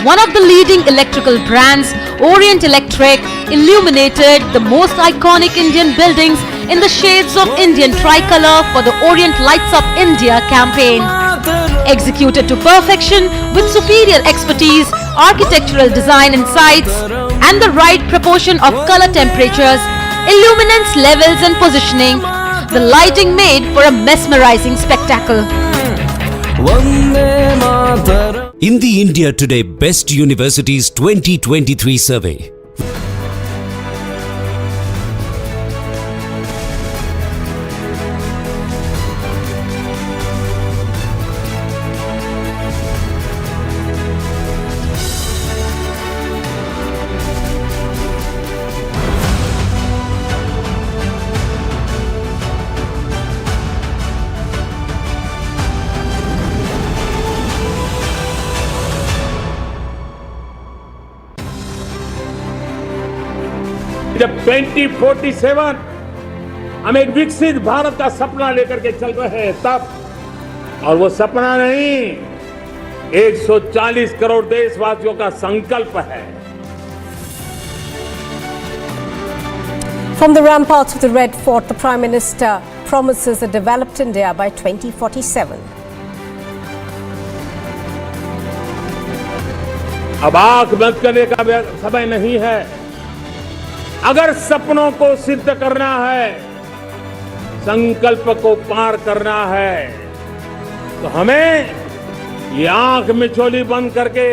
one of the leading electrical brands, Orient Electric, illuminated the most iconic Indian buildings in the shades of Indian tricolor for the Orient Lights Up India campaign. Executed to perfection with superior expertise, architectural design insights, and the right proportion of color temperatures, illuminance levels and positioning, the lighting made for a mesmerizing spectacle. In the India Today Best Universities 2023 survey, जब 2047 हम एक विकसित भारत का सपना लेकर के चल रहे हैं तब, और वो सपना नहीं 140 करोड़ देशवासियों का संकल्प है. From the ramparts of the Red Fort, the Prime Minister promises a developed India by 2047. अब आंख बंद करने का समय नहीं है. अगर सपनों को सिद्ध करना है, संकल्प को पार करना है, तो हमें ये आंख मिचौली बंद करके,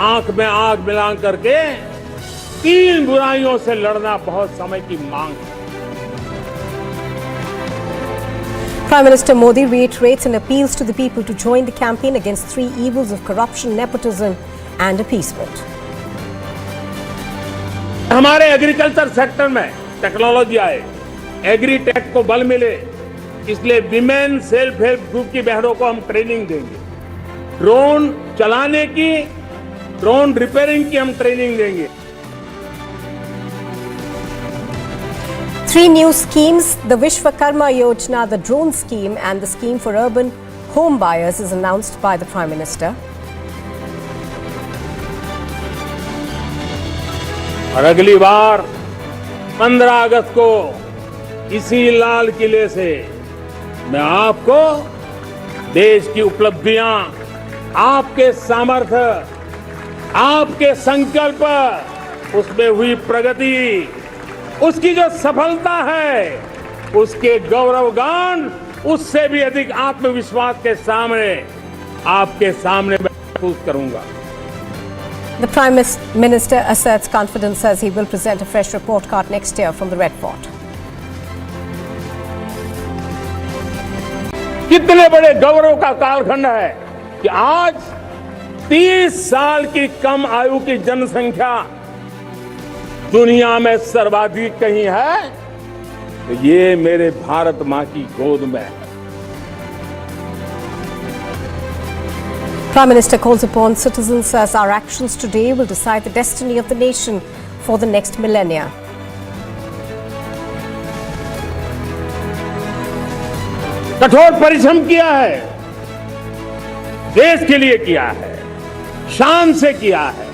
आंख में आंख मिला करके तीन बुराइयों से लड़ना बहुत समय की मांग है. Prime Minister Modi reiterates and appeals to the people to join the campaign against three evils of corruption, nepotism and appeasement. हमारे एग्रीकल्चर सेक्टर में टेक्नोलॉजी आए, एग्री टेक को बल मिले, इसलिए विमेन सेल्फ हेल्प ग्रुप की बहनों को हम ट्रेनिंग देंगे. ड्रोन चलाने की, ड्रोन रिपेयरिंग की हम ट्रेनिंग देंगे. Three new schemes, the Vishwakarma Yojana, the drone scheme and the scheme for urban home buyers is announced by the Prime Minister. और अगली बार 15 अगस्त को इसी लाल किले से मैं आपको देश की उपलब्धियां, आपके सामर्थ्य, आपके संकल्प, उसमें हुई प्रगति, उसकी जो सफलता है, उसके गौरवगान, उससे भी अधिक आत्मविश्वास के सामने, आपके सामने मैं महसूस करूंगा. The Prime Minister asserts confidence as he will present a fresh report card next year from the Red Fort. कितने बड़े गौरव का कालखंड है कि आज 30 साल की कम आयु की जनसंख्या दुनिया में सर्वाधिक कहीं है, तो ये मेरे भारत मां की गोद में है. Prime Minister calls upon citizens as our actions today will decide the destiny of the nation for the next millennia. कठोर परिश्रम किया है, देश के लिए किया है, शान से किया है,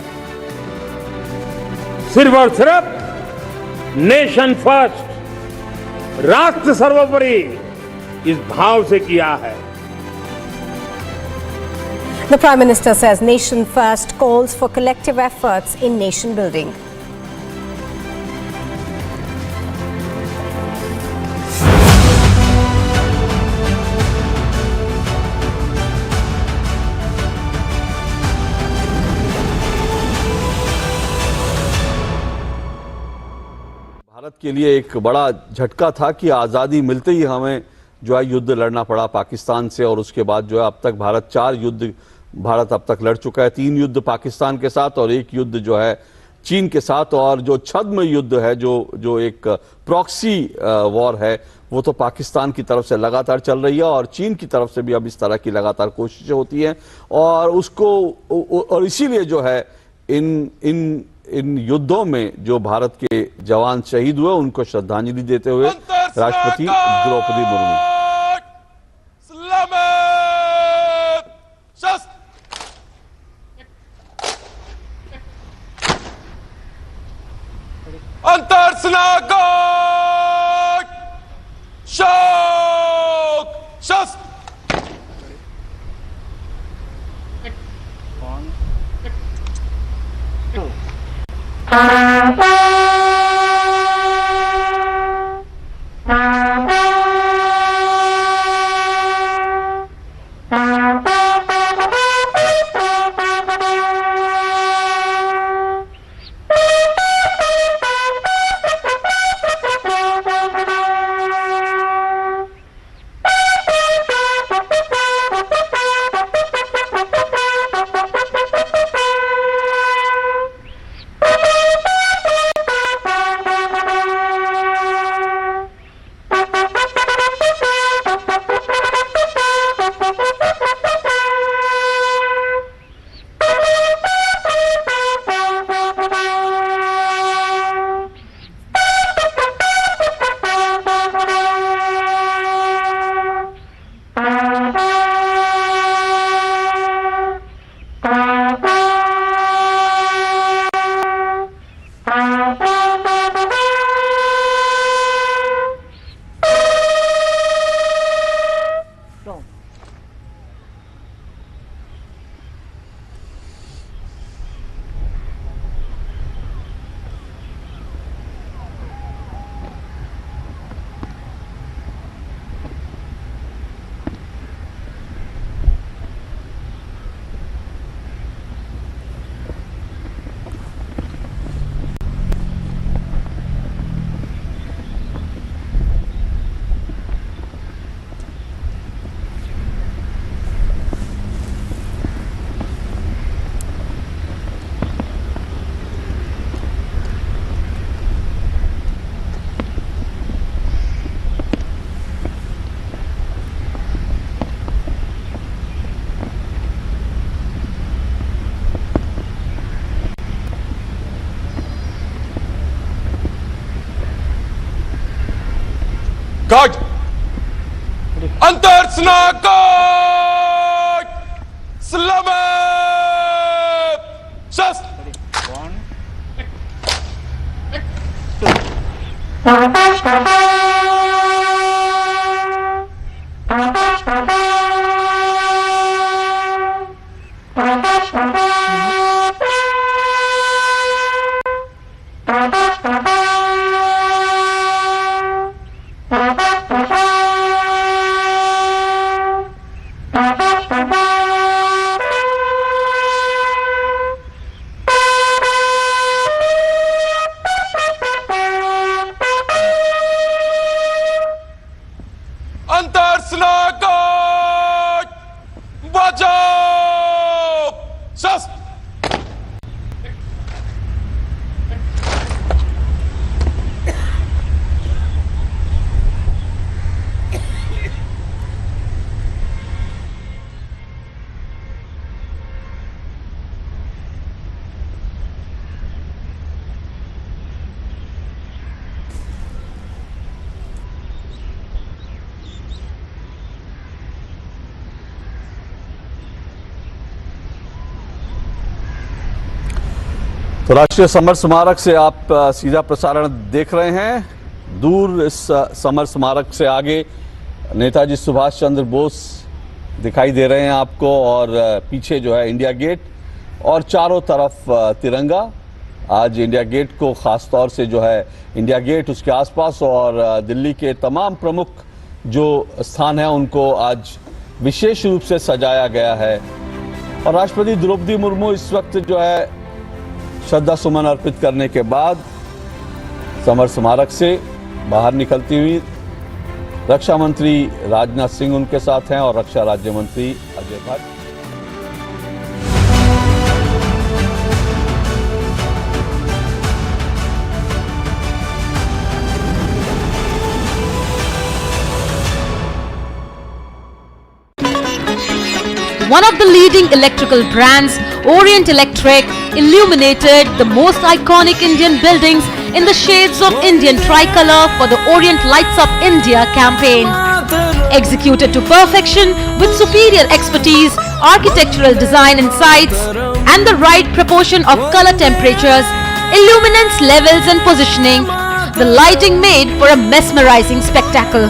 सिर्फ और सिर्फ नेशन फर्स्ट, राष्ट्र सर्वोपरि, इस भाव से किया है. The Prime Minister says Nation First calls for collective efforts in nation building. Bharat के लिए एक बड़ा झटका था कि आज़ादी मिलते ही हमें जो है युद्ध लड़ना पड़ा पाकिस्तान से, और उसके बाद जो है अब तक भारत अब तक लड़ चुका है. 3 युद्ध पाकिस्तान के साथ और 1 युद्ध जो है चीन के साथ, और जो छद्म युद्ध है, जो एक प्रॉक्सी वॉर है, वो तो पाकिस्तान की तरफ से लगातार चल रही है, और चीन की तरफ से भी अब इस तरह की लगातार कोशिशें होती हैं. और इसीलिए जो है इन युद्धों में जो भारत के जवान शहीद हुए उनको श्रद्धांजलि देते हुए राष्ट्रपति Draupadi Murmu. Guard! Antarsnakot! Slamat! Just! Antarsnakot! Bajao! Just! तो राष्ट्रीय समर स्मारक से आप सीधा प्रसारण देख रहे हैं। दूर इस समर स्मारक से आगे नेताजी सुभाष चंद्र बोस दिखाई दे रहे हैं आपको, और पीछे जो है इंडिया गेट और चारों तरफ तिरंगा। आज इंडिया गेट को खास तौर से जो है इंडिया गेट, उसके आसपास और दिल्ली के तमाम प्रमुख जो स्थान हैं उनको आज विशेष रूप से सजाया गया है। और राष्ट्रपति द्रौपदी मुर्मू इस वक्त जो है श्रद्धा सुमन अर्पित करने के बाद समर स्मारक से बाहर निकलती हुई, रक्षा मंत्री राजनाथ सिंह उनके साथ हैं और रक्षा राज्य मंत्री Ajay Bhatt. One of the leading electrical brands, Orient Electric, illuminated the most iconic Indian buildings in the shades of Indian tricolor for the Orient Lights Up India campaign. Executed to perfection with superior expertise, architectural design insights, and the right proportion of color temperatures, illuminance levels and positioning, the lighting made for a mesmerizing spectacle.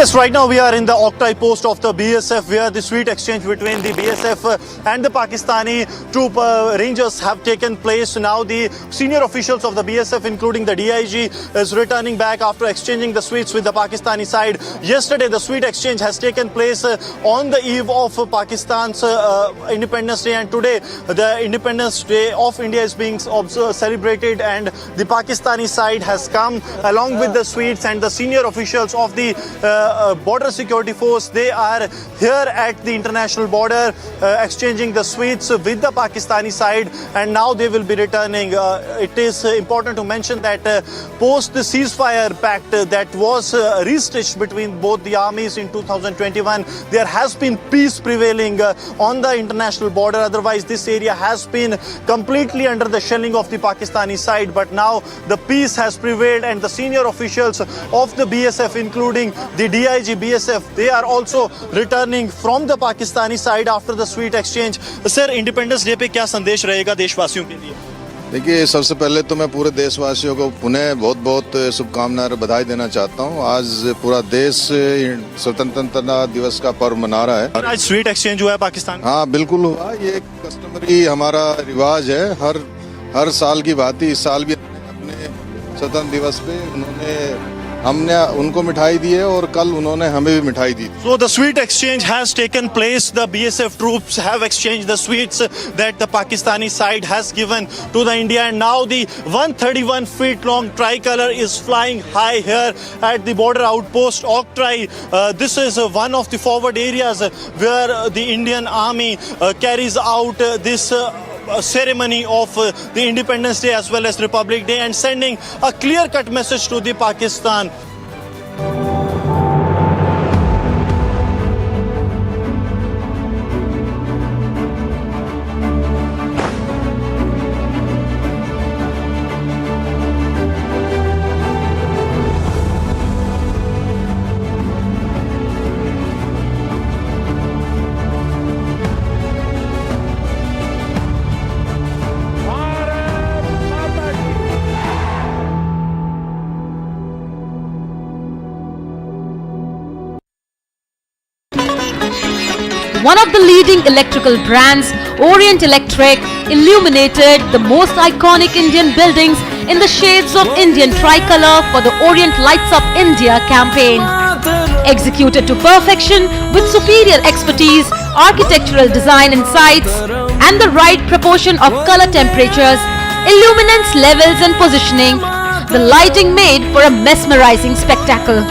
Yes, right now we are in the Oktay post of the BSF, where the sweet exchange between the BSF and the Pakistani troop rangers have taken place. Now the senior officials of the BSF, including the DIG, is returning back after exchanging the sweets with the Pakistani side. Yesterday, the sweet exchange has taken place on the eve of Pakistan's Independence Day, and today the Independence Day of India is being celebrated, and the Pakistani side has come along with the sweets, and the senior officials of the border security force, they are here at the international border exchanging the sweets with the Pakistani side, and now they will be returning. It is important to mention that post the ceasefire pact that was re-stitched between both the armies in 2021, there has been peace prevailing on the international border. Otherwise, this area has been completely under the shelling of the Pakistani side, but now the peace has prevailed, and the senior officials of the BSF, including the DIG BSF, they are also returning from the Pakistani side after the sweet exchange. Sir, Independence Day पे क्या संदेश रहेगा देशवासियों के लिए? देखिए, सबसे पहले तो मैं पूरे देशवासियों को पुनः बहुत बहुत शुभकामनाएं और बधाई देना चाहता हूं। आज पूरा देश स्वतंत्रता दिवस का पर्व मना रहा है। आज स्वीट एक्सचेंज हुआ है पाकिस्तान? हाँ, बिल्कुल हुआ। ये एक कस्टमरी हमारा रिवाज है। हर साल की बात ही इस साल भी अपने स्वतंत्र दिवस पे हमने उनको मिठाई दी है और कल उन्होंने हमें भी मिठाई दी। So the sweet exchange has taken place. The BSF troops have exchanged the sweets that the Pakistani side has given to the India, and now the 131 feet long tricolor is flying high here at the border outpost Oktay. This is one of the forward areas where the Indian Army carries out this ceremony of the Independence Day as well as Republic Day, and sending a clear-cut message to the Pakistan. One of the leading electrical brands, Orient Electric, illuminated the most iconic Indian buildings in the shades of Indian tricolor for the Orient Lights Up India campaign. Executed to perfection with superior expertise, architectural design insights, and the right proportion of color temperatures, illuminance levels and positioning, the lighting made for a mesmerizing spectacle.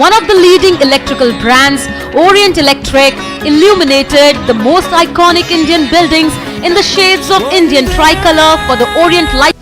One of the leading electrical brands, Orient Electric, illuminated the most iconic Indian buildings in the shades of Indian tricolor for the Orient Light.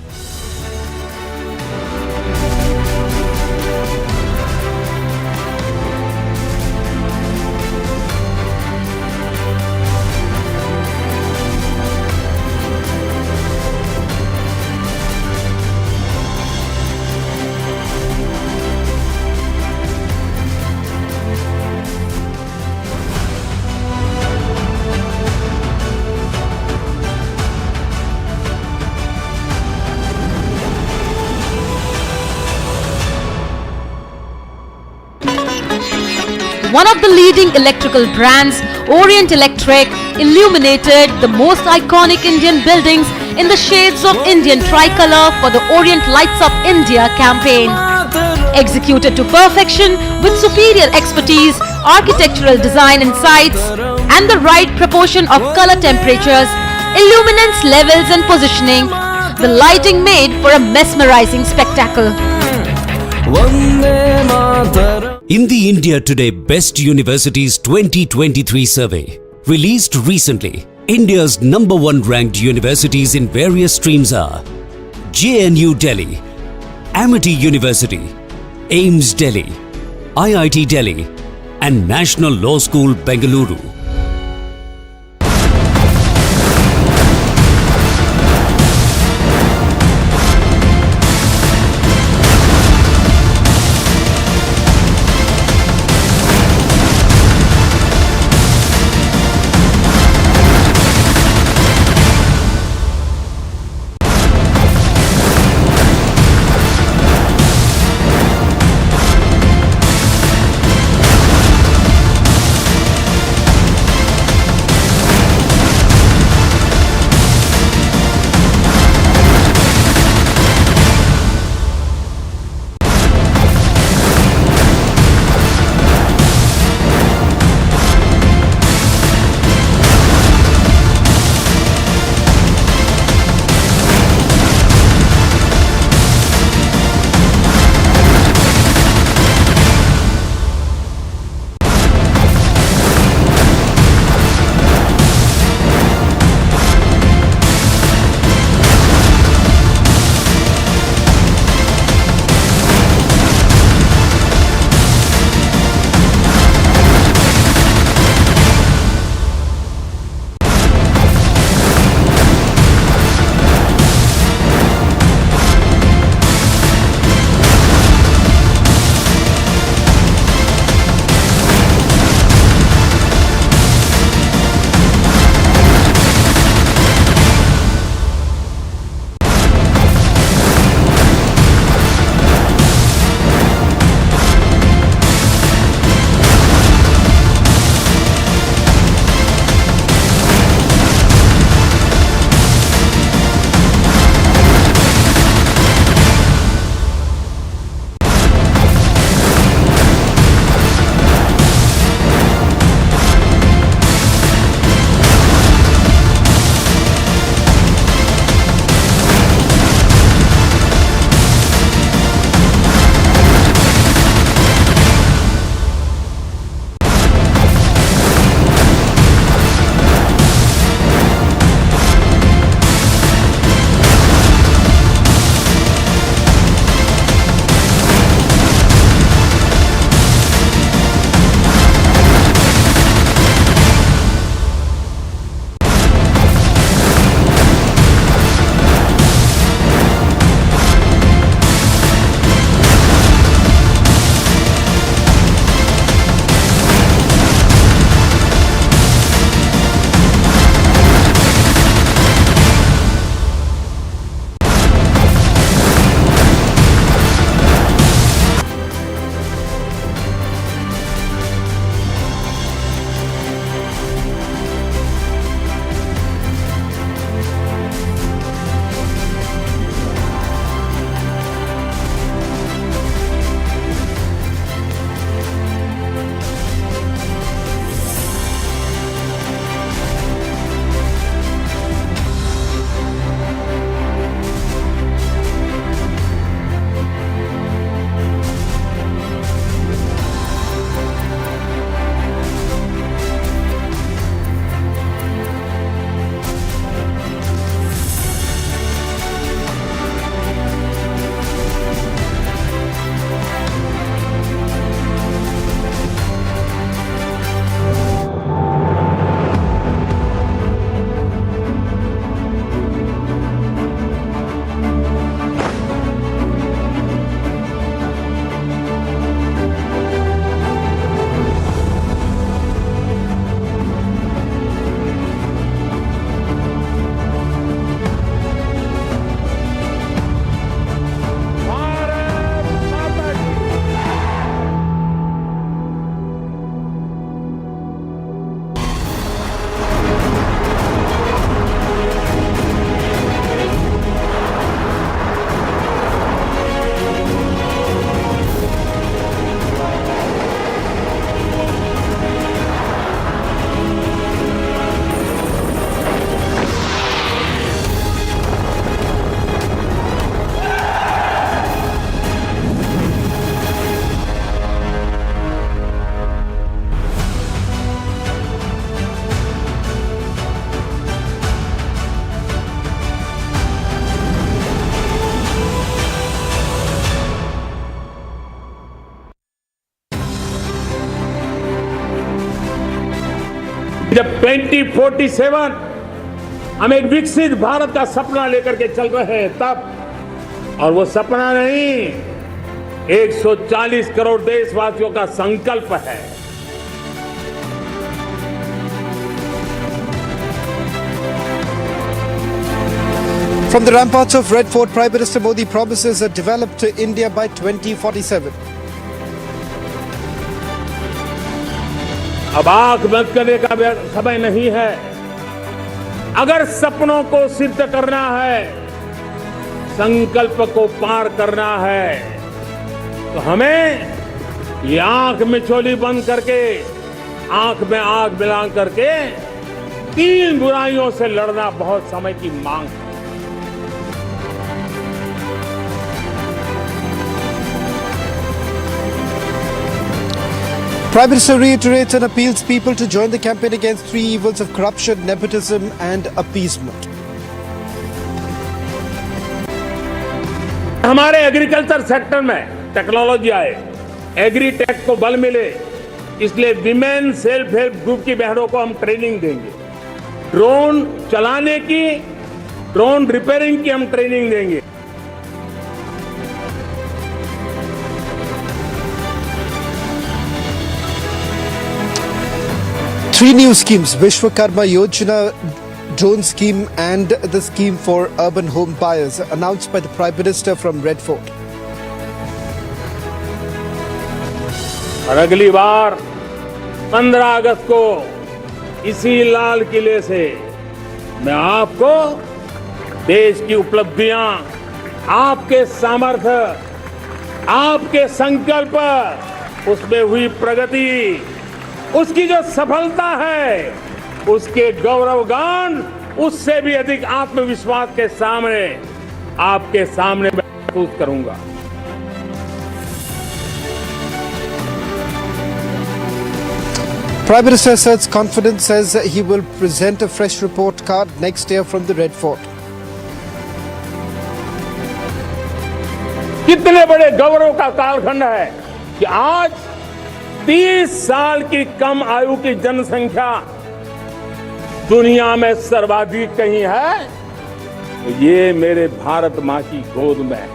One of the leading electrical brands, Orient Electric, illuminated the most iconic Indian buildings in the shades of Indian tricolor for the Orient Lights Up India campaign. Executed to perfection with superior expertise, architectural design insights, and the right proportion of color temperatures, illuminance levels and positioning, the lighting made for a mesmerizing spectacle. In the India Today Best Universities 2023 survey, released recently, India's #1 ranked universities in various streams are JNU Delhi, Amity University, AIMS Delhi, IIT Delhi, and National Law School Bengaluru. 2047 हम एक विकसित भारत का सपना लेकर के चल रहे हैं तब, और वो सपना नहीं, 140 करोड़ देशवासियों का संकल्प है। From the ramparts of Red Fort, Prime Minister Modi promises a developed India by 2047. अब आंख बंद करने का समय नहीं है। अगर सपनों को सिद्ध करना है, संकल्प को पार करना है, तो हमें ये आंख में चोली बंद करके, आंख में आंख मिला करके तीन बुराइयों से लड़ना बहुत समय की मांग है। Prime Minister reiterates and appeals people to join the campaign against three evils of corruption, nepotism and appeasement. हमारे एग्रीकल्चर सेक्टर में टेक्नोलॉजी आए, एग्री टेक को बल मिले, इसलिए विमेन सेल्फ हेल्प ग्रुप की बहनों को हम ट्रेनिंग देंगे। ड्रोन चलाने की, ड्रोन रिपेयरिंग की हम ट्रेनिंग देंगे। Three new schemes, Vishwakarma Yojana, drone scheme and the scheme for urban home buyers, announced by the Prime Minister from Red Fort. और अगली बार 15 अगस्त को इसी लाल किले से मैं आपको देश की उपलब्धियां, आपके सामर्थ्य, आपके संकल्प, उसमें हुई प्रगति, उसकी जो सफलता है, उसके गौरवगान, उससे भी अधिक आत्मविश्वास के सामने, आपके सामने मैं महसूस करूंगा। Prime Minister asserts confidence, says he will present a fresh report card next year from the Red Fort. कितने बड़े गौरव का कालखंड है कि आज 30 साल की कम आयु की जनसंख्या दुनिया में सर्वाधिक कहीं है, तो ये मेरे भारत मां की गोद में है।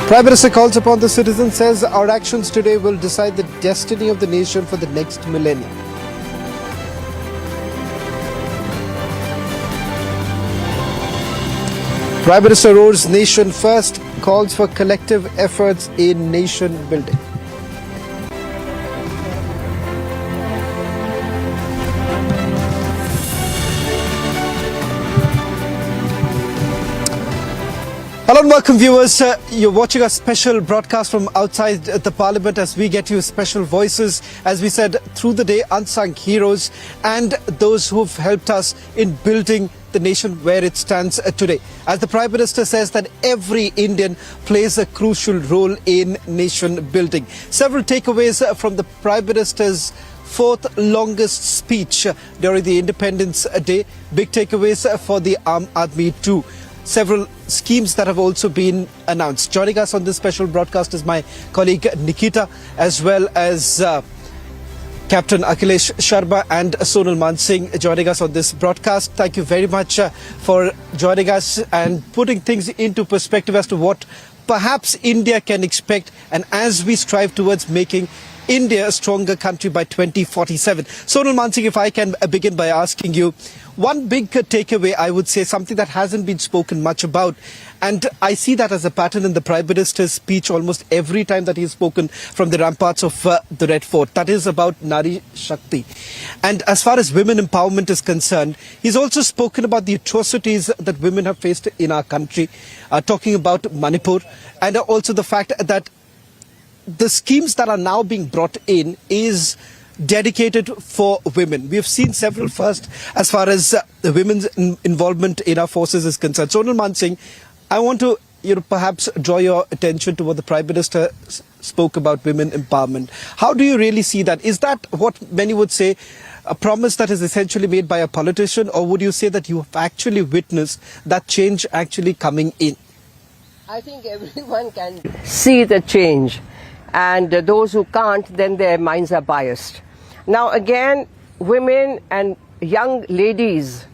Prime Minister calls upon the citizens, says our actions today will decide the destiny of the nation for the next millennium. Prime Minister roars nation first, calls for collective efforts in nation building. Hello and welcome viewers, you're watching a special broadcast from outside the parliament as we get you special voices, as we said, through the day, unsung heroes and those who've helped us in building the nation where it stands today. As the Prime Minister says that every Indian plays a crucial role in nation building. Several takeaways from the Prime Minister's fourth longest speech during the Independence Day. Big takeaways for the Aam Aadmi too. Several schemes that have also been announced. Joining us on this special broadcast is my colleague Nikita, as well as Captain Akhilesh Sharma and Sonal Mansingh joining us on this broadcast. Thank you very much for joining us and putting things into perspective as to what perhaps India can expect, and as we strive towards making India a stronger country by 2047. Sonal Mansingh, if I can begin by asking you, one big takeaway, I would say, something that hasn't been spoken much about, and I see that as a pattern in the Prime Minister's speech almost every time that he's spoken from the ramparts of the Red Fort. That is about Nari Shakti. And as far as women empowerment is concerned, he's also spoken about the atrocities that women have faced in our country, talking about Manipur, and also the fact that the schemes that are now being brought in is dedicated for women. We have seen several first as far as the women's involvement in our forces is concerned. Sonal Mansingh, I want to perhaps draw your attention to what the Prime Minister spoke about women empowerment. How do you really see that? Is that what many would say, a promise that is essentially made by a politician, or would you say that you have actually witnessed that change actually coming in? I think everyone can see the change, and those who can't, then their minds are biased. Now again, women and young ladies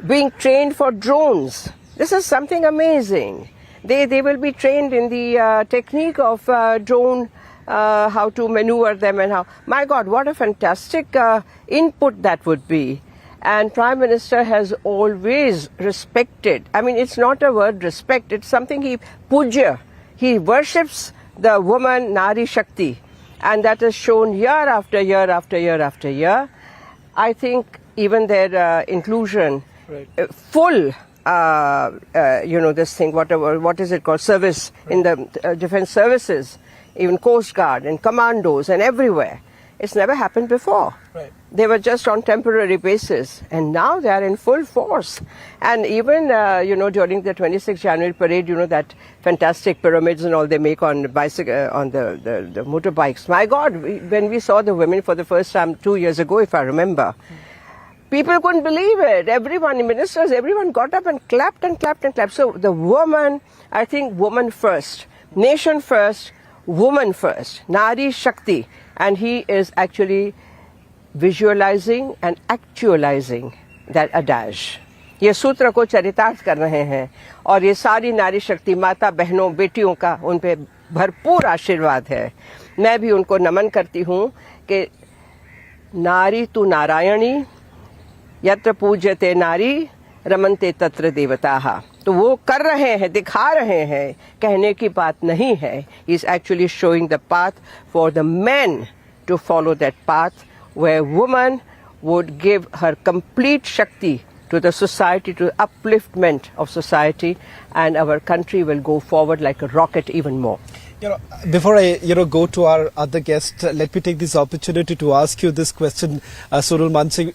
being trained for drones. This is something amazing. They will be trained in the technique of drone, how to maneuver them and how. My God, what a fantastic input that would be. And Prime Minister has always respected. I mean, it's not a word respect. It's something he puja. He worships the woman Nari Shakti, and that is shown year after year after year after year. I think even their inclusion, full. This thing, what is it called, service in the defense services, even Coast Guard and commandos and everywhere. It's never happened before. Right. They were just on temporary basis, and now they are in full force. And even, during the 26th January parade, that fantastic pyramids and all they make on bicycle, on the motorbikes. My God, when we saw the women for the first time 2 years ago, if I remember, people couldn't believe it. Everyone, ministers, everyone got up and clapped and clapped and clapped. So the woman, I think woman first, nation first, woman first, Nari Shakti. And he is actually visualizing and actualizing that adage. ये सूत्र को चरितार्थ कर रहे हैं, और ये सारी नारी शक्ति माता बहनों बेटियों का उन पे भरपूर आशीर्वाद है. मैं भी उनको नमन करती हूँ कि नारी तु नारायणी यत्र पूज्यते नारी रमन्ते तत्र देवताः. तो वो कर रहे हैं, दिखा रहे हैं, कहने की बात नहीं है. He is actually showing the path for the men to follow that path where woman would give her complete shakti to the society, to upliftment of society, and our country will go forward like a rocket even more. Before I go to our other guest, let me take this opportunity to ask you this question, Sonal Mansingh.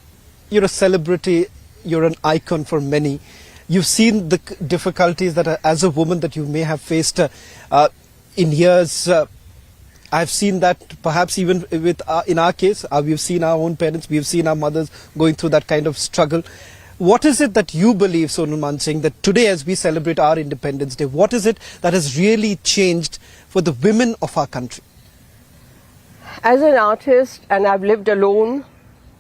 You're a celebrity, you're an icon for many. You've seen the difficulties that as a woman that you may have faced in years. I've seen that perhaps even with in our case, we've seen our own parents, we've seen our mothers going through that kind of struggle. What is it that you believe, Sonal Mansingh, that today as we celebrate our Independence Day, what is it that has really changed for the women of our country? As an artist, and I've lived alone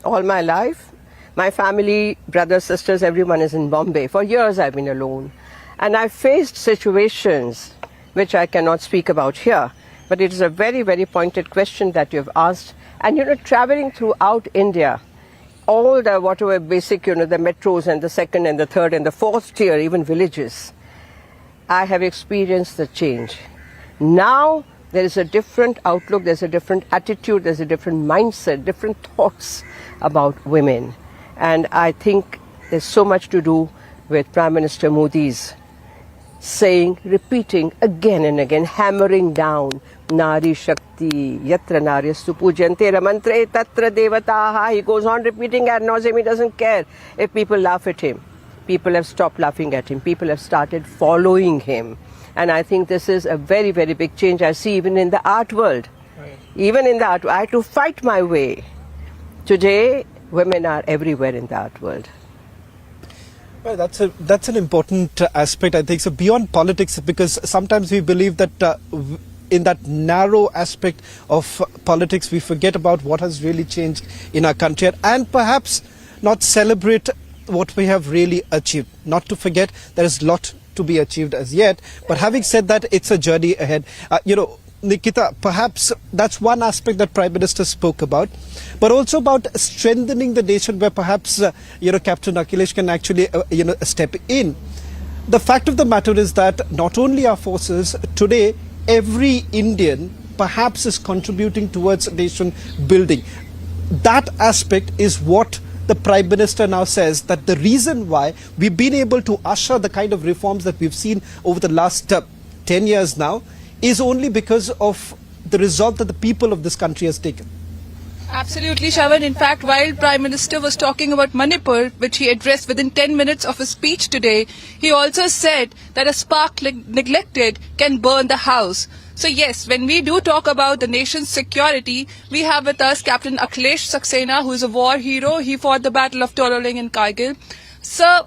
all my life, my family, brothers, sisters, everyone is in Bombay. For years I've been alone. And I've faced situations which I cannot speak about here. But it is a very, very pointed question that you've asked. And traveling throughout India, all the whatever basic, the metros and the second and the third and the fourth tier, even villages, I have experienced the change. Now there is a different outlook, there's a different attitude, there's a different mindset, different thoughts about women. And I think there's so much to do with Prime Minister Modi's saying, repeating again and again, hammering down Nari Shakti, Yatra Naryastu Pujante Ramantre Tatra Devataha. He goes on repeating ad nauseum. He doesn't care if people laugh at him. People have stopped laughing at him. People have started following him. And I think this is a very, very big change I see even in the art world. Right. Even in the art world. I had to fight my way. Today, women are everywhere in the art world. Well, that's an important aspect, I think. So beyond politics, because sometimes we believe that in that narrow aspect of politics, we forget about what has really changed in our country, and perhaps not celebrate what we have really achieved. Not to forget, there is a lot to be achieved as yet. But having said that, it's a journey ahead. Nikita, perhaps that's one aspect that Prime Minister spoke about, but also about strengthening the nation, where perhaps Captain Akhilesh can actually step in. The fact of the matter is that not only our forces today, every Indian perhaps is contributing towards nation building. That aspect is what the Prime Minister now says, that the reason why we've been able to usher the kind of reforms that we've seen over the last 10 years now is only because of the resolve that the people of this country has taken. Absolutely, Shravan. In fact, while Prime Minister was talking about Manipur, which he addressed within 10 minutes of his speech today, he also said that a spark neglected can burn the house. So yes, when we do talk about the nation's security, we have with us Captain Akhilesh Saxena, who is a war hero. He fought the Battle of Tololing in Kargil. Sir,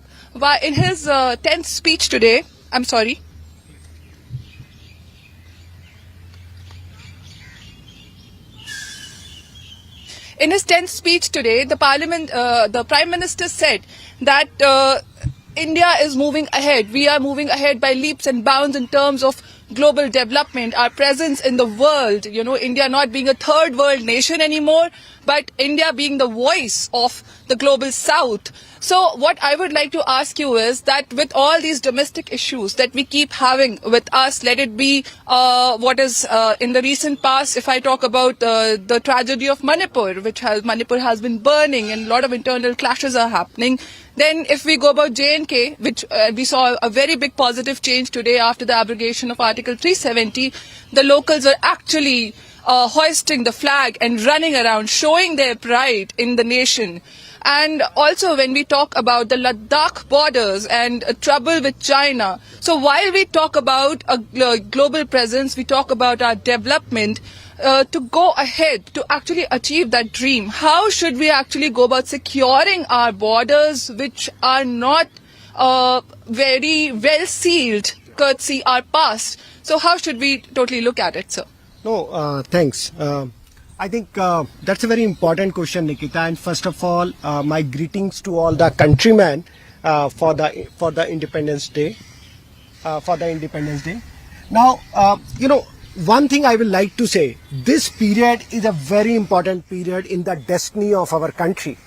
in his 10th speech today, In his 10th speech today, the Prime Minister said that India is moving ahead. We are moving ahead by leaps and bounds in terms of global development, our presence in the world, India not being a third world nation anymore, but India being the voice of the global south. So what I would like to ask you is that with all these domestic issues that we keep having with us, let it be what is in the recent past, if I talk about the tragedy of Manipur, Manipur has been burning and a lot of internal clashes are happening. Then if we go about J&K, which we saw a very big positive change today after the abrogation of Article 370, the locals are actually hoisting the flag and running around, showing their pride in the nation. And also when we talk about the Ladakh borders and trouble with China, so while we talk about a global presence, we talk about our development, to go ahead to actually achieve that dream, how should we actually go about securing our borders, which are not very well sealed, courtesy our past? So how should we totally look at it, sir? No, thanks. I think that's a very important question, Nikita. And first of all, my greetings to all the countrymen for the Independence Day. Now, one thing I will like to say, this period is a very important period in the destiny of our country.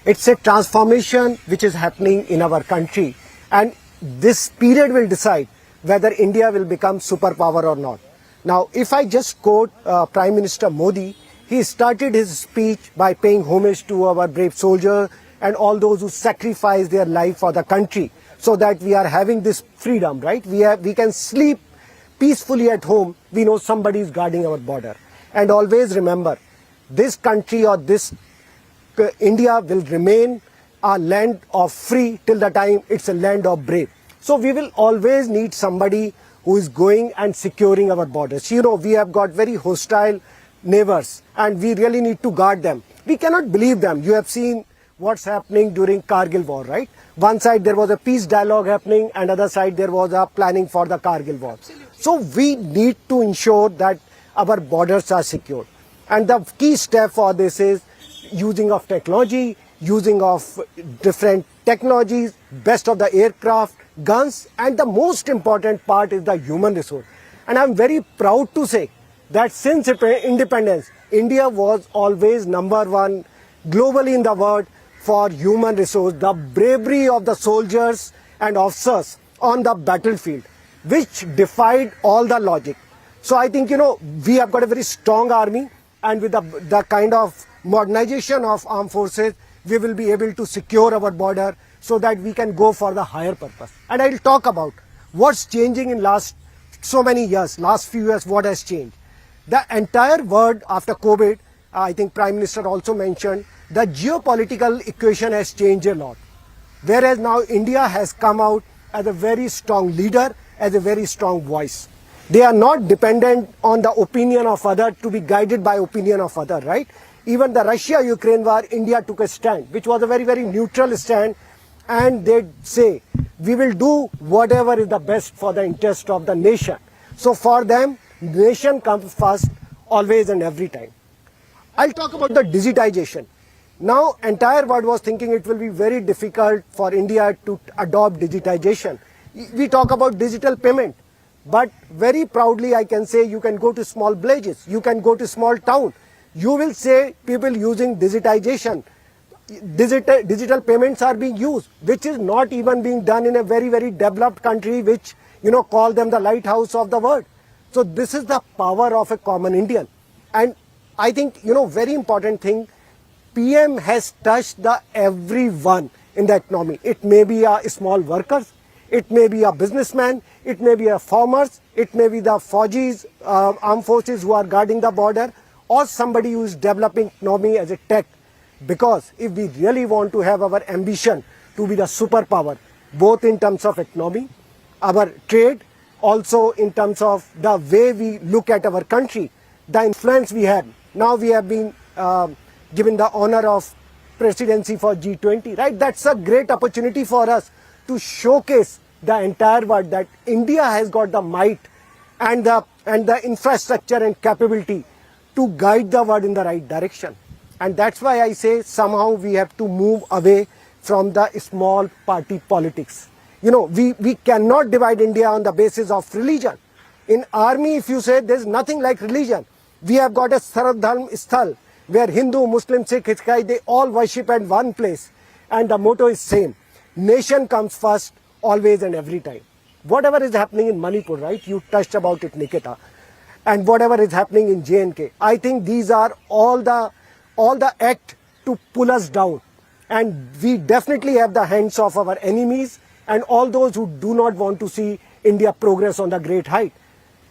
It's a transformation which is happening in our country, and this period will decide whether India will become superpower or not. Now, if I just quote Prime Minister Modi, he started his speech by paying homage to our brave soldiers and all those who sacrifice their life for the country so that we are having this freedom, right? We can sleep peacefully at home. We know somebody is guarding our border. And always remember, this country or this India will remain a land of free till the time it's a land of brave. So we will always need somebody who is going and securing our borders. We have got very hostile neighbors and we really need to guard them. We cannot believe them. You have seen what's happening during Kargil war, right? One side there was a peace dialogue happening and other side there was a planning for the Kargil war. So we need to ensure that our borders are secured. And the key step for this is using of technology, using of different technologies, best of the aircraft, guns, and the most important part is the human resource. And I'm very proud to say that since independence, India was always #1 globally in the world for human resource, the bravery of the soldiers and officers on the battlefield, which defied all the logic. So I think, we have got a very strong army, and with the kind of modernization of armed forces, we will be able to secure our border so that we can go for the higher purpose. And I'll talk about what's changing in last so many years, last few years, what has changed. The entire world after COVID, I think Prime Minister also mentioned, the geopolitical equation has changed a lot. Whereas now India has come out as a very strong leader, as a very strong voice. They are not dependent on the opinion of others to be guided by opinion of others, right? Even the Russia-Ukraine war, India took a stand, which was a very, very neutral stand. And they say, we will do whatever is the best for the interest of the nation. So for them, nation comes first, always and every time. I'll talk about the digitization. Now, entire world was thinking it will be very difficult for India to adopt digitization. We talk about digital payment, but very proudly I can say you can go to small villages, you can go to small town. You will say people using digitization. Digital payments are being used, which is not even being done in a very, very developed country, which, call them the lighthouse of the world. So this is the power of a common Indian. And I think, very important thing, PM has touched the everyone in the economy. It may be a small workers, it may be a businessman, it may be a farmers, it may be the Fauji's, armed forces who are guarding the border, or somebody who is developing economy as a tech. Because if we really want to have our ambition to be the superpower, both in terms of economy, our trade, also in terms of the way we look at our country, the influence we have. Now we have been given the honor of presidency for G20, right? That's a great opportunity for us to showcase the entire world that India has got the might and the infrastructure and capability to guide the world in the right direction. And that's why I say somehow we have to move away from the small party politics. You know, we cannot divide India on the basis of religion. In army, if you say, there's nothing like religion. We have got a Saradharm Sthal where Hindu, Muslim, Sikh, Ikai, they all worship at one place. And the motto is same. Nation comes first, always and every time. Whatever is happening in Manipur, right? You touched about it, Nikita. And whatever is happening in J&K. I think these are all the act to pull us down. And we definitely have the hands of our enemies and all those who do not want to see India progress on the great height.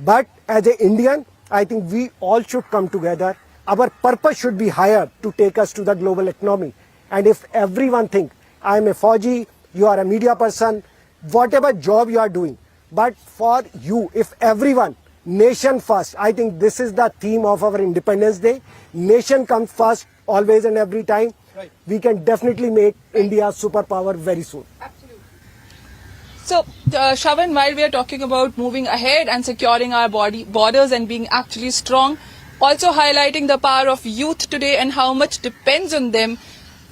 But as an Indian, I think we all should come together. Our purpose should be higher to take us to the global economy. And if everyone thinks, I am a Fauji, you are a media person, whatever job you are doing, but for you, if everyone, nation first, I think this is the theme of our Independence Day. Nation comes first, always and every time. Right. We can definitely make India a superpower very soon. So, Shravan, while we are talking about moving ahead and securing our borders and being actually strong, also highlighting the power of youth today and how much depends on them,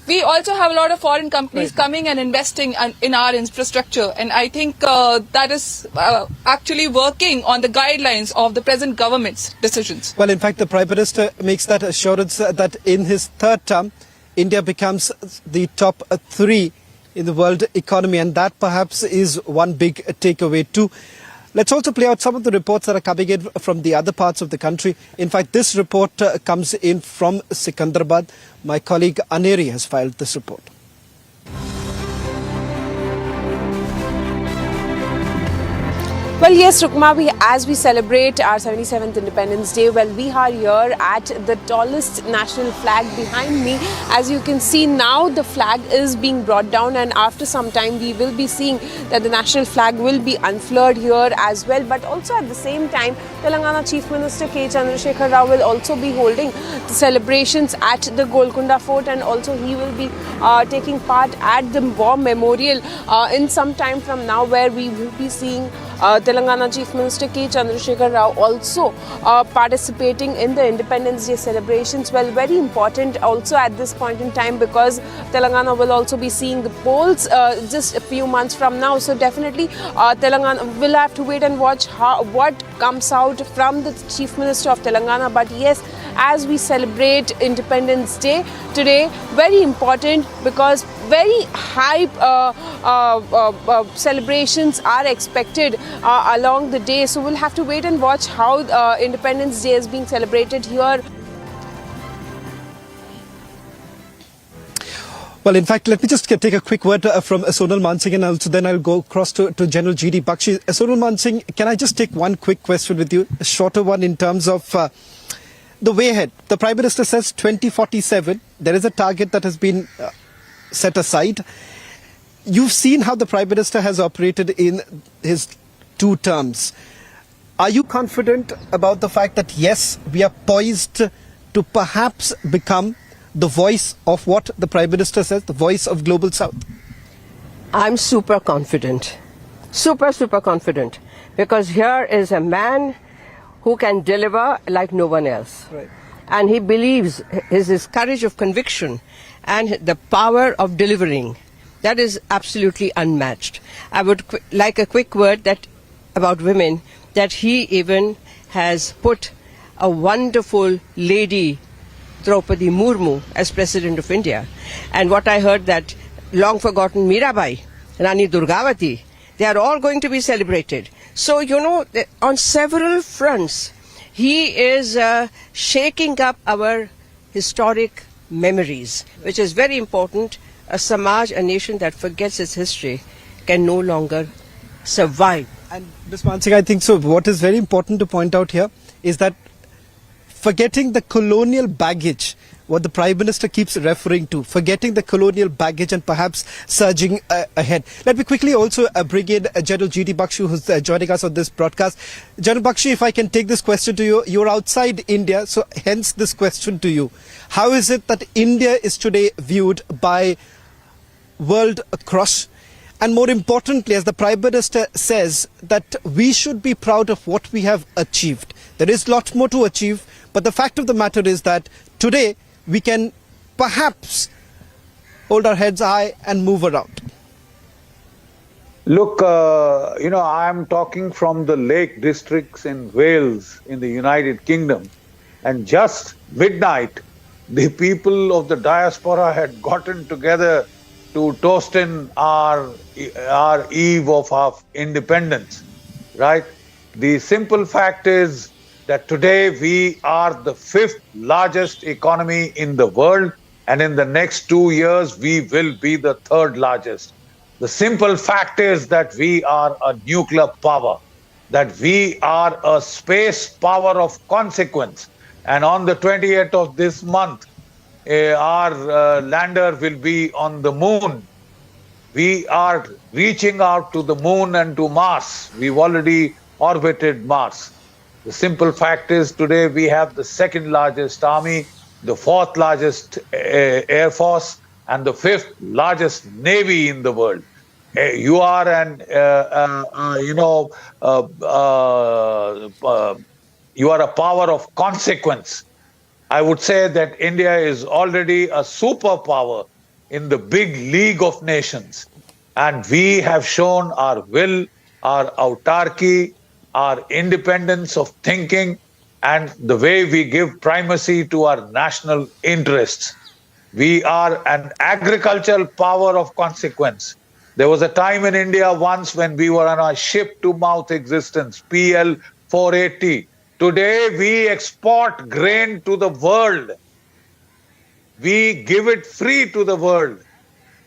we also have a lot of foreign companies coming and investing in our infrastructure. And I think that is actually working on the guidelines of the present government's decisions. Well, in fact, the Prime Minister makes that assurance that in his third term, India becomes the top 3 in the world economy, and that perhaps is one big takeaway too. Let's also play out some of the reports that are coming in from the other parts of the country. In fact, this report comes in from Sikandrabad. My colleague Aneri has filed this report. Well, yes, Rukma, as we celebrate our 77th Independence Day, well, we are here at the tallest national flag behind me. As you can see now, the flag is being brought down, and after some time we will be seeing that the national flag will be unfurled here as well. But also at the same time, Telangana Chief Minister K. Chandrasekhar Rao will also be holding the celebrations at the Golconda Fort, and also he will be taking part at the War Memorial in some time from now, where we will be seeing Telangana Chief Minister K. Chandrasekhar Rao also participating in the Independence Day celebrations. Well, very important also at this point in time, because Telangana will also be seeing the polls just a few months from now. So definitely Telangana will have to wait and watch what comes out from the Chief Minister of Telangana. But yes, as we celebrate Independence Day today, very important, because very high celebrations are expected along the day. So we'll have to wait and watch how Independence Day is being celebrated here. Well, in fact, let me just take a quick word from Sonal Mansingh, and also then I'll go across to General G.D. Bakshi. Sonal Mansingh, can I just take one quick question with you, a shorter one, in terms of the way ahead? The Prime Minister says 2047, there is a target that has been set aside. You've seen how the Prime Minister has operated in his 2 terms. Are you confident about the fact that, yes, we are poised to perhaps become the voice of what the Prime Minister says, the voice of Global South? I'm super confident. Super confident. Because here is a man who can deliver like no one else. Right. And he believes his courage of conviction and the power of delivering, that is absolutely unmatched. I would like a quick word about women, that he even has put a wonderful lady, Draupadi Murmu, as President of India. And what I heard, that long forgotten Mirabai, Rani Durgavati, they are all going to be celebrated. So, you know, on several fronts, he is shaking up our historic memories, which is very important. A Samaj, a nation that forgets its history, can no longer survive. And Ms. Mansingh, I think so. What is very important to point out here is that forgetting the colonial baggage, what the Prime Minister keeps referring to, forgetting the colonial baggage and perhaps surging ahead. Let me quickly also bring in General G.D. Bakshi, who's joining us on this broadcast. General Bakshi, if I can take this question to you, you're outside India, so hence this question to you. How is it that India is today viewed by world across? And more importantly, as the Prime Minister says, that we should be proud of what we have achieved. There is a lot more to achieve, but the fact of the matter is that today we can perhaps hold our heads high and move around? Look, I'm talking from the Lake Districts in Wales in the United Kingdom. And just midnight, the people of the diaspora had gotten together to toast in our eve of our independence, right? The simple fact is that today we are the fifth largest economy in the world, and in the next 2 years, we will be the third largest. The simple fact is that we are a nuclear power, that we are a space power of consequence. And on the 28th of this month, our lander will be on the moon. We are reaching out to the moon and to Mars. We've already orbited Mars. The simple fact is today we have the second largest army, the fourth largest air force, and the fifth largest navy in the world. You are you are a power of consequence. I would say that India is already a superpower in the big league of nations. And we have shown our will, our autarky, our independence of thinking, and the way we give primacy to our national interests. We are an agricultural power of consequence. There was a time in India once when we were on a ship-to-mouth existence, PL 480. Today, we export grain to the world. We give it free to the world.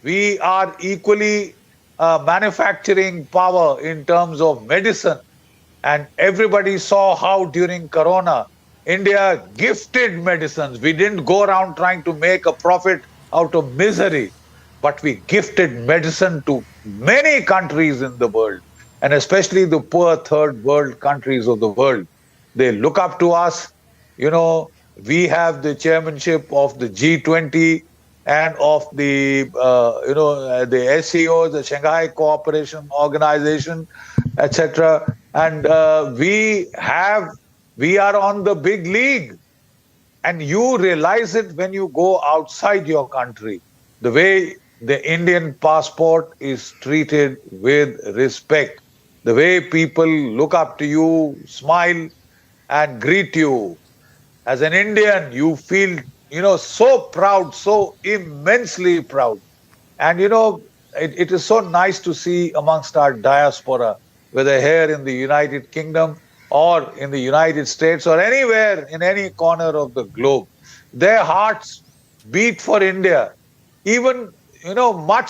We are equally manufacturing power in terms of medicine. And everybody saw how during Corona, India gifted medicines. We didn't go around trying to make a profit out of misery, but we gifted medicine to many countries in the world, and especially the poor third world countries of the world. They look up to us. We have the chairmanship of the G20 and of the the SCO, the Shanghai Cooperation Organization, etc. And we are on the big league, and you realize it when you go outside your country. The way the Indian passport is treated with respect, the way people look up to you, smile, and greet you. As an Indian, you feel, so proud, so immensely proud. And, it is so nice to see amongst our diaspora, whether here in the United Kingdom or in the United States or anywhere in any corner of the globe, their hearts beat for India, even, much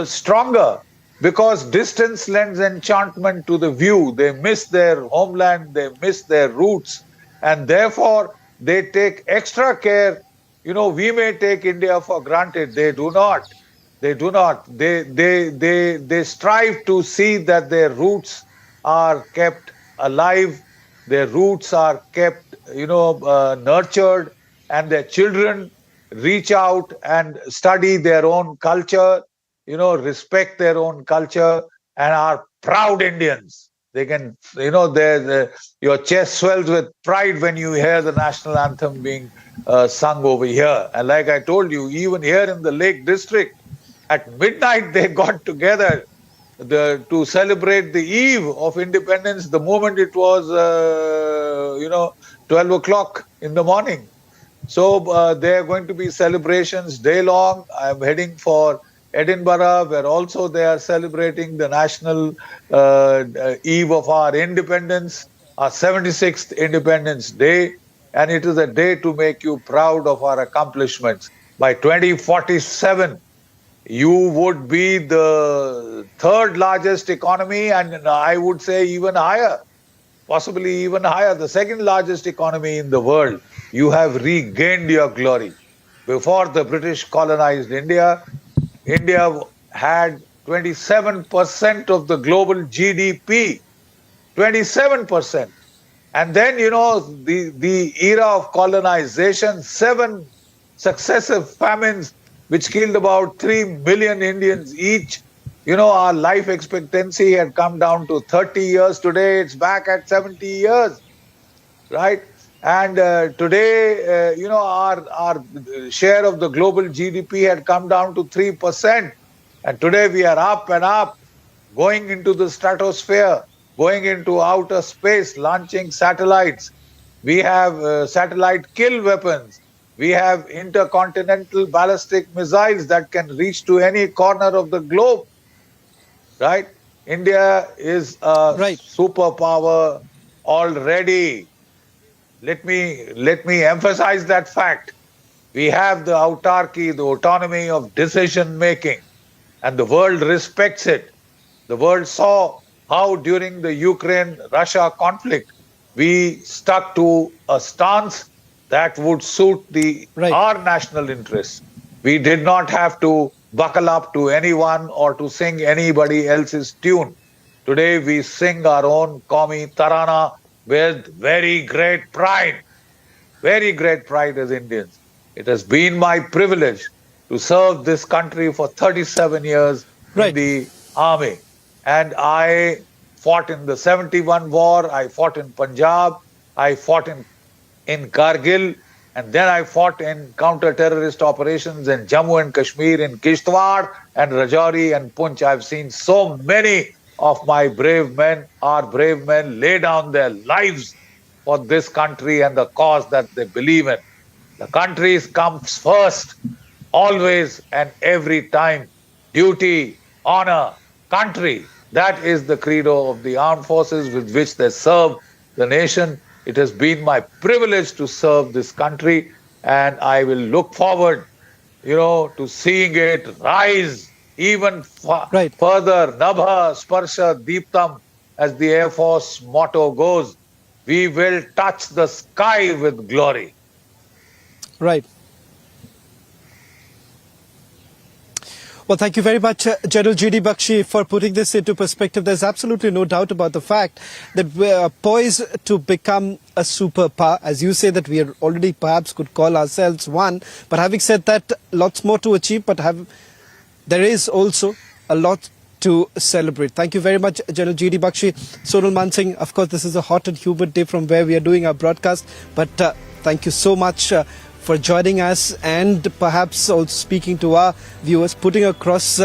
stronger, because distance lends enchantment to the view. They miss their homeland, they miss their roots, and therefore they take extra care. We may take India for granted. They do not. They do not. They strive to see that their roots are kept alive, their roots are kept, nurtured, and their children reach out and study their own culture, respect their own culture, and are proud Indians. They can, your chest swells with pride when you hear the national anthem being sung over here. And like I told you, even here in the Lake District, at midnight they got together to celebrate the eve of independence the moment it was, 12 o'clock in the morning. So there are going to be celebrations day long. I'm heading for Edinburgh, where also they are celebrating the national eve of our independence, our 76th Independence Day. And it is a day to make you proud of our accomplishments. By 2047, you would be the third largest economy, and I would say even higher, possibly even higher, the second largest economy in the world. You have regained your glory. Before the British colonized India, India had 27% of the global GDP, 27%. And then, the era of colonization, 7 successive famines, which killed about 3 million Indians each. Our life expectancy had come down to 30 years. Today, it's back at 70 years, right? And today, our share of the global GDP had come down to 3%. And today we are up and up, going into the stratosphere, going into outer space, launching satellites. We have satellite kill weapons. We have intercontinental ballistic missiles that can reach to any corner of the globe. Right? India is a superpower already. Let me emphasize that fact. We have the autarky, the autonomy of decision making, and the world respects it. The world saw how during the Ukraine-Russia conflict, we stuck to a stance that would suit our national interests. We did not have to buckle up to anyone or to sing anybody else's tune. Today we sing our own Qawmi Tarana with very great pride as Indians. It has been my privilege to serve this country for 37 years in the army. And I fought in the 71 war, I fought in Punjab, I fought in Kargil, and then I fought in counter-terrorist operations in Jammu and Kashmir, in Kishtwar and Rajouri and Punch. I've seen so many of my brave men, our brave men, lay down their lives for this country and the cause that they believe in. The country comes first, always and every time. Duty, honor, country. That is the credo of the armed forces with which they serve the nation. It has been my privilege to serve this country, and I will look forward, to seeing it rise even further. Nabha Sparsha Deeptam, as the Air Force motto goes. We will touch the sky with glory. Right. Well, thank you very much, General G.D. Bakshi, for putting this into perspective. There's absolutely no doubt about the fact that we are poised to become a superpower. As you say, that we are already perhaps could call ourselves one. But having said that, lots more to achieve, but there is also a lot to celebrate. Thank you very much, General G.D. Bakshi. Sonal Mansingh, of course, this is a hot and humid day from where we are doing our broadcast. But thank you so much for joining us and perhaps also speaking to our viewers, putting across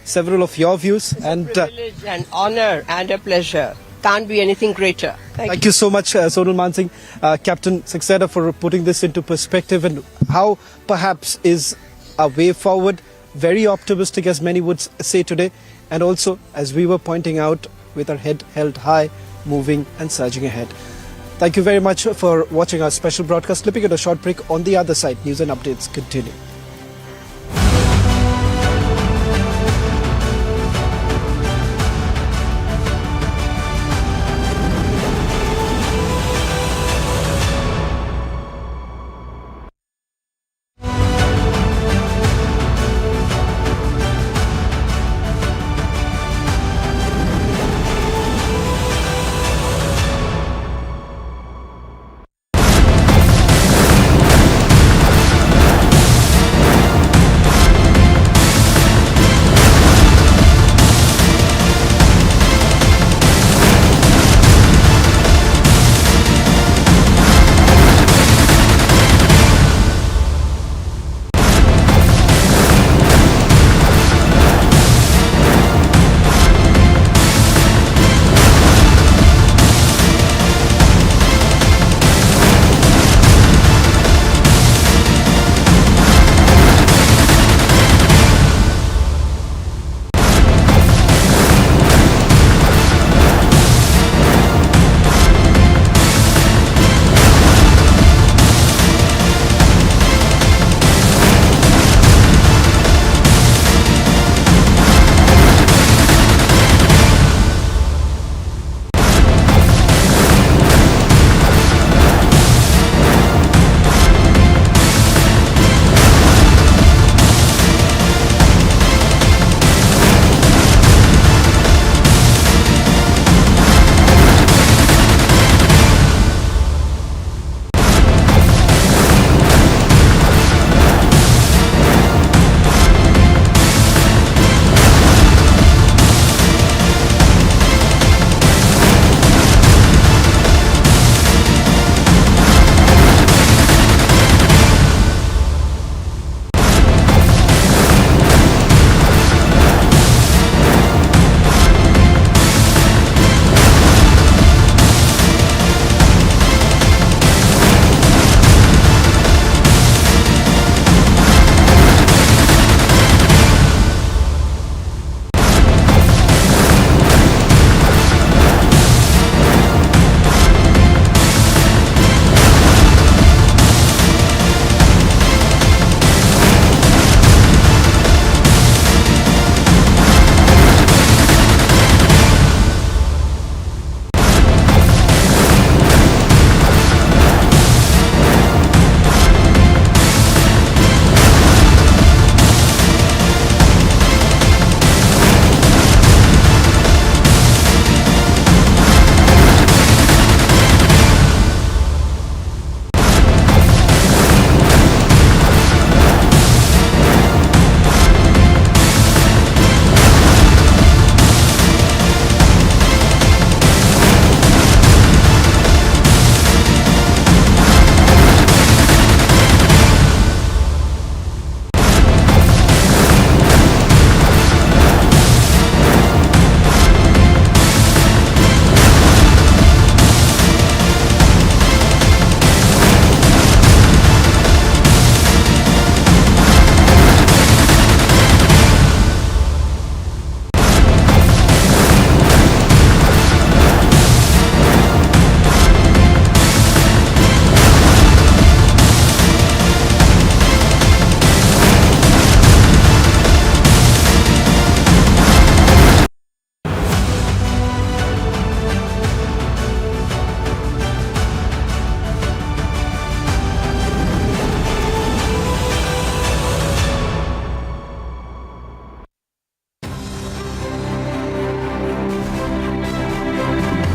several of your views. And privilege and honor and a pleasure. Can't be anything greater. Thank you so much, Sonal Mansingh, Captain Saxena, for putting this into perspective and how perhaps is a way forward. Very optimistic, as many would say today. And also, as we were pointing out, with our head held high, moving and surging ahead. Thank you very much for watching our special broadcast. Slipping at a short break. On the other side, news and updates continue.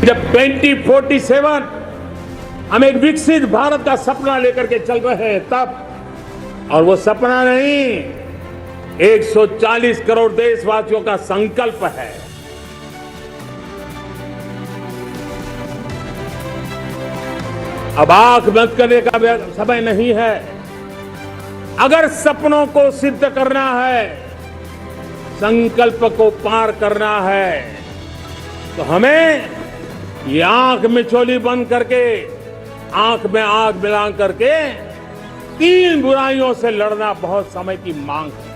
जब 2047 हम एक विकसित भारत का सपना लेकर के चल रहे हैं तब, और वो सपना नहीं 140 करोड़ देशवासियों का संकल्प है। अब आंख बंद करने का समय नहीं है। अगर सपनों को सिद्ध करना है, संकल्प को पार करना है, तो हमें ये आंख में चोली बंद करके, आंख में आंख मिला करके तीन बुराइयों से लड़ना बहुत समय की मांग है।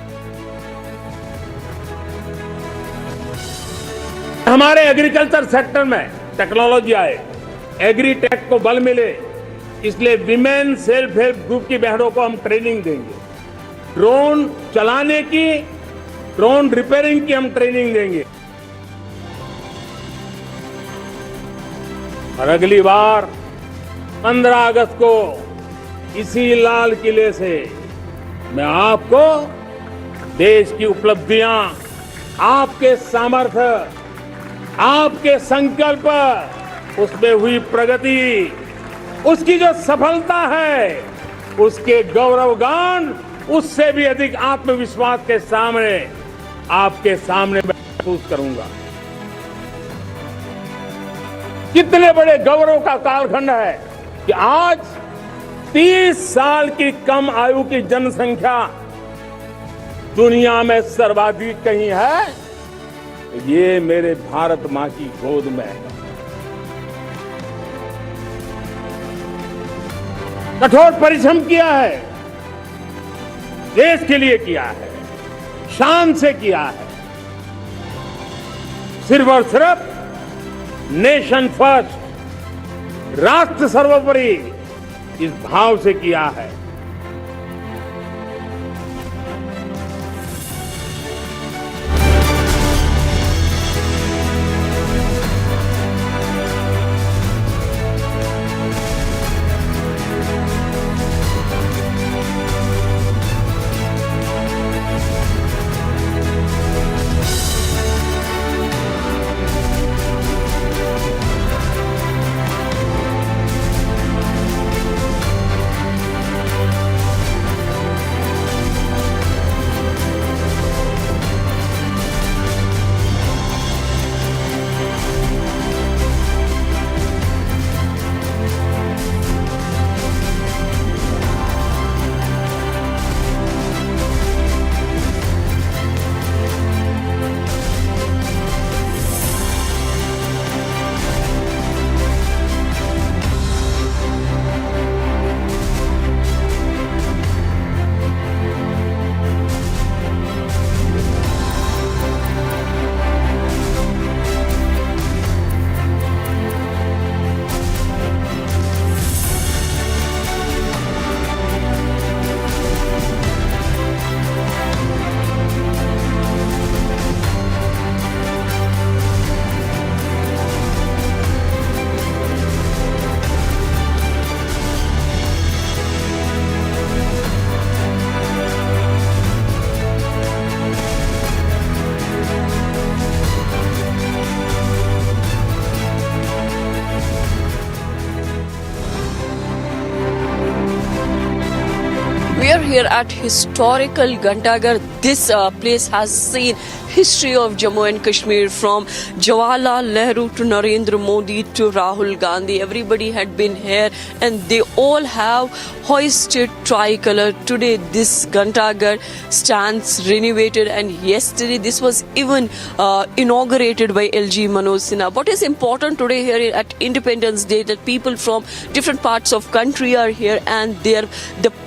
हमारे एग्रीकल्चर सेक्टर में टेक्नोलॉजी आए, एग्रीटेक को बल मिले, इसलिए विमेन सेल्फ हेल्प ग्रुप की बहनों को हम ट्रेनिंग देंगे। ड्रोन चलाने की, ड्रोन रिपेयरिंग की हम ट्रेनिंग देंगे। और अगली बार 15 अगस्त को इसी लाल किले से मैं आपको देश की उपलब्धियां, आपके सामर्थ्य, आपके संकल्प, उसमें हुई प्रगति, उसकी जो सफलता है, उसके गौरवगान, उससे भी अधिक आत्मविश्वास के सामने, आपके सामने महसूस करूंगा। कितने बड़े गौरव का कालखंड है कि आज 30 साल की कम आयु की जनसंख्या दुनिया में सर्वाधिक कहीं है, ये मेरे भारत मां की गोद में है। कठोर परिश्रम किया है, देश के लिए किया है, शान से किया है, सिर्फ और सिर्फ नेशन फर्स्ट, राष्ट्र सर्वोपरि, इस भाव से किया है। We are here at historical Gantagar. This place has seen history of Jammu and Kashmir, from Jawaharlal Nehru to Narendra Modi to Rahul Gandhi. Everybody had been here and they all have hoisted tricolour. Today this Gantagar stands renovated, and yesterday this was even inaugurated by LG Manoj Sinha. What is important today here at Independence Day, that people from different parts of country are here and they are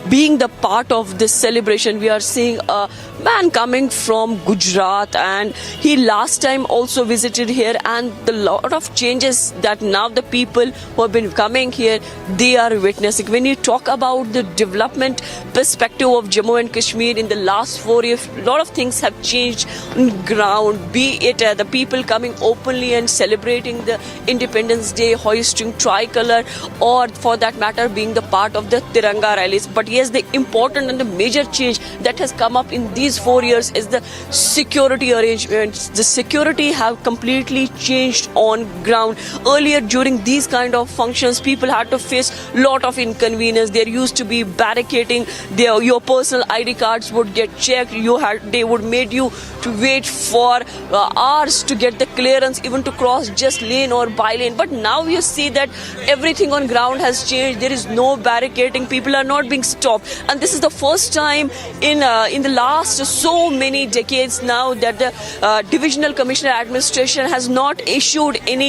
being the part of this celebration. We are seeing a man coming from Gujarat, and he last time also visited here, and the lot of changes that now the people who have been coming here, they are witnessing. When you talk about the development perspective of Jammu and Kashmir in the last 4 years, a lot of things have changed on ground, be it the people coming openly and celebrating the Independence Day, hoisting tricolour, or for that matter being the part of the Tiranga rallies. But yes, the important and the major change that has come up in these these 4 years is the security arrangements. The security have completely changed on ground. Earlier, during these kind of functions, people had to face lot of inconvenience. There used to be barricading. Your personal ID cards would get checked. They would made you to wait for hours to get the clearance, even to cross just lane or by lane. But now you see that everything on ground has changed. There is no barricading. People are not being stopped, and this is the first time in the last so many decades now that the Divisional Commissioner Administration has not issued any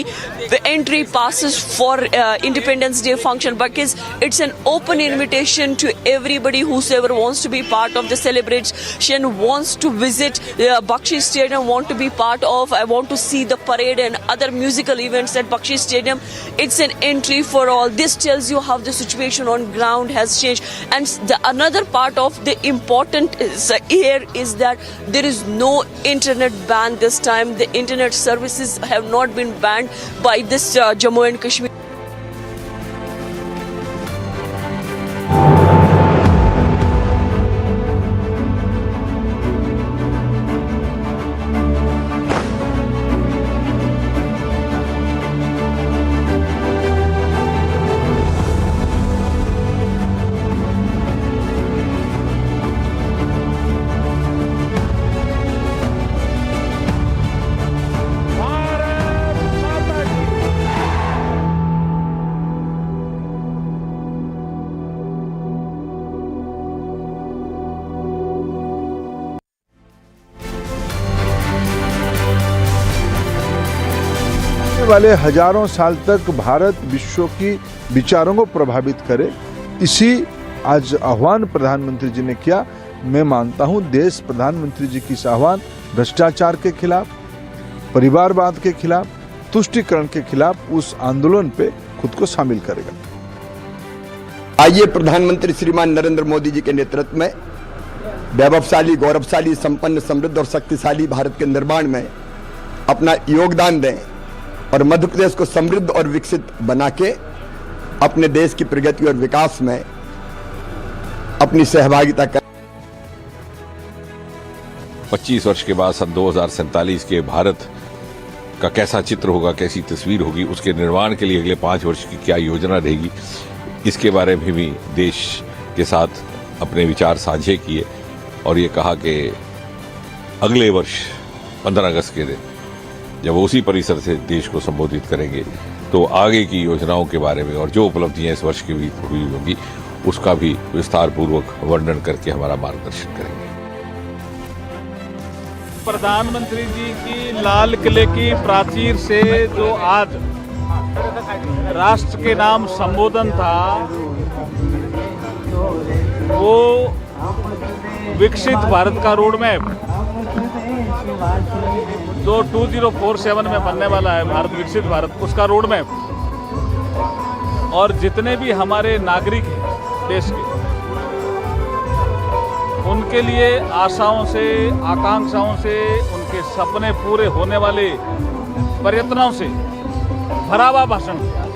entry passes for Independence Day function, because it's an open invitation to everybody whosoever wants to be part of the celebration, wants to visit Bakshi Stadium, want to be part of, I want to see the parade and other musical events at Bakshi Stadium. It's an entry for all. This tells you how the situation on ground has changed. And another part of the important here is that there is no internet ban this time. The internet services have not been banned by this Jammu and Kashmir. वाले हजारों साल तक भारत विश्व की विचारों को प्रभावित करे, इसी आज आह्वान प्रधानमंत्री जी ने किया। मैं मानता हूं देश प्रधानमंत्री जी की इस आह्वान भ्रष्टाचार के खिलाफ, परिवारवाद के खिलाफ, तुष्टीकरण के खिलाफ उस आंदोलन पे खुद को शामिल करेगा। आइए प्रधानमंत्री श्रीमान नरेंद्र मोदी जी के नेतृत्व में वैभवशाली, गौरवशाली, संपन्न, समृद्ध और शक्तिशाली भारत के निर्माण में अपना योगदान दें और मध्य प्रदेश को समृद्ध और विकसित बना के अपने देश की प्रगति और विकास में अपनी सहभागिता करें। 25 वर्ष के बाद सन 2047 के भारत का कैसा चित्र होगा, कैसी तस्वीर होगी, उसके निर्माण के लिए अगले 5 वर्ष की क्या योजना रहेगी, इसके बारे में भी देश के साथ अपने विचार साझे किए और ये कहा कि अगले वर्ष 15 अगस्त के दिन जब उसी परिसर से देश को संबोधित करेंगे तो आगे की योजनाओं के बारे में और जो उपलब्धियां इस वर्ष की हुई होंगी उसका भी विस्तार पूर्वक वर्णन करके हमारा मार्गदर्शन करेंगे। प्रधानमंत्री जी की लाल किले की प्राचीर से जो आज राष्ट्र के नाम संबोधन था, वो विकसित भारत का रोड मैप जो 2047 में बनने वाला है, भारत विकसित भारत, उसका रोड मैप, और जितने भी हमारे नागरिक हैं देश के, उनके लिए आशाओं से, आकांक्षाओं से, उनके सपने पूरे होने वाले प्रयत्नों से भरा हुआ भाषण किया।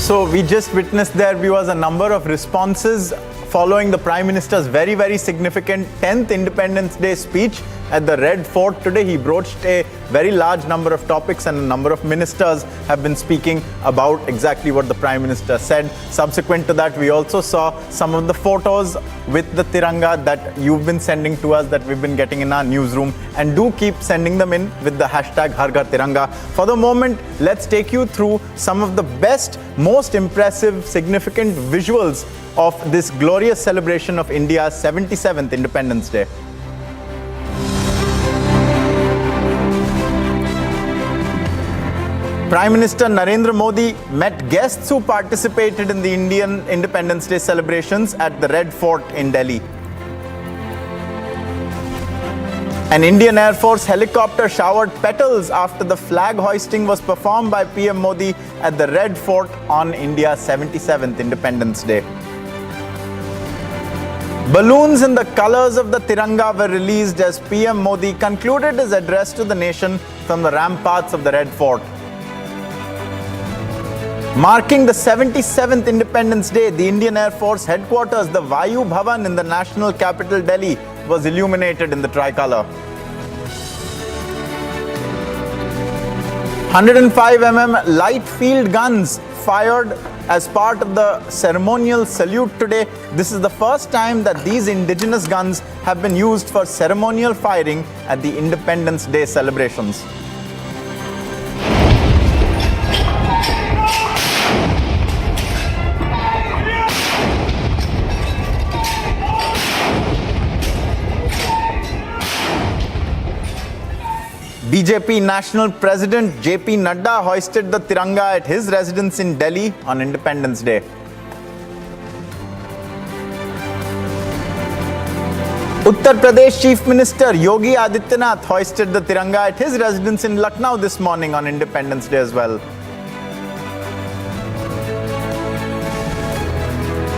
So we just witnessed there was a number of responses following the Prime Minister's very, very significant 10th Independence Day speech at the Red Fort today. He broached a very large number of topics and a number of ministers have been speaking about exactly what the Prime Minister said. Subsequent to that, we also saw some of the photos with the Tiranga that you've been sending to us, that we've been getting in our newsroom, and do keep sending them in with the hashtag Har Ghar Tiranga. For the moment, let's take you through some of the best, most impressive, significant visuals of this glorious celebration of India's 77th Independence Day. Prime Minister Narendra Modi met guests who participated in the Indian Independence Day celebrations at the Red Fort in Delhi. An Indian Air Force helicopter showered petals after the flag hoisting was performed by PM Modi at the Red Fort on India's 77th Independence Day. Balloons in the colors of the Tiranga were released as PM Modi concluded his address to the nation from the ramparts of the Red Fort. Marking the 77th Independence Day, the Indian Air Force headquarters, the Vayu Bhavan in the national capital Delhi, was illuminated in the tricolour. 105 mm light field guns fired as part of the ceremonial salute today. This is the first time that these indigenous guns have been used for ceremonial firing at the Independence Day celebrations. BJP National President JP Nadda hoisted the Tiranga at his residence in Delhi on Independence Day. Uttar Pradesh Chief Minister Yogi Adityanath hoisted the Tiranga at his residence in Lucknow this morning on Independence Day as well.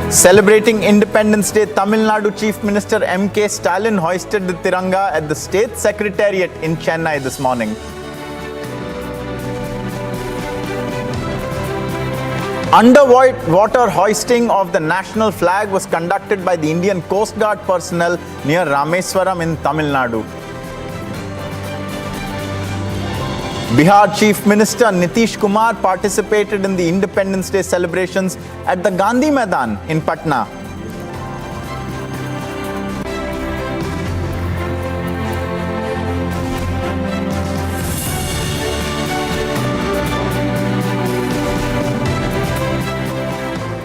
Celebrating Independence Day, Tamil Nadu Chief Minister M.K. Stalin hoisted the Tiranga at the State Secretariat in Chennai this morning. Underwater hoisting of the national flag was conducted by the Indian Coast Guard personnel near Rameswaram in Tamil Nadu. Bihar Chief Minister Nitish Kumar participated in the Independence Day celebrations at the Gandhi Maidan in Patna.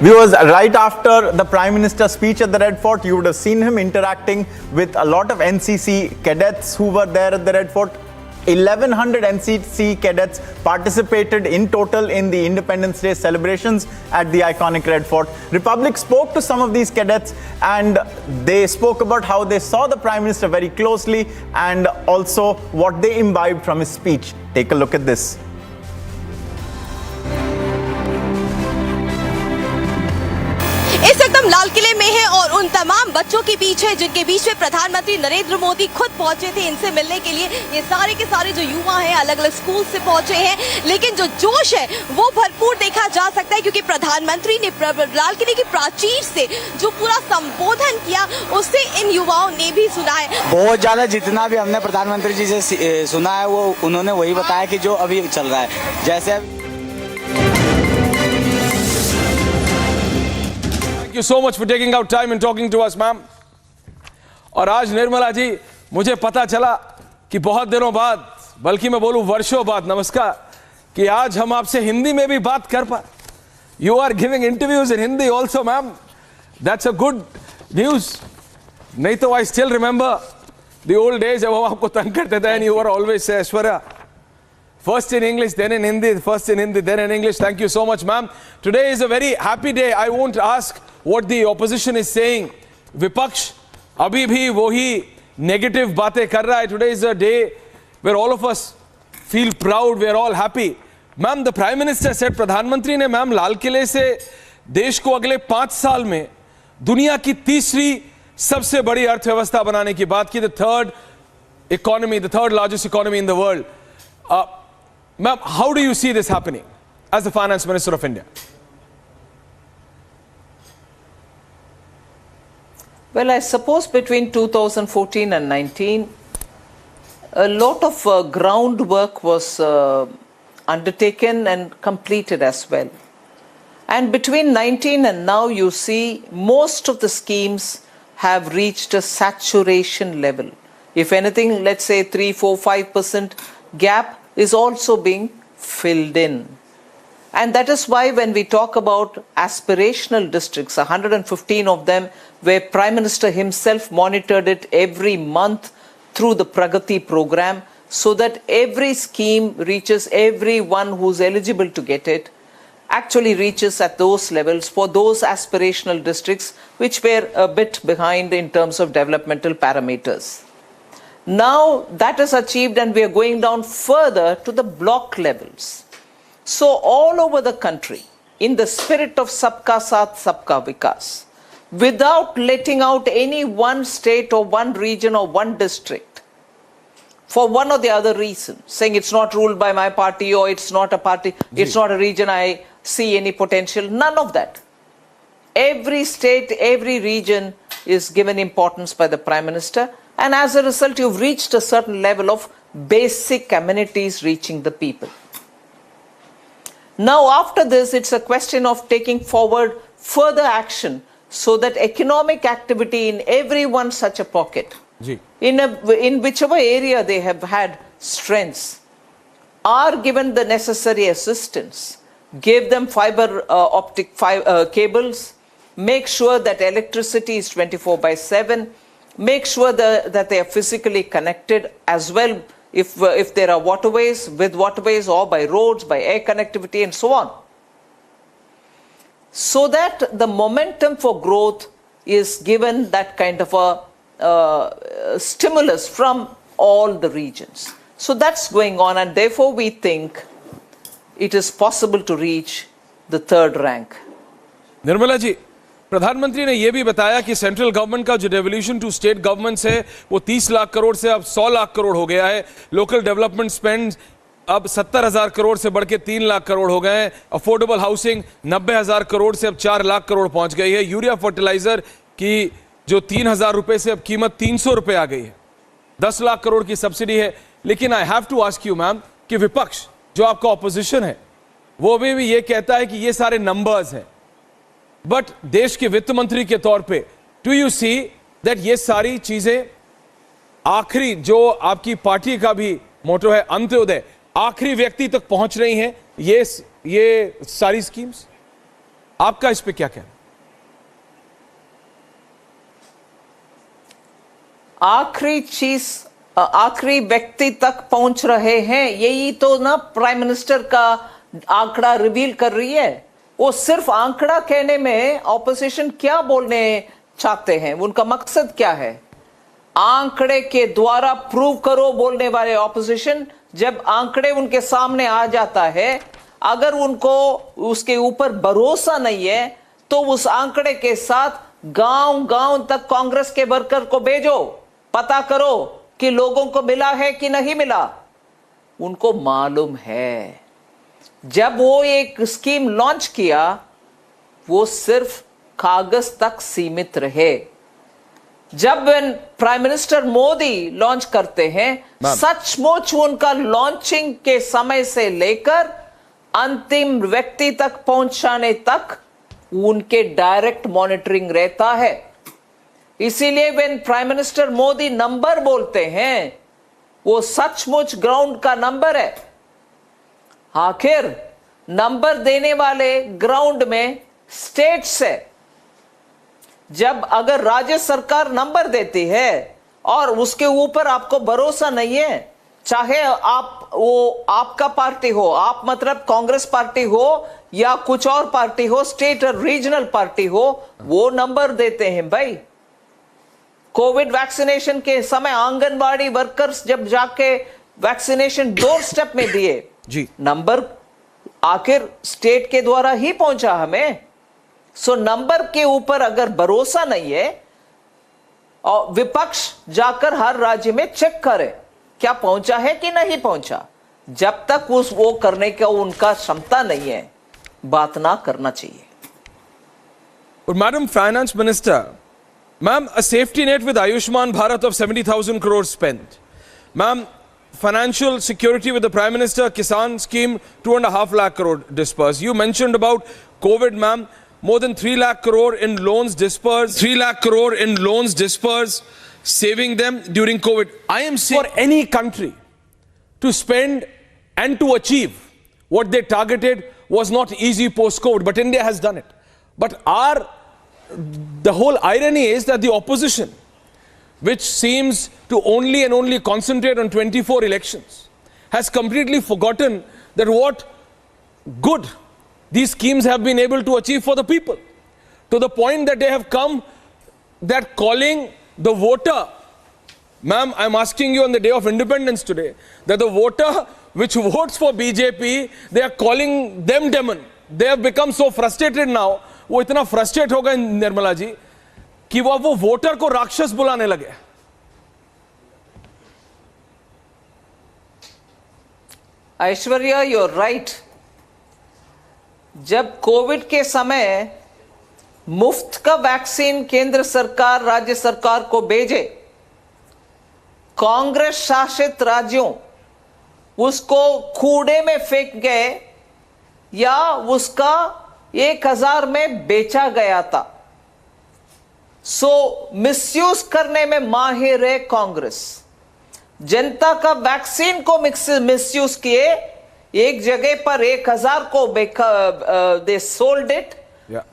Viewers, right after the Prime Minister's speech at the Red Fort, you would have seen him interacting with a lot of NCC cadets who were there at the Red Fort. 1,100 NCC cadets participated in total in the Independence Day celebrations at the iconic Red Fort. Republic spoke to some of these cadets and they spoke about how they saw the Prime Minister very closely and also what they imbibed from his speech. Take a look at this. इस वक्त हम लाल किले में हैं और उन तमाम बच्चों के बीच है जिनके बीच में प्रधानमंत्री नरेंद्र मोदी खुद पहुंचे थे इनसे मिलने के लिए। ये सारे के सारे जो युवा हैं अलग अलग स्कूल से पहुंचे हैं, लेकिन जो जोश है वो भरपूर देखा जा सकता है क्योंकि प्रधानमंत्री ने लाल किले की प्राचीर से जो पूरा संबोधन किया उससे इन युवाओं ने भी सुना है। बहुत ज्यादा जितना भी हमने प्रधानमंत्री जी से सुना है वो उन्होंने वही बताया कि जो अभी चल रहा है। जैसे Thank you so much for taking out time and talking to us, ma'am. और आज निर्मला जी मुझे पता चला कि बहुत दिनों बाद, बल्कि मैं बोलूं वर्षों बाद, नमस्कार, कि आज हम आपसे हिंदी में भी बात कर पाए. You are giving interviews in Hindi also, ma'am. That's a good news. नहीं तो I still remember the old days जब हम आपको तंग करते थे and you were always say Aishwarya. First in English, then in Hindi, first in Hindi, then in English. Thank you so much, ma'am. Today is a very happy day. I won't ask what the opposition is saying. Vipaksh abhi bhi wohi negative बातें कर रहा है. Today is a day where all of us feel proud. We are all happy. Ma'am, the Prime Minister said, प्रधानमंत्री ने ma'am लाल किले से देश को अगले 5 साल में दुनिया की तीसरी सबसे बड़ी अर्थव्यवस्था बनाने की बात की. The third economy, the third largest economy in the world. Ma'am, how do you see this happening as the Finance Minister of India? Well, I suppose between 2014 and 19, a lot of groundwork was undertaken and completed as well. And between 19 and now, you see most of the schemes have reached a saturation level. If anything, let's say 3, 4, 5% gap is also being filled in. And that is why when we talk about aspirational districts, 115 of them, where Prime Minister himself monitored it every month through the Pragati program, so that every scheme reaches everyone who's eligible to get it, actually reaches at those levels for those aspirational districts which were a bit behind in terms of developmental parameters. Now that is achieved and we are going down further to the block levels. So all over the country, in the spirit of Sabka Saath, Sabka Vikas, without letting out any one state or one region or one district for one or the other reason, saying it's not ruled by my party or it's not a party, it's not a region I see any potential, none of that. Every state, every region is given importance by the Prime Minister, and as a result you've reached a certain level of basic amenities reaching the people. Now after this, it's a question of taking forward further action so that economic activity in every one such a pocket, in whichever area they have had strengths, are given the necessary assistance. Give them fiber optic cables, make sure that electricity is 24/7, make sure that they are physically connected as well if there are waterways, with waterways or by roads, by air connectivity and so on. So that the momentum for growth is given that kind of a stimulus from all the regions. So that's going on, and therefore we think it is possible to reach the third rank. Nirmala ji, प्रधानमंत्री ने यह भी बताया कि central government का जो devolution to state governments है वो 30 लाख करोड़ से अब 100 लाख करोड़ हो गया है। लोकल डेवलपमेंट स्पेंड अब 70,000 करोड़ से बढ़ के 3 लाख करोड़ हो गए हैं। अफोर्डेबल हाउसिंग 90,000 करोड़ से अब 4 लाख करोड़ पहुंच गई है। यूरिया फर्टिलाइजर की जो 3,000 रुपए से अब कीमत 300 रुपए आ गई है। 10 लाख करोड़ की सब्सिडी है। लेकिन I have to ask you ma'am कि विपक्ष जो आपका ऑपोजिशन है वो भी ये कहता है कि ये सारे नंबर्स हैं, बट देश के वित्त मंत्री के तौर पे डू यू सी दैट ये सारी चीजें आखिरी जो आपकी पार्टी का भी मोटो है अंत्योदय, आखिरी व्यक्ति तक पहुंच रही हैं ये सारी स्कीम्स? आपका इस पे क्या कहना? आखिरी चीज आखिरी व्यक्ति तक पहुंच रहे हैं, यही तो ना प्राइम मिनिस्टर का आंकड़ा रिवील कर रही है। वो सिर्फ आंकड़ा कहने में ऑपोजिशन क्या बोलने चाहते हैं, उनका मकसद क्या है? आंकड़े के द्वारा प्रूव करो बोलने वाले ऑपोजिशन, जब आंकड़े उनके सामने आ जाता है, अगर उनको उसके ऊपर भरोसा नहीं है तो उस आंकड़े के साथ गांव-गांव तक कांग्रेस के वर्कर को भेजो, पता करो कि लोगों को मिला है कि नहीं मिला। उनको मालूम है जब वो एक स्कीम लॉन्च किया वो सिर्फ कागज तक सीमित रहे। जब प्राइम मिनिस्टर मोदी लॉन्च करते हैं, सचमुच उनका लॉन्चिंग के समय से लेकर अंतिम व्यक्ति तक पहुंचाने तक उनके डायरेक्ट मॉनिटरिंग रहता है। इसीलिए when prime minister Modi number बोलते हैं वो सचमुच ग्राउंड का नंबर है। आखिर नंबर देने वाले ग्राउंड में स्टेट्स है। जब अगर राज्य सरकार नंबर देती है और उसके ऊपर आपको भरोसा नहीं है, चाहे आप वो आपका पार्टी हो, आप मतलब कांग्रेस पार्टी हो या कुछ और पार्टी हो, स्टेट और रीजनल पार्टी हो, वो नंबर देते हैं भाई। कोविड वैक्सीनेशन के समय आंगनबाड़ी वर्कर्स जब जाके वैक्सीनेशन डोर स्टेप में दिए जी, नंबर आखिर स्टेट के द्वारा ही पहुंचा हमें। सो नंबर के ऊपर अगर भरोसा नहीं है और विपक्ष जाकर हर राज्य में चेक करे क्या पहुंचा है कि नहीं पहुंचा, जब तक वो करने का उनका क्षमता नहीं है, बात ना करना चाहिए। और madam finance minister, ma'am, a safety net with Ayushman Bharat of 70,000 crores spent. Ma'am, financial security with the Prime Minister, Kisan scheme, 2.5 lakh crore dispersed. You mentioned about COVID, ma'am, more than 3 lakh crore in loans dispersed, 3 lakh crore in loans dispersed, saving them during COVID. I am saying for any country to spend and to achieve what they targeted was not easy post-COVID, but India has done it. But the whole irony is that the opposition which seems to only and only concentrate on 24 elections, has completely forgotten that what good these schemes have been able to achieve for the people, to the point that they have come that calling the voter, ma'am, I'm asking you on the day of independence today, that the voter which votes for BJP, they are calling them demon. They have become so frustrated now, वो इतना frustrate हो गए निर्मला जी कि वो voter को राक्षस बुलाने लगे. Aishwarya, you're right. जब कोविड के समय मुफ्त का वैक्सीन केंद्र सरकार राज्य सरकार को भेजे, कांग्रेस शासित राज्यों उसको कूड़े में फेंक गए या उसका 1000 में बेचा गया था. सो मिसयूज करने में माहिर है कांग्रेस. जनता का वैक्सीन को मिसयूज किए, एक जगह पर 1000 को दे सोल्ड इट,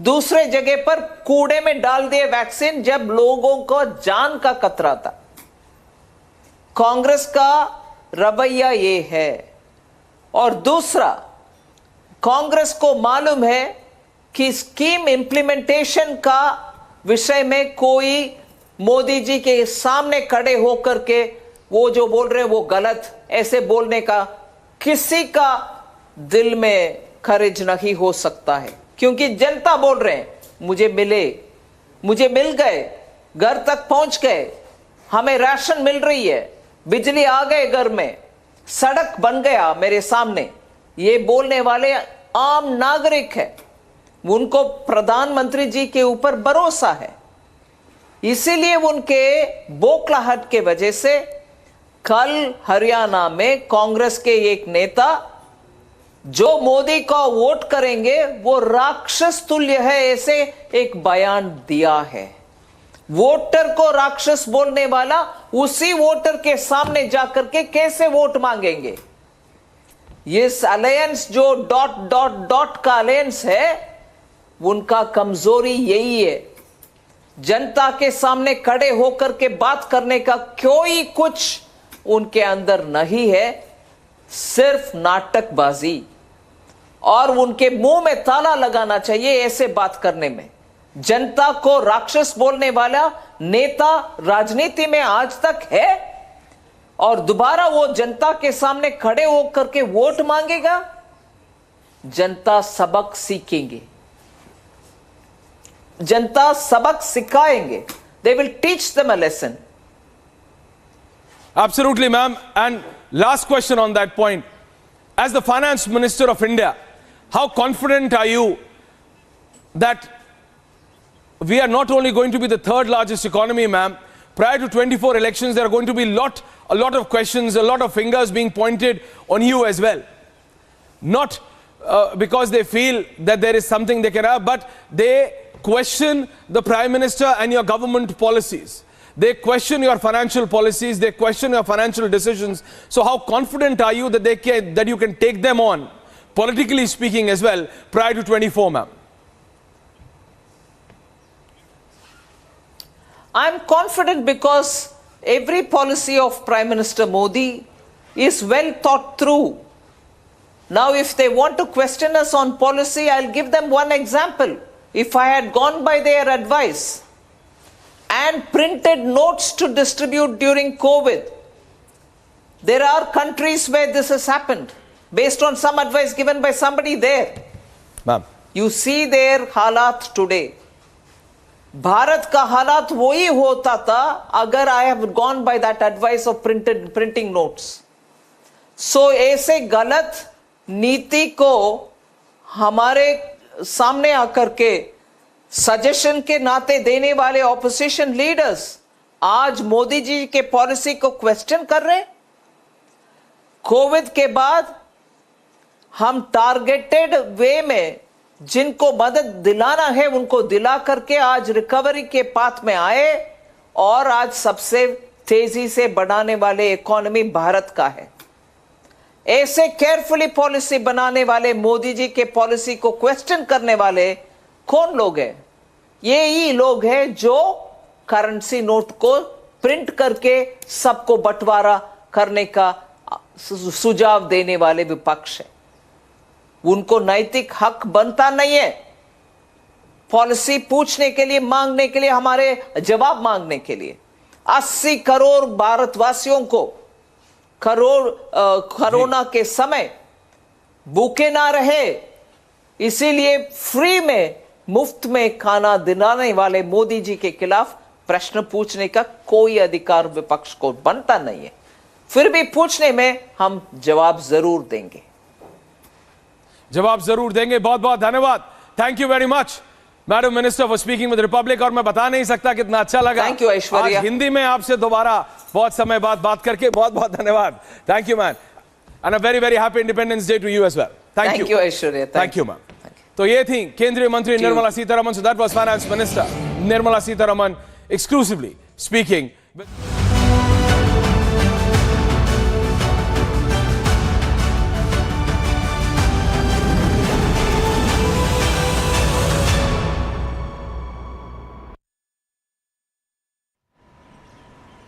दूसरे जगह पर कूड़े में डाल दिए वैक्सीन जब लोगों को जान का खतरा था. कांग्रेस का रवैया ये है. और दूसरा, कांग्रेस को मालूम है कि स्कीम इंप्लीमेंटेशन का विषय में कोई मोदी जी के सामने खड़े होकर के वो जो बोल रहे हैं वो गलत, ऐसे बोलने का किसी का दिल में खर्च नहीं हो सकता है. क्योंकि जनता बोल रहे हैं मुझे मिले, मुझे मिल गए, घर तक पहुंच गए, हमें राशन मिल रही है, बिजली आ गए घर में, सड़क बन गया मेरे सामने. ये बोलने वाले आम नागरिक है, उनको प्रधानमंत्री जी के ऊपर भरोसा है. इसीलिए उनके बोखलाहट के वजह से कल हरियाणा में कांग्रेस के एक नेता जो मोदी को वोट करेंगे वो राक्षस तुल्य है ऐसे एक बयान दिया है. वोटर को राक्षस बोलने वाला उसी वोटर के सामने जाकर के कैसे वोट मांगेंगे? ये अलायंस जो डॉट डॉट डॉट का अलायंस है, उनका कमजोरी यही है. जनता के सामने खड़े होकर के बात करने का कोई कुछ उनके अंदर नहीं है, सिर्फ नाटकबाजी. और उनके मुंह में ताला लगाना चाहिए ऐसे बात करने में. जनता को राक्षस बोलने वाला नेता राजनीति में आज तक है और दोबारा वो जनता के सामने खड़े होकर के वोट मांगेगा? जनता सबक सीखेंगे, जनता सबक सिखाएंगे. They will teach them a lesson. Absolutely, ma'am. And last question on that point. As the Finance Minister of India, how confident are you that we are not only going to be the third largest economy, ma'am? Prior to 24 elections, there are going to be a lot of questions, a lot of fingers being pointed on you as well. Not because they feel that there is something they can have, but they question the Prime Minister and your government policies. They question your financial policies, they question your financial decisions. So how confident are you that you can take them on, politically speaking as well, prior to 24, ma'am? I'm confident because every policy of Prime Minister Modi is well thought through. Now, if they want to question us on policy, I'll give them one example. If I had gone by their advice and printed notes to distribute during COVID, there are countries where this has happened based on some advice given by somebody there. Ma'am. You see their halat today. Bharat का हालात वही होता था अगर I have gone by that advice of printing notes. So ऐसे गलत नीति को हमारे सामने आकर के सजेशन के नाते देने वाले ऑपोजिशन लीडर्स आज मोदी जी के पॉलिसी को क्वेश्चन कर रहे हैं. कोविड के बाद हम टारगेटेड वे में जिनको मदद दिलाना है उनको दिला करके आज रिकवरी के पाथ में आए और आज सबसे तेजी से बढ़ाने वाले इकोनॉमी भारत का है. ऐसे केयरफुली पॉलिसी बनाने वाले मोदी जी के पॉलिसी को क्वेश्चन करने वाले कौन लोग हैं? ये ही लोग हैं जो करेंसी नोट को प्रिंट करके सबको बंटवारा करने का सुझाव देने वाले विपक्ष है। उनको नैतिक हक बनता नहीं है पॉलिसी पूछने के लिए, मांगने के लिए, हमारे जवाब मांगने के लिए। 80 करोड़ भारतवासियों को कोरोना के समय भूखे ना रहे, इसीलिए फ्री में, मुफ्त में खाना दिलाने वाले मोदी जी के खिलाफ प्रश्न पूछने का कोई अधिकार विपक्ष को बनता नहीं है। फिर भी पूछने में हम जवाब जरूर देंगे। जवाब जरूर देंगे। बहुत बहुत धन्यवाद। Thank you very much madam minister for speaking with Republic. और मैं बता नहीं सकता कितना अच्छा लगा। Thank you Aishwarya. आज हिंदी में आपसे दोबारा बहुत समय बाद बात करके बहुत बहुत धन्यवाद। Thank you ma'am and a very very happy Independence Day to you as well. Thank you Aishwarya. Thank you ma'am. तो ये थी केंद्रीय मंत्री Nirmala Sitharaman. So that was finance minister Nirmala Sitharaman exclusively speaking.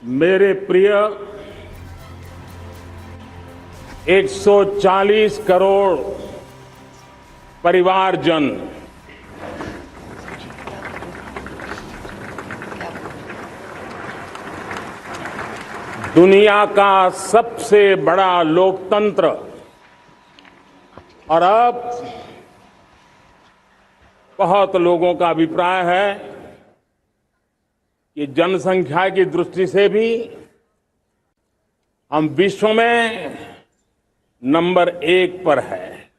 मेरे प्रिय 140 करोड़ परिवारजन, दुनिया का सबसे बड़ा लोकतंत्र और अब बहुत लोगों का अभिप्राय है कि जनसंख्या की दृष्टि से भी हम विश्व में नंबर 1 पर है।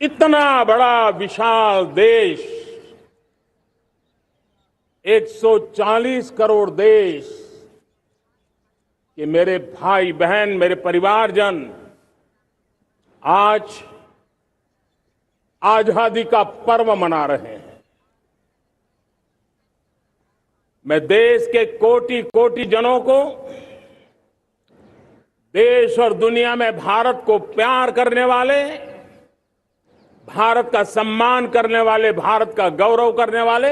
इतना बड़ा विशाल देश, 140 करोड़ देश के मेरे भाई बहन, मेरे परिवारजन आज आजादी का पर्व मना रहे हैं। मैं देश के कोटि कोटि जनों को, देश और दुनिया में भारत को प्यार करने वाले, भारत का सम्मान करने वाले, भारत का गौरव करने वाले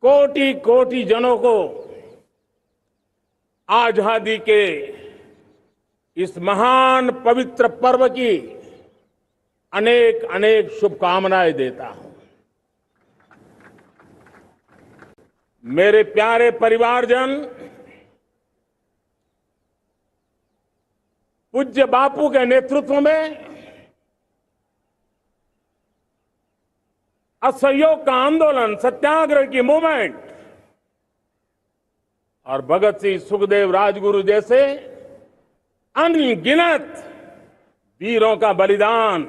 कोटि कोटि जनों को आजादी के इस महान पवित्र पर्व की अनेक अनेक शुभकामनाएं देता हूं। मेरे प्यारे परिवारजन, पूज्य बापू के नेतृत्व में असहयोग का आंदोलन, सत्याग्रह की मूवमेंट और भगत सिंह, सुखदेव, राजगुरु जैसे अनगिनत वीरों का बलिदान,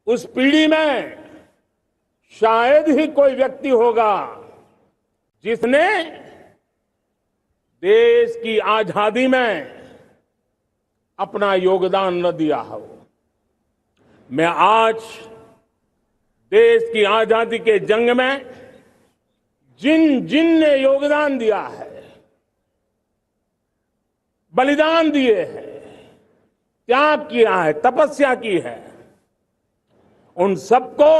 उस पीढ़ी में शायद ही कोई व्यक्ति होगा जिसने देश की आजादी में अपना योगदान न दिया हो। मैं आज देश की आजादी के जंग में जिन जिन ने योगदान दिया है, बलिदान दिए हैं, त्याग किया है, तपस्या की है, उन सबको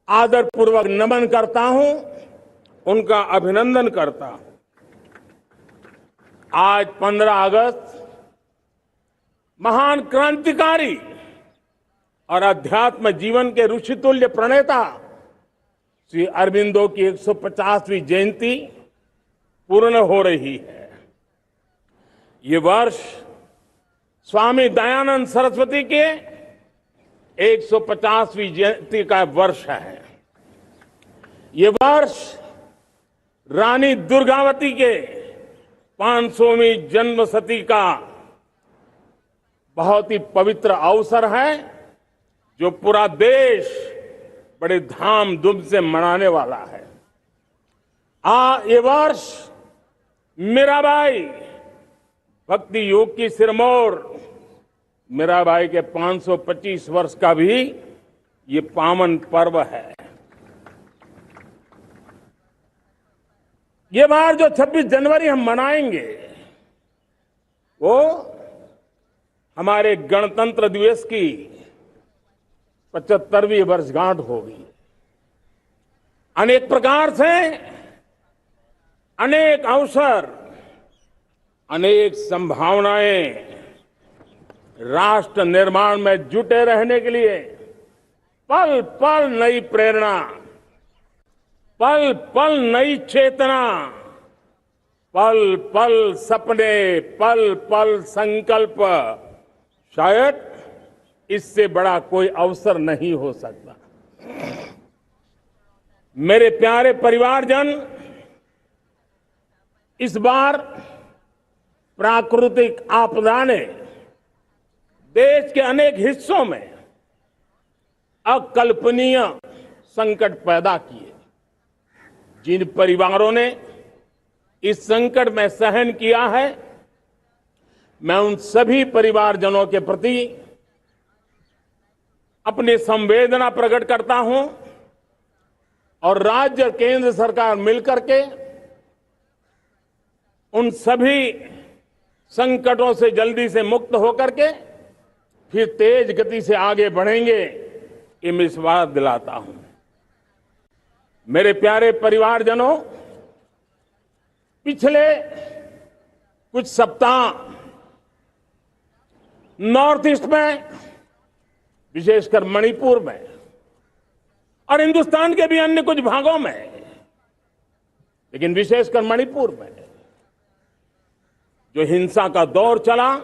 आदरपूर्वक नमन करता हूं, उनका अभिनंदन करता हूं। आज 15 अगस्त महान क्रांतिकारी और अध्यात्म जीवन के ऋषितुल्य प्रणेता श्री अरविंदो की 150वीं जयंती पूर्ण हो रही है। ये वर्ष स्वामी दयानंद सरस्वती के 150वीं जयंती का वर्ष है। ये वर्ष रानी दुर्गावती के 500वीं जन्मशती का बहुत ही पवित्र अवसर है, जो पूरा देश बड़े धामधूम से मनाने वाला है। ये वर्ष मीराबाई, भक्ति योग की सिरमौर मीराबाई के 525 वर्ष का भी ये पावन पर्व है। ये बार जो 26 जनवरी हम मनाएंगे वो हमारे गणतंत्र दिवस की 75वीं वर्षगांठ होगी। अनेक प्रकार से अनेक अवसर, अनेक संभावनाएं राष्ट्र निर्माण में जुटे रहने के लिए पल पल नई प्रेरणा, पल पल नई चेतना, पल पल सपने, पल पल संकल्प, शायद इससे बड़ा कोई अवसर नहीं हो सकता। मेरे प्यारे परिवारजन, इस बार प्राकृतिक आपदा ने देश के अनेक हिस्सों में अकल्पनीय संकट पैदा किए। जिन परिवारों ने इस संकट में सहन किया है, मैं उन सभी परिवारजनों के प्रति अपनी संवेदना प्रकट करता हूं और राज्य और केंद्र सरकार मिलकर के उन सभी संकटों से जल्दी से मुक्त होकर के फिर तेज गति से आगे बढ़ेंगे, ये मैं विश्वास दिलाता हूं। मेरे प्यारे परिवारजनों, पिछले कुछ सप्ताह नॉर्थ ईस्ट में, विशेषकर मणिपुर में और हिंदुस्तान के भी अन्य कुछ भागों में, लेकिन विशेषकर मणिपुर में जो हिंसा का दौर चला,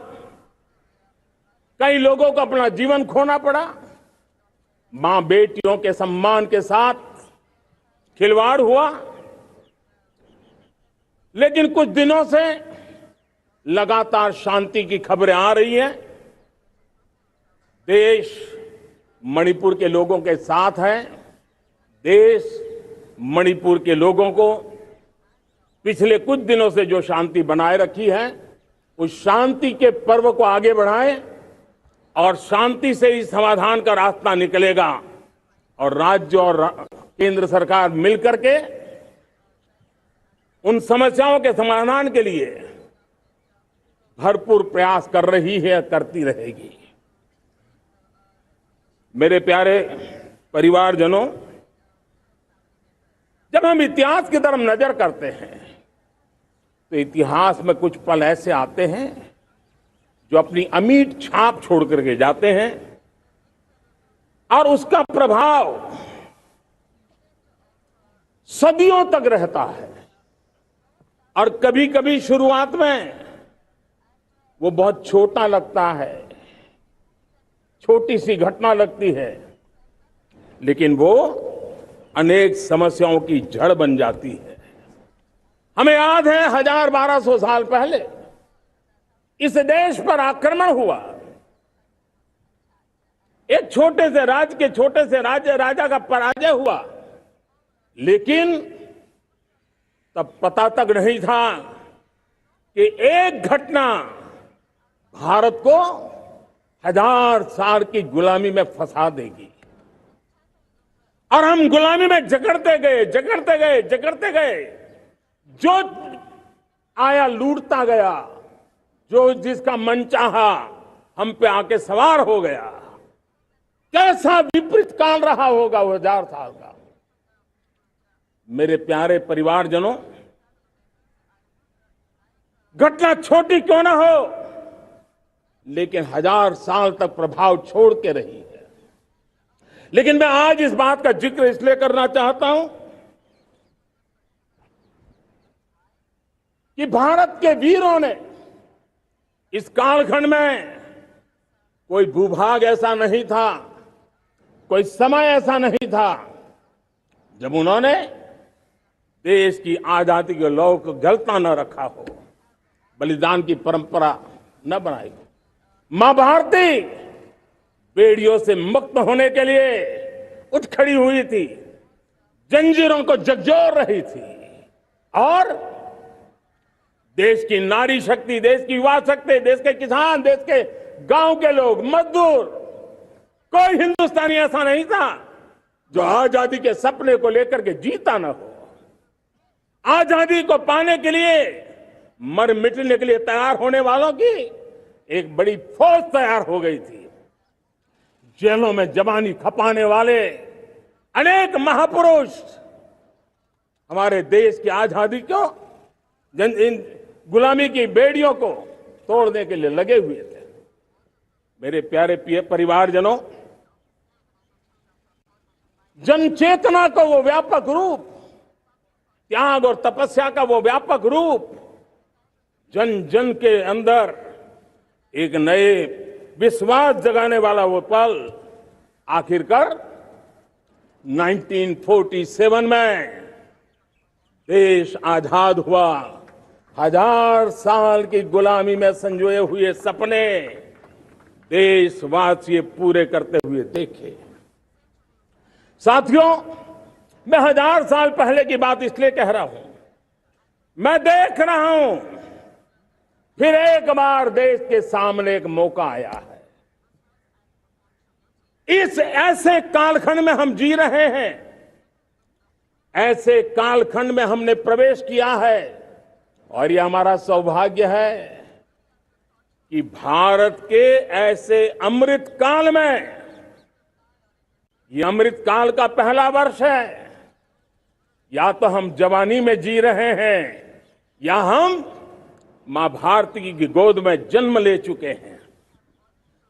कई लोगों को अपना जीवन खोना पड़ा, मां बेटियों के सम्मान के साथ खिलवाड़ हुआ। लेकिन कुछ दिनों से लगातार शांति की खबरें आ रही हैं। देश मणिपुर के लोगों के साथ है। देश मणिपुर के लोगों को पिछले कुछ दिनों से जो शांति बनाए रखी है, उस शांति के पर्व को आगे बढ़ाए और शांति से ही समाधान का रास्ता निकलेगा और राज्य और केंद्र सरकार मिलकर के उन समस्याओं के समाधान के लिए भरपूर प्रयास कर रही है, करती रहेगी। मेरे प्यारे परिवारजनों, जब हम इतिहास की तरफ नजर करते हैं तो इतिहास में कुछ पल ऐसे आते हैं जो अपनी अमिट छाप छोड़ करके जाते हैं और उसका प्रभाव सदियों तक रहता है। और कभी कभी शुरुआत में वो बहुत छोटा लगता है, छोटी सी घटना लगती है, लेकिन वो अनेक समस्याओं की जड़ बन जाती है। हमें याद है 1200 साल पहले इस देश पर आक्रमण हुआ। एक छोटे से राज्य के छोटे से राजा का पराजय हुआ, लेकिन तब पता तक नहीं था कि एक घटना भारत को 1000 साल की गुलामी में फंसा देगी। और हम गुलामी में जकड़ते गए, जो आया लूटता गया, जो जिसका मन चाहा हम पे आके सवार हो गया। कैसा विपरीत काल रहा होगा वो 1000 साल का। मेरे प्यारे परिवारजनों, घटना छोटी क्यों ना हो, लेकिन 1000 साल तक प्रभाव छोड़ के रही है। लेकिन मैं आज इस बात का जिक्र इसलिए करना चाहता हूं कि भारत के वीरों ने इस कालखंड में कोई भूभाग ऐसा नहीं था, कोई समय ऐसा नहीं था जब उन्होंने देश की आजादी के लौ को गलता न रखा हो, बलिदान की परंपरा न बनाई हो। मां भारती बेड़ियों से मुक्त होने के लिए उठ खड़ी हुई थी, जंजीरों को झकझोर रही थी और देश की नारी शक्ति, देश की युवा शक्ति, देश के किसान, देश के गांव के लोग, मजदूर, कोई हिंदुस्तानी ऐसा नहीं था जो आजादी के सपने को लेकर के जीता न हो। आजादी को पाने के लिए मर मिटने के लिए तैयार होने वालों की एक बड़ी फौज तैयार हो गई थी। जेलों में जवानी खपाने वाले अनेक महापुरुष हमारे देश की आजादी को, इन गुलामी की बेड़ियों को तोड़ने के लिए लगे हुए थे। मेरे प्यारे परिवारजनों, जन चेतना का वो व्यापक रूप, त्याग और तपस्या का वो व्यापक रूप, जन जन के अंदर एक नए विश्वास जगाने वाला वो पल आखिरकार 1947 में देश आजाद हुआ। 1000 साल की गुलामी में संजोए हुए सपने देशवासी पूरे करते हुए देखे। साथियों, मैं 1000 साल पहले की बात इसलिए कह रहा हूं, मैं देख रहा हूं फिर एक बार देश के सामने एक मौका आया है। इस ऐसे कालखंड में हम जी रहे हैं, ऐसे कालखंड में हमने प्रवेश किया है और यह हमारा सौभाग्य है कि भारत के ऐसे अमृत काल में, ये अमृत काल का पहला वर्ष है। या तो हम जवानी में जी रहे हैं या हम मां भारती की गोद में जन्म ले चुके हैं।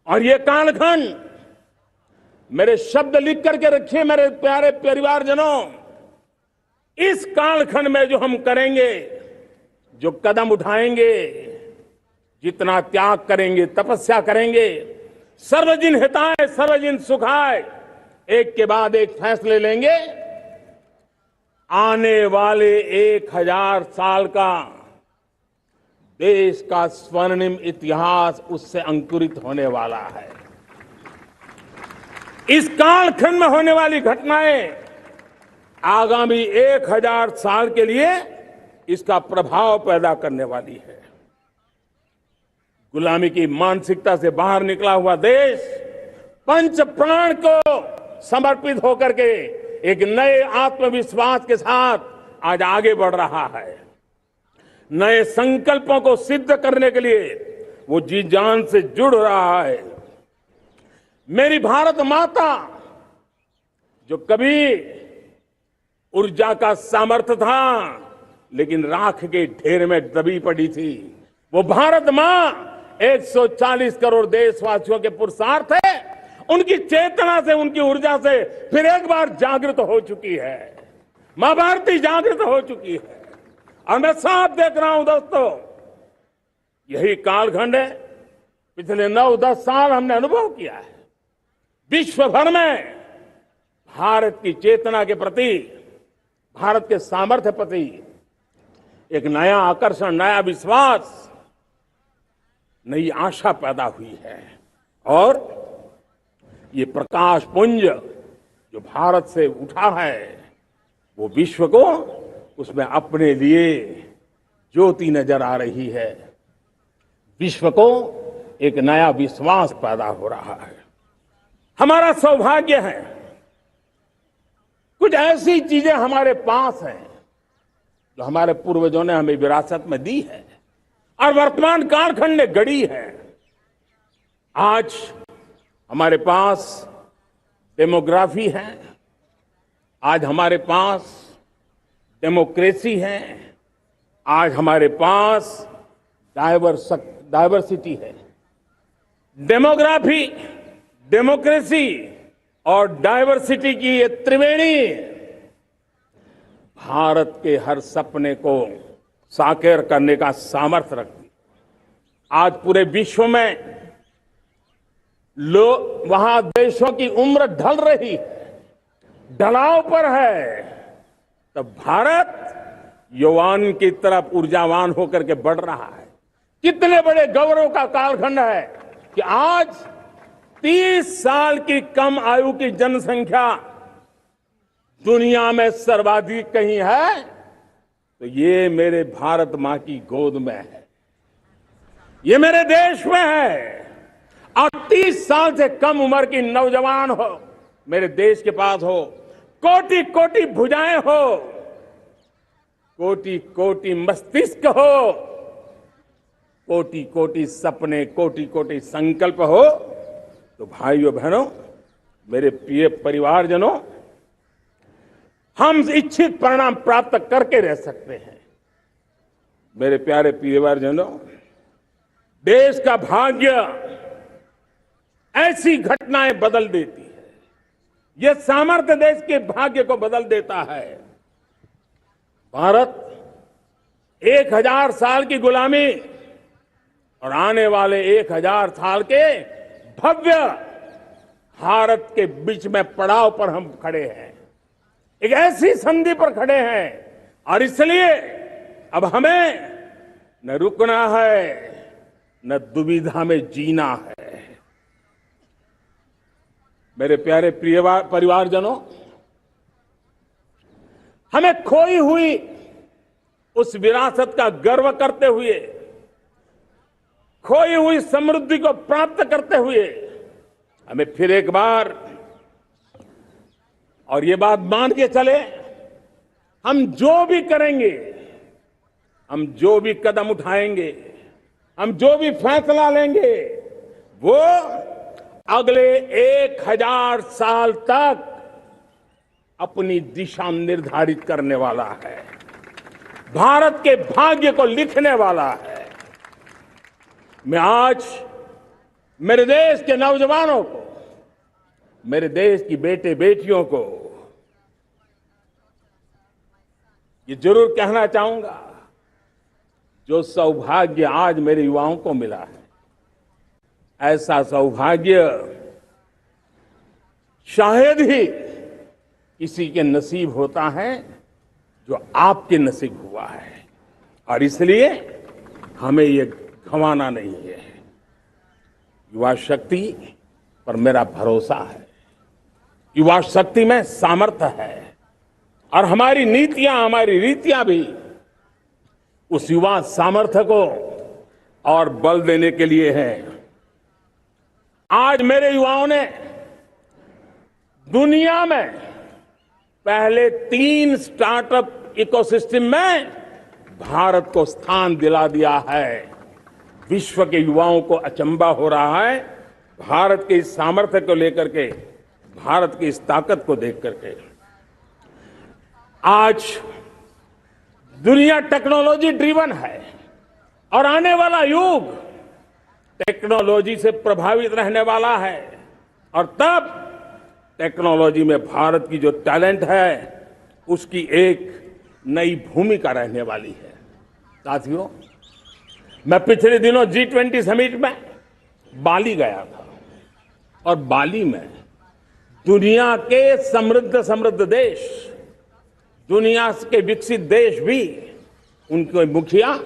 और ये कालखंड, मेरे शब्द लिख करके रखिए मेरे प्यारे परिवारजनों, इस कालखंड में जो हम करेंगे, जो कदम उठाएंगे, जितना त्याग करेंगे, तपस्या करेंगे, सर्वजन हिताय सर्वजन सुखाय, एक के बाद एक फैसले लेंगे, आने वाले 1000 साल का देश का स्वर्णिम इतिहास उससे अंकुरित होने वाला है। इस कालखंड में होने वाली घटनाएं आगामी 1000 साल के लिए इसका प्रभाव पैदा करने वाली है। गुलामी की मानसिकता से बाहर निकला हुआ देश पंच प्राण को समर्पित होकर के एक नए आत्मविश्वास के साथ आज आगे बढ़ रहा है। नए संकल्पों को सिद्ध करने के लिए वो जी जान से जुड़ रहा है। मेरी भारत माता, जो कभी ऊर्जा का सामर्थ्य था लेकिन राख के ढेर में दबी पड़ी थी, वो भारत मां 140 करोड़ देशवासियों के पुरुषार्थ है। उनकी चेतना से, उनकी ऊर्जा से फिर एक बार जागृत हो चुकी है। मां भारती जागृत हो चुकी है। और मैं साफ देख रहा हूं दोस्तों, यही कालखंड है। पिछले 9-10 साल हमने अनुभव किया है, विश्व भर में भारत की चेतना के प्रति, भारत के सामर्थ्य प्रति एक नया आकर्षण, नया विश्वास, नई आशा पैदा हुई है। और ये प्रकाश पुंज जो भारत से उठा है, वो विश्व को उसमें अपने लिए ज्योति नजर आ रही है। विश्व को एक नया विश्वास पैदा हो रहा है। हमारा सौभाग्य है, कुछ ऐसी चीजें हमारे पास हैं जो हमारे पूर्वजों ने हमें विरासत में दी है और वर्तमान कालखंड ने गढ़ी है। आज हमारे पास डेमोग्राफी है, आज हमारे पास डेमोक्रेसी है, आज हमारे पास डाइवर्सिटी है। डेमोग्राफी, डेमोक्रेसी और डाइवर्सिटी की ये त्रिवेणी भारत के हर सपने को साकार करने का सामर्थ्य रखती। आज पूरे विश्व में वहां देशों की उम्र ढल रही है, ढलाव पर है, तब भारत युवान की तरफ ऊर्जावान होकर के बढ़ रहा है। कितने बड़े गौरव का कालखंड है कि आज 30 साल की कम आयु की जनसंख्या दुनिया में सर्वाधिक कहीं है तो ये मेरे भारत मां की गोद में है, ये मेरे देश में है। और 30 साल से कम उम्र की नौजवान हो मेरे देश के पास हो, कोटि कोटि भुजाएं हो, कोटि कोटि मस्तिष्क हो, कोटि कोटि सपने, कोटि कोटि संकल्प हो, तो भाइयों बहनों, मेरे प्रिय परिवारजनों, हम इच्छित परिणाम प्राप्त करके रह सकते हैं। मेरे प्यारे परिवारजनों, देश का भाग्य ऐसी घटनाएं बदल देती है। यह सामर्थ्य देश के भाग्य को बदल देता है। भारत 1000 साल की गुलामी और आने वाले 1000 साल के भव्य भारत के बीच में पड़ाव पर हम खड़े हैं। एक ऐसी संधि पर खड़े हैं और इसलिए अब हमें न रुकना है न दुविधा में जीना है। मेरे प्यारे परिवारजनों, हमें खोई हुई उस विरासत का गर्व करते हुए, खोई हुई समृद्धि को प्राप्त करते हुए हमें फिर एक बार और ये बात मान के चले, हम जो भी करेंगे, हम जो भी कदम उठाएंगे, हम जो भी फैसला लेंगे, वो अगले 1000 साल तक अपनी दिशा निर्धारित करने वाला है, भारत के भाग्य को लिखने वाला है। मैं आज मेरे देश के नौजवानों को, मेरे देश की बेटे बेटियों को ये जरूर कहना चाहूंगा, जो सौभाग्य आज मेरे युवाओं को मिला है, ऐसा सौभाग्य शायद ही किसी के नसीब होता है जो आपके नसीब हुआ है। और इसलिए हमें ये गंवाना नहीं है। युवा शक्ति पर मेरा भरोसा है, युवा शक्ति में सामर्थ्य है और हमारी नीतियां, हमारी रीतियां भी उस युवा सामर्थ्य को और बल देने के लिए है। आज मेरे युवाओं ने दुनिया में पहले 3 स्टार्टअप इकोसिस्टम में भारत को स्थान दिला दिया है। विश्व के युवाओं को अचंबा हो रहा है भारत के इस सामर्थ्य को लेकर के, भारत की इस ताकत को देख करके। आज दुनिया टेक्नोलॉजी ड्रिवन है और आने वाला युग टेक्नोलॉजी से प्रभावित रहने वाला है और तब टेक्नोलॉजी में भारत की जो टैलेंट है उसकी एक नई भूमिका रहने वाली है। साथियों, मैं पिछले दिनों G20 समिट में बाली गया था और बाली में दुनिया के समृद्ध देश, दुनिया के विकसित देश भी, उनके मुखिया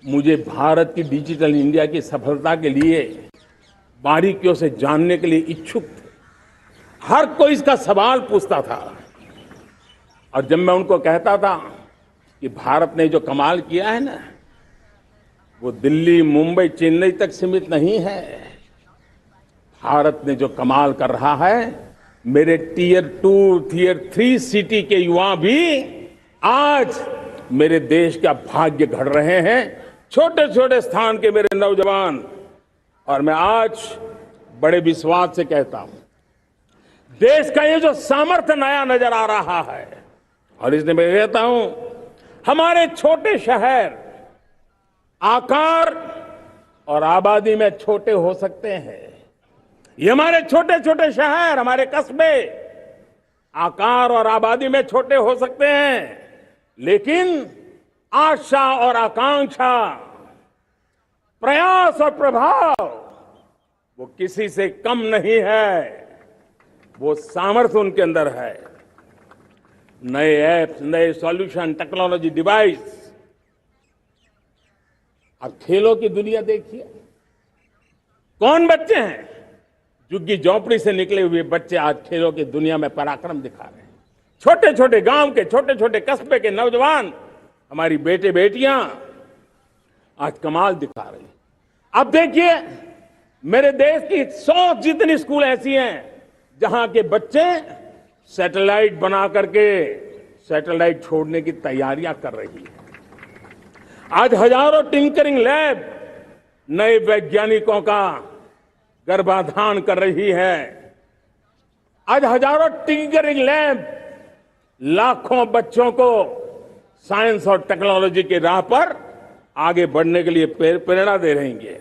मुझे भारत की डिजिटल इंडिया की सफलता के लिए बारीकियों से जानने के लिए इच्छुक थे। हर कोई इसका सवाल पूछता था और जब मैं उनको कहता था कि भारत ने जो कमाल किया है ना, वो दिल्ली, मुंबई, चेन्नई तक सीमित नहीं है। भारत ने जो कमाल कर रहा है, मेरे टियर 2, टियर 3 सिटी के युवा भी आज मेरे देश का भाग्य गढ़ रहे हैं। छोटे छोटे स्थान के मेरे नौजवान, और मैं आज बड़े विश्वास से कहता हूं, देश का ये जो सामर्थ्य नया नजर आ रहा है, और इसलिए मैं कहता हूं, हमारे छोटे शहर आकार और आबादी में छोटे हो सकते हैं। ये हमारे छोटे छोटे शहर, हमारे कस्बे आकार और आबादी में छोटे हो सकते हैं, लेकिन आशा और आकांक्षा, प्रयास और प्रभाव वो किसी से कम नहीं है। वो सामर्थ्य उनके अंदर है। नए ऐप्स, नए सॉल्यूशन, टेक्नोलॉजी डिवाइस। अब खेलों की दुनिया देखिए, कौन बच्चे हैं? झुग्गी झोंपड़ी से निकले हुए बच्चे आज खेलों की दुनिया में पराक्रम दिखा रहे हैं। छोटे छोटे गांव के, छोटे छोटे कस्बे के नौजवान, हमारी बेटे बेटियां आज कमाल दिखा रही हैं। अब देखिए, मेरे देश की 100 जितनी स्कूल ऐसी हैं जहां के बच्चे सैटेलाइट बना करके सैटेलाइट छोड़ने की तैयारियां कर रही है। आज हजारों टिंकरिंग लैब नए वैज्ञानिकों का गर्भाधान कर रही है। आज हजारों टिंकरिंग लैब लाखों बच्चों को साइंस और टेक्नोलॉजी की राह पर आगे बढ़ने के लिए प्रेरणा दे रही हैं।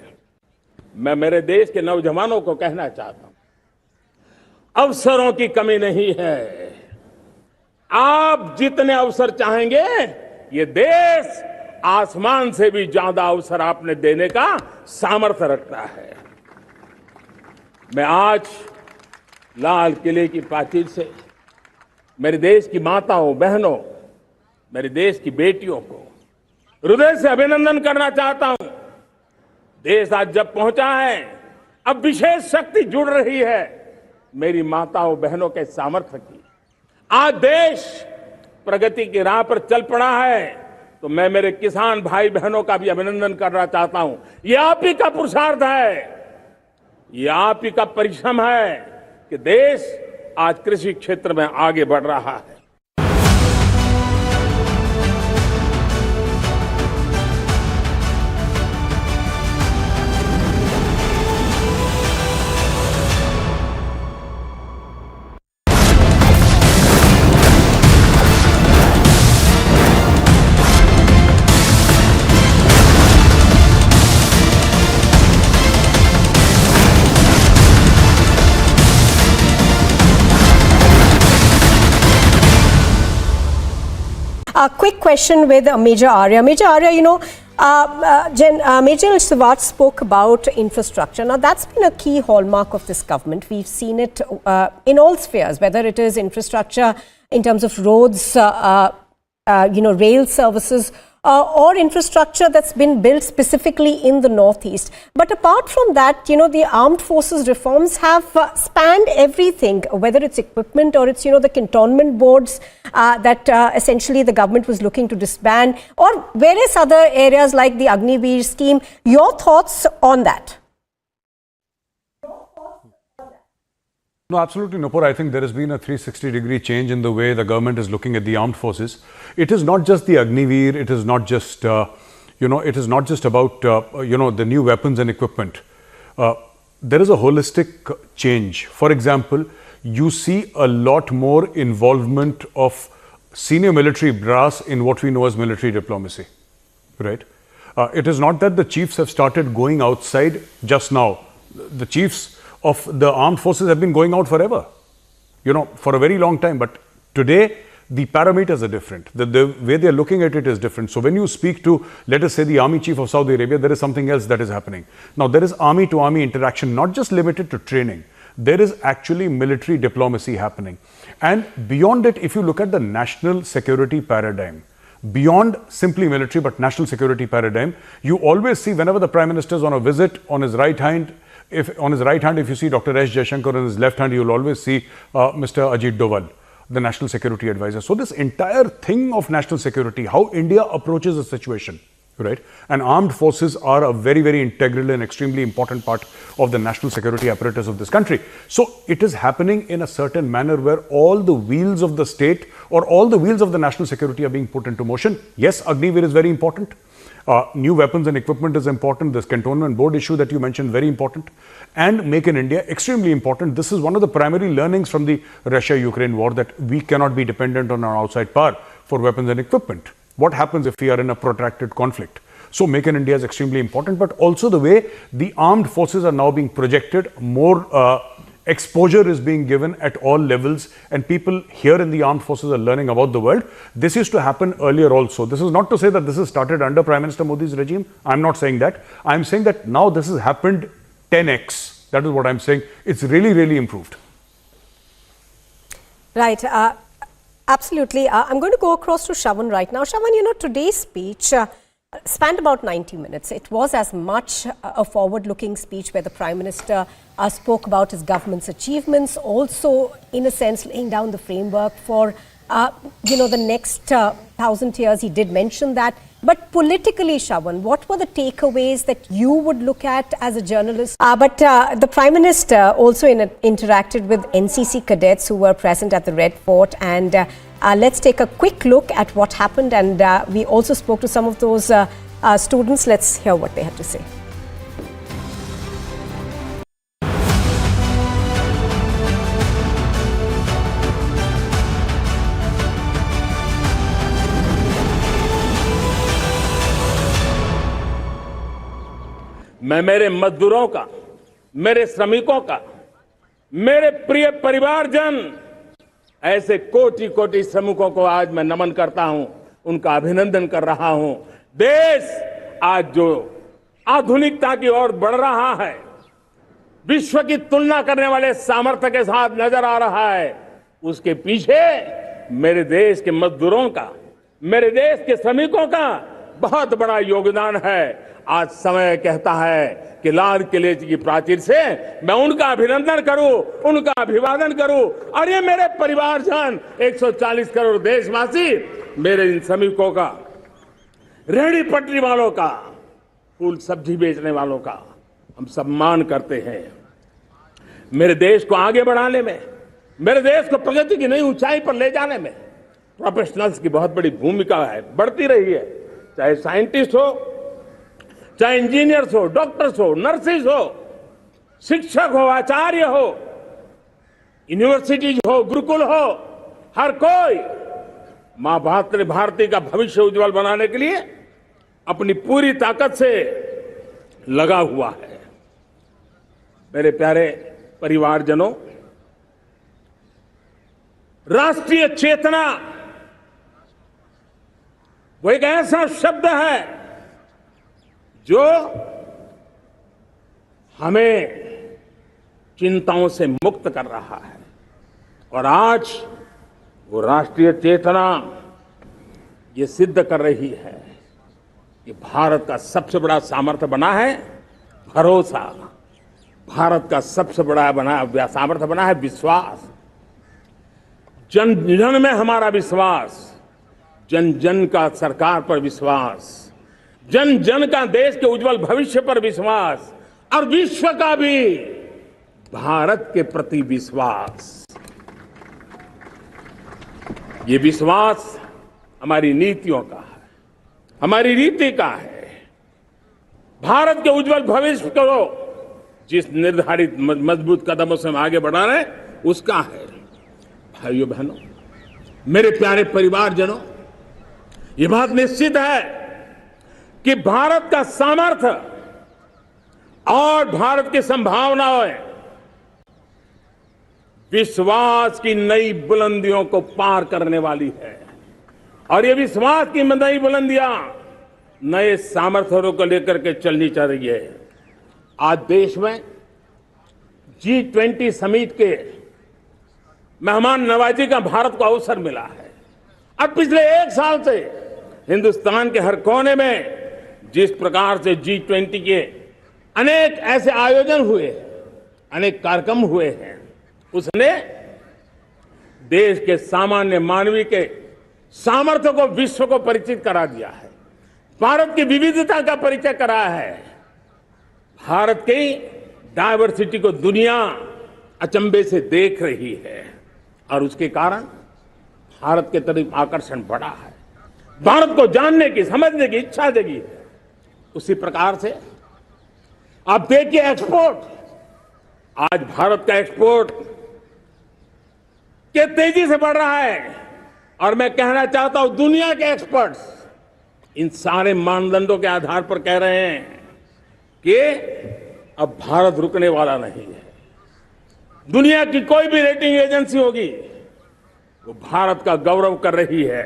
मैं मेरे देश के नौजवानों को कहना चाहता हूं, अवसरों की कमी नहीं है। आप जितने अवसर चाहेंगे, ये देश आसमान से भी ज्यादा अवसर आपने देने का सामर्थ्य रखता है। मैं आज लाल किले की प्राचीर से मेरे देश की माताओं, बहनों, मेरे देश की बेटियों को हृदय से अभिनंदन करना चाहता हूं। देश आज जब पहुंचा है, अब विशेष शक्ति जुड़ रही है मेरी माताओं बहनों के सामर्थ्य की। आज देश प्रगति की राह पर चल पड़ा है, तो मैं मेरे किसान भाई बहनों का भी अभिनंदन करना चाहता हूं। ये आप ही का पुरुषार्थ है, ये आप ही का परिश्रम है कि देश आज कृषि क्षेत्र में आगे बढ़ रहा है। A quick question with Major Arya. Major Arya, you know, Major Sivat spoke about infrastructure. Now, that's been a key hallmark of this government. We've seen it in all spheres, whether it is infrastructure in terms of roads, rail services, or infrastructure that's been built specifically in the Northeast. But apart from that, you know, the armed forces reforms have spanned everything, whether it's equipment or it's, you know, the cantonment boards that essentially the government was looking to disband, or various other areas like the Agniveer scheme. Your thoughts on that? No, absolutely, Nupur. I think there has been a 360-degree change in the way the government is looking at the armed forces. It is not just the Agniveer. It is not just, it is not just about, the new weapons and equipment. There is a holistic change. For example, you see a lot more involvement of senior military brass in what we know as military diplomacy, right? It is not that the chiefs have started going outside just now. The chiefs of the armed forces have been going out forever, for a very long time. But today, the parameters are different. The way they are looking at it is different. So when you speak to, let us say, the army chief of Saudi Arabia, there is something else that is happening. Now, there is army-to-army interaction, not just limited to training. There is actually military diplomacy happening. And beyond it, if you look at the national security paradigm, beyond simply military, but national security paradigm, you always see whenever the Prime Minister is on a visit, on his right hand, if you see Dr. S. Jaishankar, on his left hand, you will always see Mr. Ajit Doval, the National Security Advisor. So this entire thing of national security, how India approaches a situation, right? And armed forces are a very, very integral and extremely important part of the national security apparatus of this country. So it is happening in a certain manner where all the wheels of the state or all the wheels of the national security are being put into motion. Yes, Agniveer is very important. New weapons and equipment is important. This cantonment board issue that you mentioned, very important. And Make in India, extremely important. This is one of the primary learnings from the Russia-Ukraine war, that we cannot be dependent on our outside power for weapons and equipment. What happens if we are in a protracted conflict? So Make in India is extremely important, but also the way the armed forces are now being projected, more exposure is being given at all levels, and people here in the armed forces are learning about the world. This used to happen earlier also. This is not to say that this has started under Prime Minister Modi's regime. I'm not saying that. I'm saying that now this has happened 10x. That is what I'm saying. It's really, really improved. Right. Absolutely. I'm going to go across to Shravan right now. Shravan, today's speech spanned about 90 minutes. It was as much a forward-looking speech where the Prime Minister spoke about his government's achievements, also, in a sense, laying down the framework for, the next 1,000 years. He did mention that. But politically, Shravan, what were the takeaways that you would look at as a journalist? But the Prime Minister also interacted with NCC cadets who were present at the Red Fort, and let's take a quick look at what happened. And we also spoke to some of those students. Let's hear what they had to say. मैं मेरे मजदूरों का, मेरे श्रमिकों का, मेरे प्रिय परिवारजन, ऐसे कोटि कोटि श्रमिकों को आज मैं नमन करता हूं, उनका अभिनंदन कर रहा हूं। देश आज जो आधुनिकता की ओर बढ़ रहा है, विश्व की तुलना करने वाले सामर्थ्य के साथ नजर आ रहा है, उसके पीछे मेरे देश के मजदूरों का, मेरे देश के श्रमिकों का बहुत बड़ा योगदान है। आज समय कहता है कि लाल किले की प्राचीर से मैं उनका अभिनंदन करूं, उनका अभिवादन करूं, और ये मेरे परिवारजन 140 करोड़ देशवासी, मेरे इन श्रमिकों का, रेहड़ी पटरी वालों का, फूल सब्जी बेचने वालों का हम सम्मान करते हैं। मेरे देश को आगे बढ़ाने में, मेरे देश को प्रगति की नई ऊंचाई पर ले जाने में प्रोफेशनल्स की बहुत बड़ी भूमिका है, बढ़ती रही है। चाहे साइंटिस्ट हो, चाहे इंजीनियर्स हो, डॉक्टर्स हो, नर्सेज हो, शिक्षक हो, आचार्य हो, यूनिवर्सिटीज हो, गुरुकुल हो, हर कोई मां भारती का भविष्य उज्जवल बनाने के लिए अपनी पूरी ताकत से लगा हुआ है। मेरे प्यारे परिवारजनों, राष्ट्रीय चेतना वो एक ऐसा शब्द है जो हमें चिंताओं से मुक्त कर रहा है, और आज वो राष्ट्रीय चेतना ये सिद्ध कर रही है कि भारत का सबसे बड़ा सामर्थ्य बना है भरोसा, भारत का सबसे बड़ा सामर्थ्य बना है विश्वास। जन जन में हमारा विश्वास, जन जन का सरकार पर विश्वास, जन जन का देश के उज्जवल भविष्य पर विश्वास, और विश्व का भी भारत के प्रति विश्वास। ये विश्वास हमारी नीतियों का है, हमारी रीति का है। भारत के उज्जवल भविष्य को जिस निर्धारित मजबूत कदमों से हम आगे बढ़ा रहे हैं, उसका है। भाइयों बहनों, मेरे प्यारे परिवारजनों, ये बात निश्चित है कि भारत का सामर्थ्य और भारत की संभावनाएं विश्वास की नई बुलंदियों को पार करने वाली है, और ये विश्वास की नई बुलंदियां नए सामर्थ्यों को लेकर के चलनी चाह रही है। आज देश में G20 समिट के मेहमान नवाजी का भारत को अवसर मिला है। अब पिछले एक साल से हिंदुस्तान के हर कोने में जिस प्रकार से G20 के अनेक ऐसे आयोजन हुए, अनेक कार्यक्रम हुए हैं, उसने देश के सामान्य मानवी के सामर्थ्य को विश्व को परिचित करा दिया है, भारत की विविधता का परिचय कराया है, भारत की डायवर्सिटी को दुनिया अचंभे से देख रही है, और उसके कारण भारत के तरफ आकर्षण बढ़ा है, भारत को जानने की, समझने की इच्छा जगी है। उसी प्रकार से आप देखिए एक्सपोर्ट, आज भारत का एक्सपोर्ट के तेजी से बढ़ रहा है, और मैं कहना चाहता हूं दुनिया के एक्सपर्ट्स इन सारे मानदंडों के आधार पर कह रहे हैं कि अब भारत रुकने वाला नहीं है। दुनिया की कोई भी रेटिंग एजेंसी होगी वो भारत का गौरव कर रही है।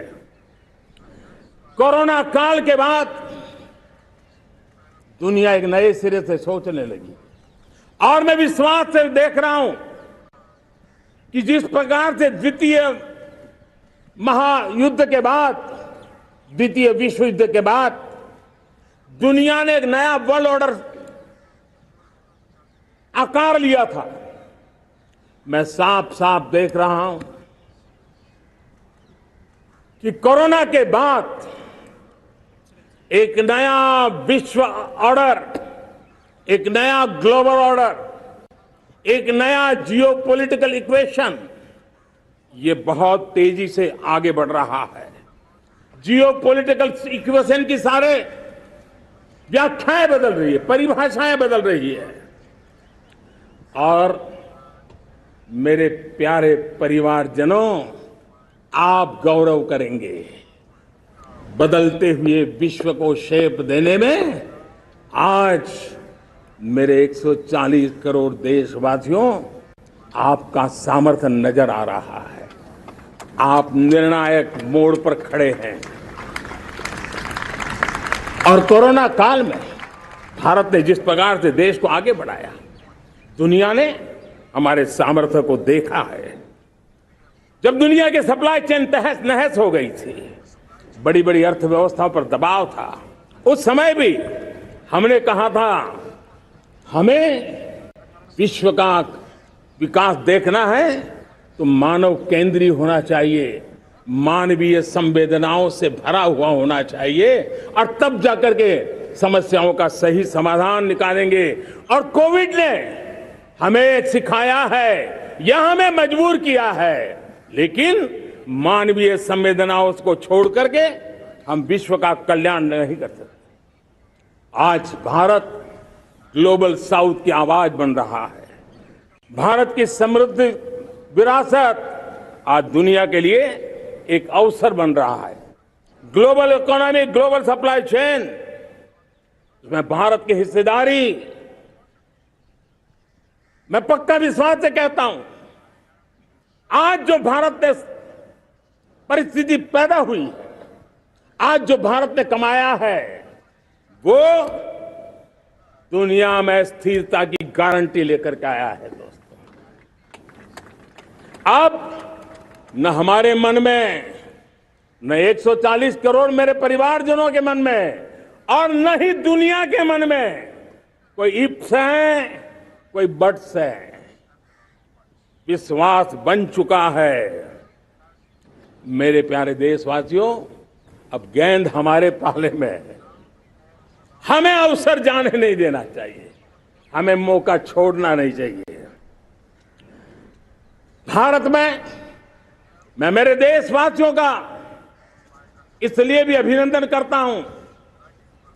कोरोना काल के बाद दुनिया एक नए सिरे से सोचने लगी, और मैं विश्वास से देख रहा हूं कि जिस प्रकार से द्वितीय महायुद्ध के बाद, द्वितीय विश्व युद्ध के बाद दुनिया ने एक नया वर्ल्ड ऑर्डर आकार लिया था, मैं साफ साफ देख रहा हूं कि कोरोना के बाद एक नया विश्व ऑर्डर, एक नया ग्लोबल ऑर्डर, एक नया जियोपॉलिटिकल इक्वेशन, ये बहुत तेजी से आगे बढ़ रहा है। जियोपॉलिटिकल इक्वेशन की सारे व्याख्याएं बदल रही है, परिभाषाएं बदल रही है, और मेरे प्यारे परिवारजनों, आप गौरव करेंगे। बदलते हुए विश्व को शेप देने में आज मेरे 140 करोड़ देशवासियों, आपका सामर्थ्य नजर आ रहा है। आप निर्णायक मोड़ पर खड़े हैं और कोरोना काल में भारत ने जिस प्रकार से देश को आगे बढ़ाया, दुनिया ने हमारे सामर्थ्य को देखा है। जब दुनिया के सप्लाई चेन तहस नहस हो गई थी, बड़ी बड़ी अर्थव्यवस्थाओं पर दबाव था, उस समय भी हमने कहा था हमें विश्व का विकास देखना है तो मानव केंद्रीय होना चाहिए, मानवीय संवेदनाओं से भरा हुआ होना चाहिए और तब जाकर के समस्याओं का सही समाधान निकालेंगे। और कोविड ने हमें सिखाया है या हमें मजबूर किया है, लेकिन मानवीय संवेदनाओं को छोड़ करके हम विश्व का कल्याण नहीं कर सकते। आज भारत ग्लोबल साउथ की आवाज बन रहा है। भारत की समृद्ध विरासत आज दुनिया के लिए एक अवसर बन रहा है। Global economy, global supply chain, इसमें भारत की हिस्सेदारी, मैं पक्का विश्वास से कहता हूं, आज जो भारत ने परिस्थिति पैदा हुई है, आज जो भारत ने कमाया है, वो दुनिया में स्थिरता की गारंटी लेकर के आया है। दोस्तों, अब न हमारे मन में, न 140 करोड़ मेरे परिवारजनों के मन में और न ही दुनिया के मन में कोई इफ्स है, कोई बट्स है। विश्वास बन चुका है। मेरे प्यारे देशवासियों, अब गेंद हमारे पाले में है। हमें अवसर जाने नहीं देना चाहिए, हमें मौका छोड़ना नहीं चाहिए। भारत में मैं मेरे देशवासियों का इसलिए भी अभिनंदन करता हूं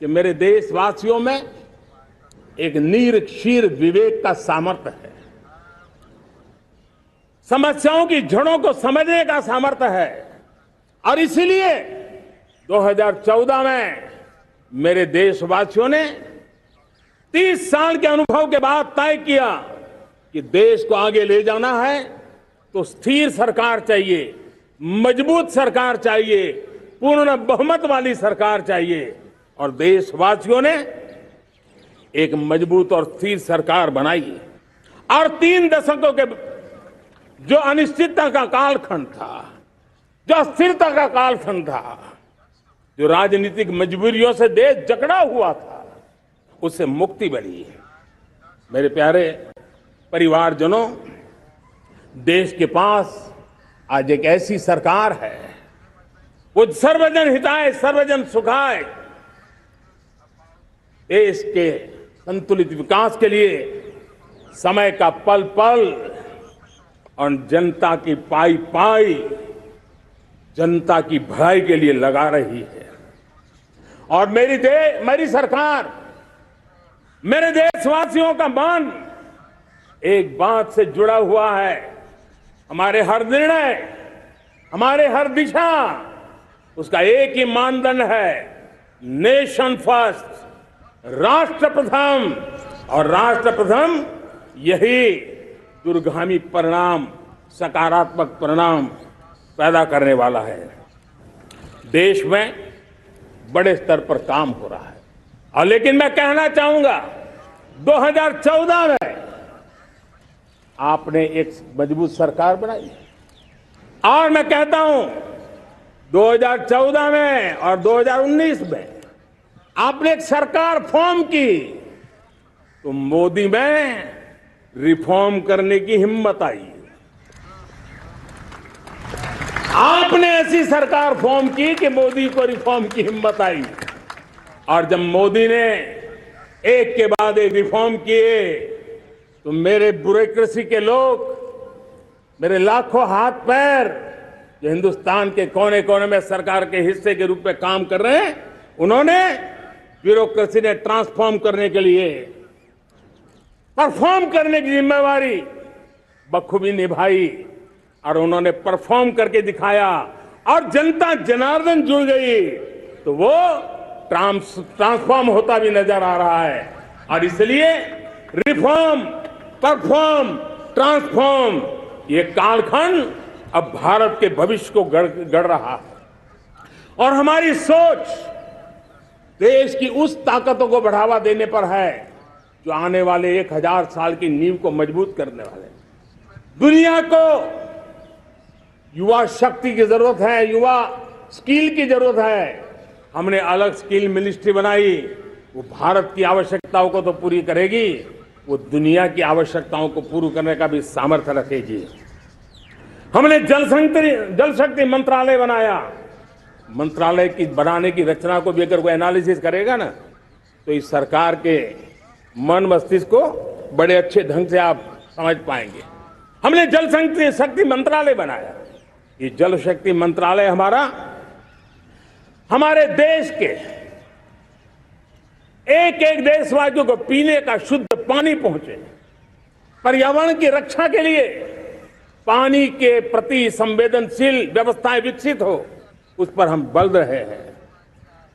कि मेरे देशवासियों में एक नीर-क्षीर विवेक का सामर्थ्य है, समस्याओं की जड़ों को समझने का सामर्थ्य है। और इसलिए 2014 में मेरे देशवासियों ने 30 साल के अनुभव के बाद तय किया कि देश को आगे ले जाना है तो स्थिर सरकार चाहिए, मजबूत सरकार चाहिए, पूर्ण बहुमत वाली सरकार चाहिए। और देशवासियों ने एक मजबूत और स्थिर सरकार बनाई। और 3 दशकों के जो अनिश्चितता का कालखंड था, जो अस्थिरता का कालखंड था, जो राजनीतिक मजबूरियों से देश जकड़ा हुआ था, उससे मुक्ति मिली है। मेरे प्यारे परिवारजनों, देश के पास आज एक ऐसी सरकार है, वो सर्वजन हिताय सर्वजन सुखाय, देश के संतुलित विकास के लिए समय का पल पल और जनता की पाई पाई, जनता की भलाई के लिए लगा रही है। और मेरी सरकार, मेरे देशवासियों का मन एक बात से जुड़ा हुआ है। हमारे हर निर्णय, हमारे हर दिशा, उसका एक ही मानदंड है, नेशन फर्स्ट, राष्ट्र प्रथम। और राष्ट्र प्रथम यही दूरगामी परिणाम, सकारात्मक परिणाम पैदा करने वाला है। देश में बड़े स्तर पर काम हो रहा है। और लेकिन मैं कहना चाहूंगा, 2014 में आपने एक मजबूत सरकार बनाई और मैं कहता हूं 2014 में और 2019 में आपने एक सरकार फॉर्म की तो मोदी में रिफॉर्म करने की हिम्मत आई। आपने ऐसी सरकार फॉर्म की कि मोदी को रिफॉर्म की हिम्मत आई। और जब मोदी ने एक के बाद एक रिफॉर्म किए तो मेरे ब्यूरोक्रेसी के लोग, मेरे लाखों हाथ पैर जो हिंदुस्तान के कोने कोने में सरकार के हिस्से के रूप में काम कर रहे हैं, उन्होंने ब्यूरोक्रेसी ने ट्रांसफॉर्म करने के लिए, परफॉर्म करने की जिम्मेवारी बखूबी निभाई और उन्होंने परफॉर्म करके दिखाया और जनता जनार्दन जुड़ गई तो वो ट्रांसफॉर्म होता भी नजर आ रहा है। और इसलिए रिफॉर्म, परफॉर्म, ट्रांसफॉर्म ये कालखंड अब भारत के भविष्य को गढ़ रहा है। और हमारी सोच देश की उस ताकतों को बढ़ावा देने पर है जो आने वाले 1000 साल की नींव को मजबूत करने वाले हैं। दुनिया को युवा शक्ति की जरूरत है, युवा स्किल की जरूरत है। हमने अलग स्किल मिनिस्ट्री बनाई, वो भारत की आवश्यकताओं को तो पूरी करेगी, वो दुनिया की आवश्यकताओं को पूरी करने का भी सामर्थ्य रखेगी। हमने जल शक्ति मंत्रालय बनाया। मंत्रालय की बनाने की रचना को भी अगर कोई एनालिसिस करेगा ना, तो इस सरकार के मन मस्तिष्क को बड़े अच्छे ढंग से आप समझ पाएंगे। हमने जल शक्ति मंत्रालय बनाया। ये जल शक्ति मंत्रालय हमारे देश के एक एक देशवासियों को पीने का शुद्ध पानी पहुंचे, पर्यावरण की रक्षा के लिए पानी के प्रति संवेदनशील व्यवस्थाएं विकसित हो, उस पर हम बल रहे हैं।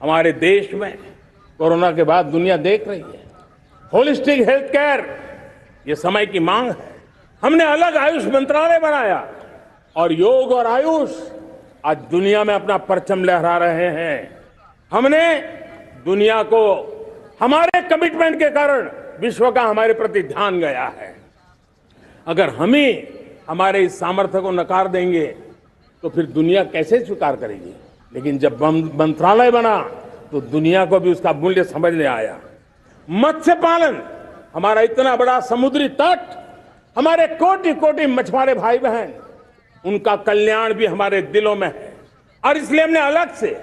हमारे देश में कोरोना के बाद दुनिया देख रही है होलिस्टिक हेल्थ केयर, ये समय की मांग है। हमने अलग आयुष मंत्रालय बनाया और योग और आयुष आज दुनिया में अपना परचम लहरा रहे हैं। हमने दुनिया को हमारे कमिटमेंट के कारण विश्व का हमारे प्रति ध्यान गया है। अगर हम ही हमारे इस सामर्थ्य को नकार देंगे तो फिर दुनिया कैसे स्वीकार करेगी। लेकिन जब मंत्रालय बना तो दुनिया को भी उसका मूल्य समझने आया। मत्स्य पालन, हमारा इतना बड़ा समुद्री तट, हमारे कोटि कोटि मछुआरे भाई बहन, उनका कल्याण भी हमारे दिलों में है। और इसलिए हमने अलग से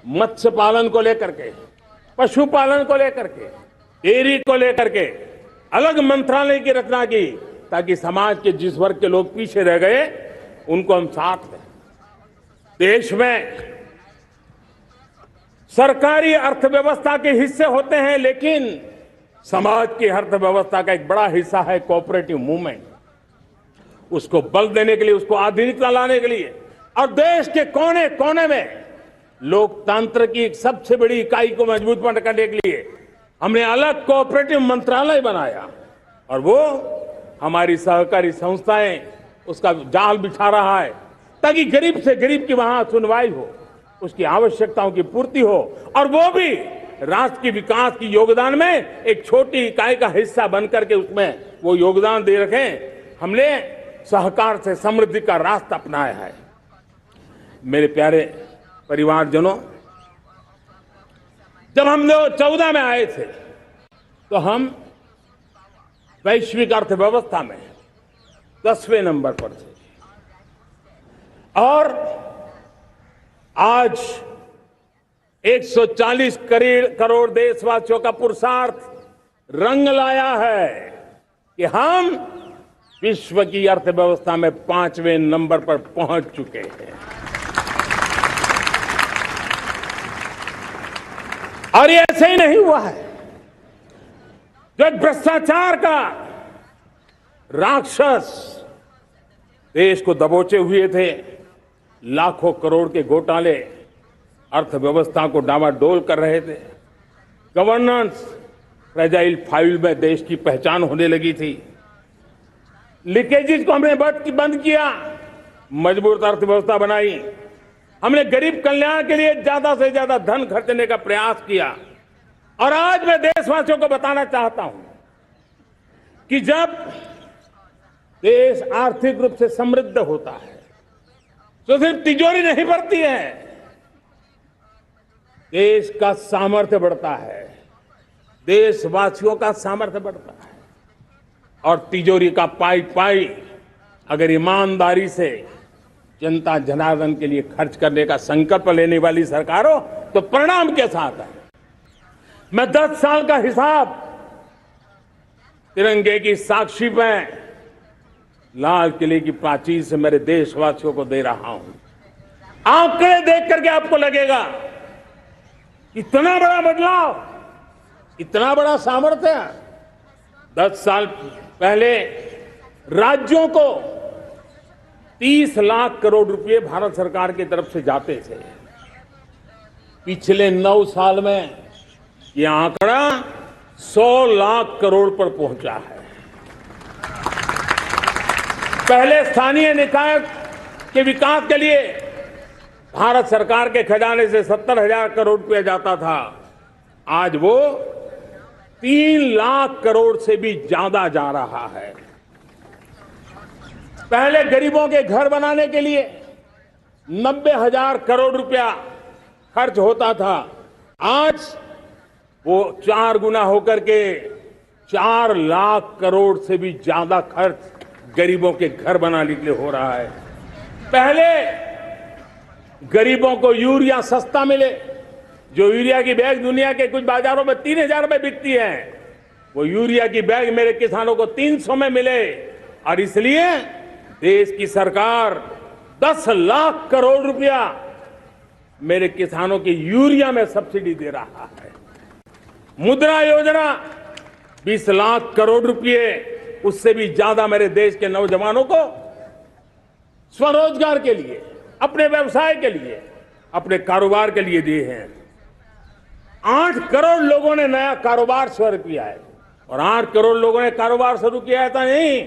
मत्स्य पालन को लेकर के, पशुपालन को लेकर के, डेयरी को लेकर के अलग मंत्रालय की रचना की, ताकि समाज के जिस वर्ग के लोग पीछे रह गए उनको हम साथ लें। देश में सरकारी अर्थव्यवस्था के हिस्से होते हैं, लेकिन समाज की अर्थव्यवस्था का एक बड़ा हिस्सा है कोऑपरेटिव मूवमेंट। उसको बल देने के लिए, उसको आधुनिकता लाने के लिए और देश के कोने कोने में लोकतंत्र की एक सबसे बड़ी इकाई को मजबूत करने के लिए हमने अलग कोऑपरेटिव मंत्रालय बनाया। और वो हमारी सहकारी संस्थाएं उसका जाल बिछा रहा है, ताकि गरीब से गरीब की वहां सुनवाई हो, उसकी आवश्यकताओं की पूर्ति हो, और वो भी राष्ट्र के विकास की योगदान में एक छोटी इकाई का हिस्सा बनकर के उसमें वो योगदान दे रखें। हमने सहकार से समृद्धि का रास्ता अपनाया है। मेरे प्यारे परिवारजनों, जब हम लोग 14 में आए थे तो हम वैश्विक अर्थव्यवस्था में 10वें नंबर पर थे, और आज 140 करोड़ देशवासियों का पुरुषार्थ रंग लाया है कि हम विश्व की अर्थव्यवस्था में 5वें नंबर पर पहुंच चुके हैं। और ये ऐसे ही नहीं हुआ है। जो भ्रष्टाचार का राक्षस देश को दबोचे हुए थे, लाखों करोड़ के घोटाले अर्थव्यवस्था को डामाडोल कर रहे थे, गवर्नेंस फ्रेजाइल फाइल में देश की पहचान होने लगी थी, लीकेजेस को हमने बंद किया, मजबूत अर्थव्यवस्था बनाई, हमने गरीब कल्याण के लिए ज्यादा से ज्यादा धन खर्चने का प्रयास किया। और आज मैं देशवासियों को बताना चाहता हूं कि जब देश आर्थिक रूप से समृद्ध होता है तो सिर्फ तिजोरी नहीं भरती है, देश का सामर्थ्य बढ़ता है, देशवासियों का सामर्थ्य बढ़ता है। और तिजोरी का पाई पाई अगर ईमानदारी से जनता जनार्दन के लिए खर्च करने का संकल्प लेने वाली सरकार हो तो परिणाम के साथ है। मैं 10 साल का हिसाब तिरंगे की साक्षी में लाल किले की प्राचीर से मेरे देशवासियों को दे रहा हूं। आंकड़े देख करके आपको लगेगा इतना बड़ा बदलाव, इतना बड़ा सामर्थ्य। 10 साल पहले राज्यों को 30 लाख करोड़ रुपए भारत सरकार की तरफ से जाते थे। पिछले 9 साल में यह आंकड़ा 100 लाख करोड़ पर पहुंचा है। पहले स्थानीय निकाय के विकास के लिए भारत सरकार के खजाने से 70,000 करोड़ रुपया जाता था, आज वो 3 लाख करोड़ से भी ज्यादा जा रहा है। पहले गरीबों के घर बनाने के लिए 90,000 करोड़ रुपया खर्च होता था, आज वो 4 गुना होकर के 4 लाख करोड़ से भी ज्यादा खर्च गरीबों के घर बनाने के लिए हो रहा है। पहले गरीबों को यूरिया सस्ता मिले, जो यूरिया की बैग दुनिया के कुछ बाजारों में 3,000 रुपए बिकती है, वो यूरिया की बैग मेरे किसानों को 300 में मिले। और इसलिए देश की सरकार 10 लाख करोड़ रुपया मेरे किसानों की यूरिया में सब्सिडी दे रहा है। मुद्रा योजना 20 लाख करोड़ रुपए, उससे भी ज्यादा मेरे देश के नौजवानों को स्वरोजगार के लिए, अपने व्यवसाय के लिए, अपने कारोबार के लिए दिए हैं। 8 करोड़ लोगों ने नया कारोबार शुरू किया है, और 8 करोड़ लोगों ने कारोबार शुरू किया है तो नहीं,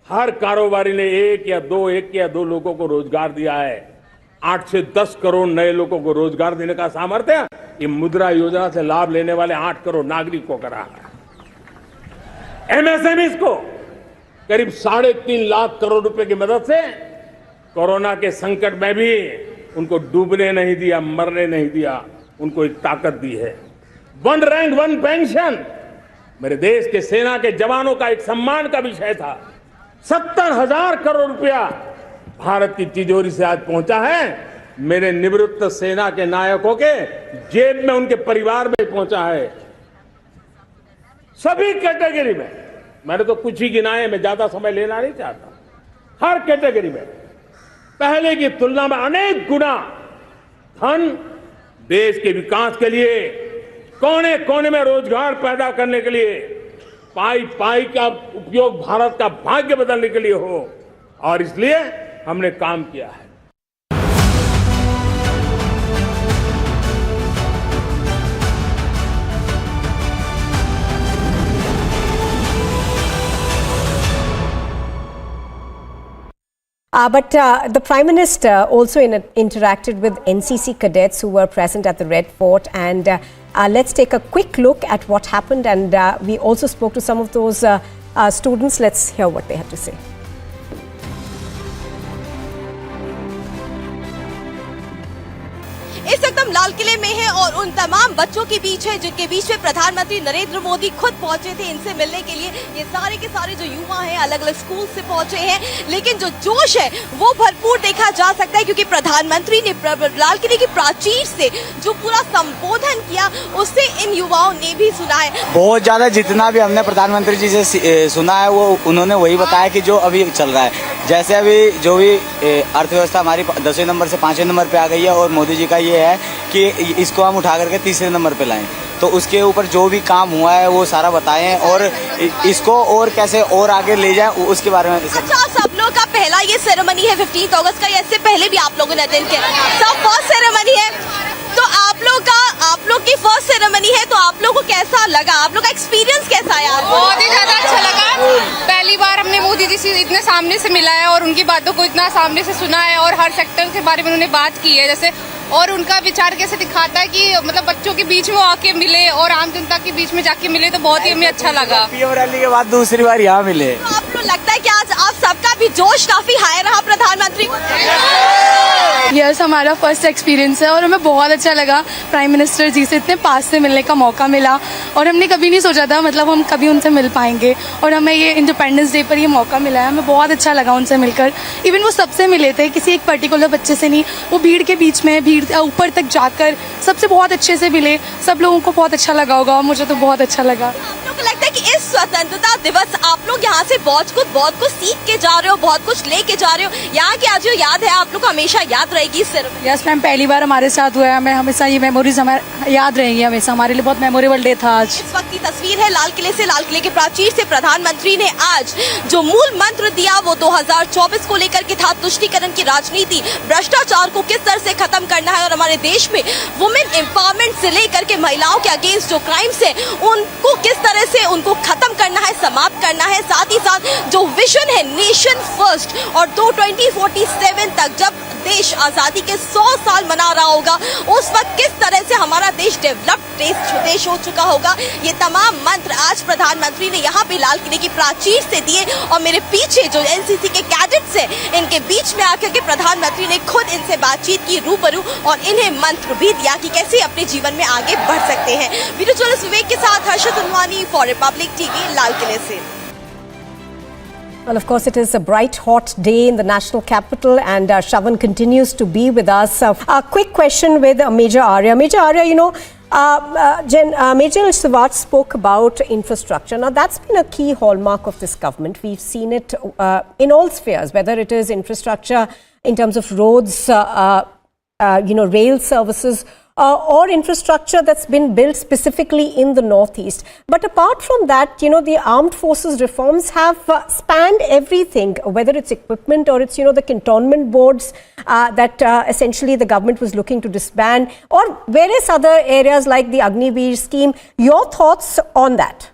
हर कारोबारी ने एक या दो लोगों को रोजगार दिया है। 8 से 10 करोड़ नए लोगों को रोजगार देने का सामर्थ्य ये मुद्रा योजना से लाभ लेने वाले 8 करोड़ नागरिकों को रहा है। एमएसएमई को करीब 3.5 लाख करोड़ रुपए की मदद से कोरोना के संकट में भी उनको डूबने नहीं दिया, मरने नहीं दिया, उनको एक ताकत दी है। 1 रैंक 1 पेंशन मेरे देश के सेना के जवानों का एक सम्मान का विषय था। 70,000 करोड़ रुपया भारत की तिजोरी से आज पहुंचा है, मेरे निवृत्त सेना के नायकों के जेब में, उनके परिवार में पहुंचा है। सभी कैटेगरी में, मैंने तो कुछ ही गिनाए, मैं ज्यादा समय लेना नहीं चाहता। हर कैटेगरी में पहले की तुलना में अनेक गुना धन देश के विकास के लिए, कोने कोने में रोजगार पैदा करने के लिए, पाई पाई का उपयोग भारत का भाग्य बदलने के लिए हो, और इसलिए हमने काम किया है। But the Prime Minister also interacted with NCC cadets who were present at the Red Fort, and let's take a quick look at what happened, and we also spoke to some of those students. Let's hear what they had to say. इस वक्त हम लाल किले में हैं और उन तमाम बच्चों के बीच है जिनके बीच में प्रधानमंत्री नरेंद्र मोदी खुद पहुंचे थे इनसे मिलने के लिए। ये सारे के सारे जो युवा हैं अलग अलग स्कूल से पहुंचे हैं, लेकिन जो जोश है वो भरपूर देखा जा सकता है, क्योंकि प्रधानमंत्री ने लाल किले की प्राचीर से जो पूरा संबोधन किया उससे इन युवाओं ने भी सुना है। बहुत ज्यादा, जितना भी हमने प्रधानमंत्री जी से सुना है वो उन्होंने वही बताया कि जो अभी चल रहा है। जैसे अभी जो भी अर्थव्यवस्था हमारी 10वें नंबर से 5वें नंबर पे आ गई है, और मोदी जी का ये है कि इसको हम उठा करके 3रे नंबर पे लाएं, तो उसके ऊपर जो भी काम हुआ है वो सारा बताएं, और इसको और कैसे और आगे ले जाएं उसके बारे में। अच्छा, सब लोग का पहला ये सेरेमनी है 15 अगस्त का, इससे पहले भी आप लोगों ने अटेंड किया, सब फर्स्ट सेरेमनी है, तो आप लोग की फर्स्ट सेरेमनी है, तो आप लोग को कैसा लगा, आप लोग का एक्सपीरियंस कैसा है? बहुत ही ज्यादा अच्छा लगा। पहली बार हमने मोदी जी से इतने सामने से मिला है और उनकी बातों को इतना सामने से सुना है, और हर सेक्टर के बारे में उन्होंने बात की है, जैसे और उनका विचार कैसे दिखाता है कि मतलब बच्चों के बीच में आके मिले और आम जनता के बीच में जाके मिले, तो बहुत ही हमें अच्छा लगा। पीएम रैली के बाद दूसरी बार यहाँ मिले। तो आपको लगता है कि आज आप सबका भी जोश काफी हाई रहा प्रधानमंत्री को? यस, हमारा फर्स्ट एक्सपीरियंस है और हमें बहुत अच्छा लगा। प्राइम मिनिस्टर जी से इतने पास से मिलने का मौका मिला, और हमने कभी नहीं सोचा था मतलब हम कभी उनसे मिल पाएंगे, और हमें ये इंडिपेंडेंस डे पर ये मौका मिला है। हमें बहुत अच्छा लगा उनसे मिलकर। इवन वो सबसे मिले थे, किसी एक पर्टिकुलर बच्चे से नहीं, वो भीड़ के बीच में, भीड़ ऊपर तक जाकर सबसे बहुत अच्छे से मिले। सब लोगों को बहुत अच्छा लगा होगा, मुझे तो बहुत अच्छा लगा। आप लोगों को लगता है कि कि इस स्वतंत्रता दिवस आप लोग यहाँ से बहुत कुछ सीख के जा रहे हो, बहुत कुछ लेके जा रहे हो। यहाँ की आज जो याद है आप लोग को हमेशा याद रहेगी सिर्फ। यस मैम, पहली बार हमारे साथ हुआ है, हमें हमेशा ये मेमोरीज हमारे याद रहेंगी हमेशा। हमारे लिए बहुत मेमोरेबल डे था आज। इस वक्त की तस्वीर है लाल किले से। लाल किले के प्राचीर से प्रधानमंत्री ने आज जो मूल मंत्र दिया वो 2024 को लेकर के था, तुष्टीकरण की राजनीति, भ्रष्टाचार को किस तरह से खत्म करना है और हमारे देश में वुमेन एम्पावरमेंट से लेकर के महिलाओं के अगेंस्ट जो क्राइम्स है उनको किस तरह से उनको खत्म करना है, समाप्त करना है। साथ ही साथ जो विजन है नेशन फर्स्ट और 2047 तक जब देश आजादी के 100 साल मना रहा होगा उस वक्त किस तरह से हमारा देश डेवलप्ड देश हो चुका होगा, ये तमाम मंत्र आज प्रधानमंत्री ने यहाँ पे लाल किले की प्राचीर से दिए। और मेरे पीछे जो एनसीसी के कैडेट्स हैं इनके बीच में आकर के प्रधानमंत्री ने खुद इनसे बातचीत की रूबरू और इन्हें मंत्र भी दिया कि कैसे अपने जीवन में आगे बढ़ सकते हैं। वीडियो जर्नलिस्ट विवेक के साथ हर्षद उनवानी फॉर रिपब्लिक टीवी, लाल किले से। Well, of course, it is a bright, hot day in the national capital, and Shravan continues to be with us. A quick question with Major Arya. Major Arya, you know, Major Sivat spoke about infrastructure. Now, that's been a key hallmark of this government. We've seen it in all spheres, whether it is infrastructure in terms of roads, rail services, or infrastructure that's been built specifically in the Northeast. But apart from that, the armed forces reforms have spanned everything, whether it's equipment or it's, the cantonment boards that essentially the government was looking to disband, or various other areas like the Agniveer scheme. Your thoughts on that?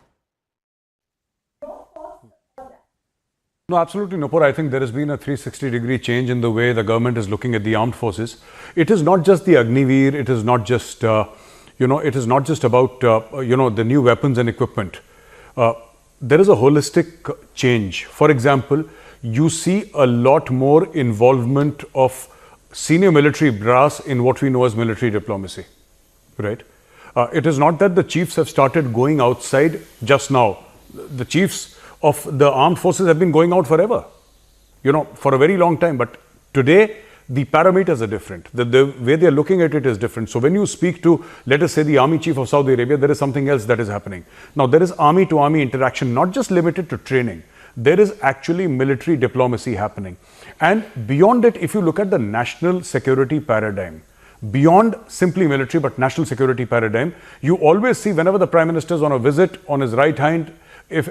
No, absolutely, Nupur. I think there has been a 360-degree change in the way the government is looking at the armed forces. It is not just the Agniveer. It is not just, it is not just about, the new weapons and equipment. There is a holistic change. For example, you see a lot more involvement of senior military brass in what we know as military diplomacy, right? It is not that the chiefs have started going outside just now. The chiefs of the armed forces have been going out forever, for a very long time. But today, the parameters are different. The way they are looking at it is different. So when you speak to, let us say, the army chief of Saudi Arabia, there is something else that is happening. Now, there is army to army interaction, not just limited to training. There is actually military diplomacy happening. And beyond it, if you look at the national security paradigm, beyond simply military, but national security paradigm, you always see whenever the Prime Minister is on a visit, on his right hand, if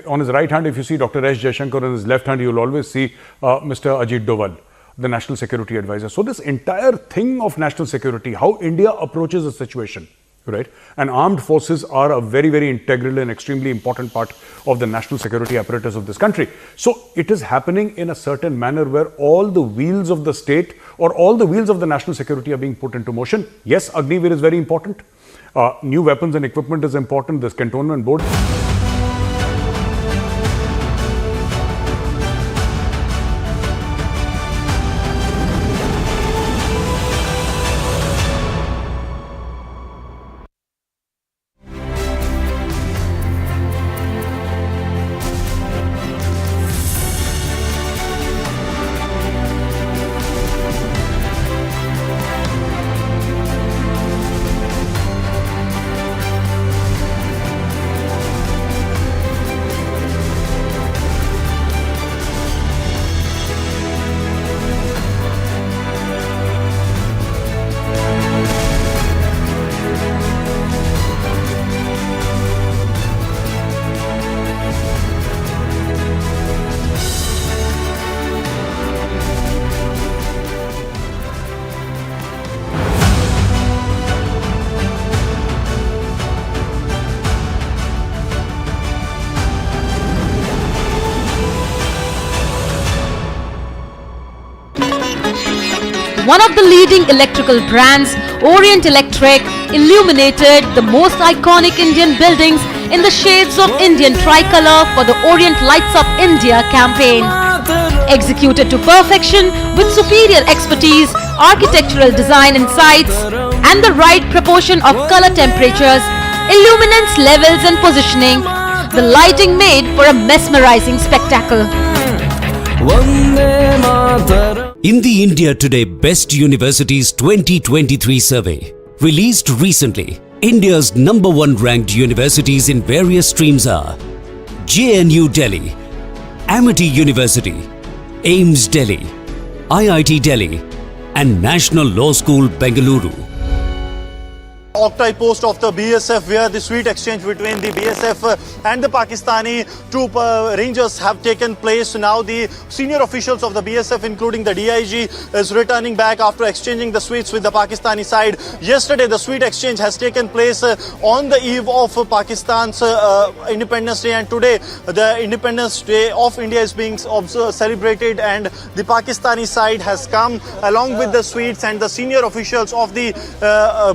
you see Dr. S. Jaishankar, on his left hand, you will always see Mr. Ajit Doval, the National Security Advisor. So this entire thing of national security, how India approaches a situation, right? And armed forces are a very, very integral and extremely important part of the national security apparatus of this country. So it is happening in a certain manner where all the wheels of the state or all the wheels of the national security are being put into motion. Yes, Agniveer is very important. New weapons and equipment is important. This cantonment board. One of the leading electrical brands, Orient Electric, illuminated the most iconic Indian buildings in the shades of Indian tricolor for the Orient Lights Up India campaign. Executed to perfection with superior expertise, architectural design insights, and the right proportion of color temperatures, illuminance levels and positioning, the lighting made for a mesmerizing spectacle. In the India Today Best Universities 2023 survey, released recently, India's #1 ranked universities in various streams are JNU Delhi, Amity University, AIMS Delhi, IIT Delhi, and National Law School, Bengaluru. Octopi post of the BSF, where the sweet exchange between the BSF and the Pakistani troop rangers have taken place. Now the senior officials of the BSF, including the DIG, is returning back after exchanging the sweets with the Pakistani side. Yesterday the sweet exchange has taken place on the eve of Pakistan's Independence Day, and today the Independence Day of India is being celebrated, and the Pakistani side has come along with the sweets, and the senior officials of the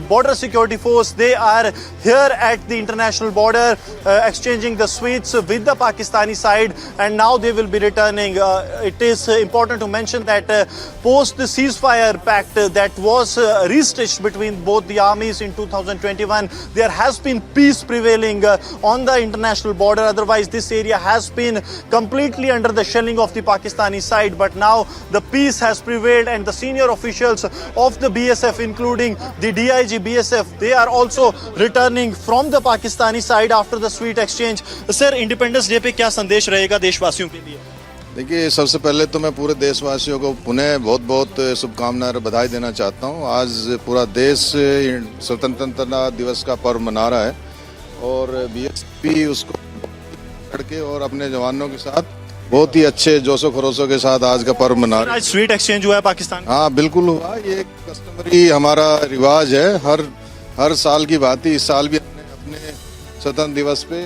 border security force, they are here at the international border exchanging the sweets with the Pakistani side, and now they will be returning. It is important to mention that post the ceasefire pact that was restitched between both the armies in 2021, there has been peace prevailing on the international border. Otherwise this area has been completely under the shelling of the Pakistani side, but now the peace has prevailed, and the senior officials of the BSF, including the DIG BSF, they are also returning from the Pakistani side after the sweet exchange. Sir, Independence Day पे क्या संदेश रहेगा देशवासियों के लिए? देखिए, सबसे पहले तो मैं पूरे देशवासियों को पुनः बहुत बहुत शुभकामनाएं और बधाई देना चाहता हूं। आज पूरा देश स्वतंत्रता दिवस का पर्व मना रहा है, और बीएसपी उसको करके और अपने जवानों के साथ बहुत ही अच्छे जोशो खरोशों के साथ आज का पर्व मना रहे हैं। आज स्वीट एक्सचेंज हुआ है पाकिस्तान? हाँ, बिल्कुल हुआ। ये कस्टमरी हमारा रिवाज है, हर साल की बात ही इस साल भी अपने स्वतंत्र दिवस पे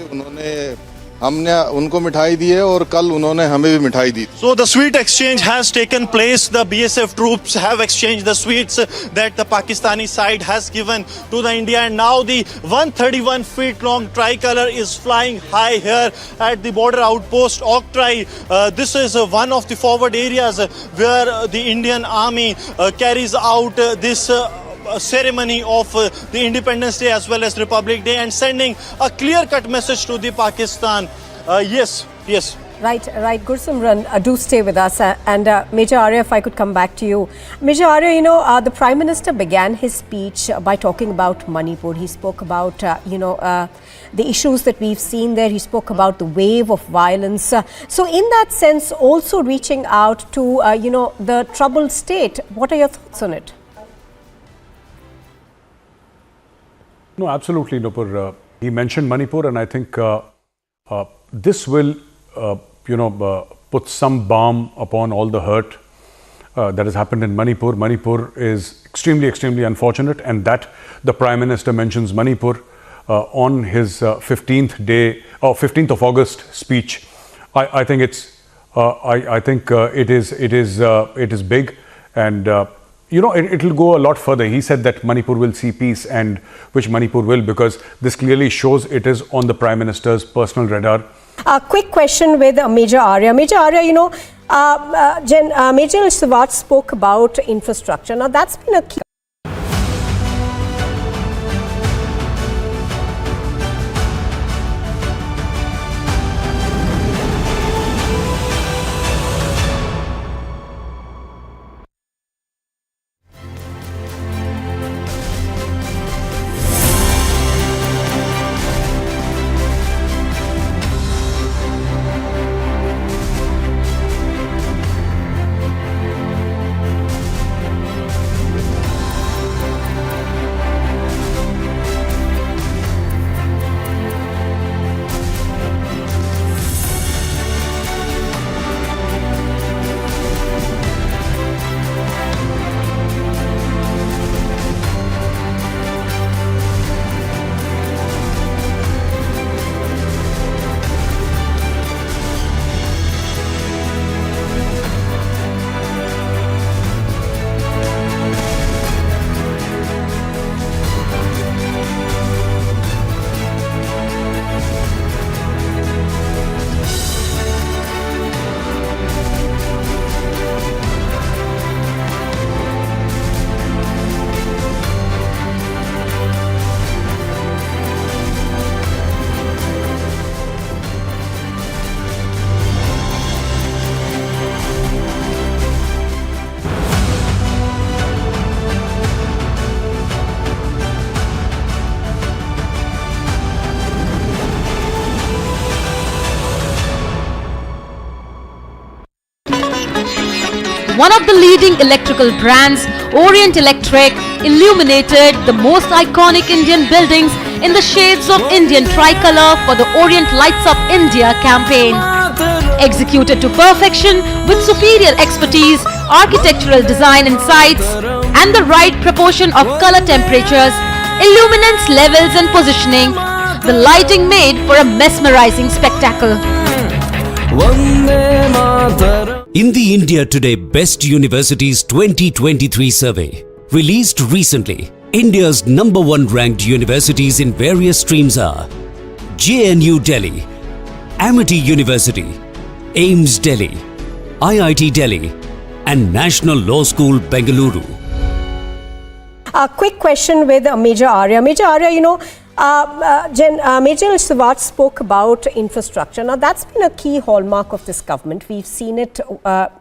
हमने उनको मिठाई दी है, और कल उन्होंने हमें भी मिठाई दी। So the sweet exchange has taken place. The BSF troops have exchanged the sweets that the Pakistani side has given to the India, and now the 131 feet long tricolor is flying high here at the border outpost Octopi. This is one of the forward areas where the Indian Army carries out this ceremony of the Independence Day as well as Republic Day, and sending a clear-cut message to the Pakistan. Yes. Right. Gursimran, do stay with us. And Major Arya, if I could come back to you. Major Arya, the Prime Minister began his speech by talking about Manipur. He spoke about, the issues that we've seen there. He spoke about the wave of violence. So in that sense, also reaching out to, the troubled state. What are your thoughts on it? No, absolutely, Nupur. He mentioned Manipur, and I think this will, put some balm upon all the hurt that has happened in Manipur. Manipur is extremely, extremely unfortunate, and that the Prime Minister mentions Manipur on his 15th of August speech. I think it's, it is big, and it'll go a lot further. He said that Manipur will see peace, and which Manipur will, because this clearly shows it is on the Prime Minister's personal radar. A quick question with Major Arya. Major Arya, Major Sivat spoke about infrastructure. Now that's been a key. one of the leading electrical brands, Orient Electric, illuminated the most iconic Indian buildings in the shades of Indian tricolor for the Orient Lights Up India campaign. Executed to perfection with superior expertise, architectural design insights, and the right proportion of color temperatures, illuminance levels and positioning, the lighting made for a mesmerizing spectacle. In the India Today Best Universities 2023 survey, released recently, India's #1 ranked universities in various streams are JNU Delhi, Amity University, AIMS Delhi, IIT Delhi, and National Law School Bengaluru. A quick question with Major Arya. Major Arya, Major Sivat spoke about infrastructure. Now, that's been a key hallmark of this government. We've seen it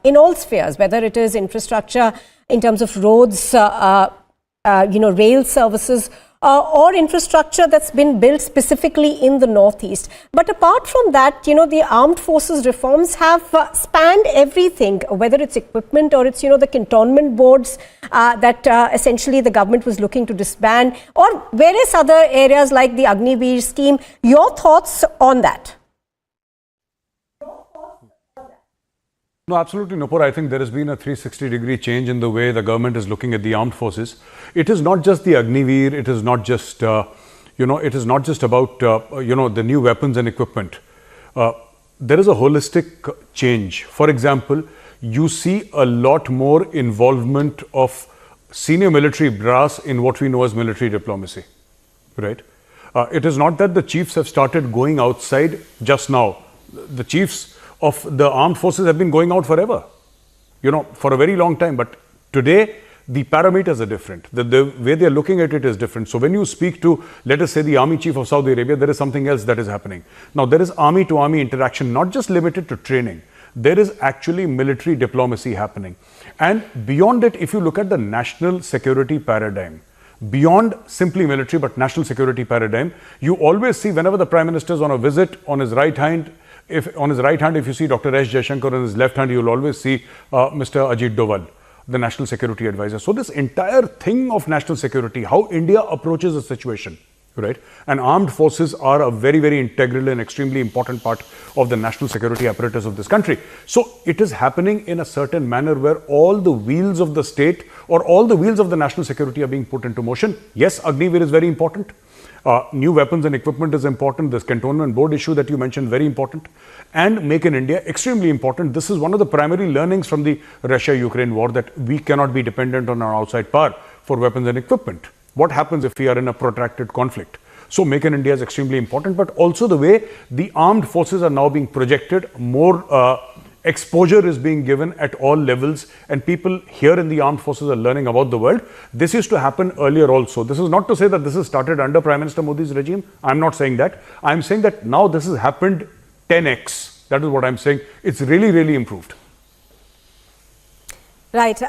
in all spheres, whether it is infrastructure in terms of roads, rail services, or infrastructure that's been built specifically in the Northeast. But apart from that, the armed forces reforms have spanned everything, whether it's equipment or it's, the cantonment boards that essentially the government was looking to disband, or various other areas like the Agniveer scheme. Your thoughts on that? No, absolutely, Nupur. I think there has been a 360-degree change in the way the government is looking at the armed forces. It is not just the Agniveer. It is not just, it is not just about, the new weapons and equipment. There is a holistic change. For example, you see a lot more involvement of senior military brass in what we know as military diplomacy, right? It is not that the chiefs have started going outside just now. The chiefs of the armed forces have been going out forever, for a very long time. But today, the parameters are different. The way they are looking at it is different. So when you speak to, let us say, the army chief of Saudi Arabia, there is something else that is happening. Now, there is army to army interaction, not just limited to training. There is actually military diplomacy happening. And beyond it, if you look at the national security paradigm, beyond simply military, but national security paradigm, you always see whenever the Prime Minister is on a visit, on his right hand, if you see Dr. S. Jaishankar, on his left hand, you will always see Mr. Ajit Doval, the National Security Advisor. So this entire thing of national security, how India approaches a situation, right? And armed forces are a very, very integral and extremely important part of the national security apparatus of this country. So it is happening in a certain manner where all the wheels of the state or all the wheels of the national security are being put into motion. Yes, Agniveer is very important. New weapons and equipment is important. This cantonment board issue that you mentioned, very important. And Make in India, extremely important. This is one of the primary learnings from the Russia-Ukraine war, that we cannot be dependent on our outside power for weapons and equipment. What happens if we are in a protracted conflict? So Make in India is extremely important, but also the way the armed forces are now being projected, more exposure is being given at all levels, and people here in the armed forces are learning about the world. This used to happen earlier also. This is not to say that this has started under Prime Minister Modi's regime. I'm not saying that. I'm saying that now this has happened 10x. That is what I'm saying. It's really, really improved. Right.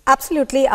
Absolutely.